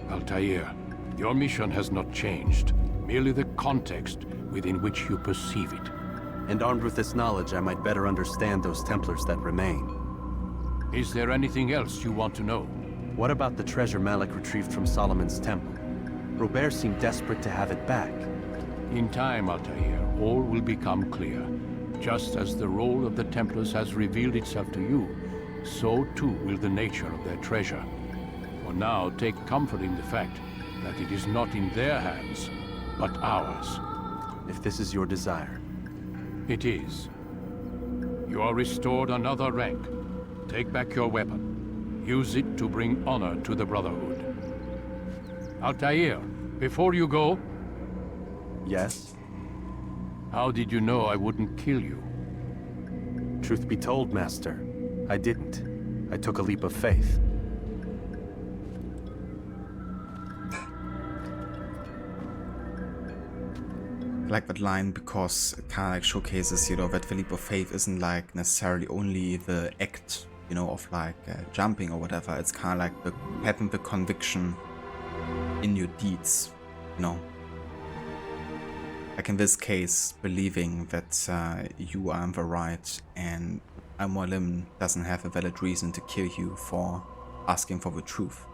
Altair, your mission has not changed. Merely the context within which you perceive it.
And armed with this knowledge, I might better understand those Templars that remain.
Is there anything else you want to know?
What about the treasure Malik retrieved from Solomon's temple? Robert seemed desperate to have it back.
In time, Altair, all will become clear. Just as the role of the Templars has revealed itself to you, so too will the nature of their treasure. For now, take comfort in the fact that it is not in their hands, but ours.
If this is your desire.
It is. You are restored another rank. Take back your weapon. Use it to bring honor to the Brotherhood. Altair, before you go...
Yes?
How did you know I wouldn't kill you?
Truth be told, Master, I didn't. I took a leap of faith.
I like that line because it kind of like showcases, you know, that the leap of faith isn't like necessarily only the act, you know, of like jumping or whatever. It's kind of like the having the conviction in your deeds, you know. Like in this case, believing that you are in the right and MUALIM doesn't have a valid reason to kill you for asking for the truth.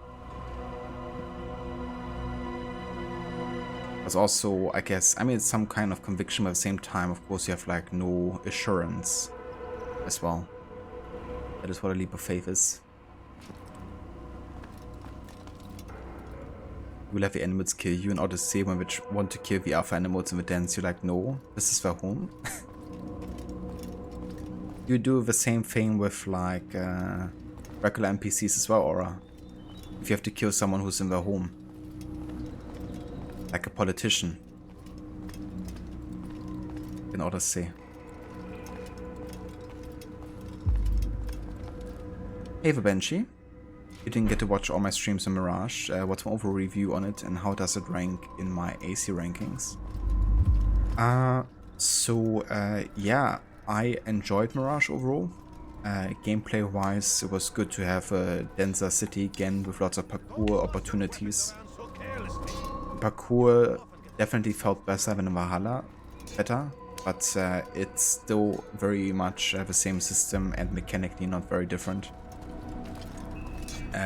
But also, I guess, I mean, it's some kind of conviction, but at the same time, of course, you have like no assurance as well. That is what a leap of faith is. You will have the animals kill you in order to see when which want to kill the alpha animals in the dance. You're like, no, this is their home. You do the same thing with like regular NPCs as well, Aura. If you have to kill someone who's in their home. Like a politician. In order to see. Hey Vabenchi. You didn't get to watch all my streams on Mirage. What's my overall review on it and how does it rank in my AC rankings? Yeah, I enjoyed Mirage overall. Gameplay wise, it was good to have a denser city again with lots of parkour opportunities. Parkour definitely felt better than in Valhalla, but it's still very much the same system and mechanically not very different.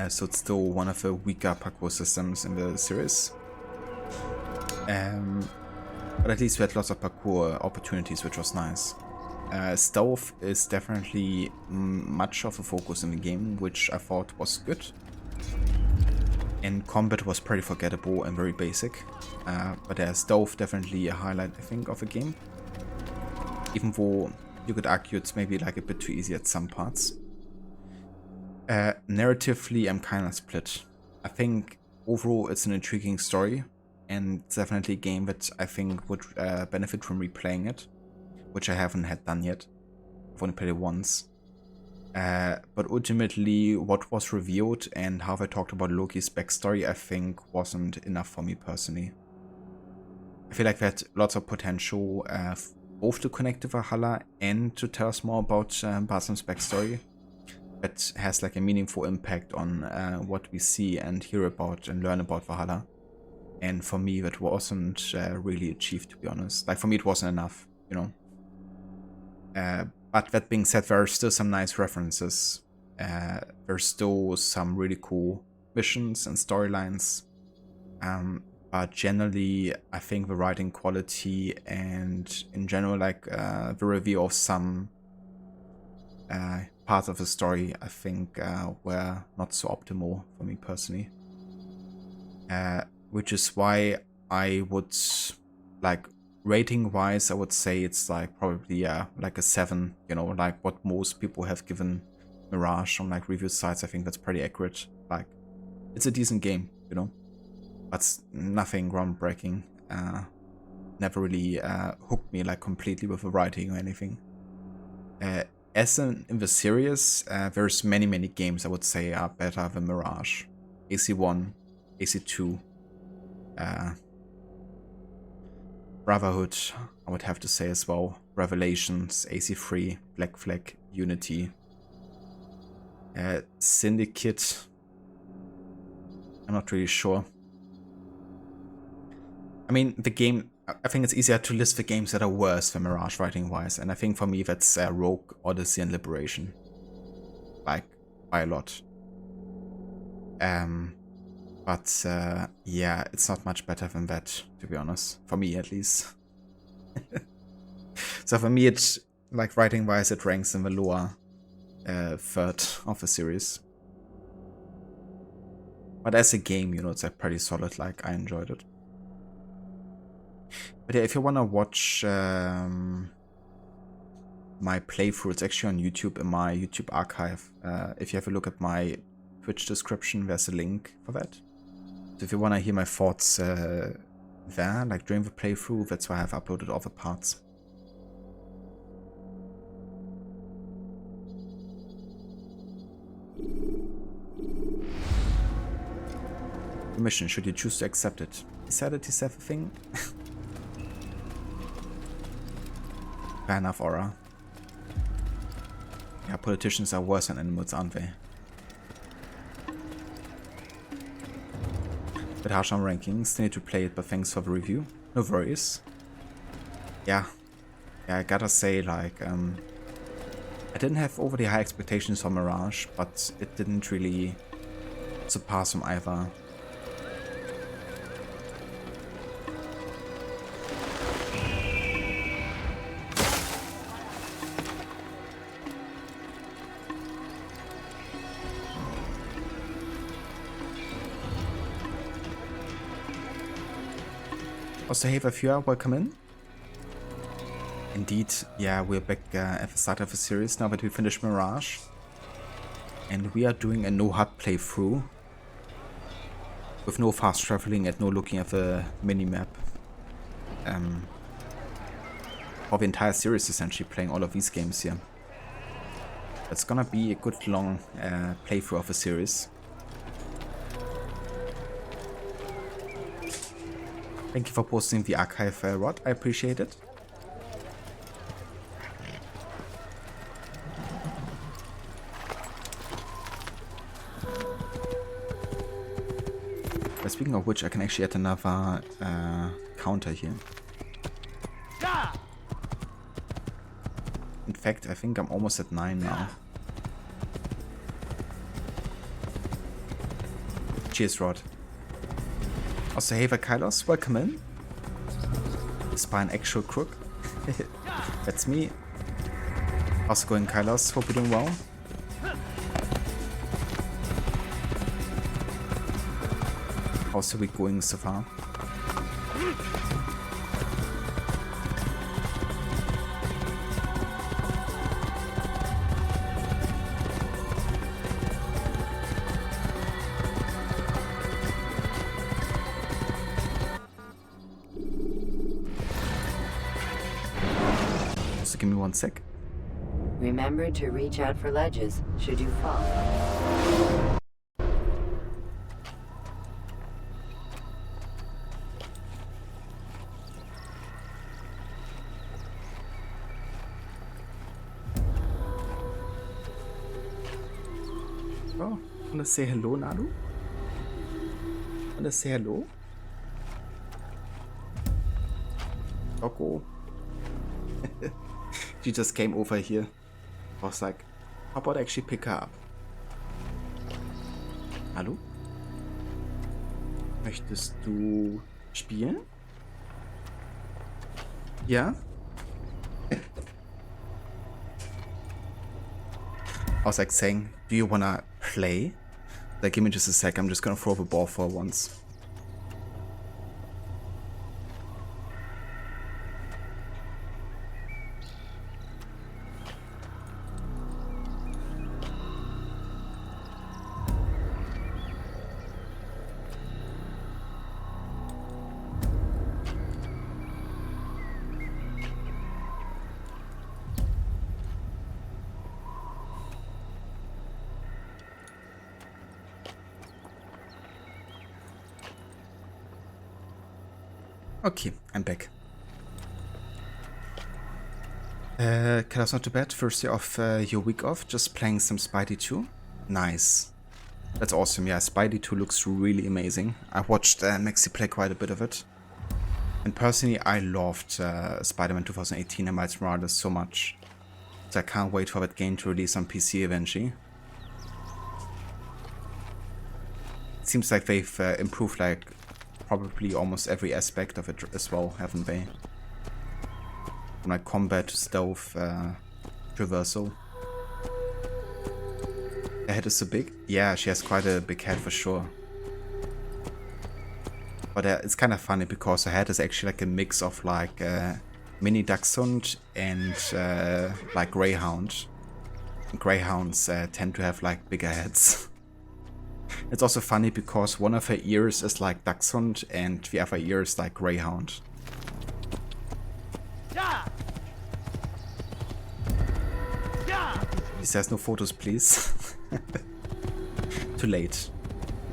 So it's still one of the weaker parkour systems in the series. But at least we had lots of parkour opportunities, which was nice. Stealth is definitely much of a focus in the game, which I thought was good. And combat was pretty forgettable and very basic. But stealth definitely a highlight, I think, of the game. Even though you could argue it's maybe like a bit too easy at some parts. Narratively, I'm kind of split. I think overall it's an intriguing story, and it's definitely a game that I think would benefit from replaying it, which I haven't had done yet. I've only played it once. But ultimately, what was revealed and how they talked about Loki's backstory, I think wasn't enough for me personally. I feel like they had lots of potential both to connect to Valhalla and to tell us more about Basim's backstory. That has like a meaningful impact on what we see and hear about and learn about Valhalla. And for me, that wasn't really achieved, to be honest. Like, for me, it wasn't enough, you know. But that being said, there are still some nice references. There's still some really cool missions and storylines. But generally, I think the writing quality and in general, like the review of some parts of the story, I think were not so optimal for me personally. Which is why I would, like, rating wise, I would say it's like probably like a 7, you know, like what most people have given Mirage on like review sites. I think that's pretty accurate. Like, it's a decent game, you know, but nothing groundbreaking. Never really hooked me like completely with the writing or anything. As in the series, there's many games I would say are better than Mirage. AC1, AC2, Brotherhood, I would have to say as well. Revelations, AC3, Black Flag, Unity, Syndicate. I'm not really sure. I mean, the game, I think it's easier to list the games that are worse than Mirage writing-wise, and I think for me that's Rogue, Odyssey, and Liberation. Like, by a lot. But yeah, it's not much better than that, to be honest. For me, at least. So for me, it's like writing-wise, it ranks in the lower third of the series. But as a game, you know, it's like pretty solid. Like, I enjoyed it. But yeah, if you wanna watch my playthrough, it's actually on YouTube in my YouTube archive. If you have a look at my Twitch description, there's a link for that. So if you wanna hear my thoughts there, like during the playthrough, that's why I've uploaded all the parts. The mission, should you choose to accept it? Decided to save a thing? Fair enough, Aura. Yeah, politicians are worse than animals, aren't they? Bit harsh on rankings, still need to play it, but thanks for the review. No worries. Yeah, I gotta say, like, I didn't have overly high expectations for Mirage, but it didn't really surpass them either. Also, hey Vafua, welcome in. Indeed, yeah, we're back at the start of the series now that we finished Mirage. And we are doing a no HUD playthrough. With no fast traveling and no looking at the minimap. For the entire series, essentially, playing all of these games here. It's gonna be a good long playthrough of the series. Thank you for posting the archive, Rod. I appreciate it. But speaking of which, I can actually add another counter here. In fact, I think I'm almost at 9 now. Cheers, Rod. Also, hey Kylos, welcome in. Spy an actual crook. That's me. How's it going, Kailas? Hope you're doing well. How's the week going so far? So give me 1 sec.
Remember to reach out for ledges should you fall.
Oh, wanna say hello, Nadu? Wanna say hello? Doggo. She just came over here. I was like, how about I actually pick her up? Hallo? Möchtest du spielen? Ja? I was like saying, do you wanna play? Like, give me just a sec, I'm just gonna throw the ball for once. Okay, I'm back. That's not too bad. First day of your week off, just playing some Spidey 2. Nice. That's awesome. Yeah, Spidey 2 looks really amazing. I watched Maxi play quite a bit of it. And personally, I loved Spider-Man 2018 and Miles Morales so much. So I can't wait for that game to release on PC eventually. It seems like they've improved like probably almost every aspect of it as well, haven't they? From like combat to stealth, traversal. Her head is so big? Yeah, she has quite a big head for sure. But it's kind of funny because her head is actually like a mix of like mini dachshund and like greyhound. And greyhounds tend to have like bigger heads. It's also funny because one of her ears is like dachshund and the other ear is like greyhound. He says no photos, please. Too late.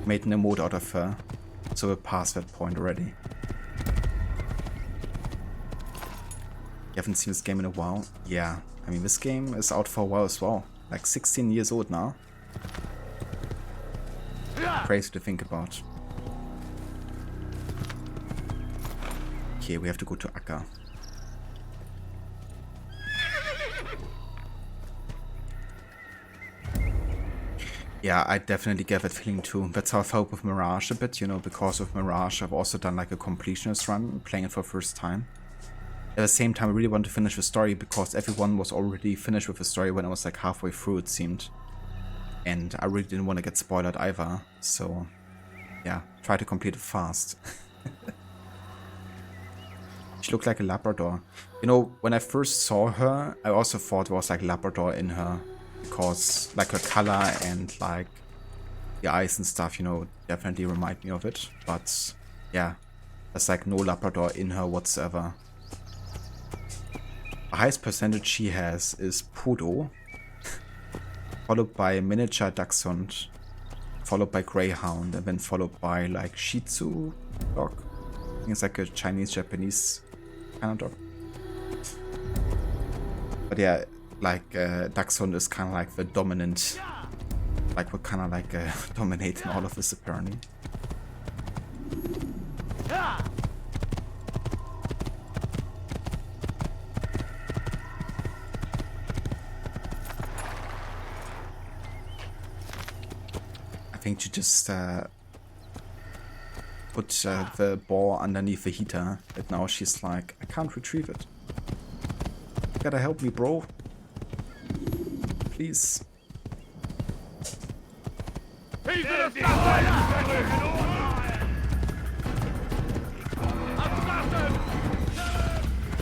Made an emote out of her, so we're past that point already. You haven't seen this game in a while? Yeah, I mean this game is out for a while as well. Like 16 years old now. Crazy to think about. Okay, we have to go to Akka. Yeah, I definitely get that feeling too. That's how I felt with Mirage a bit, you know, because of Mirage I've also done like a completionist run, playing it for the first time. At the same time I really wanted to finish the story because everyone was already finished with the story when I was like halfway through, it seemed. And I really didn't want to get spoiled either, so yeah, try to complete it fast. She looked like a Labrador. You know, when I first saw her, I also thought there was like Labrador in her. Because like her color and like the eyes and stuff, you know, definitely remind me of it. But yeah, there's like no Labrador in her whatsoever. The highest percentage she has is Poodle, followed by Miniature Dachshund, followed by Greyhound, and then followed by like Shih Tzu dog. I think it's like a Chinese-Japanese kind of dog. But yeah, like Dachshund is kind of like the dominant, like we're kind of like dominating all of this apparently. I think you just put the ball underneath the heater, but now she's like, I can't retrieve it. You gotta help me, bro. Please.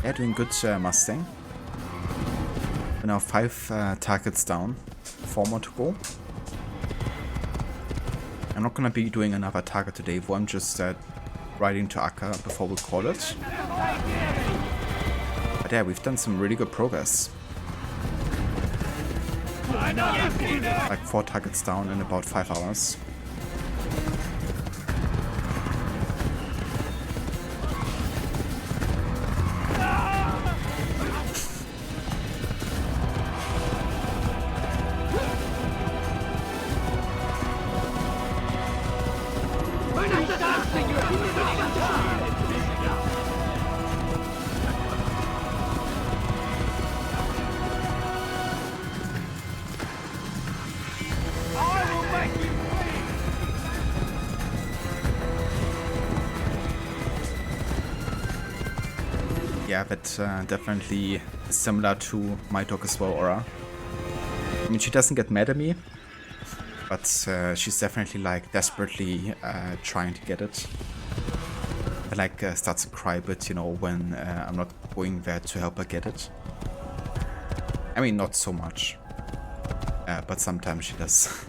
Yeah, doing good, Mustang. We're now 5 targets down, 4 more to go. I'm not gonna be doing another target today, I'm just riding to Akka before we call it. But yeah, we've done some really good progress. Like 4 targets down in about 5 hours. Yeah, but definitely similar to my dog as well, Aura. I mean, she doesn't get mad at me, but she's definitely like desperately trying to get it. And like starts to cry a bit, you know, when I'm not going there to help her get it. I mean, not so much, but sometimes she does.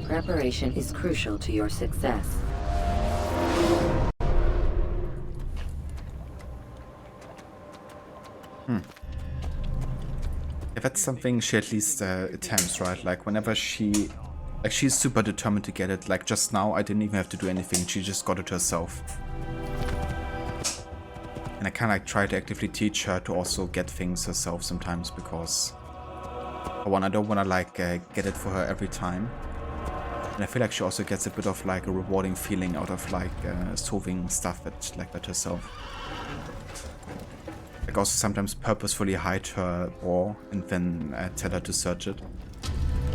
Preparation is crucial to your success.
If that's something she at least attempts, right? Like whenever she's super determined to get it. Like just now, I didn't even have to do anything. She just got it herself. And I kind of like try to actively teach her to also get things herself sometimes because for one, I don't want to like get it for her every time. And I feel like she also gets a bit of like a rewarding feeling out of like solving stuff like that herself. Like also sometimes purposefully hide her ore and then tell her to search it.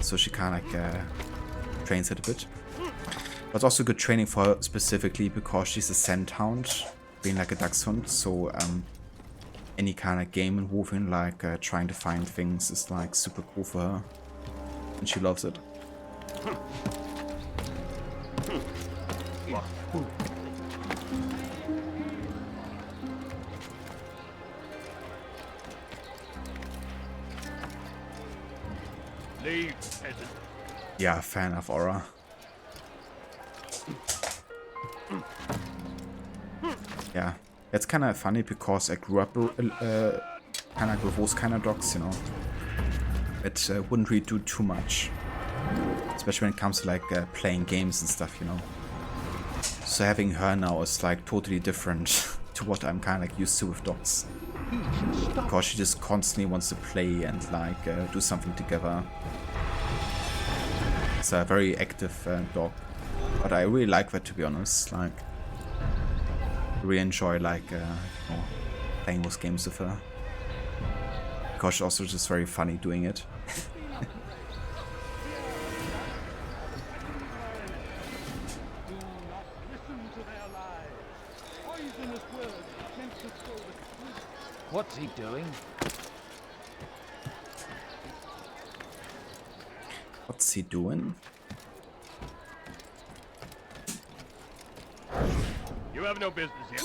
So she kind of like trains it a bit. But it's also good training for her specifically because she's a scent hound, being like a dachshund. So any kind of game involving like trying to find things is like super cool for her. And she loves it. Yeah, fan of Aura. Yeah, it's kind of funny because I grew up kind of with those kind of dogs, you know. It wouldn't really do too much, especially when it comes to like playing games and stuff, you know. So having her now is like totally different to what I'm kind of like used to with dogs. Because she just constantly wants to play and like do something together. It's a very active dog, but I really like that, to be honest. Like, I really enjoy like you know, playing those games with her. Because she's also just very funny doing it.
What's he doing?
What's he doing?
You have no business here.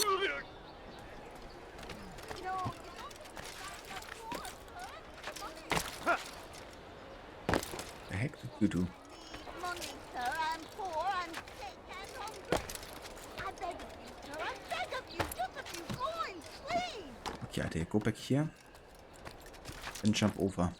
The heck did you do?
Money, sir. I'm poor, I'm sick and hungry. I beg of you, sir. I beg of you. Just a few coins, please.
Okay, Ade, go back here and jump over.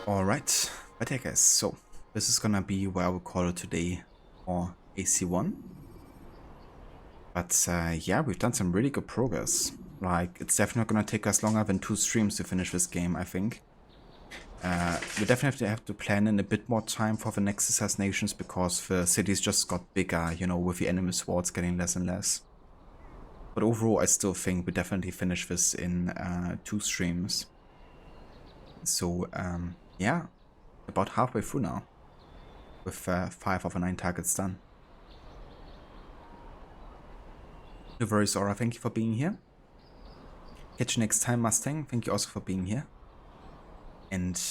Alright, but yeah guys, so this is gonna be where I will call it today for AC1. But yeah, we've done some really good progress. Like, it's definitely not gonna take us longer than 2 streams to finish this game, I think. We definitely have to plan in a bit more time for the next assassinations because the cities just got bigger, you know, with the enemy swords getting less and less. But overall, I still think we definitely finish this in 2 streams. So, yeah, about halfway through now, with 5 of the 9 targets done. No worries, Aura, thank you for being here. Catch you next time, Mustang, thank you also for being here. And,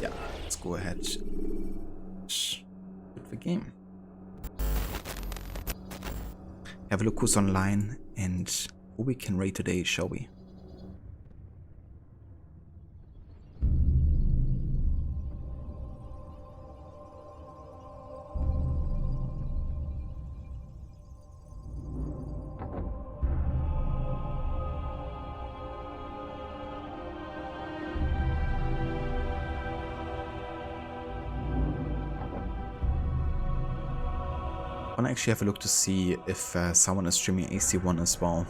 yeah, let's go ahead with the game. Have a look who's online and who we can raid today, shall we? I want to actually have a look to see if someone is streaming AC1 as well.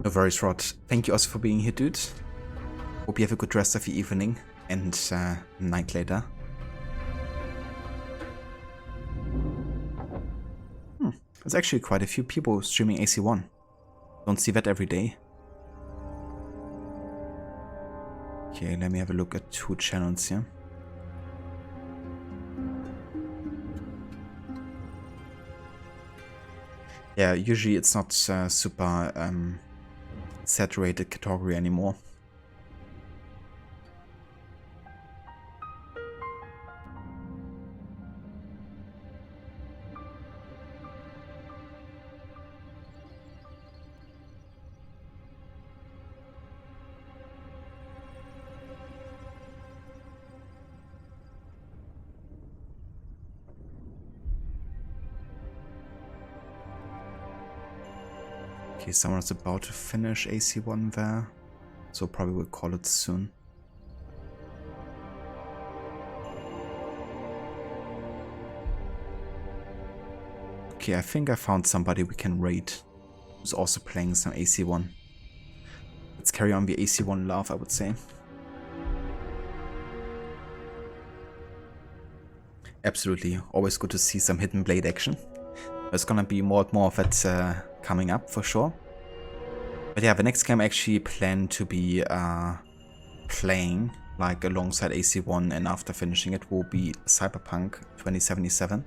No worries, Rod. Thank you also for being here, dude. Hope you have a good rest of your evening and night later. There's actually quite a few people streaming AC1. Don't see that every day. Okay, let me have a look at 2 channels here. Yeah, usually it's not super saturated category anymore. Okay, someone's about to finish AC1 there, so probably we'll call it soon. Okay, I think I found somebody we can raid who's also playing some AC1. Let's carry on the AC1 love, I would say. Absolutely, always good to see some Hidden Blade action. There's gonna be more and more of that coming up for sure. But yeah, the next game I actually plan to be playing like alongside AC1, and after finishing it will be Cyberpunk 2077.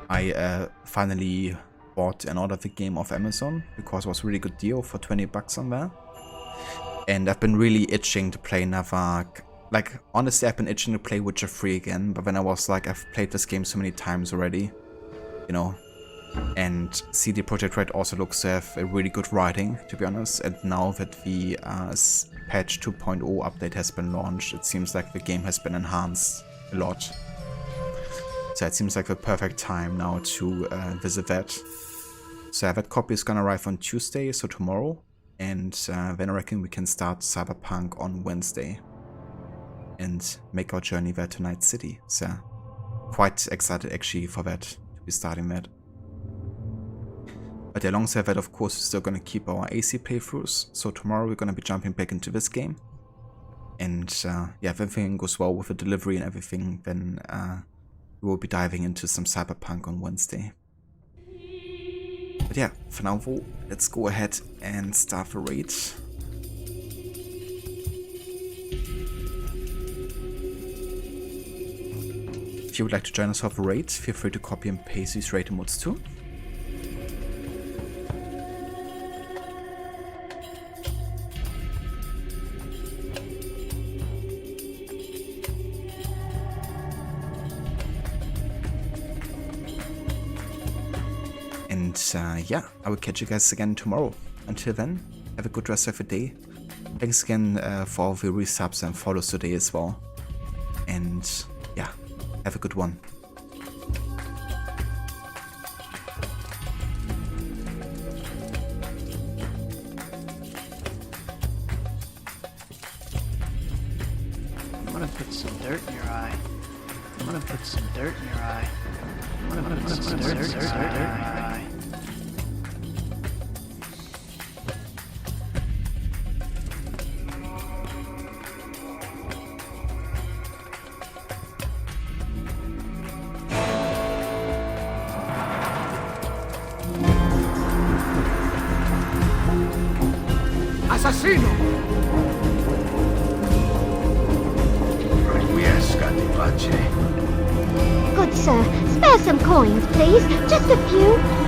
I finally bought and ordered the game off Amazon because it was a really good deal for 20 bucks on there. And I've been really itching to play another, like honestly I've been itching to play Witcher 3 again, but then I was like, I've played this game so many times already, you know. And CD Projekt Red also looks to have a really good writing, to be honest, and now that the patch 2.0 update has been launched, it seems like the game has been enhanced a lot. So it seems like the perfect time now to visit that. So that copy is gonna arrive on Tuesday, so tomorrow, and then I reckon we can start Cyberpunk on Wednesday and make our journey there to Night City. So quite excited actually for that, to be starting that. But alongside that, of course, we're still going to keep our AC playthroughs. So tomorrow we're going to be jumping back into this game. And yeah, if everything goes well with the delivery and everything, then we will be diving into some Cyberpunk on Wednesday. But yeah, for now, let's go ahead and start the raid. If you would like to join us for the raid, feel free to copy and paste these raid emotes too. Yeah, I will catch you guys again tomorrow. Until then, have a good rest of the day. Thanks again for all the resubs and follows today as well. And yeah, have a good one.
gonna put some dirt in your eye. I'm gonna put some dirt in your eye.
Assassino!
Requiescat in pace. Good sir, spare some coins, please. Just a few.